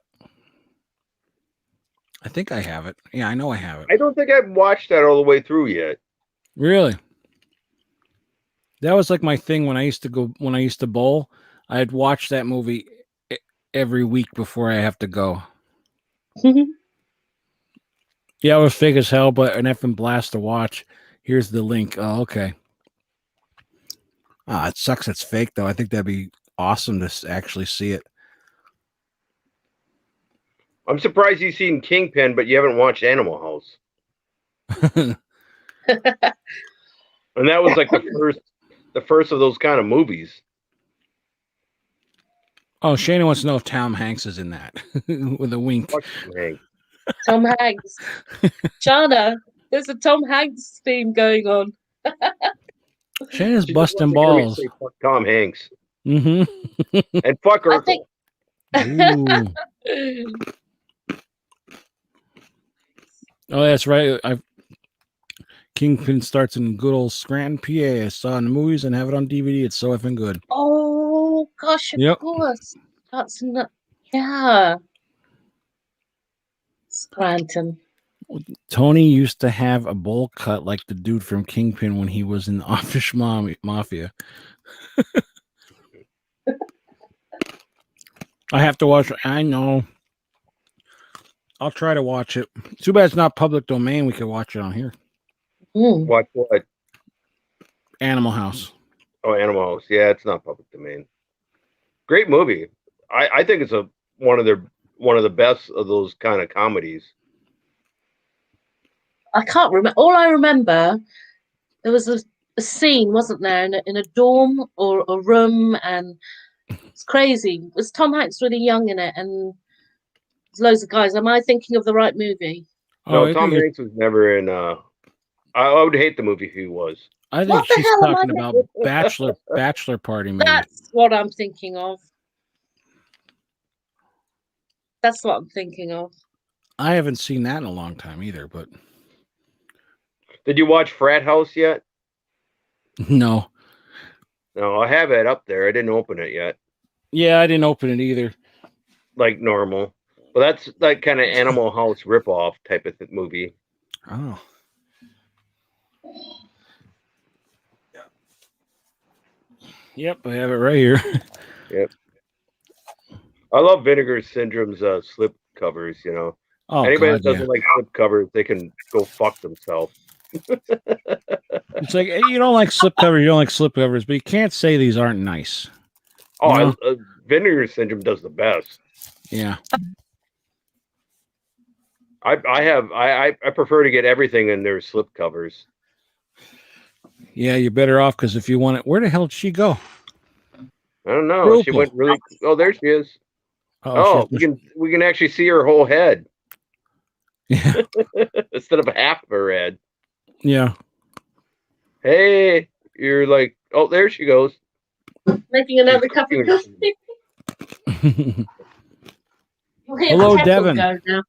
I think I have it. Yeah, I know I have it. I don't think I've watched that all the way through yet. Really? That was like my thing when I used to bowl. I'd watch that movie every week before I have to go. Yeah, it was fake as hell, but an effing blast to watch. Here's the link. Oh, okay. It sucks it's fake, though. I think that'd be awesome to actually see it. I'm surprised you've seen Kingpin, but you haven't watched Animal House. And that was like the first of those kind of movies. Oh, Shana wants to know if Tom Hanks is in that with a wink. Tom Hanks. Shana, there's a Tom Hanks theme going on. Shana's busting balls. Say, fuck Tom Hanks. Mm-hmm. And fuck Urkel. Oh, that's right. Kingpin starts in good old Scranton, PA. I saw it in the movies and have it on DVD. It's so effing good. Oh gosh, of course. That's not. Yeah. Scranton. Tony used to have a bowl cut like the dude from Kingpin when he was in the Amish Mafia. I have to watch it. I know. I'll try to watch it. Too bad it's not public domain. We could watch it on here. Watch what? Animal House. Oh, Animal House. Yeah, it's not public domain. Great movie. I think it's one of the best of those kind of comedies. I can't remember. All I remember, there was a scene, wasn't there, in a dorm or a room, and it's crazy. It was Tom Hanks really young in it, and there's loads of guys. Am I thinking of the right movie? No, Tom Hanks was never in. I would hate the movie if he was. I think What the she's hell am I talking about bachelor party movie. That's what I'm thinking of. That's what I'm thinking of. I haven't seen that in a long time either, but Did you watch Frat House yet? no. No, I have it up there. I didn't open it yet, Yeah, I didn't open it either. like normal. But that's like kind of Animal House ripoff type of movie. Oh. Yep, I have it right here. Yep. I love Vinegar Syndrome's slip covers. You know, Oh, anybody God, that doesn't like slip covers, they can go fuck themselves. It's like you don't like slip covers, but you can't say these aren't nice. Oh, You know? Vinegar Syndrome does the best. Yeah. I prefer to get everything in their slip covers. Yeah, you're better off because if you want it, where the hell did she go? I don't know. Rupal. She went really. Oh, there she is. Oh, we can actually see her whole head. Yeah. Instead of half of her head. Yeah. Hey, you're like, oh, there she goes. Making another cup of coffee. Hello, Devin.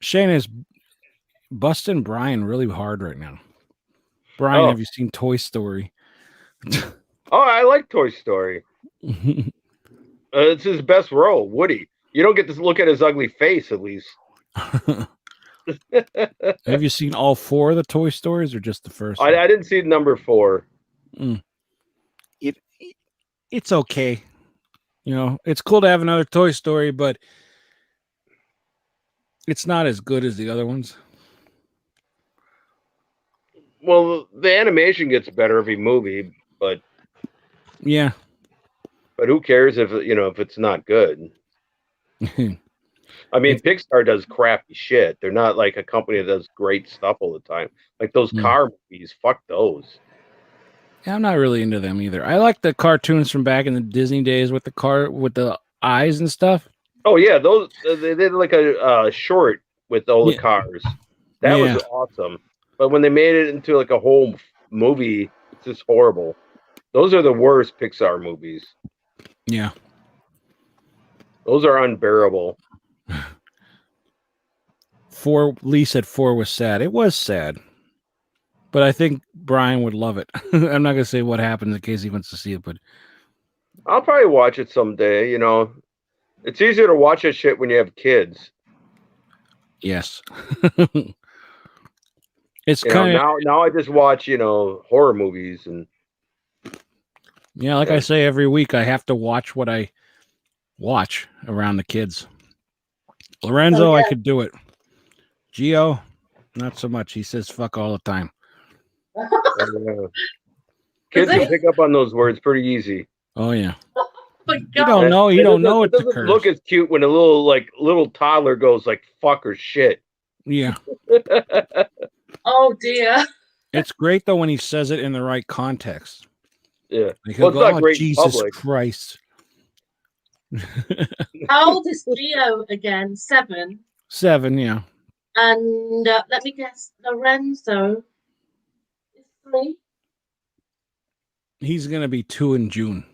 Shane is busting Brian really hard right now. Brian, have you seen Toy Story? Oh, I like Toy Story. It's his best role, Woody. You don't get to look at his ugly face, at least. Have you seen all 4 of the Toy Stories or just the first one? I didn't see number 4. It's okay. You know, it's cool to have another Toy Story, but it's not as good as the other ones. Well, the animation gets better every movie, but yeah. But who cares if it's not good? I mean, Pixar does crappy shit. They're not like a company that does great stuff all the time. Like those car movies, fuck those. Yeah, I'm not really into them either. I like the cartoons from back in the Disney days with the car with the eyes and stuff. Oh yeah, those they did like a short with all the cars. That was awesome. But when they made it into like a whole movie, it's just horrible. Those are the worst Pixar movies. Yeah. Those are unbearable. Lee said 4 was sad. It was sad. But I think Brian would love it. I'm not going to say what happens in case he wants to see it, but I'll probably watch it someday, you know. It's easier to watch that shit when you have kids. Yes. It's kind of now I just watch, horror movies and like I say every week I have to watch what I watch around the kids. Lorenzo, I could do it. Gio, not so much. He says fuck all the time. Kids can pick up on those words pretty easy. Oh yeah. You don't know. You don't know it doesn't look as cute when a little toddler goes like fuck or shit. Yeah. Oh dear. It's great though when he says it in the right context. Yeah. Like he'll well, it's go, not great Jesus public. Christ. How old is Gio again? 7. 7, yeah. And let me guess, Lorenzo is 3. He's gonna be 2 in June.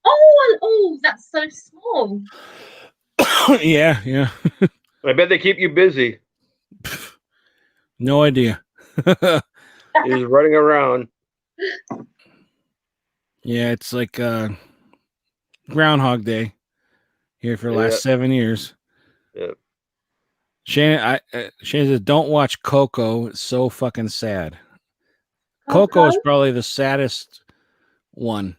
Oh, that's so small. Yeah. I bet they keep you busy. No idea. He's running around. Yeah, it's like Groundhog Day here for the last 7 years. Yeah. Shane says, "Don't watch Coco. It's so fucking sad." Coco is probably the saddest one.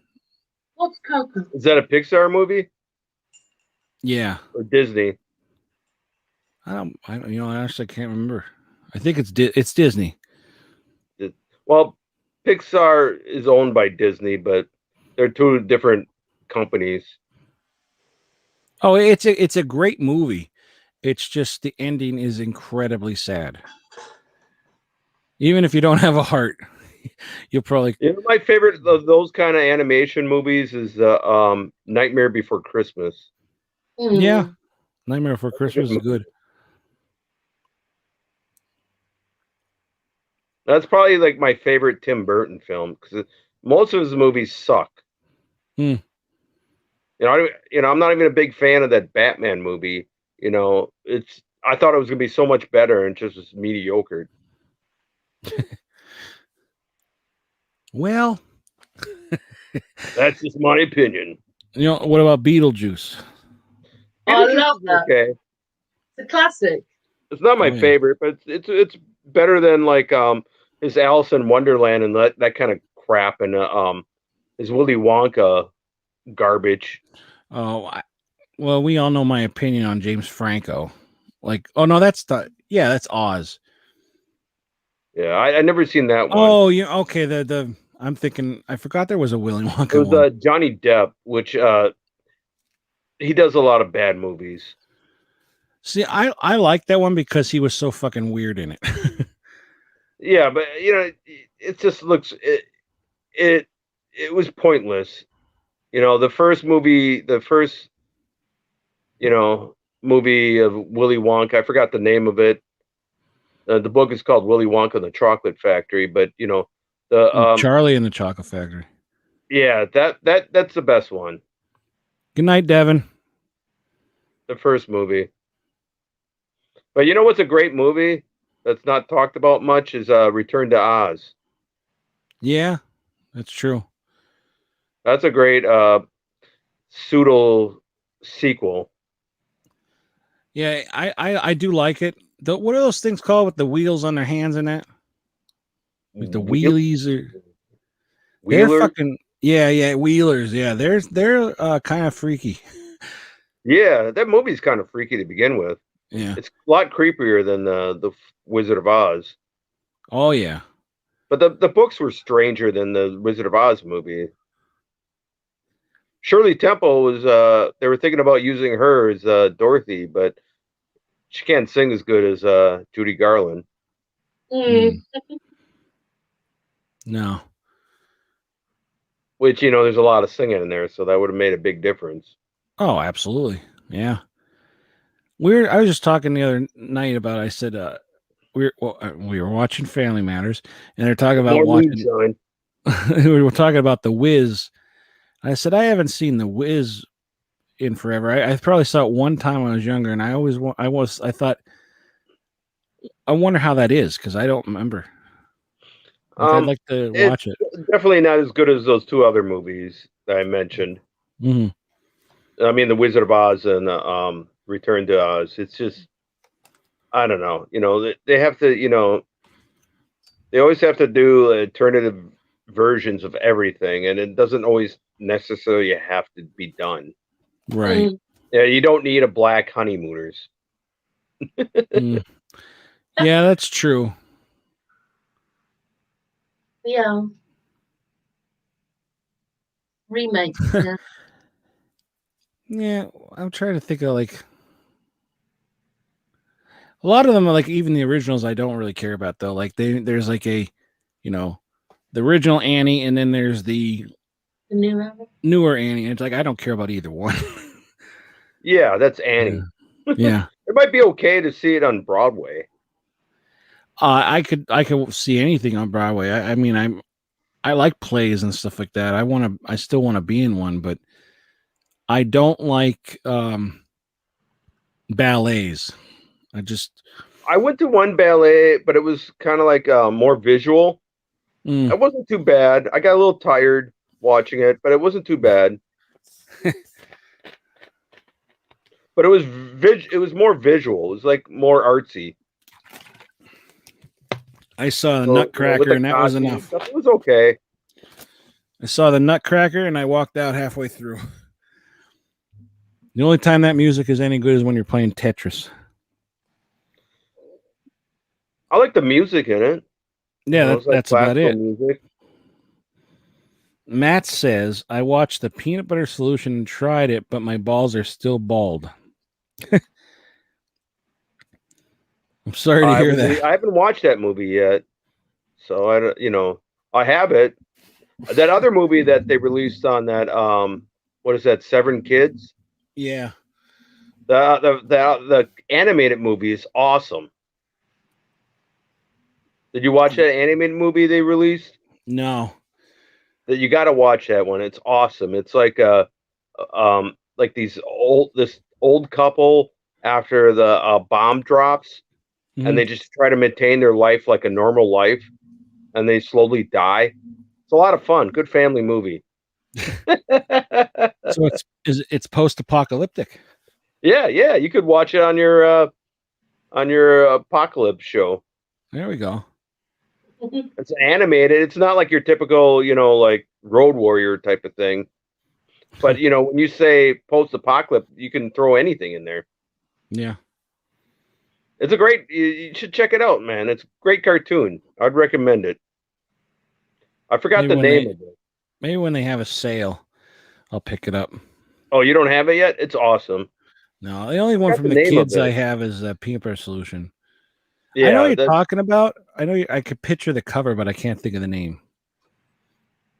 What's Coco? Is that a Pixar movie? Yeah. Or Disney? I actually can't remember. I think it's Disney. Well, Pixar is owned by Disney, but they're 2 different companies. Oh, it's a great movie. It's just the ending is incredibly sad. Even if you don't have a heart, you'll probably. My favorite of those kind of animation movies is Nightmare Before Christmas. Yeah, Nightmare Before Christmas is good. That's probably like my favorite Tim Burton film because most of his movies suck. Hmm. I'm not even a big fan of that Batman movie. I thought it was gonna be so much better and just was mediocre. Well, That's just my opinion. what about Beetlejuice? I love that. Okay, It's a classic. it's not my Oh, yeah. favorite, but it's better than like his Alice in Wonderland and that kind of crap and his Willy Wonka garbage. Oh, well, we all know my opinion on James Franco. Like, oh no, that's Oz. Yeah, I never seen that one. Oh, yeah, okay. I'm thinking I forgot there was a Willy Wonka It was one. Johnny Depp, which he does a lot of bad movies. See, I like that one because he was so fucking weird in it. Yeah, but it just looks it was pointless. The first movie movie of Willy Wonka, I forgot the name of it. The book is called Willy Wonka and the Chocolate Factory, but the Charlie and the Chocolate Factory. yeah, that's the best one. Good night, Devin. The first movie. But you know what's a great movie that's not talked about much is Return to Oz. Yeah, that's true. That's a great pseudo sequel. Yeah, I do like it. What are those things called with the wheels on their hands and that? Like the wheelies or they're Wheeler? fucking wheelers. Yeah, they're kind of freaky. Yeah, that movie's kind of freaky to begin with. Yeah. It's a lot creepier than the Wizard of Oz. Oh yeah. But the books were stranger than the Wizard of Oz movie. Shirley Temple was they were thinking about using her as Dorothy, but she can't sing as good as Judy Garland. No. Which, there's a lot of singing in there, so that would have made a big difference. Oh, absolutely. Yeah. I was just talking the other night about, I said, we were watching Family Matters and they're talking about watching, we were talking about The Wiz. I said, I haven't seen The Wiz in forever. I probably saw it one time when I was younger and I thought, I wonder how that is. Cause I don't remember. I'd like to watch it. Definitely not as good as those two other movies that I mentioned. Mm-hmm. I mean, The Wizard of Oz and Return to Oz. It's just, I don't know. They have to, they always have to do alternative versions of everything, and it doesn't always necessarily have to be done. Right. Yeah, you don't need a Black Honeymooners. Yeah, that's true. Yeah. Remakes. Yeah. Yeah, I'm trying to think of like a lot of them are like even the originals I don't really care about though. Like there's like a, the original Annie and then there's the newer Annie. And it's like I don't care about either one. Yeah, that's Annie. Yeah. It might be okay to see it on Broadway. I could see anything on Broadway. I mean I like plays and stuff like that. I still want to be in one, but I don't like ballets. I went to one ballet, but it was kind of like more visual. It wasn't too bad. I got a little tired watching it, but it wasn't too bad. But it was more visual. It was like more artsy. I saw the Nutcracker and that was enough. Stuff, it was okay. I saw the Nutcracker and I walked out halfway through. The only time that music is any good is when you're playing Tetris. I like the music in it. Yeah, that's about it. Music. Matt says, I watched the peanut butter solution and tried it, but my balls are still bald. I'm sorry to hear that. I haven't watched that movie yet. So I have it. That other movie that they released on that, what is that, Seven Kids? Yeah. The animated movie is awesome. Did you watch that animated movie they released? No. That you got to watch that one. It's awesome. It's like this old couple after the bomb drops, and they just try to maintain their life like a normal life, and they slowly die. It's a lot of fun. Good family movie. So it's post-apocalyptic. Yeah, you could watch it on your apocalypse show. There we go. It's animated. It's not like your typical, like Road Warrior type of thing. But when you say post-apocalypse, you can throw anything in there. Yeah. It's a great. You should check it out, man. It's a great cartoon. I'd recommend it. I forgot the name of it. Maybe when they have a sale, I'll pick it up. Oh, you don't have it yet? It's awesome. No, the only one from the kids I have is Peanut Butter Solution. Yeah, I know what you're talking about. I know I could picture the cover, but I can't think of the name.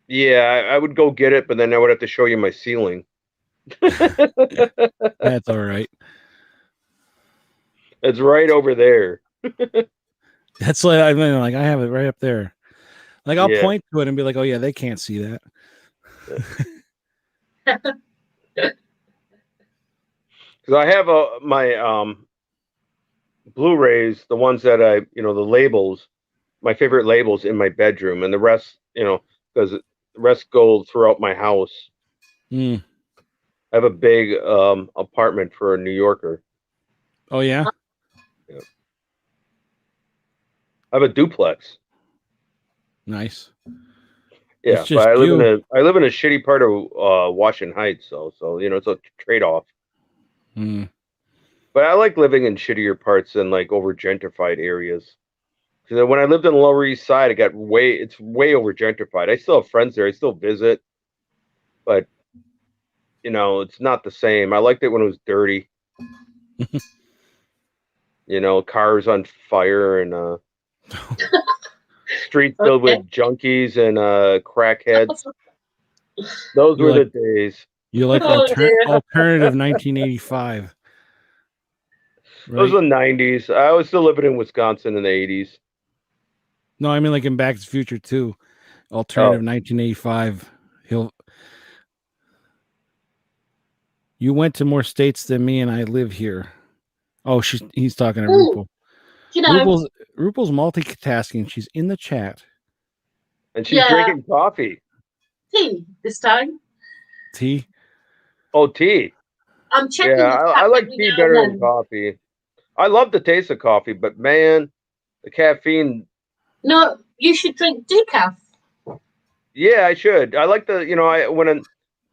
Yeah, I would go get it, but then I would have to show you my ceiling. That's all right. It's right over there. That's like I have it right up there. Like I'll point to it and be like, "Oh yeah, they can't see that." Because I have my Blu-rays, the ones that the labels, my favorite labels in my bedroom, and the rest, because the rest go throughout my house. I have a big apartment for a New Yorker. Oh yeah. Yeah. I have a duplex. Nice. Yeah, but I live in a shitty part of Washington Heights, so it's a trade-off. But I like living in shittier parts than like over gentrified areas. Because when I lived on the Lower East Side, it's way over gentrified. I still have friends there. I still visit, but it's not the same. I liked it when it was dirty. Cars on fire and streets filled with junkies and crackheads. Those were the days. You like alternative 1985. Right? Those were the 90s. I was still living in Wisconsin in the 80s. No, I mean like in Back to the Future too. Alternative 1985. You went to more states than me, and I live here. Oh, he's talking to Rupal. Rupal's multitasking. She's in the chat. And she's drinking coffee. Tea this time. Tea? Oh, tea. I'm checking. Yeah, I like tea better than coffee. I love the taste of coffee, but man, the caffeine. No, you should drink decaf. Yeah, I should. I like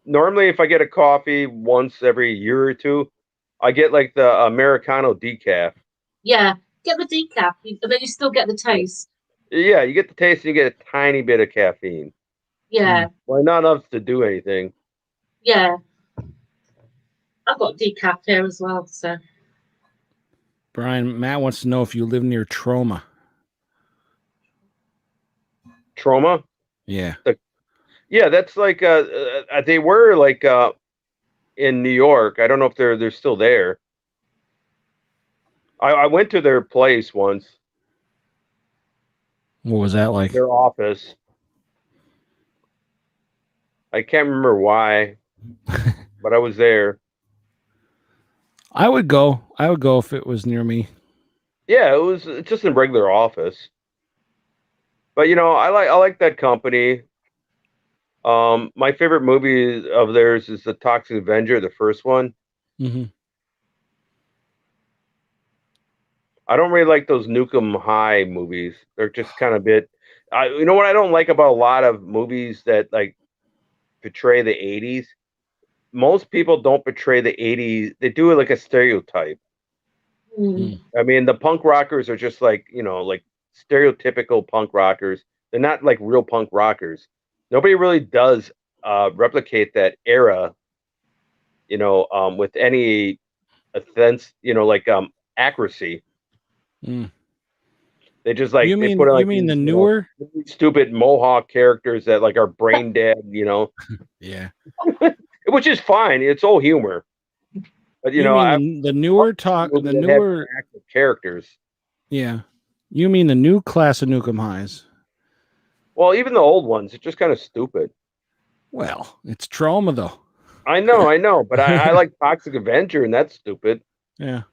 normally if I get a coffee once every year or two, I get like the Americano decaf. Yeah, get the decaf, and then you still get the taste. Yeah, you get the taste and you get a tiny bit of caffeine. Yeah. Well, not enough to do anything. Yeah. I've got decaf here as well, so. Brian, Matt wants to know if you live near Trauma. Trauma? Yeah. Yeah, that's like they were like in New York. I don't know if they're still there. I went to their place once. What was that like? Their office. I can't remember why, but I was there. I would go if it was near me. Yeah, it's just a regular office. But I like that company. My favorite movie of theirs is The Toxic Avenger, the first one. Mm-hmm. I don't really like those Nukem High movies. They're just kind of you know what I don't like about a lot of movies that like portray the 80s? Most people don't portray the 80s. They do it like a stereotype. I mean, the punk rockers are just like, like stereotypical punk rockers. They're not like real punk rockers. Nobody really does replicate that era, with any offense, like accuracy. They just like they put like the newer stupid Mohawk characters that like are brain dead, Yeah. Which is fine. It's all humor. But the newer active characters. Yeah. You mean the new class of Nukem Highs? Well, even the old ones, it's just kind of stupid. Well, it's trauma though. I know, but I like Toxic Avenger, and that's stupid. Yeah.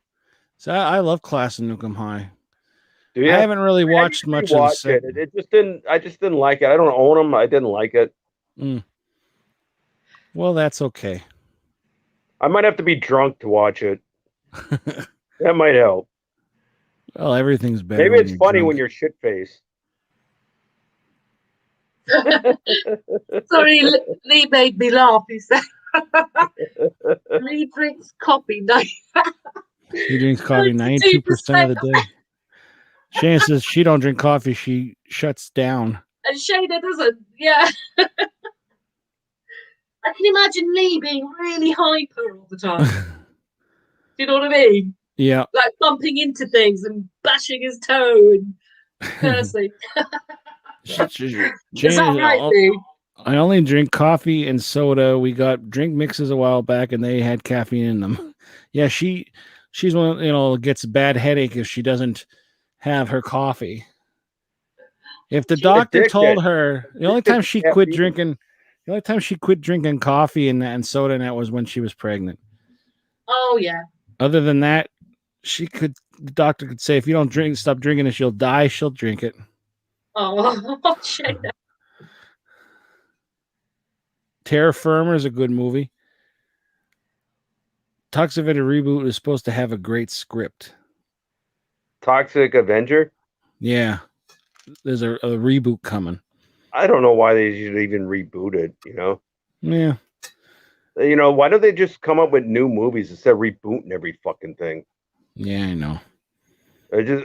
So I love Class of Nukem High. Do you? I haven't really watched much of it. It just didn't. I just didn't like it. I don't own them. I didn't like it. Well, that's okay. I might have to be drunk to watch it. That might help. Well, everything's better. Maybe it's funny drunk. when you're shit faced. Sorry, Lee made me laugh. He said, Lee drinks coffee. No, He drinks coffee 92% of the day. Shana says she don't drink coffee. She shuts down. and Shana doesn't. Yeah. I can imagine Lee being really hyper all the time. Do you know what I mean? Yeah. Like bumping into things and bashing his toe and cursing. Is that right, Lee? I only drink coffee and soda. We got drink mixes a while back, and they had caffeine in them. Yeah, she's one gets a bad headache if she doesn't have her coffee. If the doctor told her the only time she quit drinking coffee and soda, and that was when she was pregnant. Oh yeah. Other than that, the doctor could say, if you don't stop drinking it, you'll die. She'll drink it. Oh, Shana. Terra Firma is a good movie. Toxic Avenger reboot is supposed to have a great script. Toxic Avenger? Yeah. There's a reboot coming. I don't know why they should even reboot it, Yeah. Why don't they just come up with new movies instead of rebooting every fucking thing? Yeah, I know.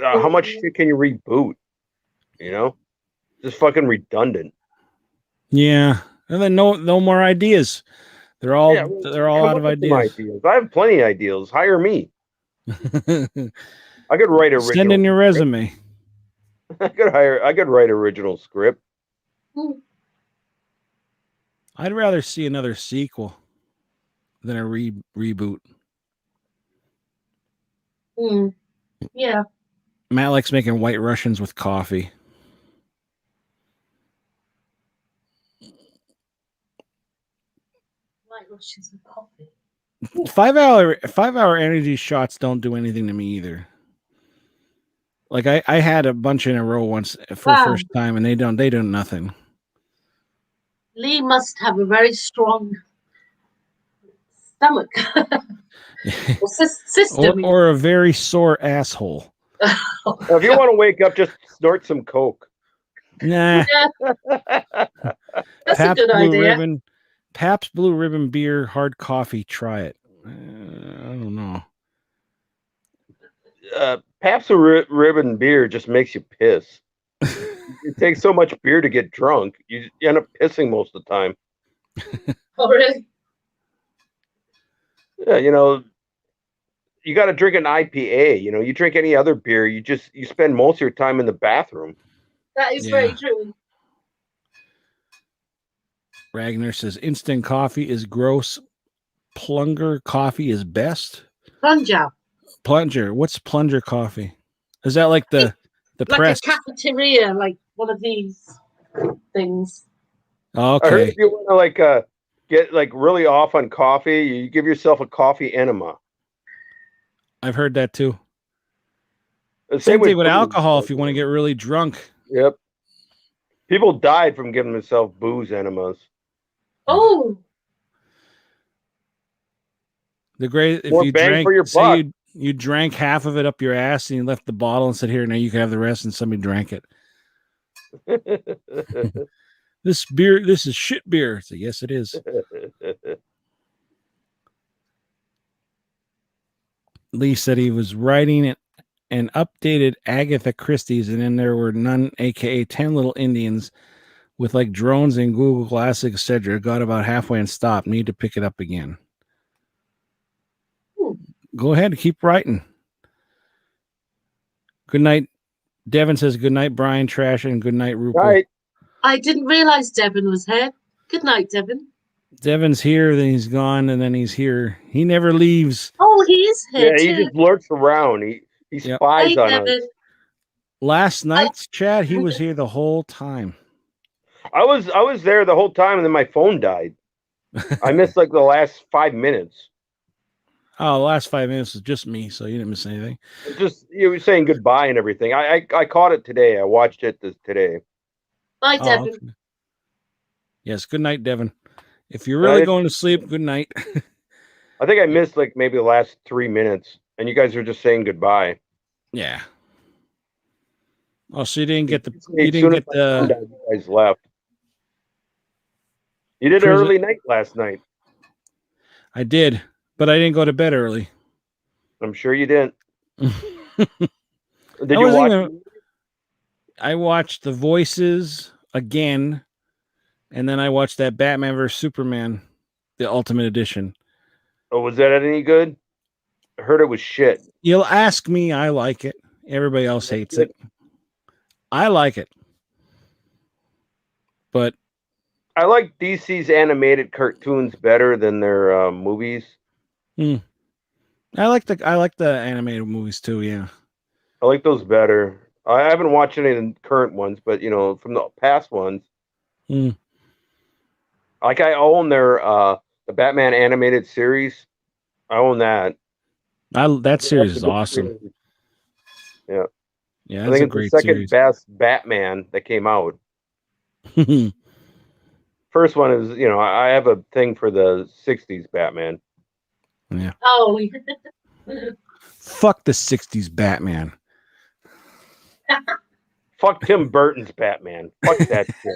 How much shit can you reboot? Just fucking redundant. Yeah. And then no more ideas. They're all out of ideas. I have plenty of ideas. Hire me. I could write original. Send in your resume. I could write original script. I'd rather see another sequel than a reboot. Yeah. Matt likes making White Russians with coffee. White Russians with coffee. 5-hour energy shots don't do anything to me either. Like I had a bunch in a row once for the first time, and they do nothing. Lee must have a very strong stomach or system, or a very sore asshole. If you want to wake up, just snort some Coke. Nah. That's a good idea. Pabst Blue Ribbon beer, hard coffee. Try it. I don't know. Pabst Blue Ribbon beer just makes you piss. It takes so much beer to get drunk. You end up pissing most of the time. Oh, really? Yeah, you got to drink an IPA. You drink any other beer, you spend most of your time in the bathroom. That is very true. Ragnar says instant coffee is gross. Plunger coffee is best. Plunger. What's plunger coffee? Is that like the press? Like a cafeteria, like one of these things. Okay. I heard if you want to get really off on coffee, you give yourself a coffee enema. I've heard that too. Same thing with alcohol. If you want to get really drunk. Yep. People died from giving themselves booze enemas. Oh. The great if More you bang drank, for your say buck. you drank half of it up your ass and you left the bottle and said, "Here, now you can have the rest," and somebody drank it. This is shit beer. So yes, it is. Lee said he was writing an updated Agatha Christie's, and then there were none, aka 10 little Indians with like drones and Google Glass, etc. Got about halfway and stopped. Need to pick it up again. Go ahead, keep writing. Good night. Devin says good night, Brian Trash, and good night, Rupal. Right. I didn't realize Devin was here. Good night, Devin. Devin's here, then he's gone, and then he's here. He never leaves. Oh, he is here Yeah, too. he just lurks around. He spies on us. Last night's chat, he was here the whole time. I was there the whole time, and then my phone died. I missed like the last 5 minutes. Oh, the last 5 minutes was just me, so you didn't miss anything. Just you were saying goodbye and everything. I caught it today. I watched it today. Bye, Oh, Devin. okay. Yes, good night, Devin. If you're really going to sleep, good night. I think I missed like maybe the last 3 minutes, and you guys were just saying goodbye. Yeah. Oh, so you didn't get the you guys left. You did an early night last night. I did, but I didn't go to bed early. I'm sure you didn't. Did you watch? I watched The Voices again, and then I watched that Batman vs Superman, the Ultimate Edition. Oh, was that any good? I heard it was shit. You'll ask me, I like it. Everybody else hates it. I like it. But I like DC's animated cartoons better than their movies. I like the animated movies too, yeah. I like those better. I haven't watched any of the current ones, but from the past ones. Like I own their the Batman animated series. I own that. That series is awesome. Yeah. Yeah, I think it's the second best Batman that came out. First one is, I have a thing for the 60s Batman. Yeah. Oh. Fuck the 60s Batman. Fuck Tim Burton's Batman. Fuck that shit.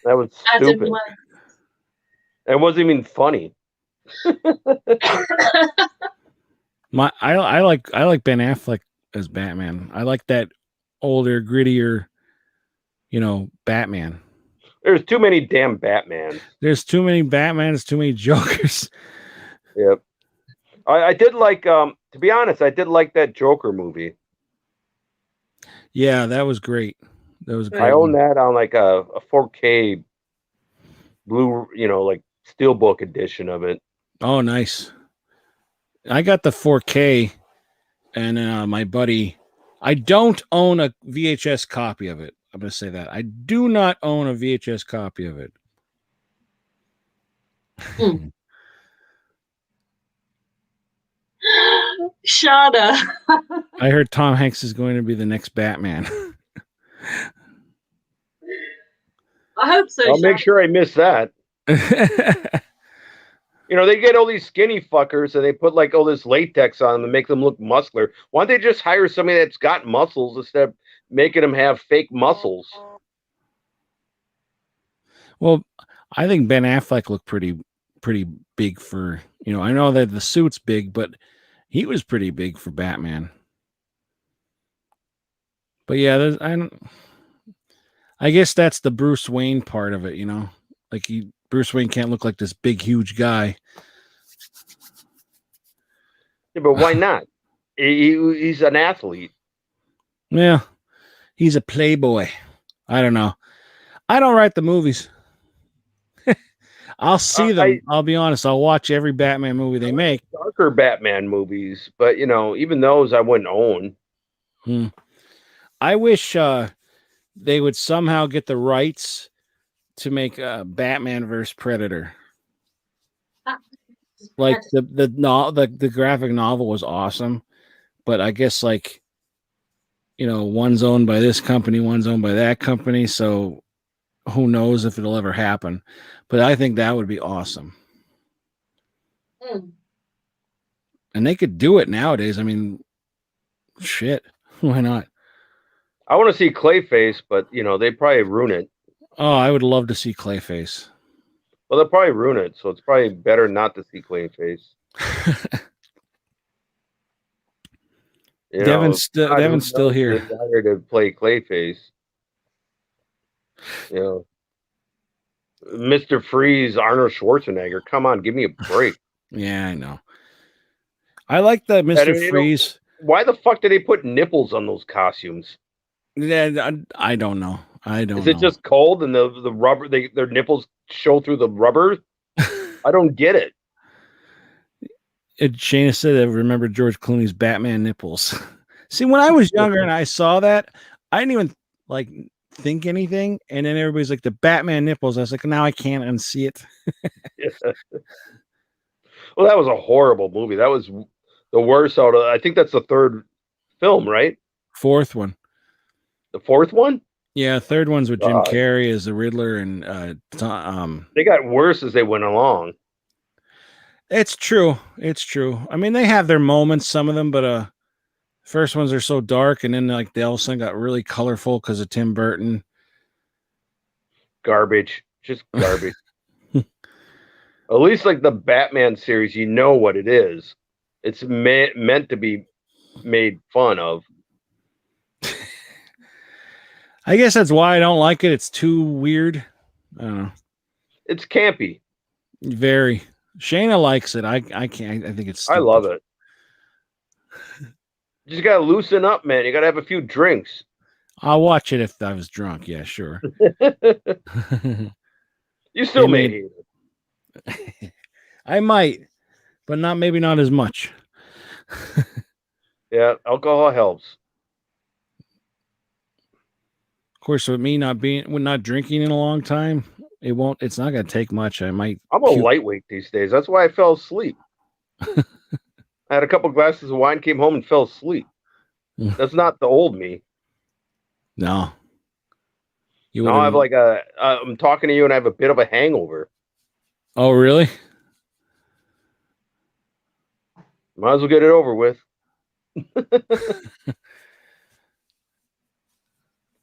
That was stupid. It wasn't even funny. I like Ben Affleck as Batman. I like that older, grittier, Batman. There's too many damn Batmans. There's too many Batmans, too many Jokers. Yep. I did like, to be honest, I did like that Joker movie. Yeah, that was great. That was great. I own that on like a 4K blue, like steelbook edition of it. Oh, nice. I got the 4K, and my buddy, I don't own a VHS copy of it. I'm going to say that. I do not own a VHS copy of it. Shada. I heard Tom Hanks is going to be the next Batman. I hope so. I'll make sure I miss that. They get all these skinny fuckers and they put like all this latex on them and make them look muscular. Why don't they just hire somebody that's got muscles instead of making them have fake muscles? Well, I think Ben Affleck looked pretty big for, I know that the suit's big, but he was pretty big for Batman. But yeah, I guess that's the Bruce Wayne part of it, like Bruce Wayne can't look like this big, huge guy. Yeah, but why not? He's an athlete. Yeah, he's a playboy. I don't know. I don't write the movies. I'll see them. I'll be honest. I'll watch every Batman movie they make. Darker Batman movies, but even those I wouldn't own. I wish they would somehow get the rights to make a Batman versus Predator. Like the graphic novel was awesome, but I guess one's owned by this company, one's owned by that company, so who knows if it'll ever happen. But I think that would be awesome. And they could do it nowadays. I mean, shit, why not? I want to see Clayface, but they probably ruin it. Oh, I would love to see Clayface. Well, they'll probably ruin it, so it's probably better not to see Clayface. Devin's still here. Desire to play Clayface. Mr. Freeze, Arnold Schwarzenegger. Come on, give me a break. Yeah, I know. I like the Mr. Freeze. Why the fuck did they put nipples on those costumes? Yeah, I don't know. Is it just cold and the rubber? Their nipples show through the rubber? I don't get it. Shayna said I remember George Clooney's Batman nipples. See, when I was younger and I saw that, I didn't even like think anything. And then everybody's like the Batman nipples. I was like, now I can't unsee it. Well, that was a horrible movie. That was the worst out of. I think that's the third film, right? Fourth one. The fourth one. Yeah, third one's with Jim Carrey as the Riddler, and they got worse as they went along. It's true. It's true. I mean, they have their moments, some of them, but first ones are so dark, and then like they all of a sudden got really colorful because of Tim Burton. Garbage, just garbage. At least like the Batman series, you know what it is. It's meant to be made fun of. I guess that's why I don't like it. It's too weird. I don't know. It's campy. Very. Shayna likes it. I can't. I think it's stupid. I love it. You just gotta loosen up, man. You gotta have a few drinks. I'll watch it if I was drunk. Yeah, sure. You still may hate it. I might, but maybe not as much. Yeah, alcohol helps. Of course, with me not drinking in a long time, it's not going to take much. I'm a lightweight these days. That's why I fell asleep. I had a couple glasses of wine, came home and fell asleep. That's not the old me. No. No, I have I'm talking to you and I have a bit of a hangover. Oh, really? Might as well get it over with.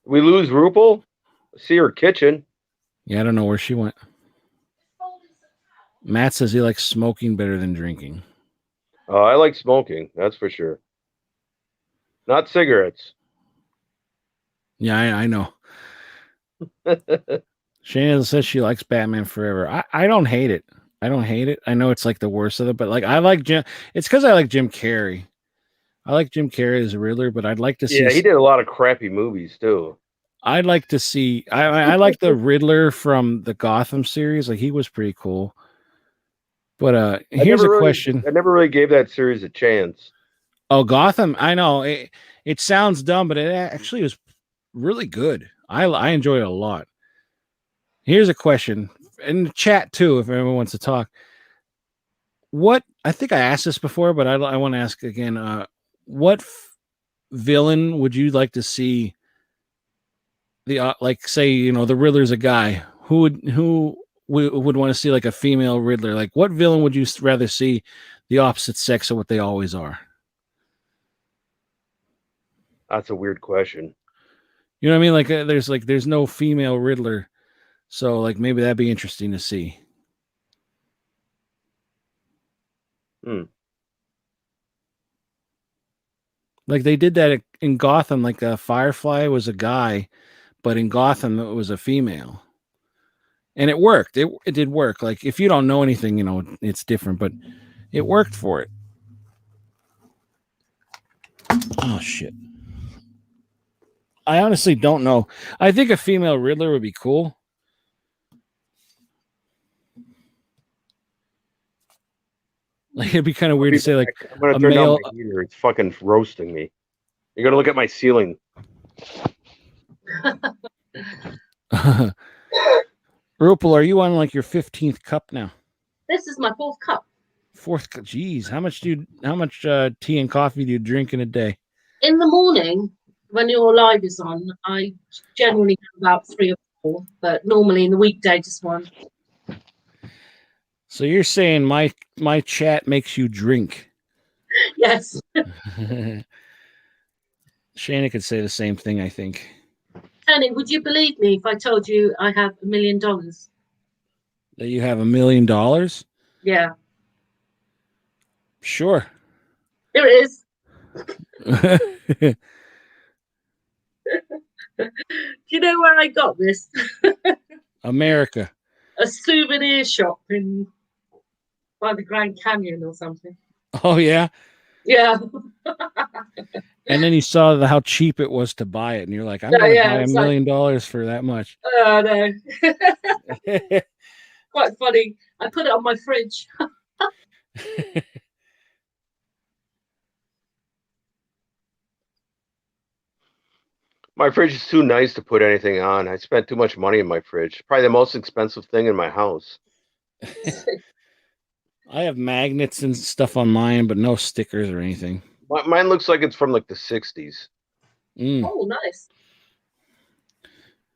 We lose Rupal. See her kitchen. Yeah, I don't know where she went. Matt says he likes smoking better than drinking. Oh, I like smoking. That's for sure. Not cigarettes. Yeah, I know. Shayna says she likes Batman Forever. I don't hate it. I don't hate it. I know it's like the worst of it, but like I like Jim. It's because I like Jim Carrey. I like Jim Carrey as a Riddler, but I'd like to see. Yeah, he did a lot of crappy movies too. I'd like to see. I like the Riddler from the Gotham series. Like he was pretty cool. But here's a question. I never really gave that series a chance. Oh, Gotham! I know it sounds dumb, but it actually was really good. I enjoyed it a lot. Here's a question in the chat too, if anyone wants to talk. What I think I asked this before, but I want to ask again. What villain would you like to see? The like, say, the Riddler's a guy. Who would want to see like a female Riddler? Like, what villain would you rather see the opposite sex of what they always are? That's a weird question. You know what I mean? Like, there's no female Riddler, so like maybe that'd be interesting to see. Like they did that in Gotham. Like Firefly was a guy, but in Gotham it was a female, and it worked. It did work. Like if you don't know anything, it's different, but it worked for it. Oh shit. I honestly don't know. I think a female Riddler would be cool. Like it'd be kind of weird to say like I'm gonna turn down my heater. It's fucking roasting me. You're gonna look at my ceiling. Rupal, are you on like your 15th cup now? This is my fourth cup. Fourth cup. Jeez, how much tea and coffee do you drink in a day? In the morning, when your live is on, I generally have about 3 or 4, but normally in the weekday, just 1. So you're saying my chat makes you drink? Yes. Shayna could say the same thing, I think. Tony, would you believe me if I told you I have $1 million? That you have $1 million? Yeah. Sure. Here it is. Do you know where I got this? America. A souvenir shop by the Grand Canyon or something. Oh yeah. Yeah. And then you saw how cheap it was to buy it, and you're like, I'm gonna buy $1 million for that much. Oh no. Quite funny. I put it on my fridge. My fridge is too nice to put anything on. I spent too much money in my fridge. Probably the most expensive thing in my house. I have magnets and stuff on mine, but no stickers or anything. Mine looks like it's from like the 60s. Oh, nice.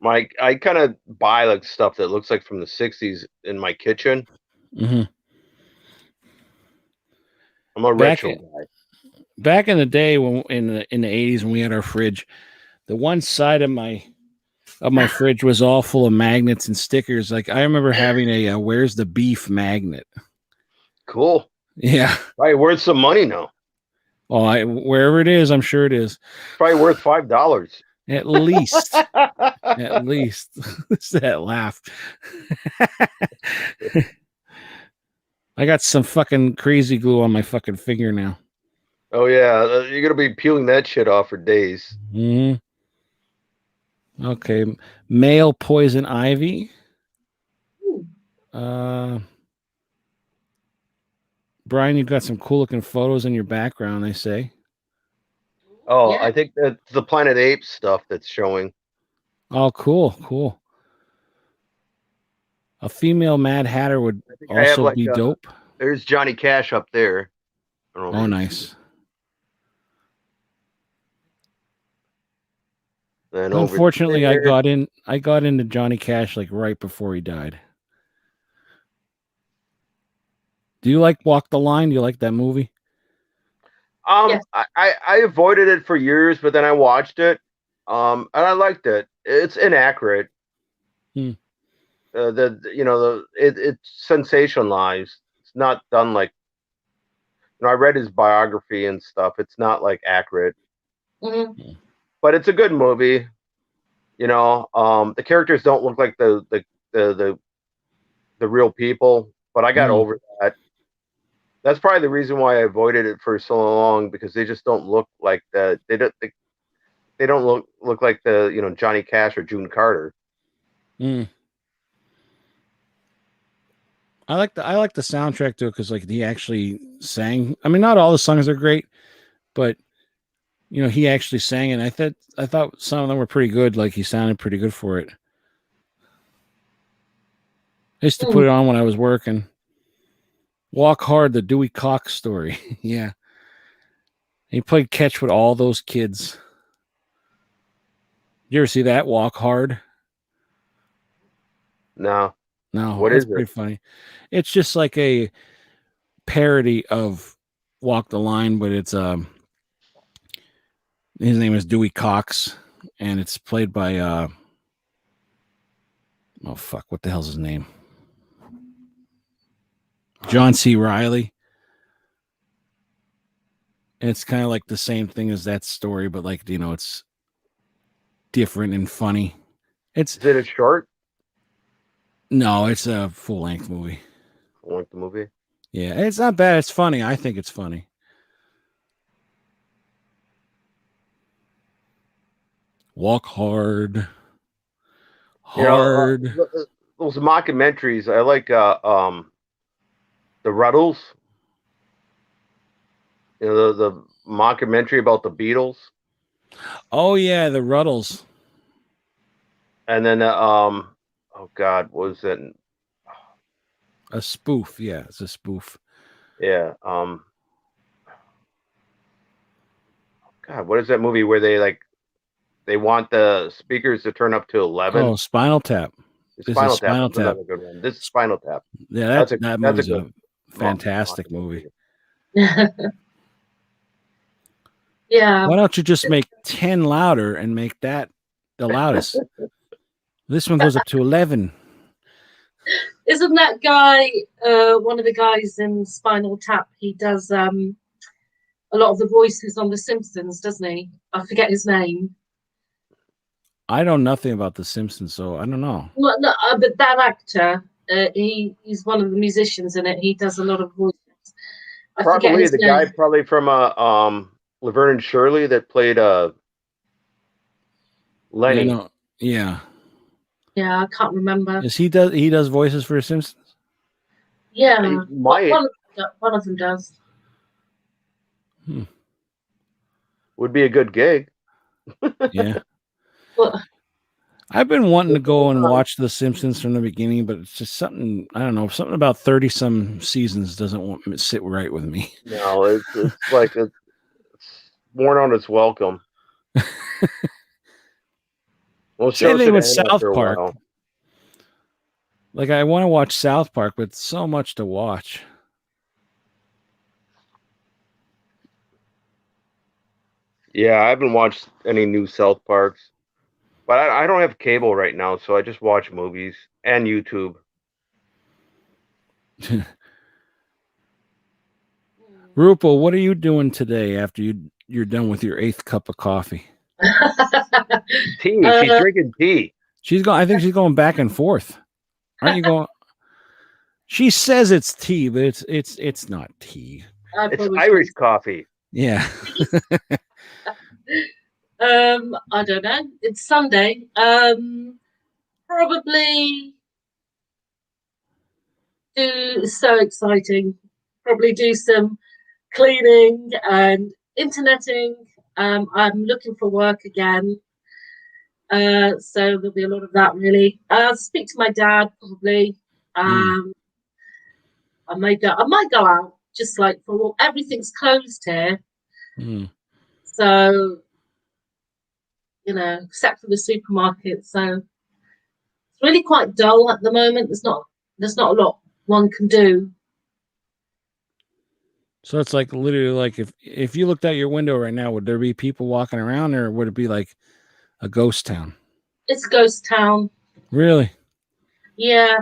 I kind of buy like stuff that looks like from the 60s in my kitchen. Mm-hmm. I'm a retro guy. Back in the day, when in the 80s, when we had our fridge, the one side of my fridge was all full of magnets and stickers. Like I remember having a "Where's the beef" magnet. Cool. Yeah. Probably worth some money now. Oh, wherever it is, I'm sure it is. Probably worth $5. At least. At least. It's that laugh. I got some fucking crazy glue on my fucking finger now. Oh yeah, you're gonna be peeling that shit off for days. Mm-hmm. Okay, male poison ivy. Brian, you've got some cool looking photos in your background, they say. Oh, Yeah. I think that's the Planet Apes stuff that's showing. Oh, cool. A female Mad Hatter would also be dope. There's Johnny Cash up there. Oh, nice. Then unfortunately, I got into Johnny Cash like right before he died. Do you like Walk the Line? Do you like that movie? Yes. I avoided it for years, but then I watched it, and I liked it. It's inaccurate. It's sensationalized. It's not done like. I read his biography and stuff. It's not like accurate. Mm-hmm. But it's a good movie. The characters don't look like the real people, but I got over that. That's probably the reason why I avoided it for so long, because they just don't look like that. They don't look like the Johnny Cash or June Carter. I like the soundtrack to it because like he actually sang. I mean, not all the songs are great, but he actually sang, and I thought some of them were pretty good. Like he sounded pretty good for it. I used to put it on when I was working. Walk Hard, the Dewey Cox story. Yeah. He played catch with all those kids. You ever see that, Walk Hard? No. What is it? Pretty funny. It's just like a parody of Walk the Line, but it's his name is Dewey Cox, and it's played by oh fuck, what the hell's his name? John C. Reilly. And it's kind of like the same thing as that story, but like it's different and funny. Is it a short? No, it's a full length movie. Full length movie? Yeah, it's not bad. It's funny. I think it's funny. Walk Hard. Those mockumentaries. I like the Ruddles. The mockumentary about the Beatles. Oh yeah, the Ruddles. And then oh God, what was it? A spoof. Yeah, it's a spoof. Yeah. God, what is that movie where they want the speakers to turn up to 11? Oh, Spinal Tap. Spinal Tap. Another good one. This is Spinal Tap. Yeah, that movie's a fantastic movie. Yeah. Why don't you just make 10 louder and make that the loudest? This one goes up to 11. Isn't that guy one of the guys in Spinal Tap? He does a lot of the voices on The Simpsons, doesn't he? I forget his name. I know nothing about The Simpsons, so I don't know. Well, no, but that actor, he's one of the musicians in it. He does a lot of voices. Probably the guy from Laverne and Shirley that played Lenny. Yeah. Yeah, I can't remember. He does voices for Simpsons? Yeah. One of them does. Would be a good gig. Yeah. Well, I've been wanting to go and watch The Simpsons from the beginning, but it's just something, I don't know, something about 30 some seasons doesn't want me to sit right with me. No, it's like it's worn out its welcome. Well, Same shows thing should with end South after a Park. while. Like, I want to watch South Park, but so much to watch. Yeah, I haven't watched any new South Parks, but I don't have cable right now, so I just watch movies and YouTube. Rupal, what are you doing today after you're done with your 8th cup of coffee? Tea. She's drinking tea. I think she's going back and forth. Aren't you going? She says it's tea, but it's not tea. It's Irish coffee. Yeah. I don't know. It's Sunday. Probably it's so exciting. Probably do some cleaning and interneting. I'm looking for work again. So there'll be a lot of that really. I'll speak to my dad probably. I might go out just like everything's closed here. So, except for the supermarket. So it's really quite dull at the moment. There's not a lot one can do. So it's like literally like if you looked out your window right now, would there be people walking around, or would it be like a ghost town? It's a ghost town. Really? Yeah.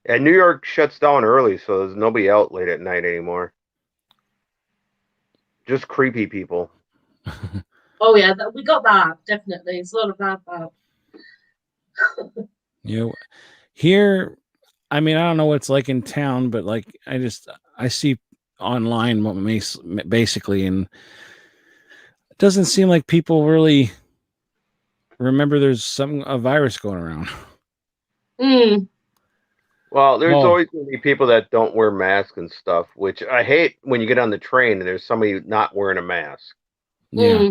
And New York shuts down early, so there's nobody out late at night anymore. Just creepy people. Oh yeah, we got that definitely. It's a lot of that. Here, I mean, I don't know what it's like in town, but like I see online what makes basically, and it doesn't seem like people really remember there's a virus going around. Well, there's always going to be people that don't wear masks and stuff, which I hate when you get on the train and there's somebody not wearing a mask. Yeah.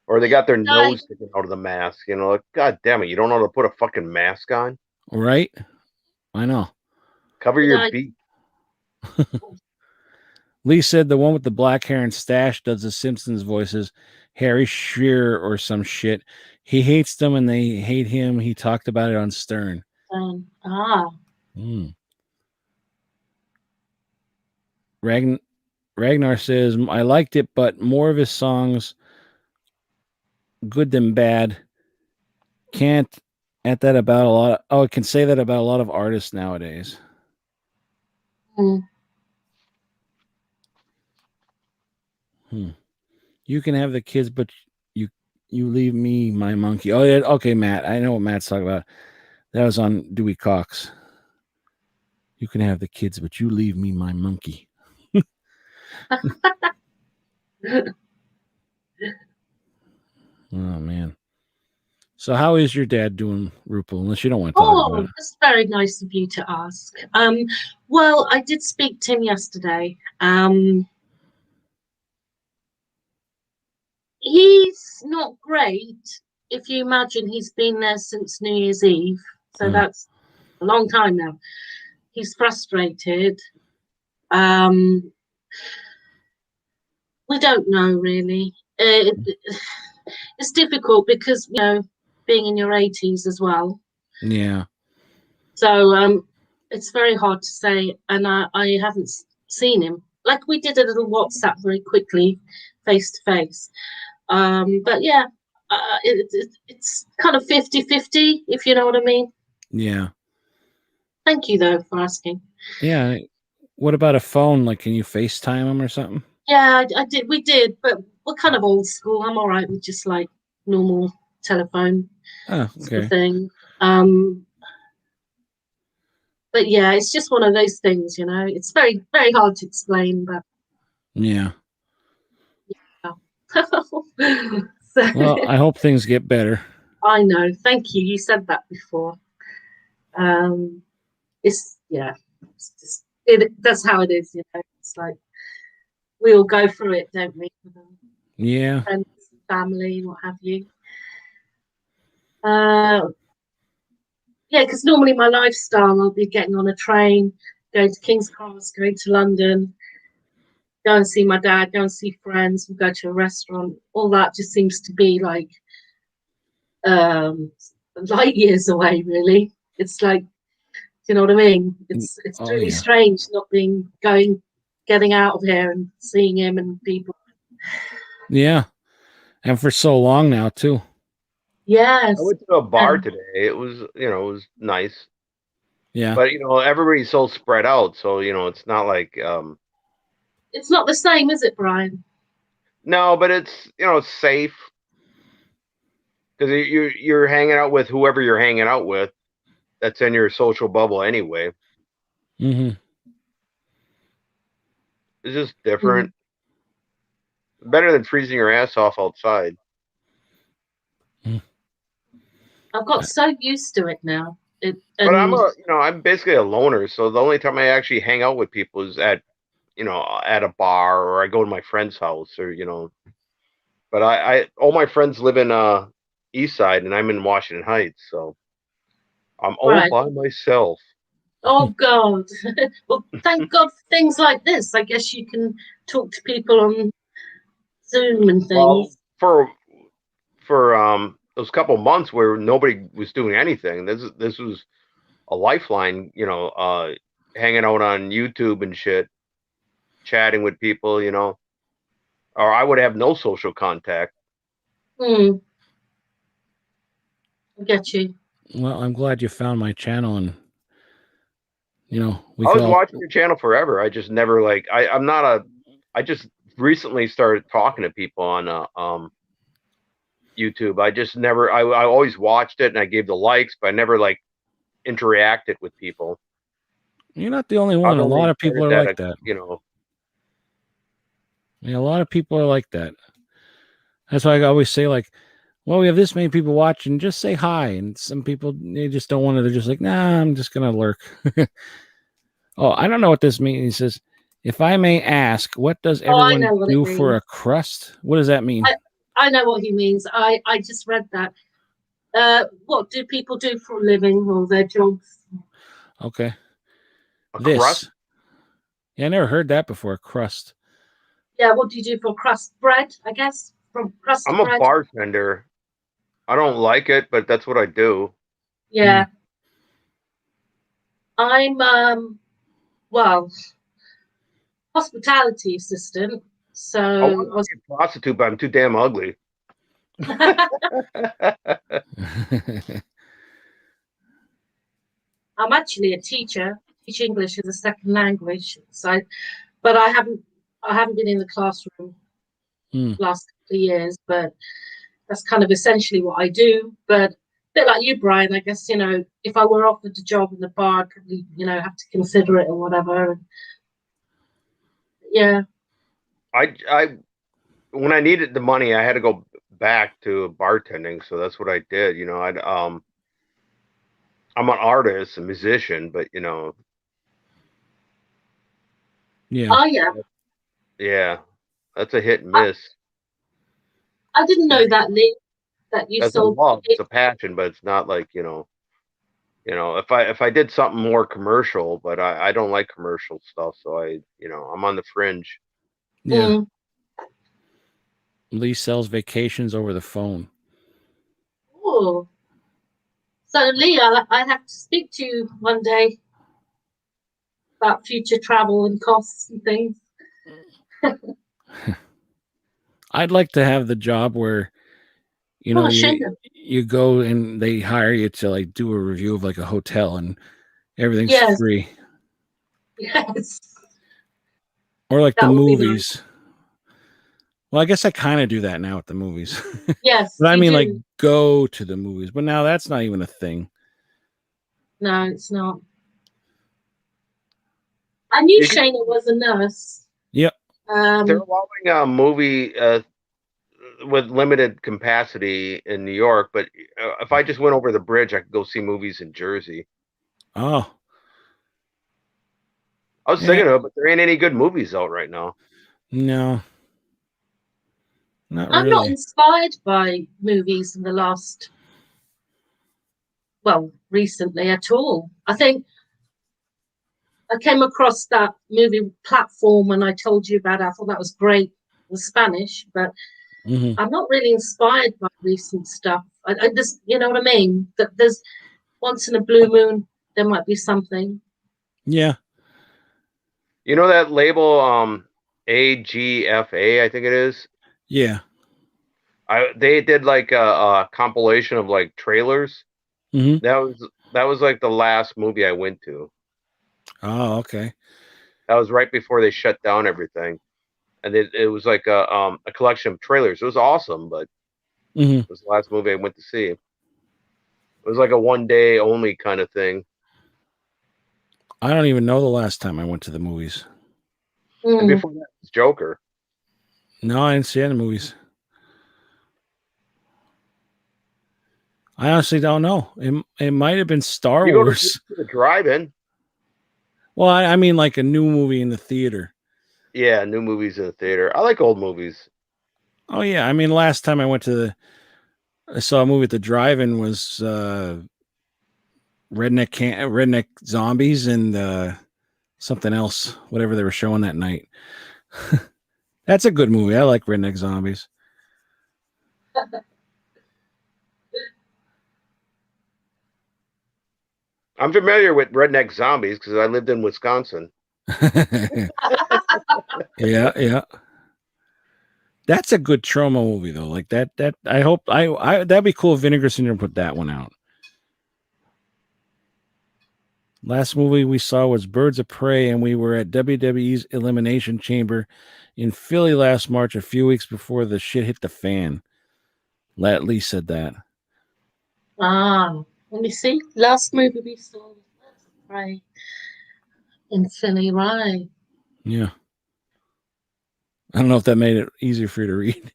Or they got their nose sticking out of the mask. Like, God damn it, you don't know how to put a fucking mask on? Right? I know. Cover your beak. Lee said the one with the black hair and stash does the Simpsons voices, Harry Shearer or some shit. He hates them and they hate him. He talked about it on Stern. Ragnar says, I liked it, but more of his songs, good than bad. Can't at that about a lot. I can say that about a lot of artists nowadays. You can have the kids, but you leave me my monkey. Oh yeah, okay, Matt. I know what Matt's talking about. That was on Dewey Cox. You can have the kids, but you leave me my monkey. Oh man. So how is your dad doing, Rupal? Unless you don't want to talk about it. That's very nice of you to ask. Well, I did speak to him yesterday. He's not great. If you imagine, he's been there since New Year's Eve, so that's a long time now. He's frustrated. We don't know really. It's difficult because being in your 80s as well. Yeah. So it's very hard to say, and I haven't seen him. Like we did a little WhatsApp very quickly, face to face. But yeah, it's kind of 50-50, if you know what I mean. Yeah. Thank you though for asking. Yeah. What about a phone? Like, can you FaceTime him or something? Yeah, I did. We did, but we're kind of old school. I'm all right with just like normal telephone sort of thing. But yeah, it's just one of those things, It's very, very hard to explain, but yeah. So, well, I hope things get better. I know. Thank you. You said that before. It's just that's how it is. It's like we all go through it, don't we? Yeah. Friends and family and what have you. Yeah, because normally my lifestyle, I'll be getting on a train, going to King's Cross, going to London, go and see my dad, go and see friends, we'll go to a restaurant. All that just seems to be like light years away, really. It's like, you know what I mean? It's really strange not getting out of here and seeing him and people. Yeah, and for so long now too. Yes. I went to a bar today. It was, it was nice. Yeah. But everybody's so spread out, so it's not like it's not the same, is it, Brian? No, but it's it's safe because you're hanging out with whoever you're hanging out with. That's in your social bubble anyway. Mm-hmm. It's just different. Better than freezing your ass off outside. I've got so used to it now. But I'm basically a loner, so the only time I actually hang out with people is at at a bar, or I go to my friend's house, or But I all my friends live in East Side, and I'm in Washington Heights, so I'm all by myself. Oh God! Well, thank God for things like this. I guess you can talk to people on Zoom and things. Well, for those couple months where nobody was doing anything, this was a lifeline. Hanging out on YouTube and shit, chatting with people. Or I would have no social contact. I get you. Well, I'm glad you found my channel, and I was watching your channel forever. I just never I just recently started talking to people on YouTube. I just never. I always watched it and I gave the likes, but I never interacted with people. You're not the only one. A lot of people are like that. Yeah, a lot of people are like that. That's why I always say, well, we have this many people watching, just say hi. And some people, they just don't want to. They're just like, nah, I'm just going to lurk. Oh, I don't know what this means. He says, if I may ask, what does everyone do for a crust? What does that mean? I know what he means. I just read that. What do people do for a living or their jobs? Okay. Crust? Yeah, I never heard that before. Crust. Yeah, what do you do for crust? Bread, I guess. From crust I'm bread. a bartender. I don't like it, but that's what I do. Yeah. I'm well, hospitality assistant. So I want to be a prostitute, but I'm too damn ugly. I'm actually a teacher. Teach English as a second language. So, but I haven't been in the classroom last couple of years. But that's kind of essentially what I do. But a bit like you, Brian, I guess if I were offered a job in the bar, I'd probably have to consider it or whatever. Yeah. I when I needed the money, I had to go back to bartending, so that's what I did. I'm an artist, a musician, but Yeah. Oh yeah. Yeah, that's a hit and miss. I didn't know that, Lee. That you sold. It's a passion, but it's not like if I did something more commercial, but I don't like commercial stuff, so I'm on the fringe. Yeah. Lee sells vacations over the phone. Oh. So Lee, I have to speak to you one day about future travel and costs and things. I'd like to have the job where you go and they hire you to do a review of a hotel and everything's free. Yes. Or the movies. Nice. Well, I guess I kind of do that now at the movies. Yes. But I mean go to the movies. But now that's not even a thing. No, it's not. I knew Shayna was a nurse. Yep. They're allowing a movie with limited capacity in New York, but if I just went over the bridge, I could go see movies in Jersey. Oh. I was thinking of it, but there ain't any good movies out right now. No. Not I'm not really. inspired by movies in the last, well, recently at all. I think I came across that movie Platform and I told you about it. I thought that was great. It was Spanish, but Mhm. I'm not really inspired by recent stuff. I just, you know what I mean? That there's once in a blue moon, there might be something. Yeah. You know that label, AGFA, I think it is. Yeah. They did like a compilation of like trailers. Hmm. That was like the last movie I went to. Oh, okay. That was right before they shut down everything, and it was like a collection of trailers. It was awesome, but Hmm. it was the last movie I went to see. It was like a 1 day only kind of thing. I don't even know the last time I went to the movies. And Mm. before that, it was Joker. No, I didn't see any movies. I honestly don't know. It might have been Star You go to Wars. the drive-in. Well, I mean like a new movie in the theater. Yeah, new movies in the theater. I like old movies. Oh yeah, I mean last time I saw a movie at the drive-in was Redneck Zombies and something else, whatever they were showing that night. That's a good movie. I like Redneck Zombies. I'm familiar with Redneck Zombies because I lived in Wisconsin. Yeah. That's a good trauma movie though. Like that I hope I that'd be cool if Vinegar Syndrome put that one out. Last movie we saw was Birds of Prey, and we were at WWE's Elimination Chamber in Philly last March, a few weeks before the shit hit the fan. Lee said that. Let me see. Last movie we saw was Birds of Prey in Philly, right? Yeah. I don't know if that made it easier for you to read.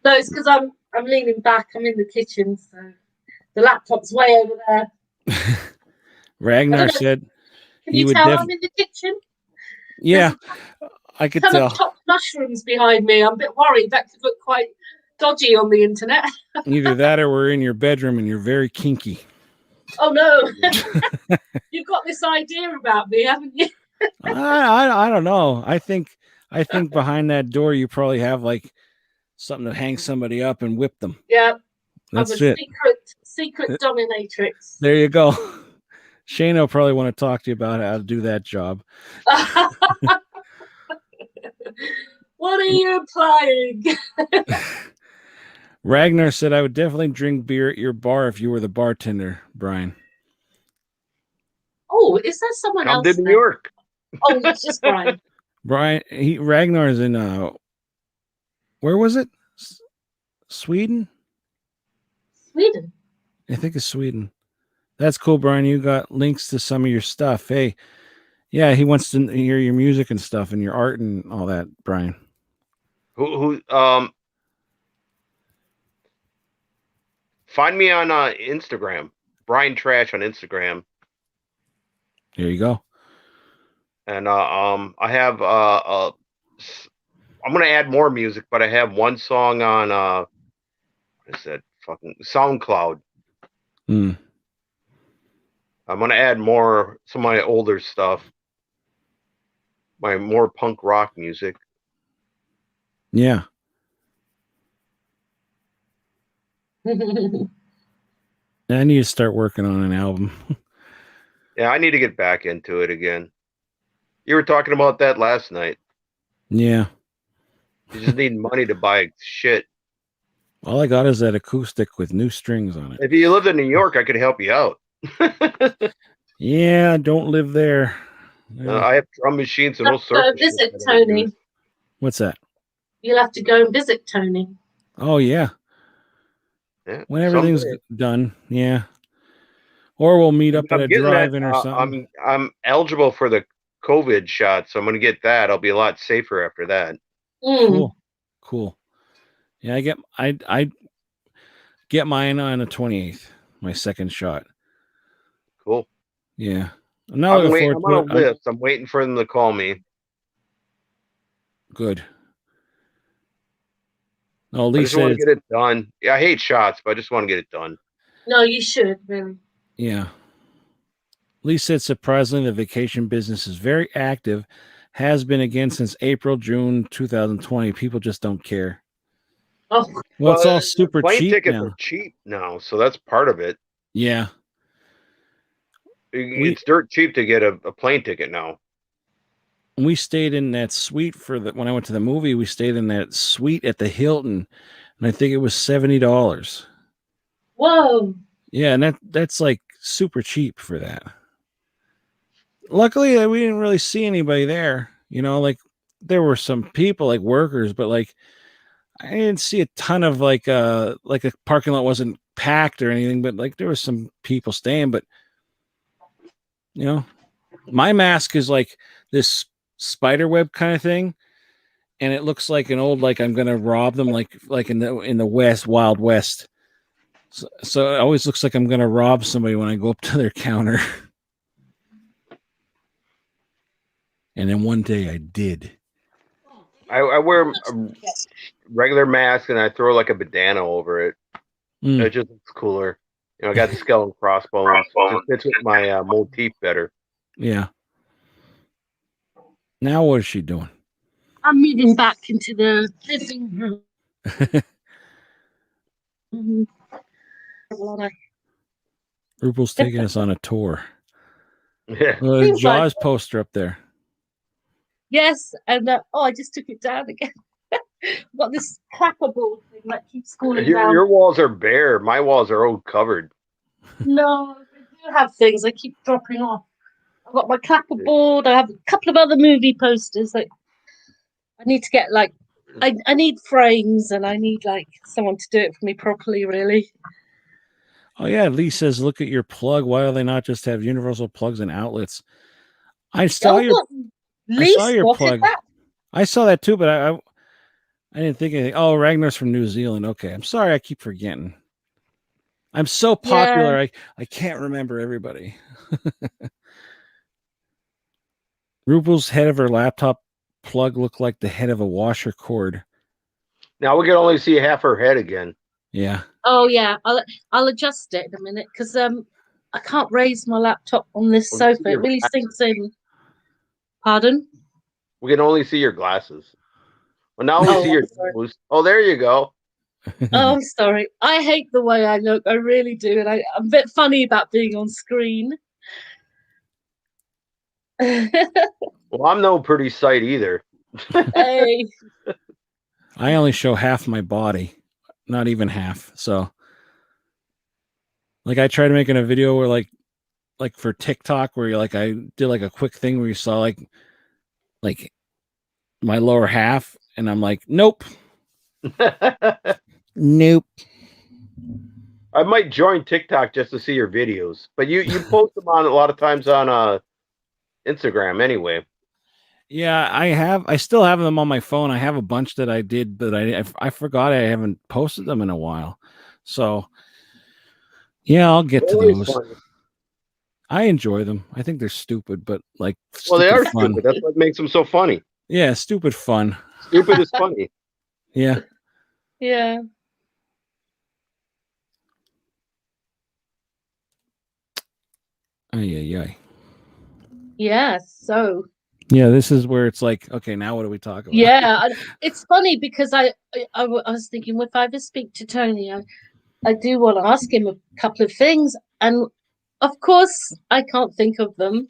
No, it's because I'm leaning back. I'm in the kitchen, so the laptop's way over there. Ragnar said Can he you would tell I'm in the kitchen? Yeah, I could Ton tell. of chopped mushrooms behind me. I'm a bit worried. That could look quite dodgy on the internet. Either that or we're in your bedroom and you're very kinky. Oh no. You've got this idea about me, haven't you? I don't know. I think behind that door you probably have like something to hang somebody up and whip them. Yeah. That's I'm a it. secret dominatrix. There you go. Shane will probably want to talk to you about how to do that job. What are you implying? Ragnar said, I would definitely drink beer at your bar if you were the bartender, Brian. Oh, is there someone Come else to New there? York. Oh, it's just Brian. Ragnar is in where was it? Sweden? Sweden. I think it's Sweden. That's cool, Brian. You got links to some of your stuff. Hey, yeah, he wants to hear your music and stuff and your art and all that, Brian. Find me on Instagram, Brian Trash on Instagram. There you go. And I have I'm gonna add more music, but I have one song on what is that fucking SoundCloud. Hmm. I'm gonna add some of my older stuff, my more punk rock music. Yeah. I need to start working on an album. Yeah, I need to get back into it again. You were talking about that last night. Yeah. You just need money to buy shit. All I got is that acoustic with new strings on it. If you lived in New York, I could help you out. Yeah, don't live there. I have drum machines and all sorts of shit visit that I Tony. use. What's that? You'll have to go and visit Tony. Oh, yeah. Yeah, When everything's someday. done, yeah. Or we'll meet up at I'm a getting drive-in that, or something. I'm eligible for the COVID shot, so I'm going to get that. I'll be a lot safer after that. Cool. Yeah, I get mine on the 28th, my second shot. Cool. Yeah. I'm not looking forward I'm to on it. a list. I'm waiting for them to call me. Good. No, I Lee just want said, to get it done. Yeah, I hate shots, but I just want to get it done. No, you should really. yeah. Lee said, surprisingly, the vacation business is very active, has been again since April, June 2020. People just don't care. Oh, Well, it's all the super plane cheap tickets now. are cheap now, so that's part of it. Yeah. It's dirt cheap to get a plane ticket now. We stayed in that suite when I went to the movie. We stayed in that suite at the Hilton, and I think it was $70. whoa. Yeah, and that's like super cheap for that. Luckily, we didn't really see anybody there. You know, like there were some people, like workers, but like I didn't see a ton of like a parking lot wasn't packed or anything, but like there was some people staying. But you know, my mask is like this spider web kind of thing, and it looks like an old like I'm gonna rob them like in the West, Wild West. So it always looks like I'm gonna rob somebody when I go up to their counter. And then one day I did. I wear a regular mask and I throw like a bandana over it. It just looks cooler. You know, I got the skull and crossbones. It just fits with my motif better. Yeah. Now what is she doing? I'm moving back into the living room. Rupal's taking us on a tour. Yeah. The Jaws poster up there. Yes, and I just took it down again. I've got this clapperboard thing that keeps falling down. Your walls are bare. My walls are all covered. No, I do have things. I keep dropping off. I've got my clapperboard. I have a couple of other movie posters. Like, I need to get like, I need frames, and I need like someone to do it for me properly. Really. Oh yeah, Lee says, look at your plug. Why do they not just have universal plugs and outlets? I saw your plug. I saw that too, but I didn't think anything. Oh, Ragnar's from New Zealand. Okay, I'm sorry. I keep forgetting. I'm so popular. Yeah. I can't remember everybody. Rupal's head of her laptop plug looked like the head of a washer cord. Now we can only see half her head again. Yeah. Oh yeah, I'll adjust it in a minute because I can't raise my laptop on this sofa. It really sinks in. Pardon? We can only see your glasses. Well, now we see your nose. Oh, there you go. Oh, I'm sorry. I hate the way I look. I really do, and I'm a bit funny about being on screen. Well, I'm no pretty sight either. Hey. I only show half my body, not even half. So, like, I tried making a video where, like for TikTok, where I did like a quick thing where you saw like my lower half, and I'm like, nope, nope. I might join TikTok just to see your videos, but you post them on a lot of times on Instagram anyway. Yeah, I still have them on my phone. I have a bunch that I did, but I forgot I haven't posted them in a while. So yeah, I'll get to those. Funny. I enjoy them. I think they're stupid, but like, well, they are fun. Stupid. That's what makes them so funny. Yeah, stupid fun. Stupid is funny. Yeah. Yeah. Ay. Yeah, so. Yeah, this is where it's like, okay, now what do we talk about? Yeah, it's funny because I was thinking if I ever speak to Tony, I do want to ask him a couple of things, and of course I can't think of them.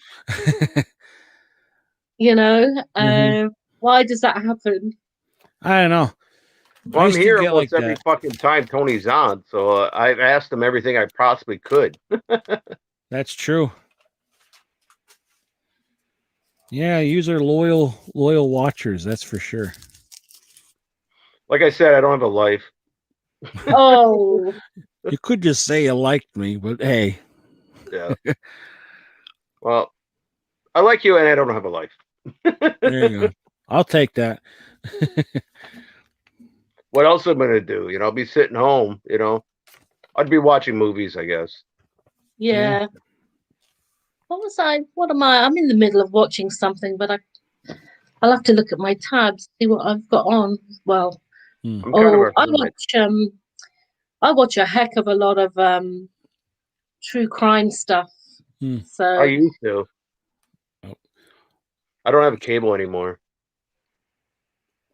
You know, why does that happen? I don't know. Well, I'm here almost every fucking time Tony's on, so I've asked him everything I possibly could. That's true. Yeah, you are loyal watchers, that's for sure. Like I said, I don't have a life. Oh. You could just say you liked me, but hey. Yeah. Well, I like you and I don't have a life. There you go. I'll take that. What else am I going to do? You know, I'll be sitting home, you know. I'd be watching movies, I guess. Yeah. What am I? I'm in the middle of watching something, but I'll have to look at my tabs, see what I've got on. Well, Hmm. I'm kind of a I hermit. watch a heck of a lot of true crime stuff. Hmm. I So used to. Oh. I don't have a cable anymore.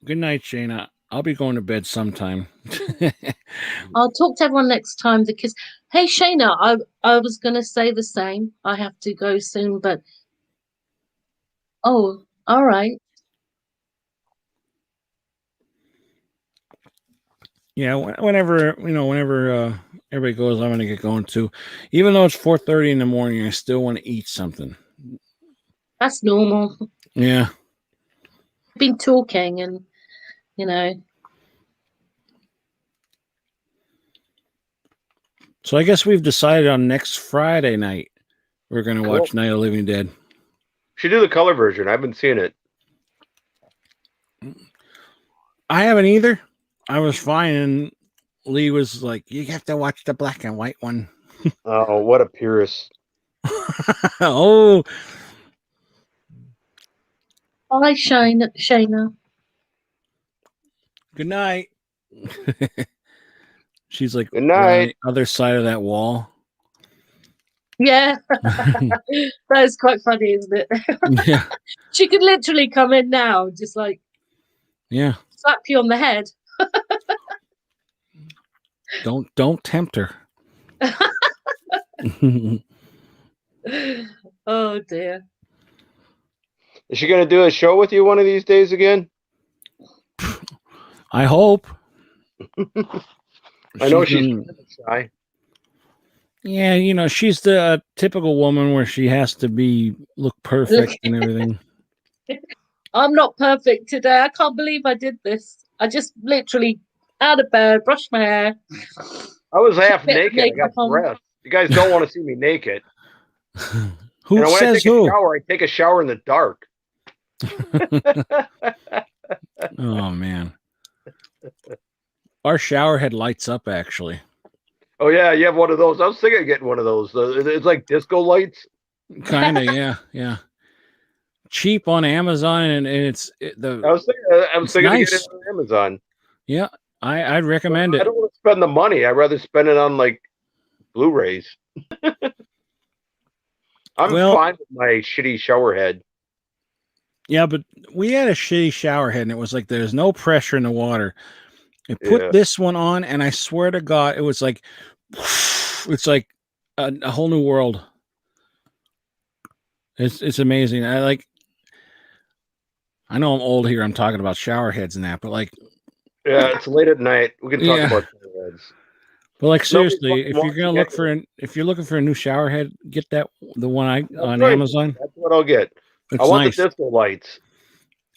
Good night, Shayna. I'll be going to bed sometime. I'll talk to everyone next time. Because hey, Shayna, I was gonna say the same. I have to go soon, but oh, all right. Yeah, whenever everybody goes, I'm gonna get going too. Even though it's 4:30 in the morning, I still want to eat something. That's normal. Yeah. Been talking, and you know, So I guess we've decided on next Friday night we're gonna watch Night of the Living Dead. Should do the color version. I haven't seen it. I haven't either. I was fine, and Lee was like, "You have to watch the black and white one." Oh, what a purist! Oh, bye, Shayna. good night. She's like, Good they're on night. the other side of that wall. Yeah, that is quite funny, isn't it? Yeah, She could literally come in now, just like yeah. slap you on the head. Don't tempt her. Oh dear. Is she gonna do a show with you one of these days again? I hope. I know she's gonna- shy. Yeah, she's the typical woman where she has to look perfect and everything. I'm not perfect today. I can't believe I did this. I just literally out of bed, brushed my hair. I was half Bit of naked. I got makeup on. dressed. You guys don't want to see me naked. Who And when I says take a who? shower, I take a shower in the dark. Oh man, our shower head lights up actually. Oh yeah, you have one of those. I was thinking of getting one of those. It's like disco lights. Kind of, yeah. Cheap on Amazon, and I was thinking nice. of getting it on Amazon. Yeah, I'd recommend I it. don't want to spend the money. I'd rather spend it on like Blu-rays. I'm fine with my shitty shower head. Yeah, but we had a shitty shower head, and it was like there's no pressure in the water. I put this one on, and I swear to God, it was like it's like a whole new world. It's amazing. I know I'm old here. I'm talking about shower heads and that, but like, yeah, it's late at night. We can talk about shower heads. But like seriously, if you're looking for a new shower head, get the one on Amazon. That's what I'll get. It's I want nice. the disco lights.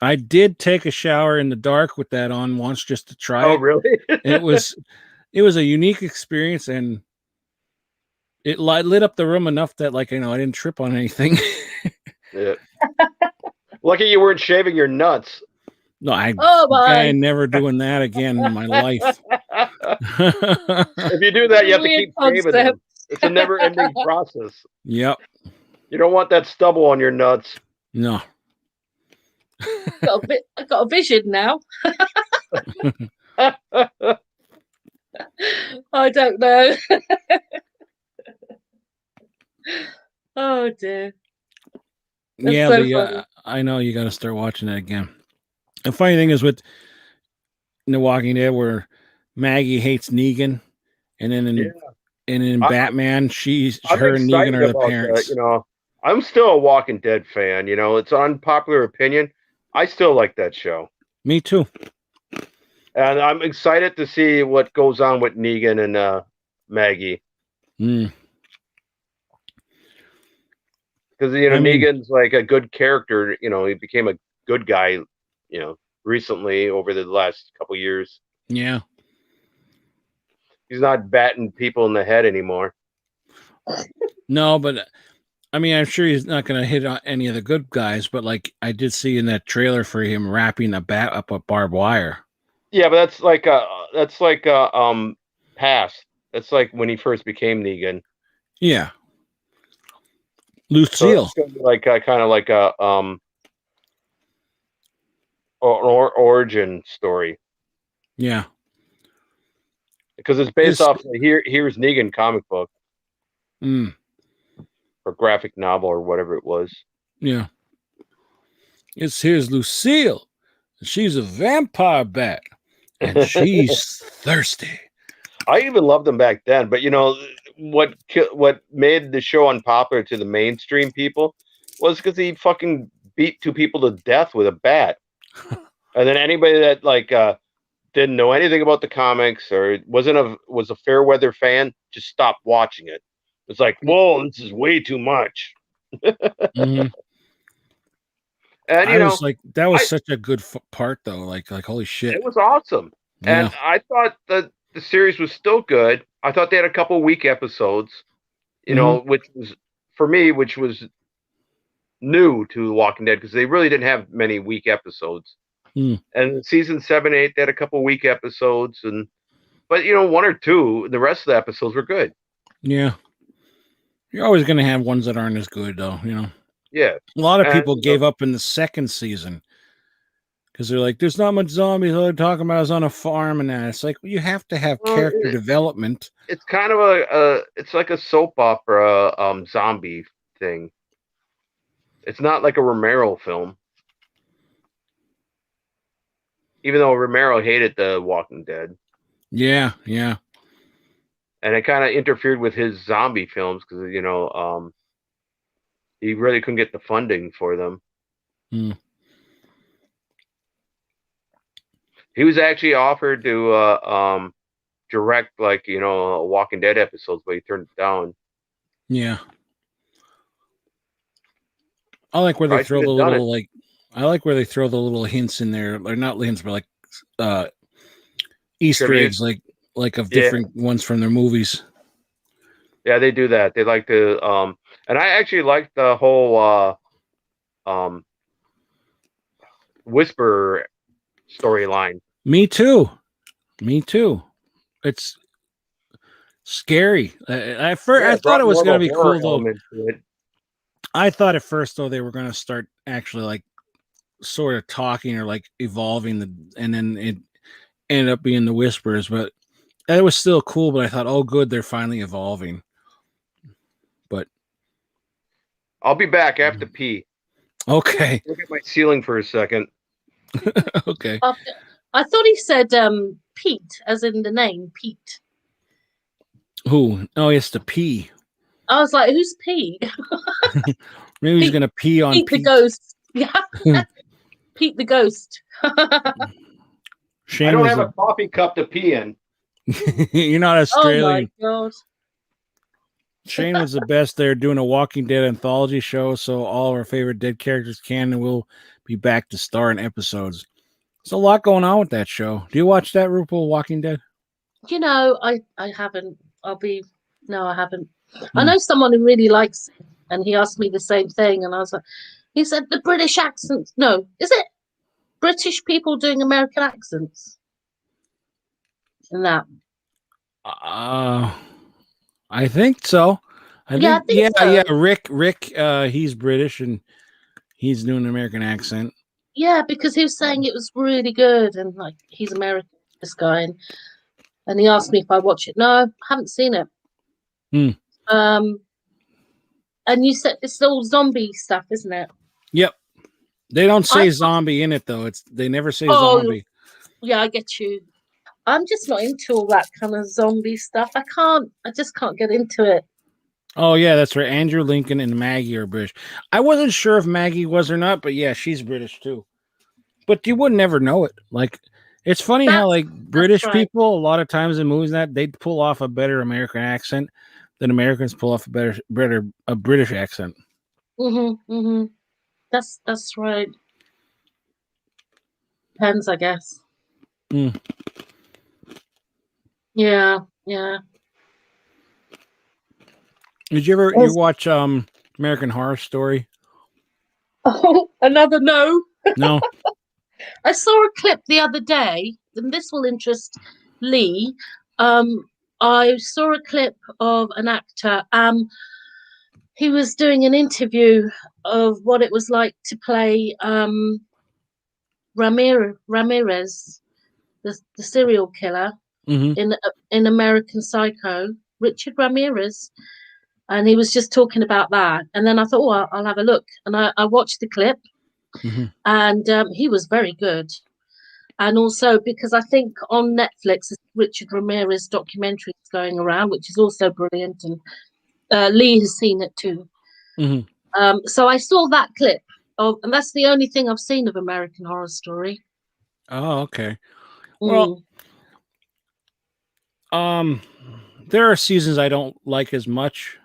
I did take a shower in the dark with that on once just to try it. Oh, really? It was a unique experience, and it lit up the room enough that I didn't trip on anything. Yeah. Lucky you weren't shaving your nuts. No, I'm never doing that again in my life. If you do that, you have to keep shaving them. It's a never-ending process. Yep. You don't want that stubble on your nuts. No. I got a vision now. I don't know. Oh dear. That's yeah, so funny. I know you got to start watching that again. The funny thing is with The Walking Dead, where Maggie hates Negan, and then in Batman, her and Negan are the parents. I'm still a Walking Dead fan. It's an unpopular opinion. I still like that show. Me too. And I'm excited to see what goes on with Negan and Maggie. Mm. Because Negan's like a good character. He became a good guy. Recently over the last couple years. Yeah. He's not batting people in the head anymore. No, but I mean, I'm sure he's not going to hit on any of the good guys. But I did see in that trailer for him wrapping a bat up a barbed wire. Yeah, but that's like past. That's like when he first became Negan. Yeah. Lucille. So it's like kind of like a origin story. Yeah. Because it's based off the Here's Negan comic book Mm, or graphic novel or whatever it was. yeah. Here's Lucille. She's a vampire bat, and she's thirsty. I even loved them back then, but you know what made the show unpopular to the mainstream people was because he fucking beat two people to death with a bat, and then anybody that like didn't know anything about the comics or was a fair weather fan just stopped watching it. It's like, whoa, this is way too much. Mm-hmm. And I was like, that was such a good part though. Like holy shit, it was awesome. Yeah. And I thought that the series was still good. I thought they had a couple weak episodes, you know, which was for me, which was new to The Walking Dead because they really didn't have many weak episodes. And season 7, 8, they had a couple weak episodes, but you know, 1 or 2, the rest of the episodes were good. Yeah, you're always gonna have ones that aren't as good though, you know. Yeah, a lot of people gave up in the second season because they're like, "There's not much zombies." All they're talking about is on a farm, and that it's like, well, you have to have character development. It's kind of it's like a soap opera zombie thing. It's not like a Romero film. Even though Romero hated The Walking Dead. Yeah. And it kind of interfered with his zombie films because, you know, he really couldn't get the funding for them. He was actually offered to direct, like, you know, Walking Dead episodes, but he turned it down. Yeah. I like where they throw the little, like, I like where they throw the little hints in there, or not hints, but like Easter eggs, like of different ones from their movies. Yeah, they do that. They like to, and I actually like the whole Whisper storyline. Me too. It's scary. I thought it was going to be cool though. I thought at first though they were going to start actually like sort of talking or like evolving and then it ended up being the Whispers, but it was still cool. But I thought, oh, good, they're finally evolving. But I'll be back. I have to pee. Okay. Look at my ceiling for a second. Okay. I thought he said Pete, as in the name Pete. Who? Oh, it's the P. I was like, who's Pete? Maybe he's gonna pee on Pete the ghost. Yeah. Pete the ghost. Shane, I don't have a coffee cup to pee in. You're not Australian. Oh my God. Shane was the best there doing a Walking Dead anthology show, so all of our favorite dead characters can and will be back to star in episodes. There's a lot going on with that show. Do you watch that, Rupal, Walking Dead? You know, I haven't. No, I haven't. I know someone who really likes it, and he asked me the same thing, and I was like, he said the British accents. No, is it British people doing American accents? In that. I think so. I think so. Rick, he's British and he's doing an American accent. Yeah, because he was saying it was really good, and like he's American, this guy, and he asked me if I watch it. No, I haven't seen it. And you said it's all zombie stuff, isn't it? Yep. They don't say zombie in it though. They never say zombie. Yeah, I get you. I'm just not into all that kind of zombie stuff. I just can't get into it. Oh yeah, that's right. Andrew Lincoln and Maggie are British. I wasn't sure if Maggie was or not, but yeah, she's British too. But you would never know it. Like, it's funny how like British people a lot of times in movies that they pull off a better American accent than Americans pull off a British accent. That's right. Depends, I guess. Yeah. Did you ever watch American Horror Story? Oh, another no. No. I saw a clip the other day, and this will interest Lee. I saw a clip of an actor. He was doing an interview of what it was like to play Ramirez the serial killer in American Psycho, Richard Ramirez, and he was just talking about that. And then I thought, oh, I'll have a look, and I watched the clip, and he was very good. And also because I think on Netflix, Richard Ramirez documentary is going around, which is also brilliant, and Lee has seen it too. So I saw that clip and that's the only thing I've seen of American Horror Story. Oh, okay. Well, there are seasons I don't like as much,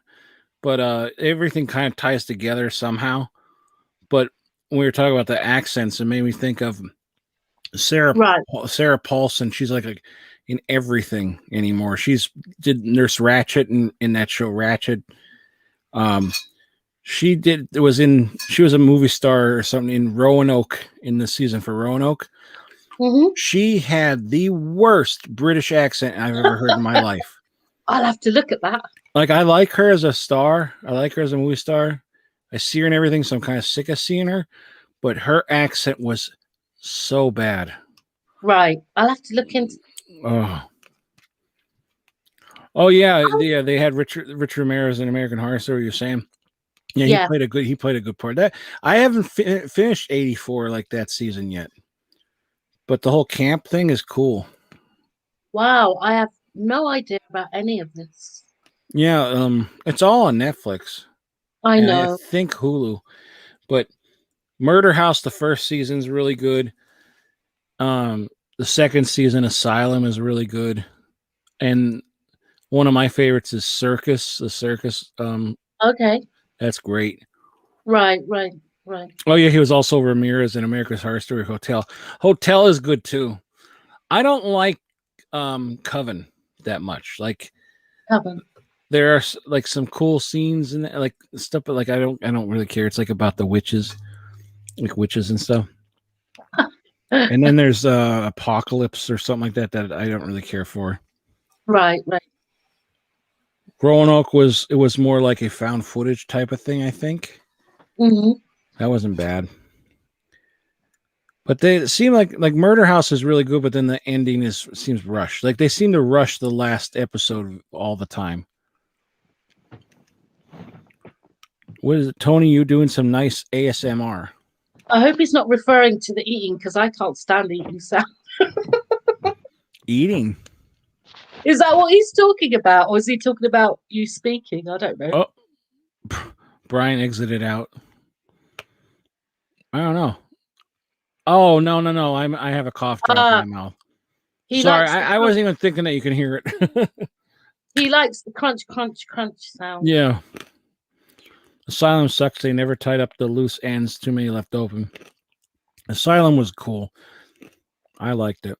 but everything kind of ties together somehow. But when we were talking about the accents, it made me think of Sarah Paulson. She's like in everything anymore. She's did Nurse Ratched in that show Ratched. She was a movie star or something in Roanoke in the season for Roanoke. She had the worst British accent I've ever heard in my life. I'll have to look at that. Like, I like her as a star. I like her as a movie star. I see her and everything, so I'm kind of sick of seeing her. But her accent was so bad. Right. I'll have to look into. Oh yeah. They had Richard Ramirez in American Horror Story. You're saying, yeah, he played a good part. That I haven't finished 84 like that season yet, but the whole camp thing is cool. Wow, I have no idea about any of this. Yeah, it's all on Netflix. I know. I think Hulu, but Murder House, the first season's really good. The second season, Asylum, is really good, and one of my favorites is Circus. The Circus. Okay. That's great. Right. Oh yeah, he was also Ramirez in America's Horror Story Hotel. Hotel is good too. I don't like Coven that much. Like Coven. There are like some cool scenes and like stuff, but like I don't really care. It's like about the witches, like witches and stuff. And then there's Apocalypse or something like that I don't really care for. Right. Roanoke was more like a found footage type of thing, I think. That wasn't bad. But they seem like Murder House is really good, but then the ending seems rushed. Like they seem to rush the last episode all the time. What is it, Tony? You doing some nice ASMR? I hope he's not referring to the eating, because I can't stand eating sound. Eating? Is that what he's talking about, or is he talking about you speaking? I don't know. Oh, Brian exited out. I don't know. Oh no! I have a cough drop in my mouth. Sorry, I wasn't even thinking that you can hear it. He likes the crunch sound. Yeah. Asylum sucks. They never tied up the loose ends. Too many left open. Asylum was cool. I liked it.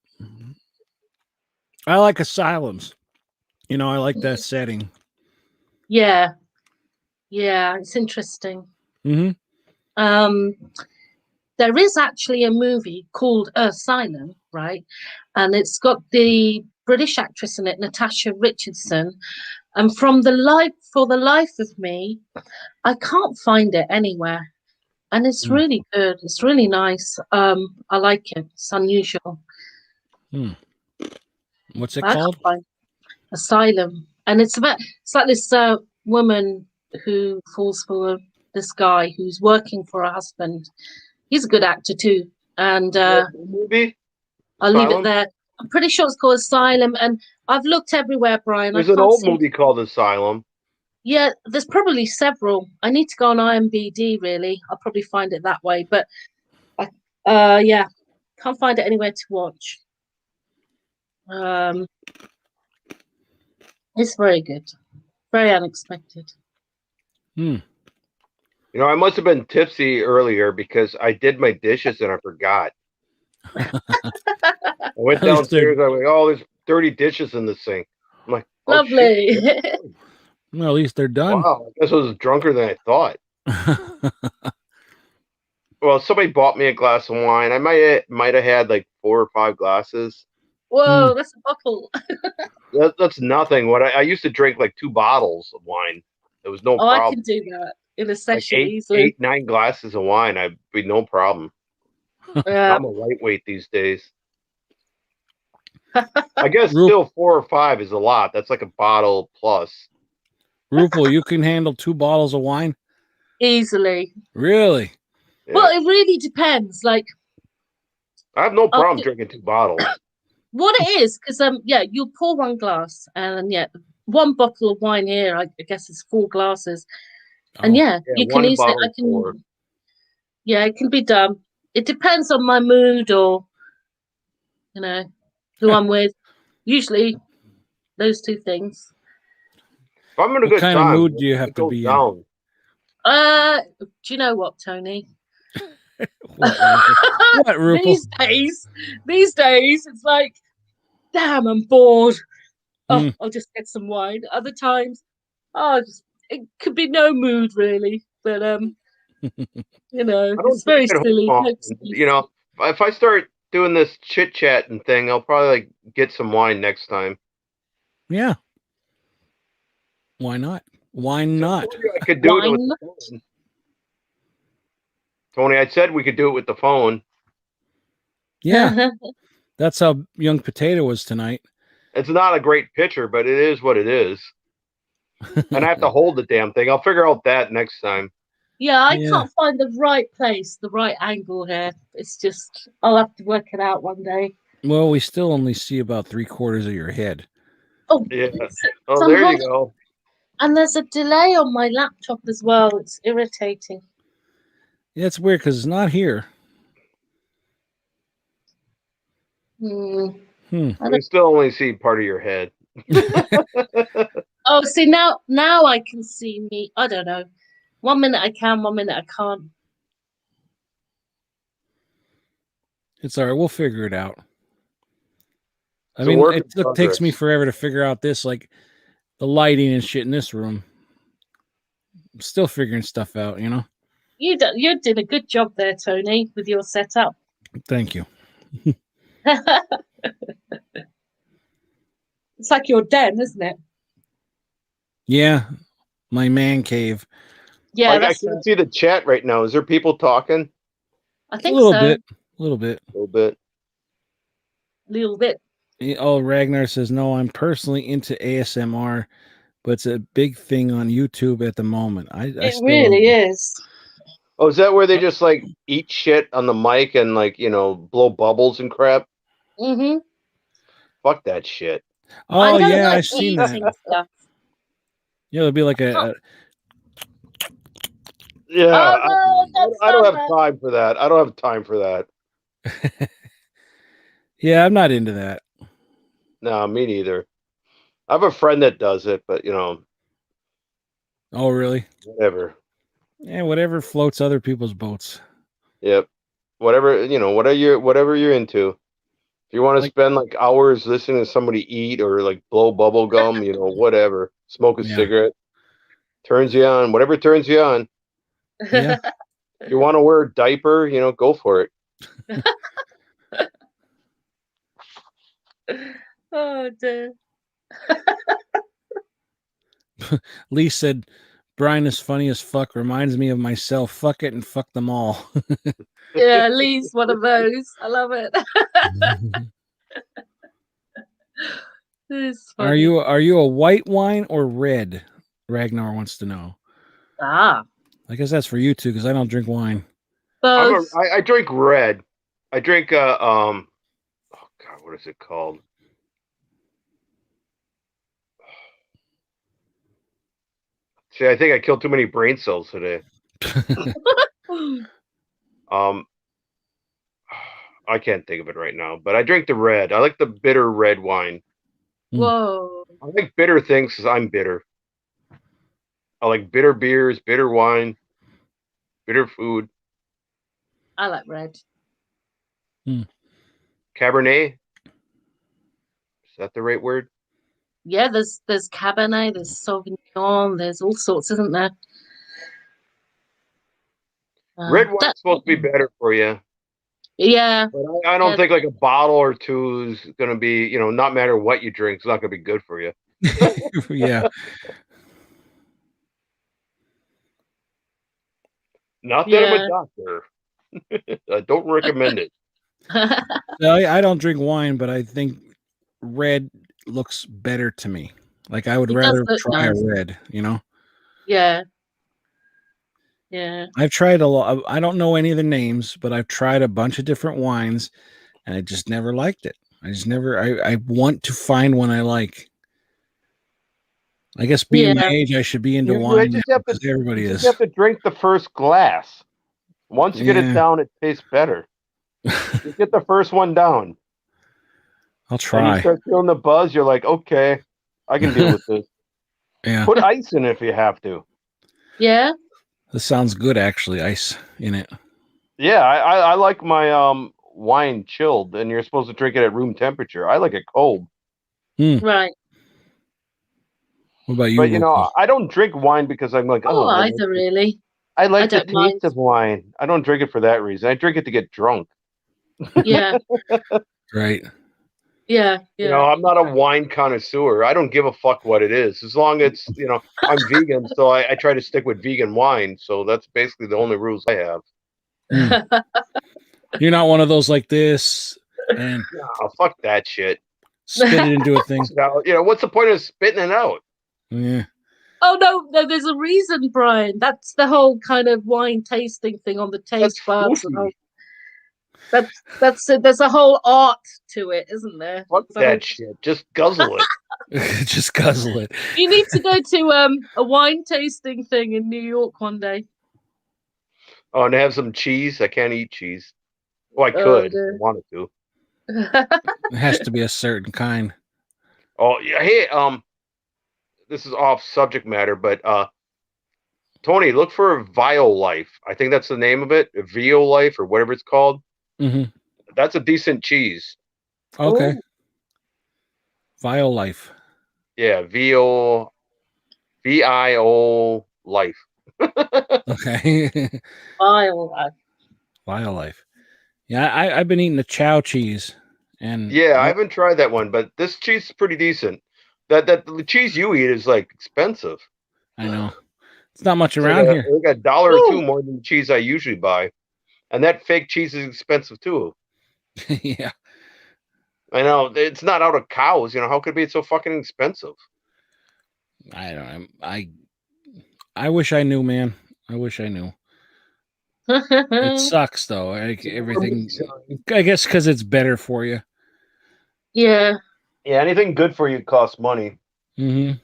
I like asylums. You know, I like that setting. Yeah, it's interesting. There is actually a movie called Asylum, right? And it's got the British actress in it, Natasha Richardson. And for the life of me, I can't find it anywhere. And it's really good. It's really nice. I like it. It's unusual. What's it called? Asylum. And it's like this woman who falls for this guy who's working for her husband. He's a good actor too. And movie? I'll leave it there. I'm pretty sure it's called Asylum. And I've looked everywhere, Brian. There's an old movie called Asylum. Yeah, there's probably several. I need to go on IMDb, really. I'll probably find it that way. But yeah, can't find it anywhere to watch. It's very good. Very unexpected. You know, I must have been tipsy earlier because I did my dishes and I forgot. I went downstairs. I was like, "Oh, there's dirty dishes in the sink." I'm like, oh, lovely. Well, at least they're done. Wow, I guess I was drunker than I thought. Well, somebody bought me a glass of wine. I might have had like 4 or 5 glasses. Whoa, that's a buckle. That's nothing. What I used to drink like 2 bottles of wine. There was no problem. I can do that in a session like easily. 8, 9 glasses of wine, I'd be no problem. Yeah. I'm a lightweight these days. I guess still 4 or 5 is a lot. That's like a bottle plus. Rupal, you can handle 2 bottles of wine? Easily. Really? Yeah. Well, it really depends. Like, I have no problem drinking 2 bottles. what it is, because you'll pour 1 glass, and 1 bottle of wine here. I guess it's 4 glasses, and you can 1 easily. bottle, 4. Yeah, it can be done. It depends on my mood or, who I'm with. Usually, those 2 things. If I'm in a What good kind time, of mood do you have it to goes be down. Do you know what, Tony? in? What, Rupal? These days, it's like, damn, I'm bored. Oh, I'll just get some wine. Other times, it could be no mood really, but it's very silly. If I start doing this chit chatting thing, I'll probably get some wine next time. Yeah. Why not? Why not? I could do it with the phone. Tony, I said we could do it with the phone. Yeah. That's how young Potato was tonight. It's not a great picture, but it is what it is. And I have to hold the damn thing. I'll figure out that next time. Yeah, I can't find the right place, the right angle here. It's just, I'll have to work it out one day. Well, we still only see about 3/4 of your head. Oh, yeah. Oh, there you go. And there's a delay on my laptop as well. It's irritating. Yeah, it's weird because it's not here. We still only see part of your head. Oh, see, now I can see me. I don't know. 1 minute I can, 1 minute I can't. It's all right. We'll figure it out. I mean, it takes me forever to figure out this, like the lighting and shit in this room. I'm still figuring stuff out, You did a good job there, Tony, with your setup. Thank you. It's like your den, isn't it? Yeah, my man cave. Yeah, I can't see the chat right now. Is there people talking? I think a little so. bit. Oh, Ragnar says, no, I'm personally into ASMR, but it's a big thing on YouTube at the moment. It really is. Oh, is that where they just eat shit on the mic and blow bubbles and crap? Mm-hmm. Fuck that shit. Oh yeah, I've seen that. Stuff. Yeah, it'll be like a yeah. Oh, no, I don't have time for that. I don't have time for that. Yeah, I'm not into that. No, me neither. I have a friend that does it, but Oh, really? Whatever. Yeah, whatever floats other people's boats. Yep. Whatever, whatever you're into. If you want to spend hours listening to somebody eat or blow bubble gum, whatever. Smoke a cigarette. Turns you on. Whatever turns you on. Yeah. If you want to wear a diaper, go for it. Oh dear. Lee said, Brian is funny as fuck. Reminds me of myself. Fuck it and fuck them all. Yeah, Lee's one of those. I love it. Are you a white wine or red? Ragnar wants to know. I guess that's for you two because I don't drink wine. I drink red. I drink oh god, what is it called? See, I think I killed too many brain cells today. I can't think of it right now, but I drink the red. I like the bitter red wine. Whoa. I like bitter things because I'm bitter. I like bitter beers, bitter wine, bitter food. I like red. Cabernet? Is that the right word? Yeah, there's Cabernet, there's Sauvignon, there's all sorts, isn't there? Red wine's supposed to be better for you. Yeah. But I don't think a bottle or two is going to be, not matter what you drink, it's not going to be good for you. Yeah. Not that I'm a doctor. I don't recommend it. I don't drink wine, but I think red looks better to me. Like I would It does rather look try nice. a red, you know. Yeah. Yeah. I've tried a lot. I don't know any of the names, but I've tried a bunch of different wines, and I just never liked it. I just never. I want to find one I like. I guess being my Yeah. age, I should be into You wine just now have to because everybody you just is. have to drink the first glass. Once you get it Yeah. down, it tastes better. You get the first one down, I'll and you try. start feeling the buzz. You're like, okay, I can deal with this. Yeah, Put ice in it if you have to. Yeah. this sounds good. Actually, ice in it. Yeah, I like my wine chilled, and you're supposed to drink it at room temperature. I like it cold. Right. What about you, But you Rupal? know, I don't drink wine because I'm like, Oh, oh, either really. I like the don't mind. taste of wine. I don't drink it for that reason. I drink it to get drunk. Yeah. Right. Yeah. You know, Yeah. I'm not a wine connoisseur. I don't give a fuck what it is, as long as it's, you know, I'm vegan, so I try to stick with vegan wine. So that's basically the only rules I have. You're not one of those like this and Oh, fuck that shit. spit it into a thing. Now, you know, what's the point of spitting it out? Yeah. Oh no, there's a reason, Brian. That's the whole kind of wine tasting thing on the taste buds and all. There's a whole art to it, isn't there? Fuck There's a whole- that shit. Just guzzle it. Just guzzle it. You need to go to a wine tasting thing in New York one day. Oh, and have some cheese. I can't eat cheese. Well, I Oh, could if I dear. wanted to. It has to be a certain kind. Oh yeah, hey, this is off subject matter, but Tony, look for Violife. I think that's the name of it, Violife or whatever it's called. Mm-hmm. That's a decent cheese. Okay. Ooh. Violife. Yeah, VIO life. Okay. Vile. Violife. Yeah, I've been eating the chow cheese, and Yeah, I haven't tried that one, but this cheese is pretty decent. That the cheese you eat is like expensive. I know it's not much It's around like here. like $1 or Ooh. $2 more than the cheese I usually buy, and that fake cheese is expensive too. Yeah, I know it's not out of cows. You know how could it be so fucking expensive? I don't know. I wish I knew, man. I wish I knew. It sucks though. Like, everything. I guess because it's better for you. Yeah, Yeah, anything good for you costs money. Mm-hmm.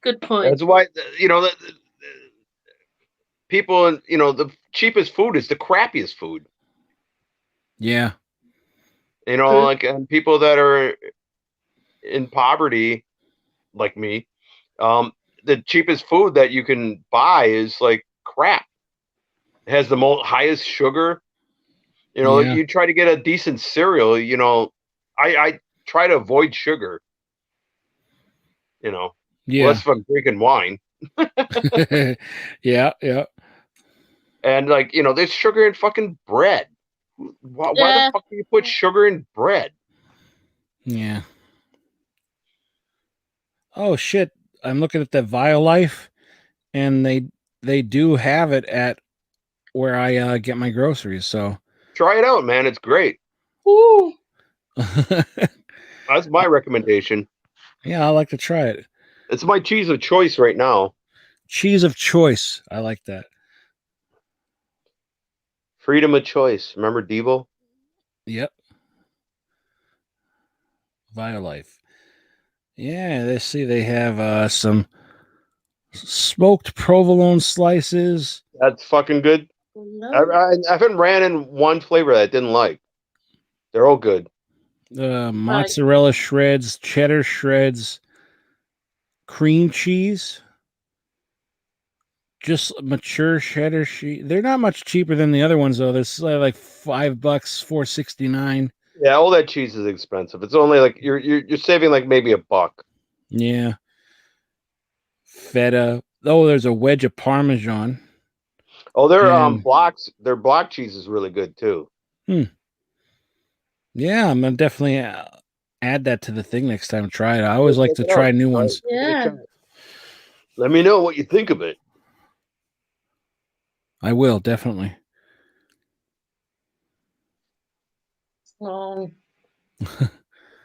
good point. That's why you know the people. You know the cheapest food is the crappiest food. Yeah. You know, True. like and people that are in poverty, like me, the cheapest food that you can buy is like crap. It has the highest sugar. You know, Yeah. you try to get a decent cereal. You know, I try to avoid sugar. You know, Yeah. unless if I'm drinking wine. Yeah. Yeah. And like you know, there's sugar in fucking bread. Why Yeah. the fuck do you put sugar in bread? Yeah. Oh shit! I'm looking at the Violife, and they do have it at where I get my groceries. So Try it out, man. It's great. Ooh. That's my recommendation. yeah, I like to try it. It's my cheese of choice right now. Cheese of choice. I like that. Freedom of choice. Remember Devo? Yep. Violife. Yeah, let's see. They have some smoked provolone slices. That's fucking good. I haven't ran in one flavor that I didn't like. They're all good. Mozzarella shreds, cheddar shreds, cream cheese, just mature cheddar cheese. They're not much cheaper than the other ones though. This is like $5, $4.69. Yeah, all that cheese is expensive. It's only like you're saving like maybe $1. Yeah. Feta. Oh, there's a wedge of Parmesan. Oh, their And- blocks. Their block cheese is really good too. Yeah, I'm gonna definitely add that to the thing next time. Try it. I always like to try new ones. Yeah. Let me know what you think of it. I will definitely. Oh.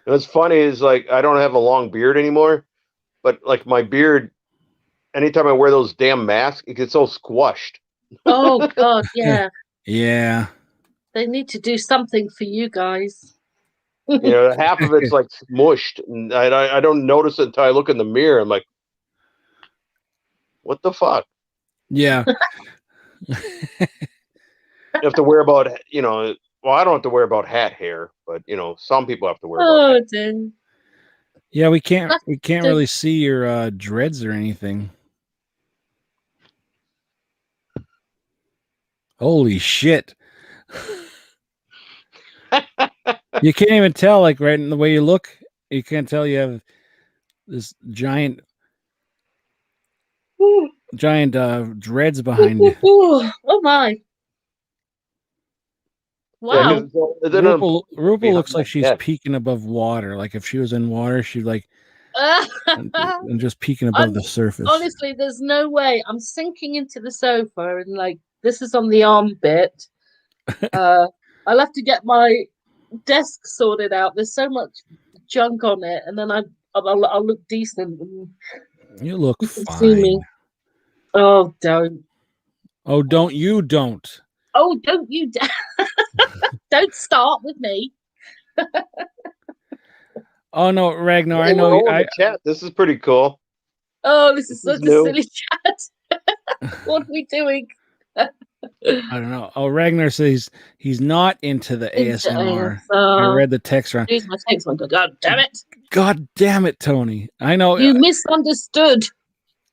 And what's funny is like I don't have a long beard anymore, but like my beard, anytime I wear those damn masks, it gets so squashed. Oh God, yeah. Yeah. They need to do something for you guys. You know, half of it's like smushed, and I don't notice it until I look in the mirror. I'm like, what the fuck? Yeah. You have to worry about, you know. Well, I don't have to worry about hat hair, but you know, some people have to worry about. Oh Hat. dear. Yeah, we can't That's- really see your dreads or anything. Holy shit. You can't even tell, like, right in the way you look. You can't tell you have this giant dreads behind you. Oh my. Yeah, Wow. Rupal looks like my she's neck. peeking above water. Like if she was in water, she'd like and just peeking above I'm- the surface. Honestly, there's no way. I'm sinking into the sofa and like this is on the arm bit. I'll have to get my desk sorted out. There's so much junk on it, and then I'll look decent. And You look you can see me. fine. Oh, don't. Oh, don't you don't. Oh, don't you don't start with me. Oh no, Ragnar, I Hey, know we're all in the chat. This is pretty cool. Oh, this is This such is a new. silly chat. What are we doing? I don't know. Oh, Ragnar says he's not into the ASMR. I read the text wrong. Use my text one. God damn it. God damn it, Tony. I know You misunderstood.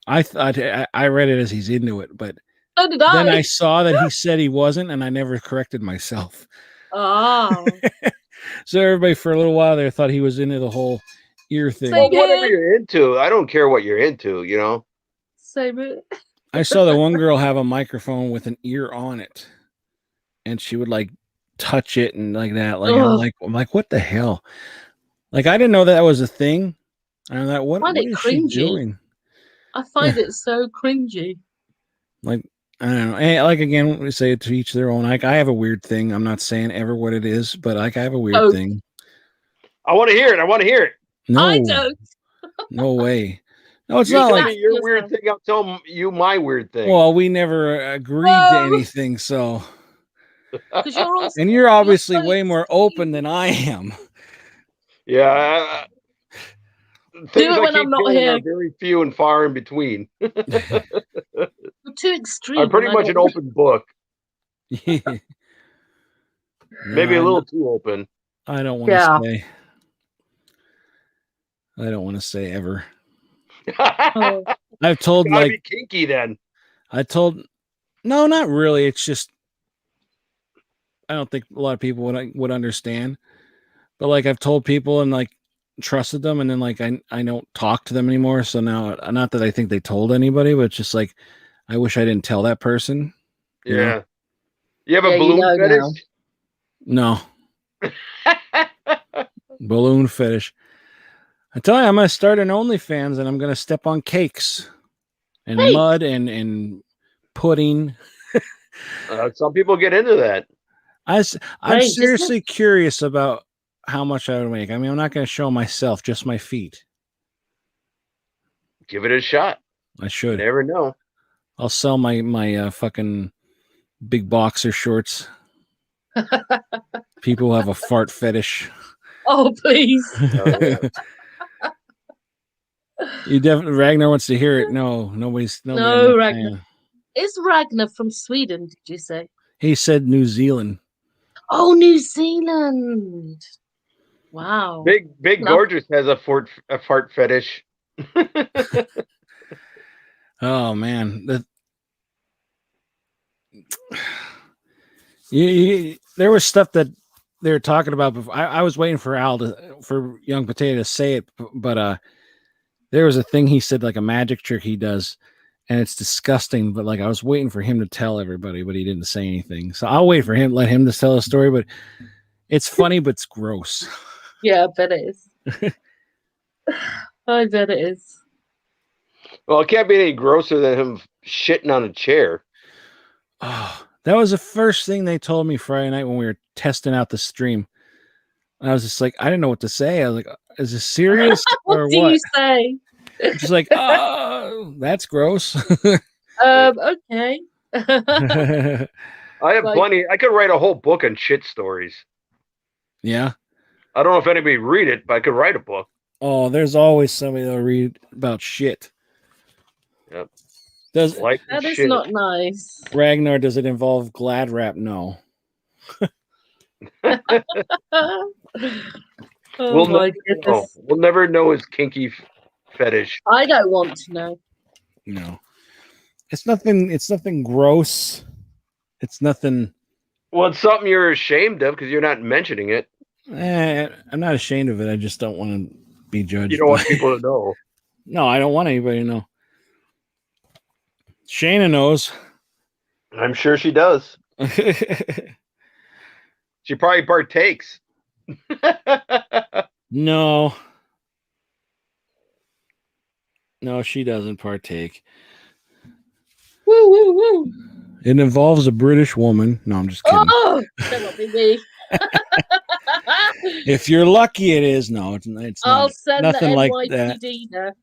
I thought I read it as he's into it, but So did then I. I saw that he said he wasn't, and I never corrected myself. Oh. So everybody for a little while there thought he was into the whole ear thing. Same Well, whatever here. you're into, I don't care what you're into. You know. Same here. I saw the one girl have a microphone with an ear on it, and she would like touch it and like that. Like I'm like, what the hell? Like I didn't know that was a thing. I'm like, what is she doing? I find it so cringy. Like I don't know. Hey, like again, we say it to each their own. Like I have a weird thing. I'm not saying ever what it is, but like I have a weird thing. I want to hear it. I want to hear it. No, I don't. no way. No, it's You not tell like me your weird thing. I'll tell you my weird thing. well, we never agreed to anything, so. Because you're also, And you're obviously way more open than I am. Yeah. Things it I when keep I'm not hearing here. are very few and far in between. You're too extreme. I'm pretty and I much an don't- open book. Maybe a little too open. I don't want to say. I don't want to say ever. Oh. I've told Gotta like be kinky then. No, not really. It's just I don't think a lot of people would understand. But like I've told people and like trusted them, and then like I don't talk to them anymore. So now, not that I think they told anybody, but it's just like I wish I didn't tell that person. You know? Yeah. You have a balloon fetish? No. Balloon fetish. I tell you, I'm gonna start an OnlyFans, and I'm gonna step on cakes and mud and pudding. Some people get into that. I'm seriously curious about how much I would make. I mean, I'm not going to show myself, just my feet. Give it a shot. I should. You never know. I'll sell my fucking big boxer shorts. People who have a fart fetish. Oh, please. You definitely Ragnar wants to hear it. No, nobody's No, Ragnar. Is Ragnar from Sweden, did you say? He said New Zealand. Oh, New Zealand. Wow. Big Gorgeous has a fart fetish. Oh man. There was stuff that they were talking about before. I was waiting for for Young Potato to say it, but there was a thing he said, like a magic trick he does, and it's disgusting. But like I was waiting for him to tell everybody, but he didn't say anything. So I'll wait for him, let him to tell a story. But it's funny, but it's gross. Yeah, I bet it is. I bet it is. Well, it can't be any grosser than him shitting on a chair. Oh, that was the first thing they told me Friday night when we were testing out the stream. And I was just like, I didn't know what to say. I was like, is this serious or What do you say? Just like, oh, that's gross. Okay. I have Like- plenty. I could write a whole book on shit stories. Yeah. I don't know if anybody read it, but I could write a book. Oh, there's always somebody that'll read about shit. Yep. Does Like That is shit. not nice. Ragnar, does it involve glad rap? No. Oh we'll my never know. goodness. We'll never know his kinky fetish. I don't want to know. No. It's nothing gross. It's nothing. Well, it's something you're ashamed of because you're not mentioning it. I'm not ashamed of it. I just don't want to be judged. You don't want by- people to know. No, I don't want anybody to know. Shayna knows. I'm sure she does. She probably partakes. No. No, she doesn't partake. Woo, woo, woo. It involves a British woman. No, I'm just kidding. Oh, cannot be me. If you're lucky, it is. No, it's I'll not. send Nothing the like NYPD there.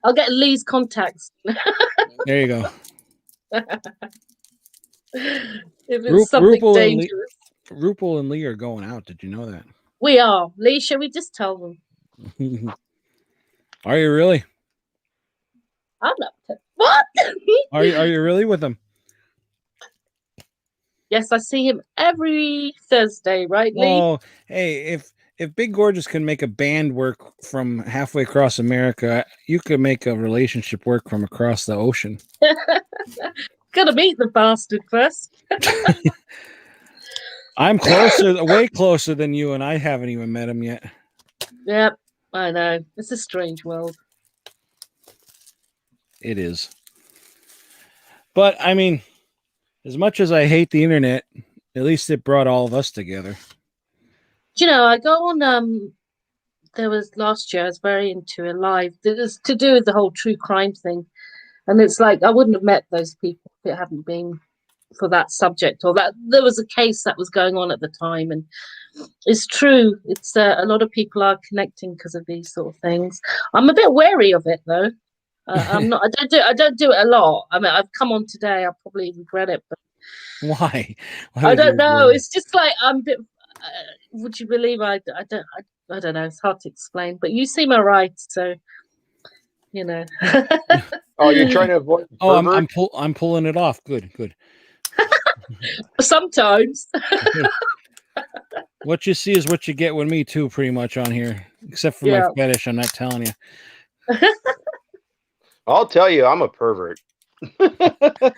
I'll get Lee's contacts. There you go. If it's something dangerous. Rupal and Lee are going out. Did you know that? We are. Lee, shall we just tell them? Are you really? I'm not. What? Are you really with them? Yes, I see him every Thursday, right, Lee? Oh, hey, if Big Gorgeous can make a band work from halfway across America, you could make a relationship work from across the ocean. Gotta meet the bastard first. I'm closer, way closer than you, and I haven't even met him yet. Yep, I know. It's a strange world. It is. But I mean, as much as I hate the internet, at least it brought all of us together. Do you know, I go on there was last year I was very into a live that was to do with the whole true crime thing. And it's like I wouldn't have met those people if it hadn't been for that subject, or that there was a case that was going on at the time. And it's true, it's a lot of people are connecting because of these sort of things. I'm a bit wary of it though. I'm not. I don't do it a lot. I mean, I've come on today. I'll probably regret it, but Why? I don't know. It's just like I'm a bit. Would you believe I don't know. It's hard to explain. But you seem alright, so you know. Oh, you're trying to avoid. Oh, pervert? I'm pulling it off. Good. Sometimes. What you see is what you get with me too, pretty much on here. Except for my fetish, I'm not telling you. I'll tell you, I'm a pervert.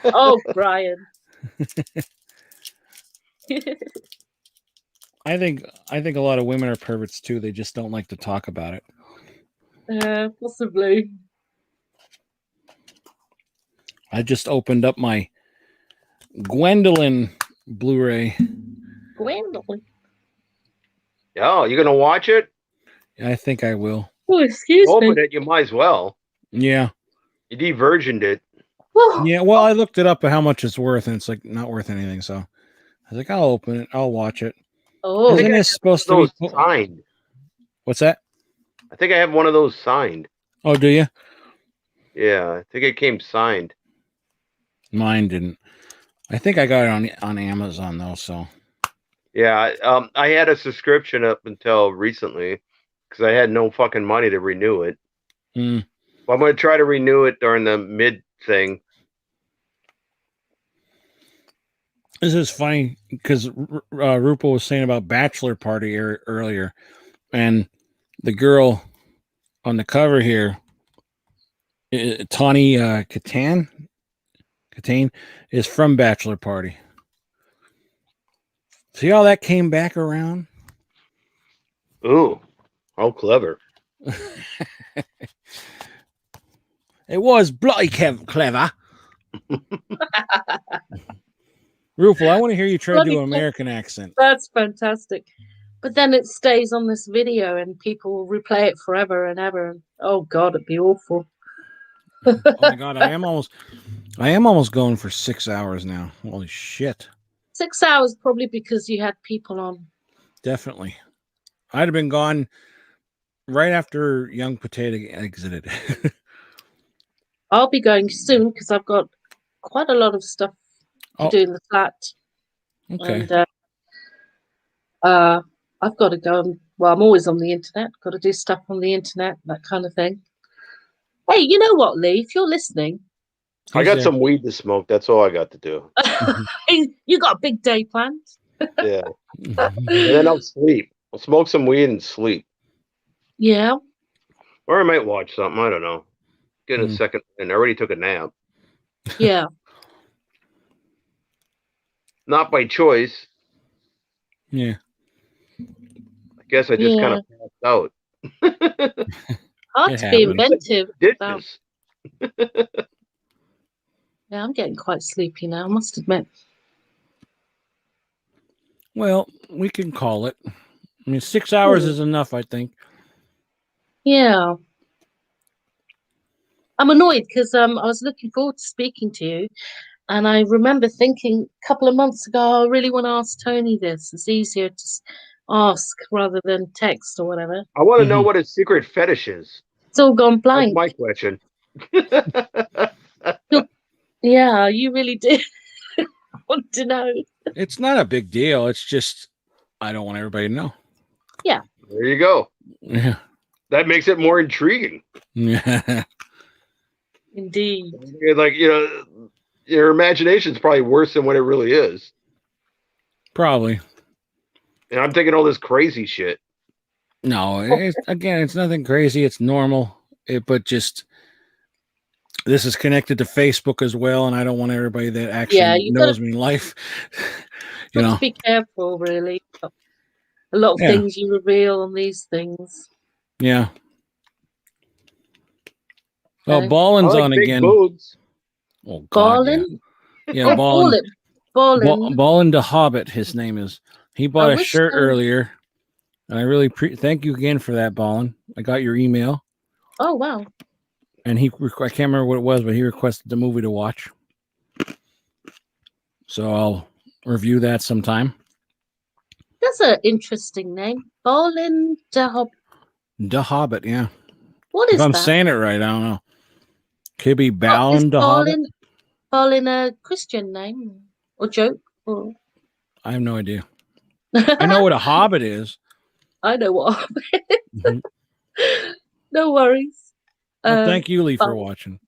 Oh, Brian. I think a lot of women are perverts too. They just don't like to talk about it. Possibly. I just opened up my Gwendolyn Blu-ray. Gwendolyn. Oh, you gonna watch it? I think I will. Oh, excuse Open me. it. You might as well. Yeah. You de-virgined it. Yeah. Well, I looked it up at how much it's worth, and it's like not worth anything. So I was like, I'll open it. I'll watch it. Oh, Isn't this supposed to be signed? What's that? I think I have one of those signed. Oh, do you? Yeah, I think it came signed. Mine didn't. I think I got it on Amazon though. So yeah, I had a subscription up until recently because I had no fucking money to renew it. Mm. Well, I'm going to try to renew it during the mid thing. This is funny because Rupal was saying about bachelor party earlier, and the girl on the cover here, Tawny Katane, is from Bachelor Party. See how that came back around? Ooh, how clever. It was bloody clever. Rupal, I want to hear you try to do an American accent. That's fantastic. But then it stays on this video and people will replay it forever and ever. And, oh God, it'd be awful. Oh my God, I am almost going for 6 hours now. Holy shit. 6 hours probably because you had people on. Definitely. I'd have been gone right after young Potato exited. I'll be going soon because I've got quite a lot of stuff to do in the flat. Okay. And I've got to go. Well, I'm always on the internet. Got to do stuff on the internet, that kind of thing. Hey, you know what, Lee? If you're listening, I got some weed to smoke. That's all I got to do. you got a big day planned. Yeah. And then I'll sleep. I'll smoke some weed and sleep. Yeah. Or I might watch something. I don't know. Get a second. And I already took a nap. Yeah. Not by choice. Yeah. I guess I just kind of passed out. Hard to be inventive. Yeah, I'm getting quite sleepy now, I must admit. Well, we can call it. I mean, 6 hours is enough, I think. Yeah. I'm annoyed because I was looking forward to speaking to you. And I remember thinking a couple of months ago, I really want to ask Tony this. It's easier to ask rather than text or whatever. I want to know what his secret fetish is. It's all gone blank. That's my question. Yeah, you really did want to know. It's not a big deal. It's just I don't want everybody to know. Yeah. There you go. Yeah. That makes it more intriguing. Yeah. Indeed. Like, your imagination's probably worse than what it really is. Probably. And I'm thinking all this crazy shit. No, it's nothing crazy. It's normal. But just this is connected to Facebook as well, and I don't want everybody that actually knows me in life. You have to be careful, really. A lot of things you reveal on these things. Yeah. Oh, Ballin's on again. Boobs. Oh, God, Ballin? Yeah, Ballin. Ballin the Hobbit, his name is. He bought a shirt earlier, and I really thank you again for that, Ballin. I got your email. Oh, wow. And I can't remember what it was, but he requested the movie to watch. So I'll review that sometime. That's an interesting name. Ballin the Hobbit. The Hobbit, yeah. What is that? If I'm that? saying it right, I don't know. Could be Ballin the Hobbit. Ballin a Christian name or joke? Or... I have no idea. I know what a hobbit is. I know what a hobbit is. Mm-hmm. No worries. Well, thank you, Lee, for watching.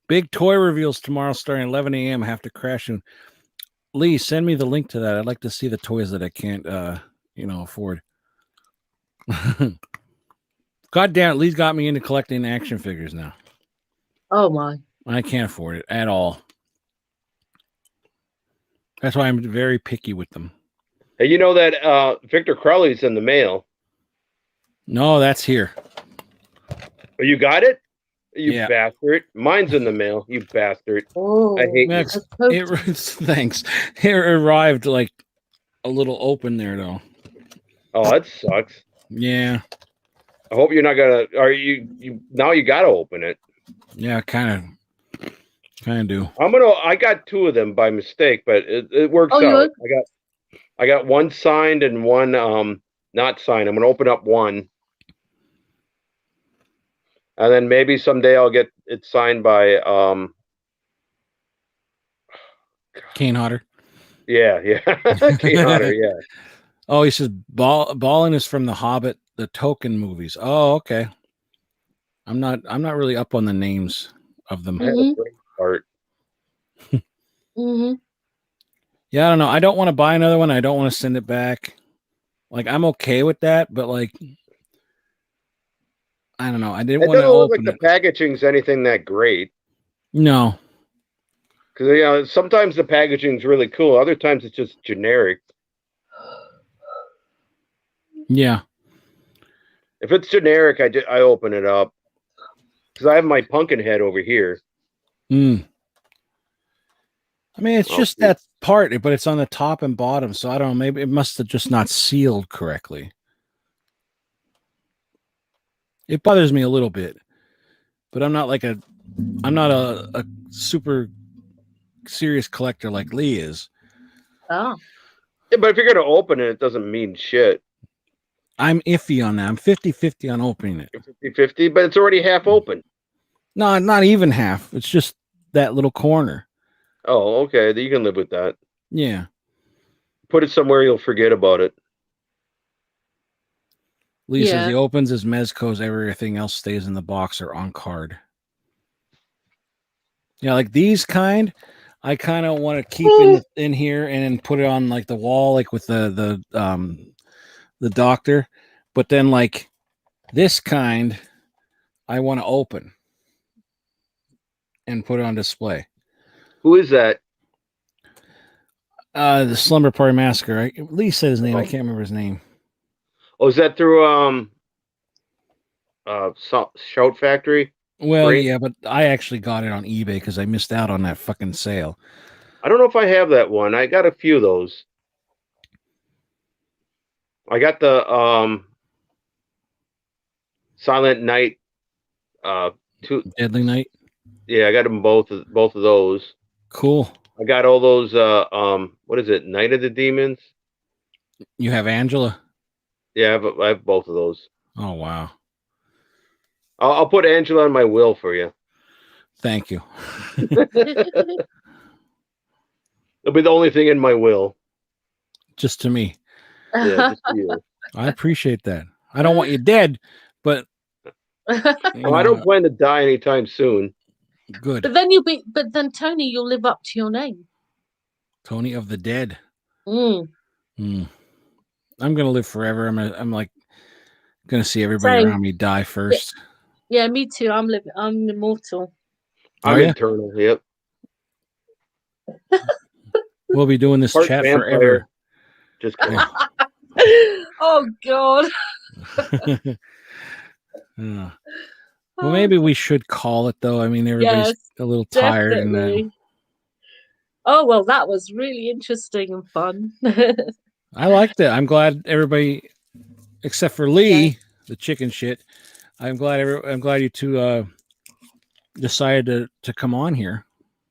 Big toy reveals tomorrow starting 11 a.m. I have to crash in. Lee, send me the link to that. I'd like to see the toys that I can't, afford. God damn it, Lee's got me into collecting action figures now. Oh, my. I can't afford it at all. That's why I'm very picky with them. Hey, you know that Victor Crowley's in the mail. No, that's here. Oh, you got it? You bastard. Mine's in the mail, you bastard. Oh, I hate Max, you. Thanks. It arrived like a little open there, though. Oh, that sucks. Yeah. I hope you're not gonna. Are you now? You gotta open it. Yeah, kind of do. I got two of them by mistake, but it works out. I got one signed and one not signed. I'm gonna open up one. And then maybe someday I'll get it signed by Kane Hodder. Yeah. Kane Hodder, yeah. Oh, he says Ballin is from the Hobbit, the Tolkien movies. Oh, okay. I'm not really up on the names of them. Mm-hmm. Art. Mm-hmm. Yeah, I don't know. I don't want to buy another one. I don't want to send it back. Like, I'm okay with that, but like, I don't know. I didn't want to open like the packaging's anything that great. No. Because sometimes the packaging's really cool. Other times it's just generic. Yeah. If it's generic, I open it up. Because I have my pumpkin head over here. I mean, it's just that part, but it's on the top and bottom. So I don't know. Maybe it must have just not sealed correctly. It bothers me a little bit, but I'm not a super serious collector like Lee is. Oh. Yeah, but if you're going to open it, it doesn't mean shit. I'm iffy on that. I'm 50-50 on opening it. 50-50, but it's already half open. No, not even half. It's just that little corner. Oh, okay. You can live with that. Yeah. Put it somewhere you'll forget about it. Lee says Yeah. he opens his mezcos, everything else stays in the box or on card. Yeah, like these kind, I kind of want to keep in here and then put it on like the wall, like with the doctor. But then like this kind, I want to open and put it on display. Who is that? The Slumber Party Massacre. Lee said his name. I can't remember his name. Oh, is that through Shout Factory? Well, Great. yeah, but I actually got it on eBay because I missed out on that fucking sale. I don't know if I have that one. I got a few of those. I got the Silent Night Deadly Night. Yeah, I got them both of those. Cool. I got all those what is it? Night of the Demons? You have Angela? Yeah, I have both of those. Oh, wow. I'll put Angela on my will for you. Thank you. It'll be the only thing in my will. Just to me. Yeah, just to you. I appreciate that. I don't want you dead, but I don't plan to die anytime soon. Good. But then Tony, you'll live up to your name. Tony of the Dead. Mm. I'm gonna live forever. I'm like gonna see everybody around me die first. Yeah, me too. I'm immortal. I'm eternal. Yep. We'll be doing this Part chat vampire. forever. Just kidding. Oh God. Well, maybe we should call it though. I mean, everybody's a little tired. Definitely. And oh well, that was really interesting and fun. I liked it. I'm glad everybody, except for Lee, the chicken shit. I'm glad you two decided to come on here.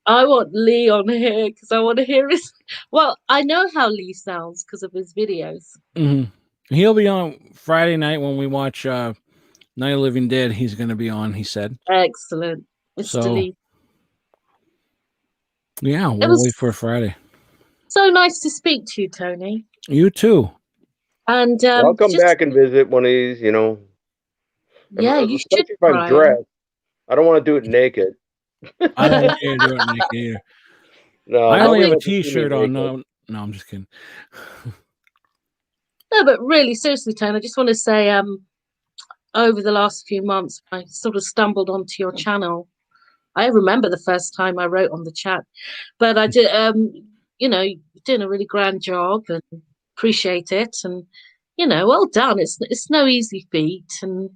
I want Lee on here because I want to hear his. Well, I know how Lee sounds because of his videos. Mm-hmm. He'll be on Friday night when we watch Night of the Living Dead. He's going to be on. He said. Excellent, Mr. Lee. Yeah, we'll wait for Friday. So nice to speak to you, Tony. You too. And I'll come back and visit one of these. You know. Yeah, you should. If I'm dressed, I don't want to do it naked. I don't want you to do it naked either. No, I only have a T-shirt on. No, I'm just kidding. No, but really, seriously, Tony, I just want to say, over the last few months, I sort of stumbled onto your channel. I remember the first time I wrote on the chat, but I did, you know, you're doing a really grand job and appreciate it. And, you know, well done. It's no easy feat. And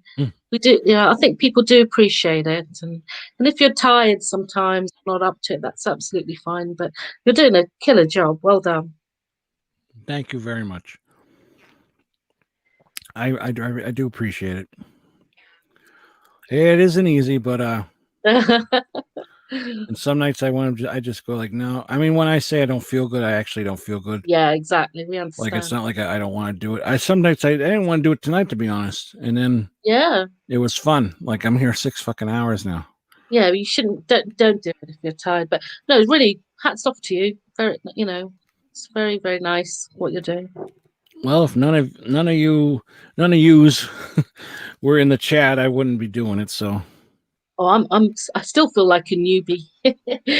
we do, I think people do appreciate it. And if you're tired sometimes, not up to it, that's absolutely fine. But you're doing a killer job. Well done. Thank you very much. I do appreciate it. It isn't easy, but and some nights I just go like, no. I mean, when I say I don't feel good, I actually don't feel good. Yeah, exactly. We understand. Like, it's not like I don't want to do it. Some nights I didn't want to do it tonight, to be honest. And then it was fun. Like, I'm here 6 fucking hours now. Yeah, you shouldn't. Don't do it if you're tired. But no, really, hats off to you. Very, you know, it's very, very nice what you're doing. Well, if none of yous were in the chat, I wouldn't be doing it. So. Oh, I still feel like a newbie.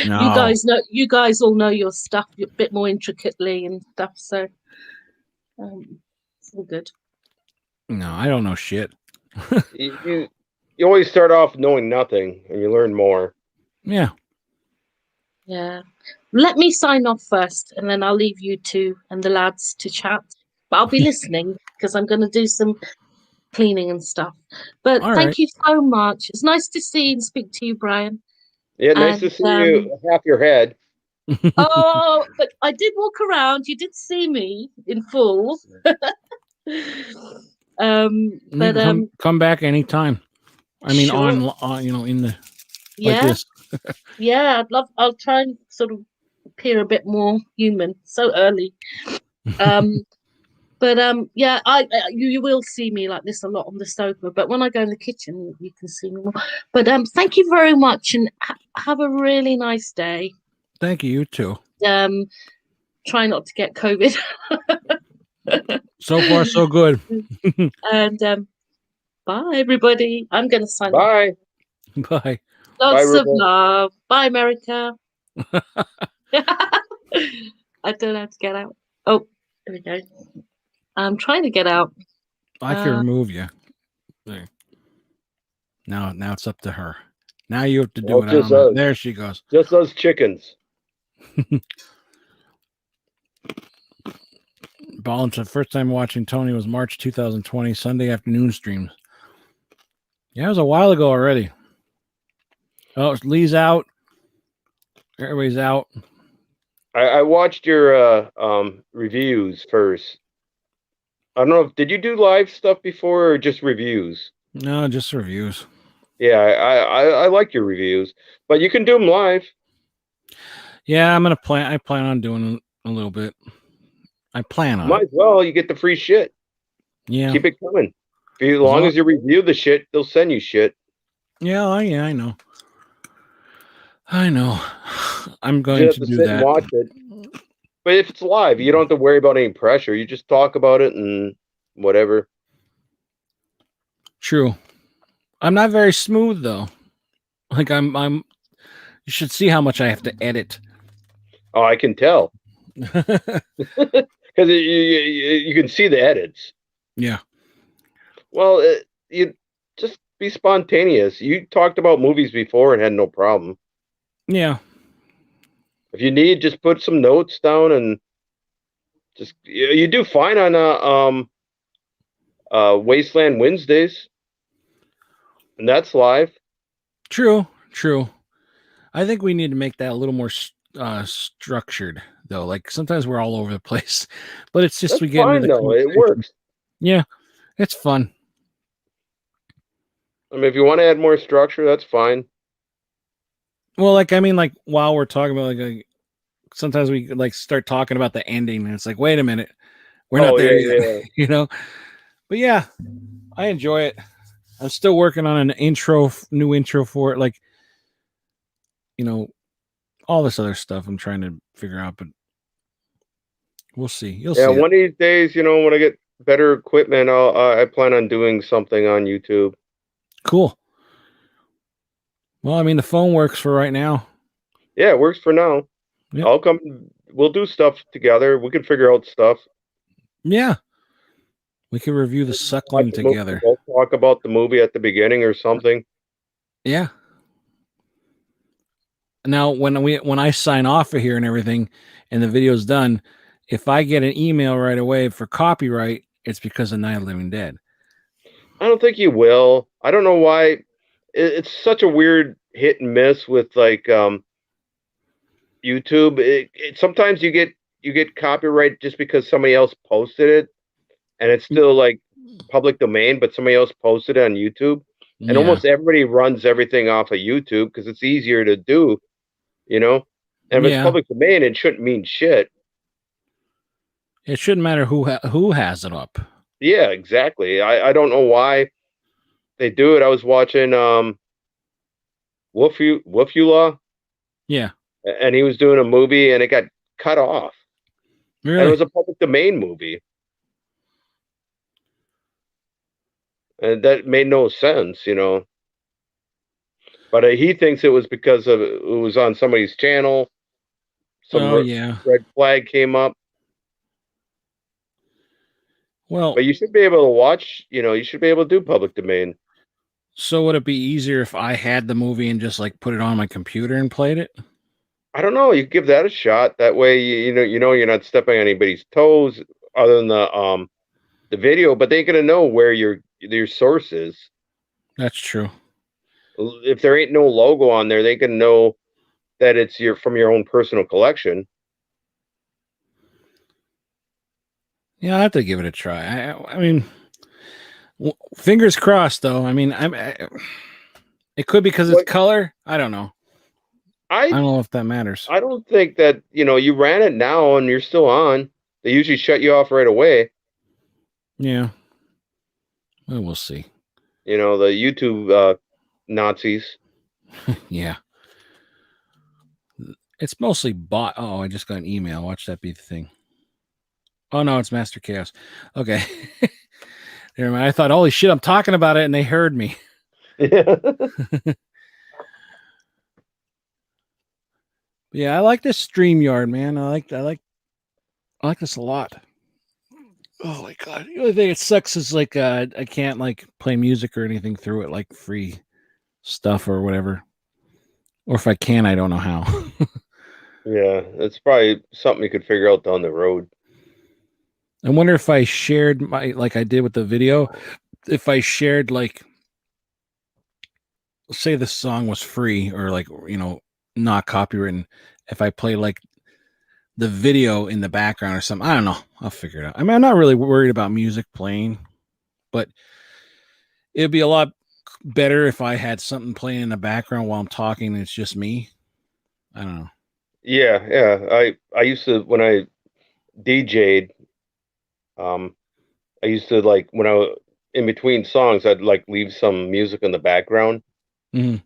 No. You guys all know your stuff a bit more intricately and stuff. So, it's all good. No, I don't know shit. you always start off knowing nothing, and you learn more. Yeah. Yeah. Let me sign off first, and then I'll leave you two and the lads to chat. But I'll be listening because I'm going to do some cleaning and stuff. But thank you so much. It's nice to see and speak to you, Brian. Yeah, nice to see you half your head. Oh, but I did walk around. You did see me in full. Come back anytime. I mean, sure. on you know, in the like this. Yeah, I'll try and sort of appear a bit more human. So early. But yeah, you will see me like this a lot on the sofa. But when I go in the kitchen, you can see me more. But thank you very much, and have a really nice day. Thank you. You too. Try not to get COVID. So far, so good. And bye, everybody. I'm going to sign off. Bye. Bye. Lots of Rupal. love. Bye, America. I don't know how to get out. Oh, there we go. I'm trying to get out. I can remove you. There. Now it's up to her. Now you have to do it. I don't know. There she goes. Just those chickens. Ballin said first time watching Tony was March 2020, Sunday afternoon streams. Yeah, it was a while ago already. Oh, Lee's out. Everybody's out. I watched your reviews first. I don't know. Did you do live stuff before or just reviews? No, just reviews. Yeah, I like your reviews, but you can do them live. Yeah, I'm gonna plan. I plan on doing a little bit. I plan on. Might as well. You get the free shit. Yeah. Keep it coming. As long as you review the shit, they'll send you shit. Yeah, I know. I know. I'm going You to have do sit that. and watch it. But if it's live, you don't have to worry about any pressure. You just talk about it and whatever. True. I'm not very smooth though. Like I'm. You should see how much I have to edit. Oh, I can tell. Because you can see the edits. Yeah. Well, you just be spontaneous. You talked about movies before and had no problem. Yeah. If you need, just put some notes down and just you do fine on Wasteland Wednesdays, and that's live. True. I think we need to make that a little more structured, though. Like sometimes we're all over the place, but it's just That's we get fine, into the though. It works. Yeah, it's fun. I mean, if you want to add more structure, that's fine. Well, like I mean, like while we're talking about like sometimes we like start talking about the ending, and it's like, wait a minute, we're not there yet, Yeah. you know. But yeah, I enjoy it. I'm still working on an new intro for it, like you know, all this other stuff I'm trying to figure out, but we'll see. You'll see. One of these days, when I get better equipment, I plan on doing something on YouTube. Cool. Well, I mean, the phone works for right now. Yeah, it works for now. Yep. I'll come. We'll do stuff together. We can figure out stuff. Yeah. We can review the Suckling together. We'll talk about the movie at the beginning or something. Yeah. Now, when I sign off of here and everything, and the video's done, if I get an email right away for copyright, it's because of Night of the Living Dead. I don't think you will. I don't know why. It's such a weird hit and miss with like YouTube. Sometimes you get copyright just because somebody else posted it, and it's still like public domain, but somebody else posted it on YouTube. And almost everybody runs everything off of YouTube because it's easier to do, And if it's public domain, it shouldn't mean shit. It shouldn't matter who has it up. Yeah, exactly. I don't know why they do it. I was watching Wolfula. Yeah. And he was doing a movie and it got cut off. Really? And it was a public domain movie. And that made no sense, But he thinks it was because it was on somebody's channel. Some red flag came up. Well, but you should be able to watch, you should be able to do public domain. So would it be easier if I had the movie and just like put it on my computer and played it? I don't know. You give that a shot. That way, you're not stepping on anybody's toes other than the video, but they're gonna know where your source is. That's true. If there ain't no logo on there, they can know that it's from your own personal collection. Yeah, I have to give it a try. I mean, fingers crossed, though. I mean, it could be because it's color. I don't know. I don't know if that matters. I don't think that you ran it now and you're still on. They usually shut you off right away. Yeah. Well, we'll see. The YouTube Nazis. Yeah. It's mostly bot. Oh, I just got an email. Watch that be the thing. Oh no, it's Master Chaos. Okay. Never mind. I thought, holy shit, I'm talking about it, and they heard me. Yeah. Yeah, I like this StreamYard, man. I like this a lot. Oh my god. The only thing it sucks is like I can't like play music or anything through it, like free stuff or whatever. Or if I can, I don't know how. Yeah, it's probably something you could figure out down the road. I wonder if I shared my, like I did with the video, if I shared like, say the song was free or like, not copywritten, if I play like the video in the background or something, I don't know. I'll figure it out. I mean, I'm not really worried about music playing, but it'd be a lot better if I had something playing in the background while I'm talking and it's just me. I don't know. Yeah. I used to, when I DJ'd, I used to, like, when I in between songs, I'd like leave some music in the background. Mhm.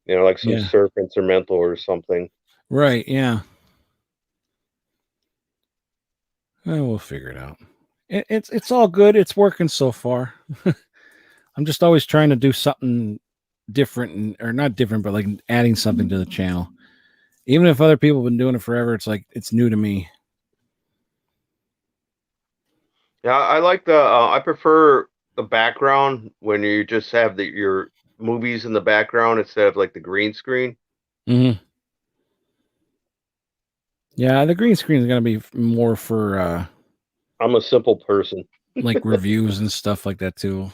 Like some Yeah. surf instrumental or something. Right. Yeah. Well, we'll figure it out. It's all good. It's working so far. I'm just always trying to do something different, or not different, but like adding something to the channel. Even if other people have been doing it forever, it's like it's new to me. Yeah, I like I prefer the background when you just have your movies in the background instead of like the green screen. Mm-hmm. Yeah, the green screen is gonna be more for I'm a simple person. like reviews and stuff like that too.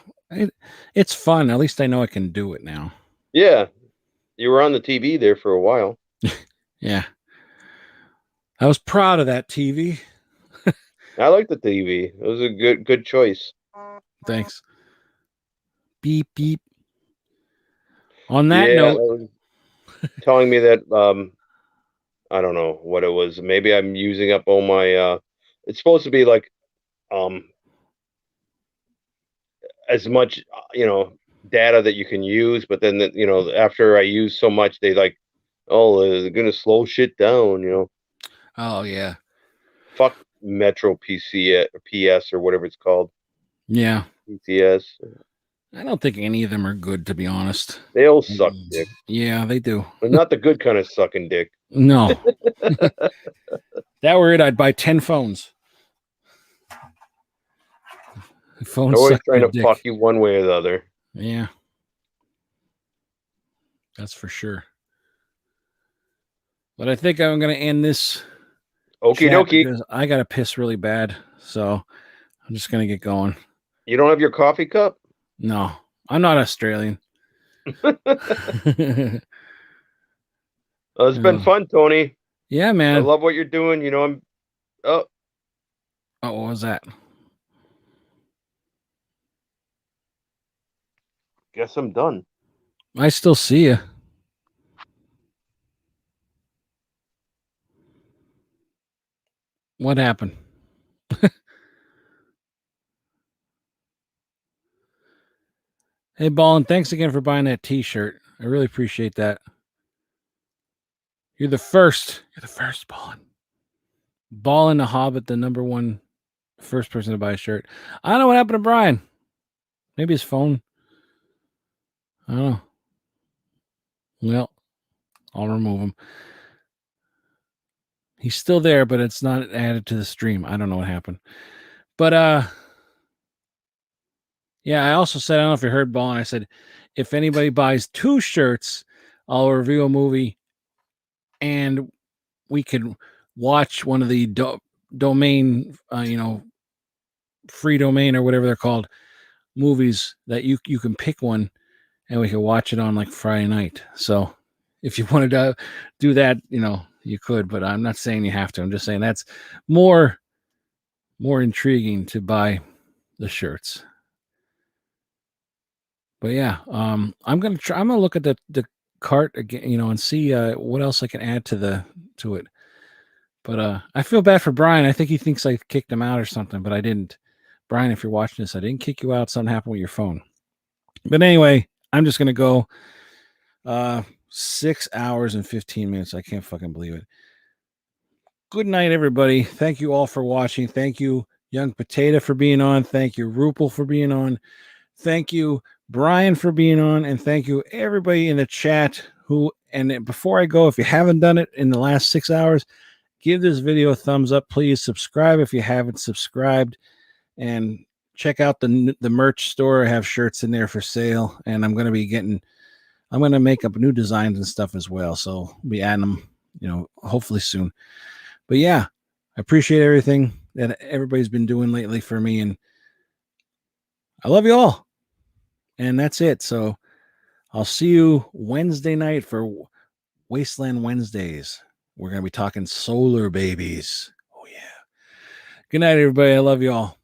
It's fun. At least I know I can do it now. Yeah, you were on the TV there for a while. Yeah, I was proud of that TV. I like the TV. It was a good choice. Thanks. Beep beep. On that Yeah, note, it was telling me that I don't know what it was. Maybe I'm using up all my it's supposed to be like as much data that you can use, but then after I use so much, they like, oh, they're gonna slow shit down. oh yeah, Fuck Metro PS or whatever it's called. yeah. PCS. I don't think any of them are good, to be honest. They all suck dick, Yeah, they do. but not the good kind of sucking dick. No. That were it, I'd buy 10 phones. Phones They're always suck trying my to dick. fuck you one way or the other. Yeah. That's for sure. But I think I'm going to end this Okie chat dokie. because I got to piss really bad. So I'm just going to get going. You don't have your coffee cup? No, I'm not Australian. It's been fun, Tony. Yeah, I man. love what you're doing. I'm. Oh, what was that? guess I'm done. I still see you. What happened? Hey, Ballin, thanks again for buying that t-shirt. I really appreciate that. You're the first. You're the first, Ballin. Ballin the Hobbit, the number one first person to buy a shirt. I don't know what happened to Brian. Maybe his phone. I don't know. Well, I'll remove him. He's still there, but it's not added to the stream. I don't know what happened. But yeah, I also said, I don't know if you heard Ballin. I said, if anybody buys 2 shirts, I'll review a movie and we could watch one of the domain, free domain or whatever they're called, movies that you can pick one and we could watch it on like Friday night. So if you wanted to do that, you could, but I'm not saying you have to. I'm just saying that's more intriguing to buy the shirts. But yeah, I'm gonna look at the cart again, and see what else I can add to it. But I feel bad for Brian. I think he thinks I kicked him out or something, but I didn't. Brian, if you're watching this, I didn't kick you out. Something happened with your phone. But anyway, I'm just going to go 6 hours and 15 minutes. I can't fucking believe it. Good night, everybody. Thank you all for watching. Thank you, Young Potato, for being on. Thank you, Rupal, for being on. Thank you, Brian, for being on. And thank you, everybody in the chat who, and before I go, if you haven't done it in the last 6 hours, give this video a thumbs up. Please subscribe if you haven't subscribed. And check out the merch store. I have shirts in there for sale. And I'm going to make up new designs and stuff as well. So I'll be adding them, hopefully soon. But yeah, I appreciate everything that everybody's been doing lately for me. And I love you all. And that's it. So I'll see you Wednesday night for Wasteland Wednesdays. We're going to be talking solar babies. Oh, yeah. Good night, everybody. I love you all.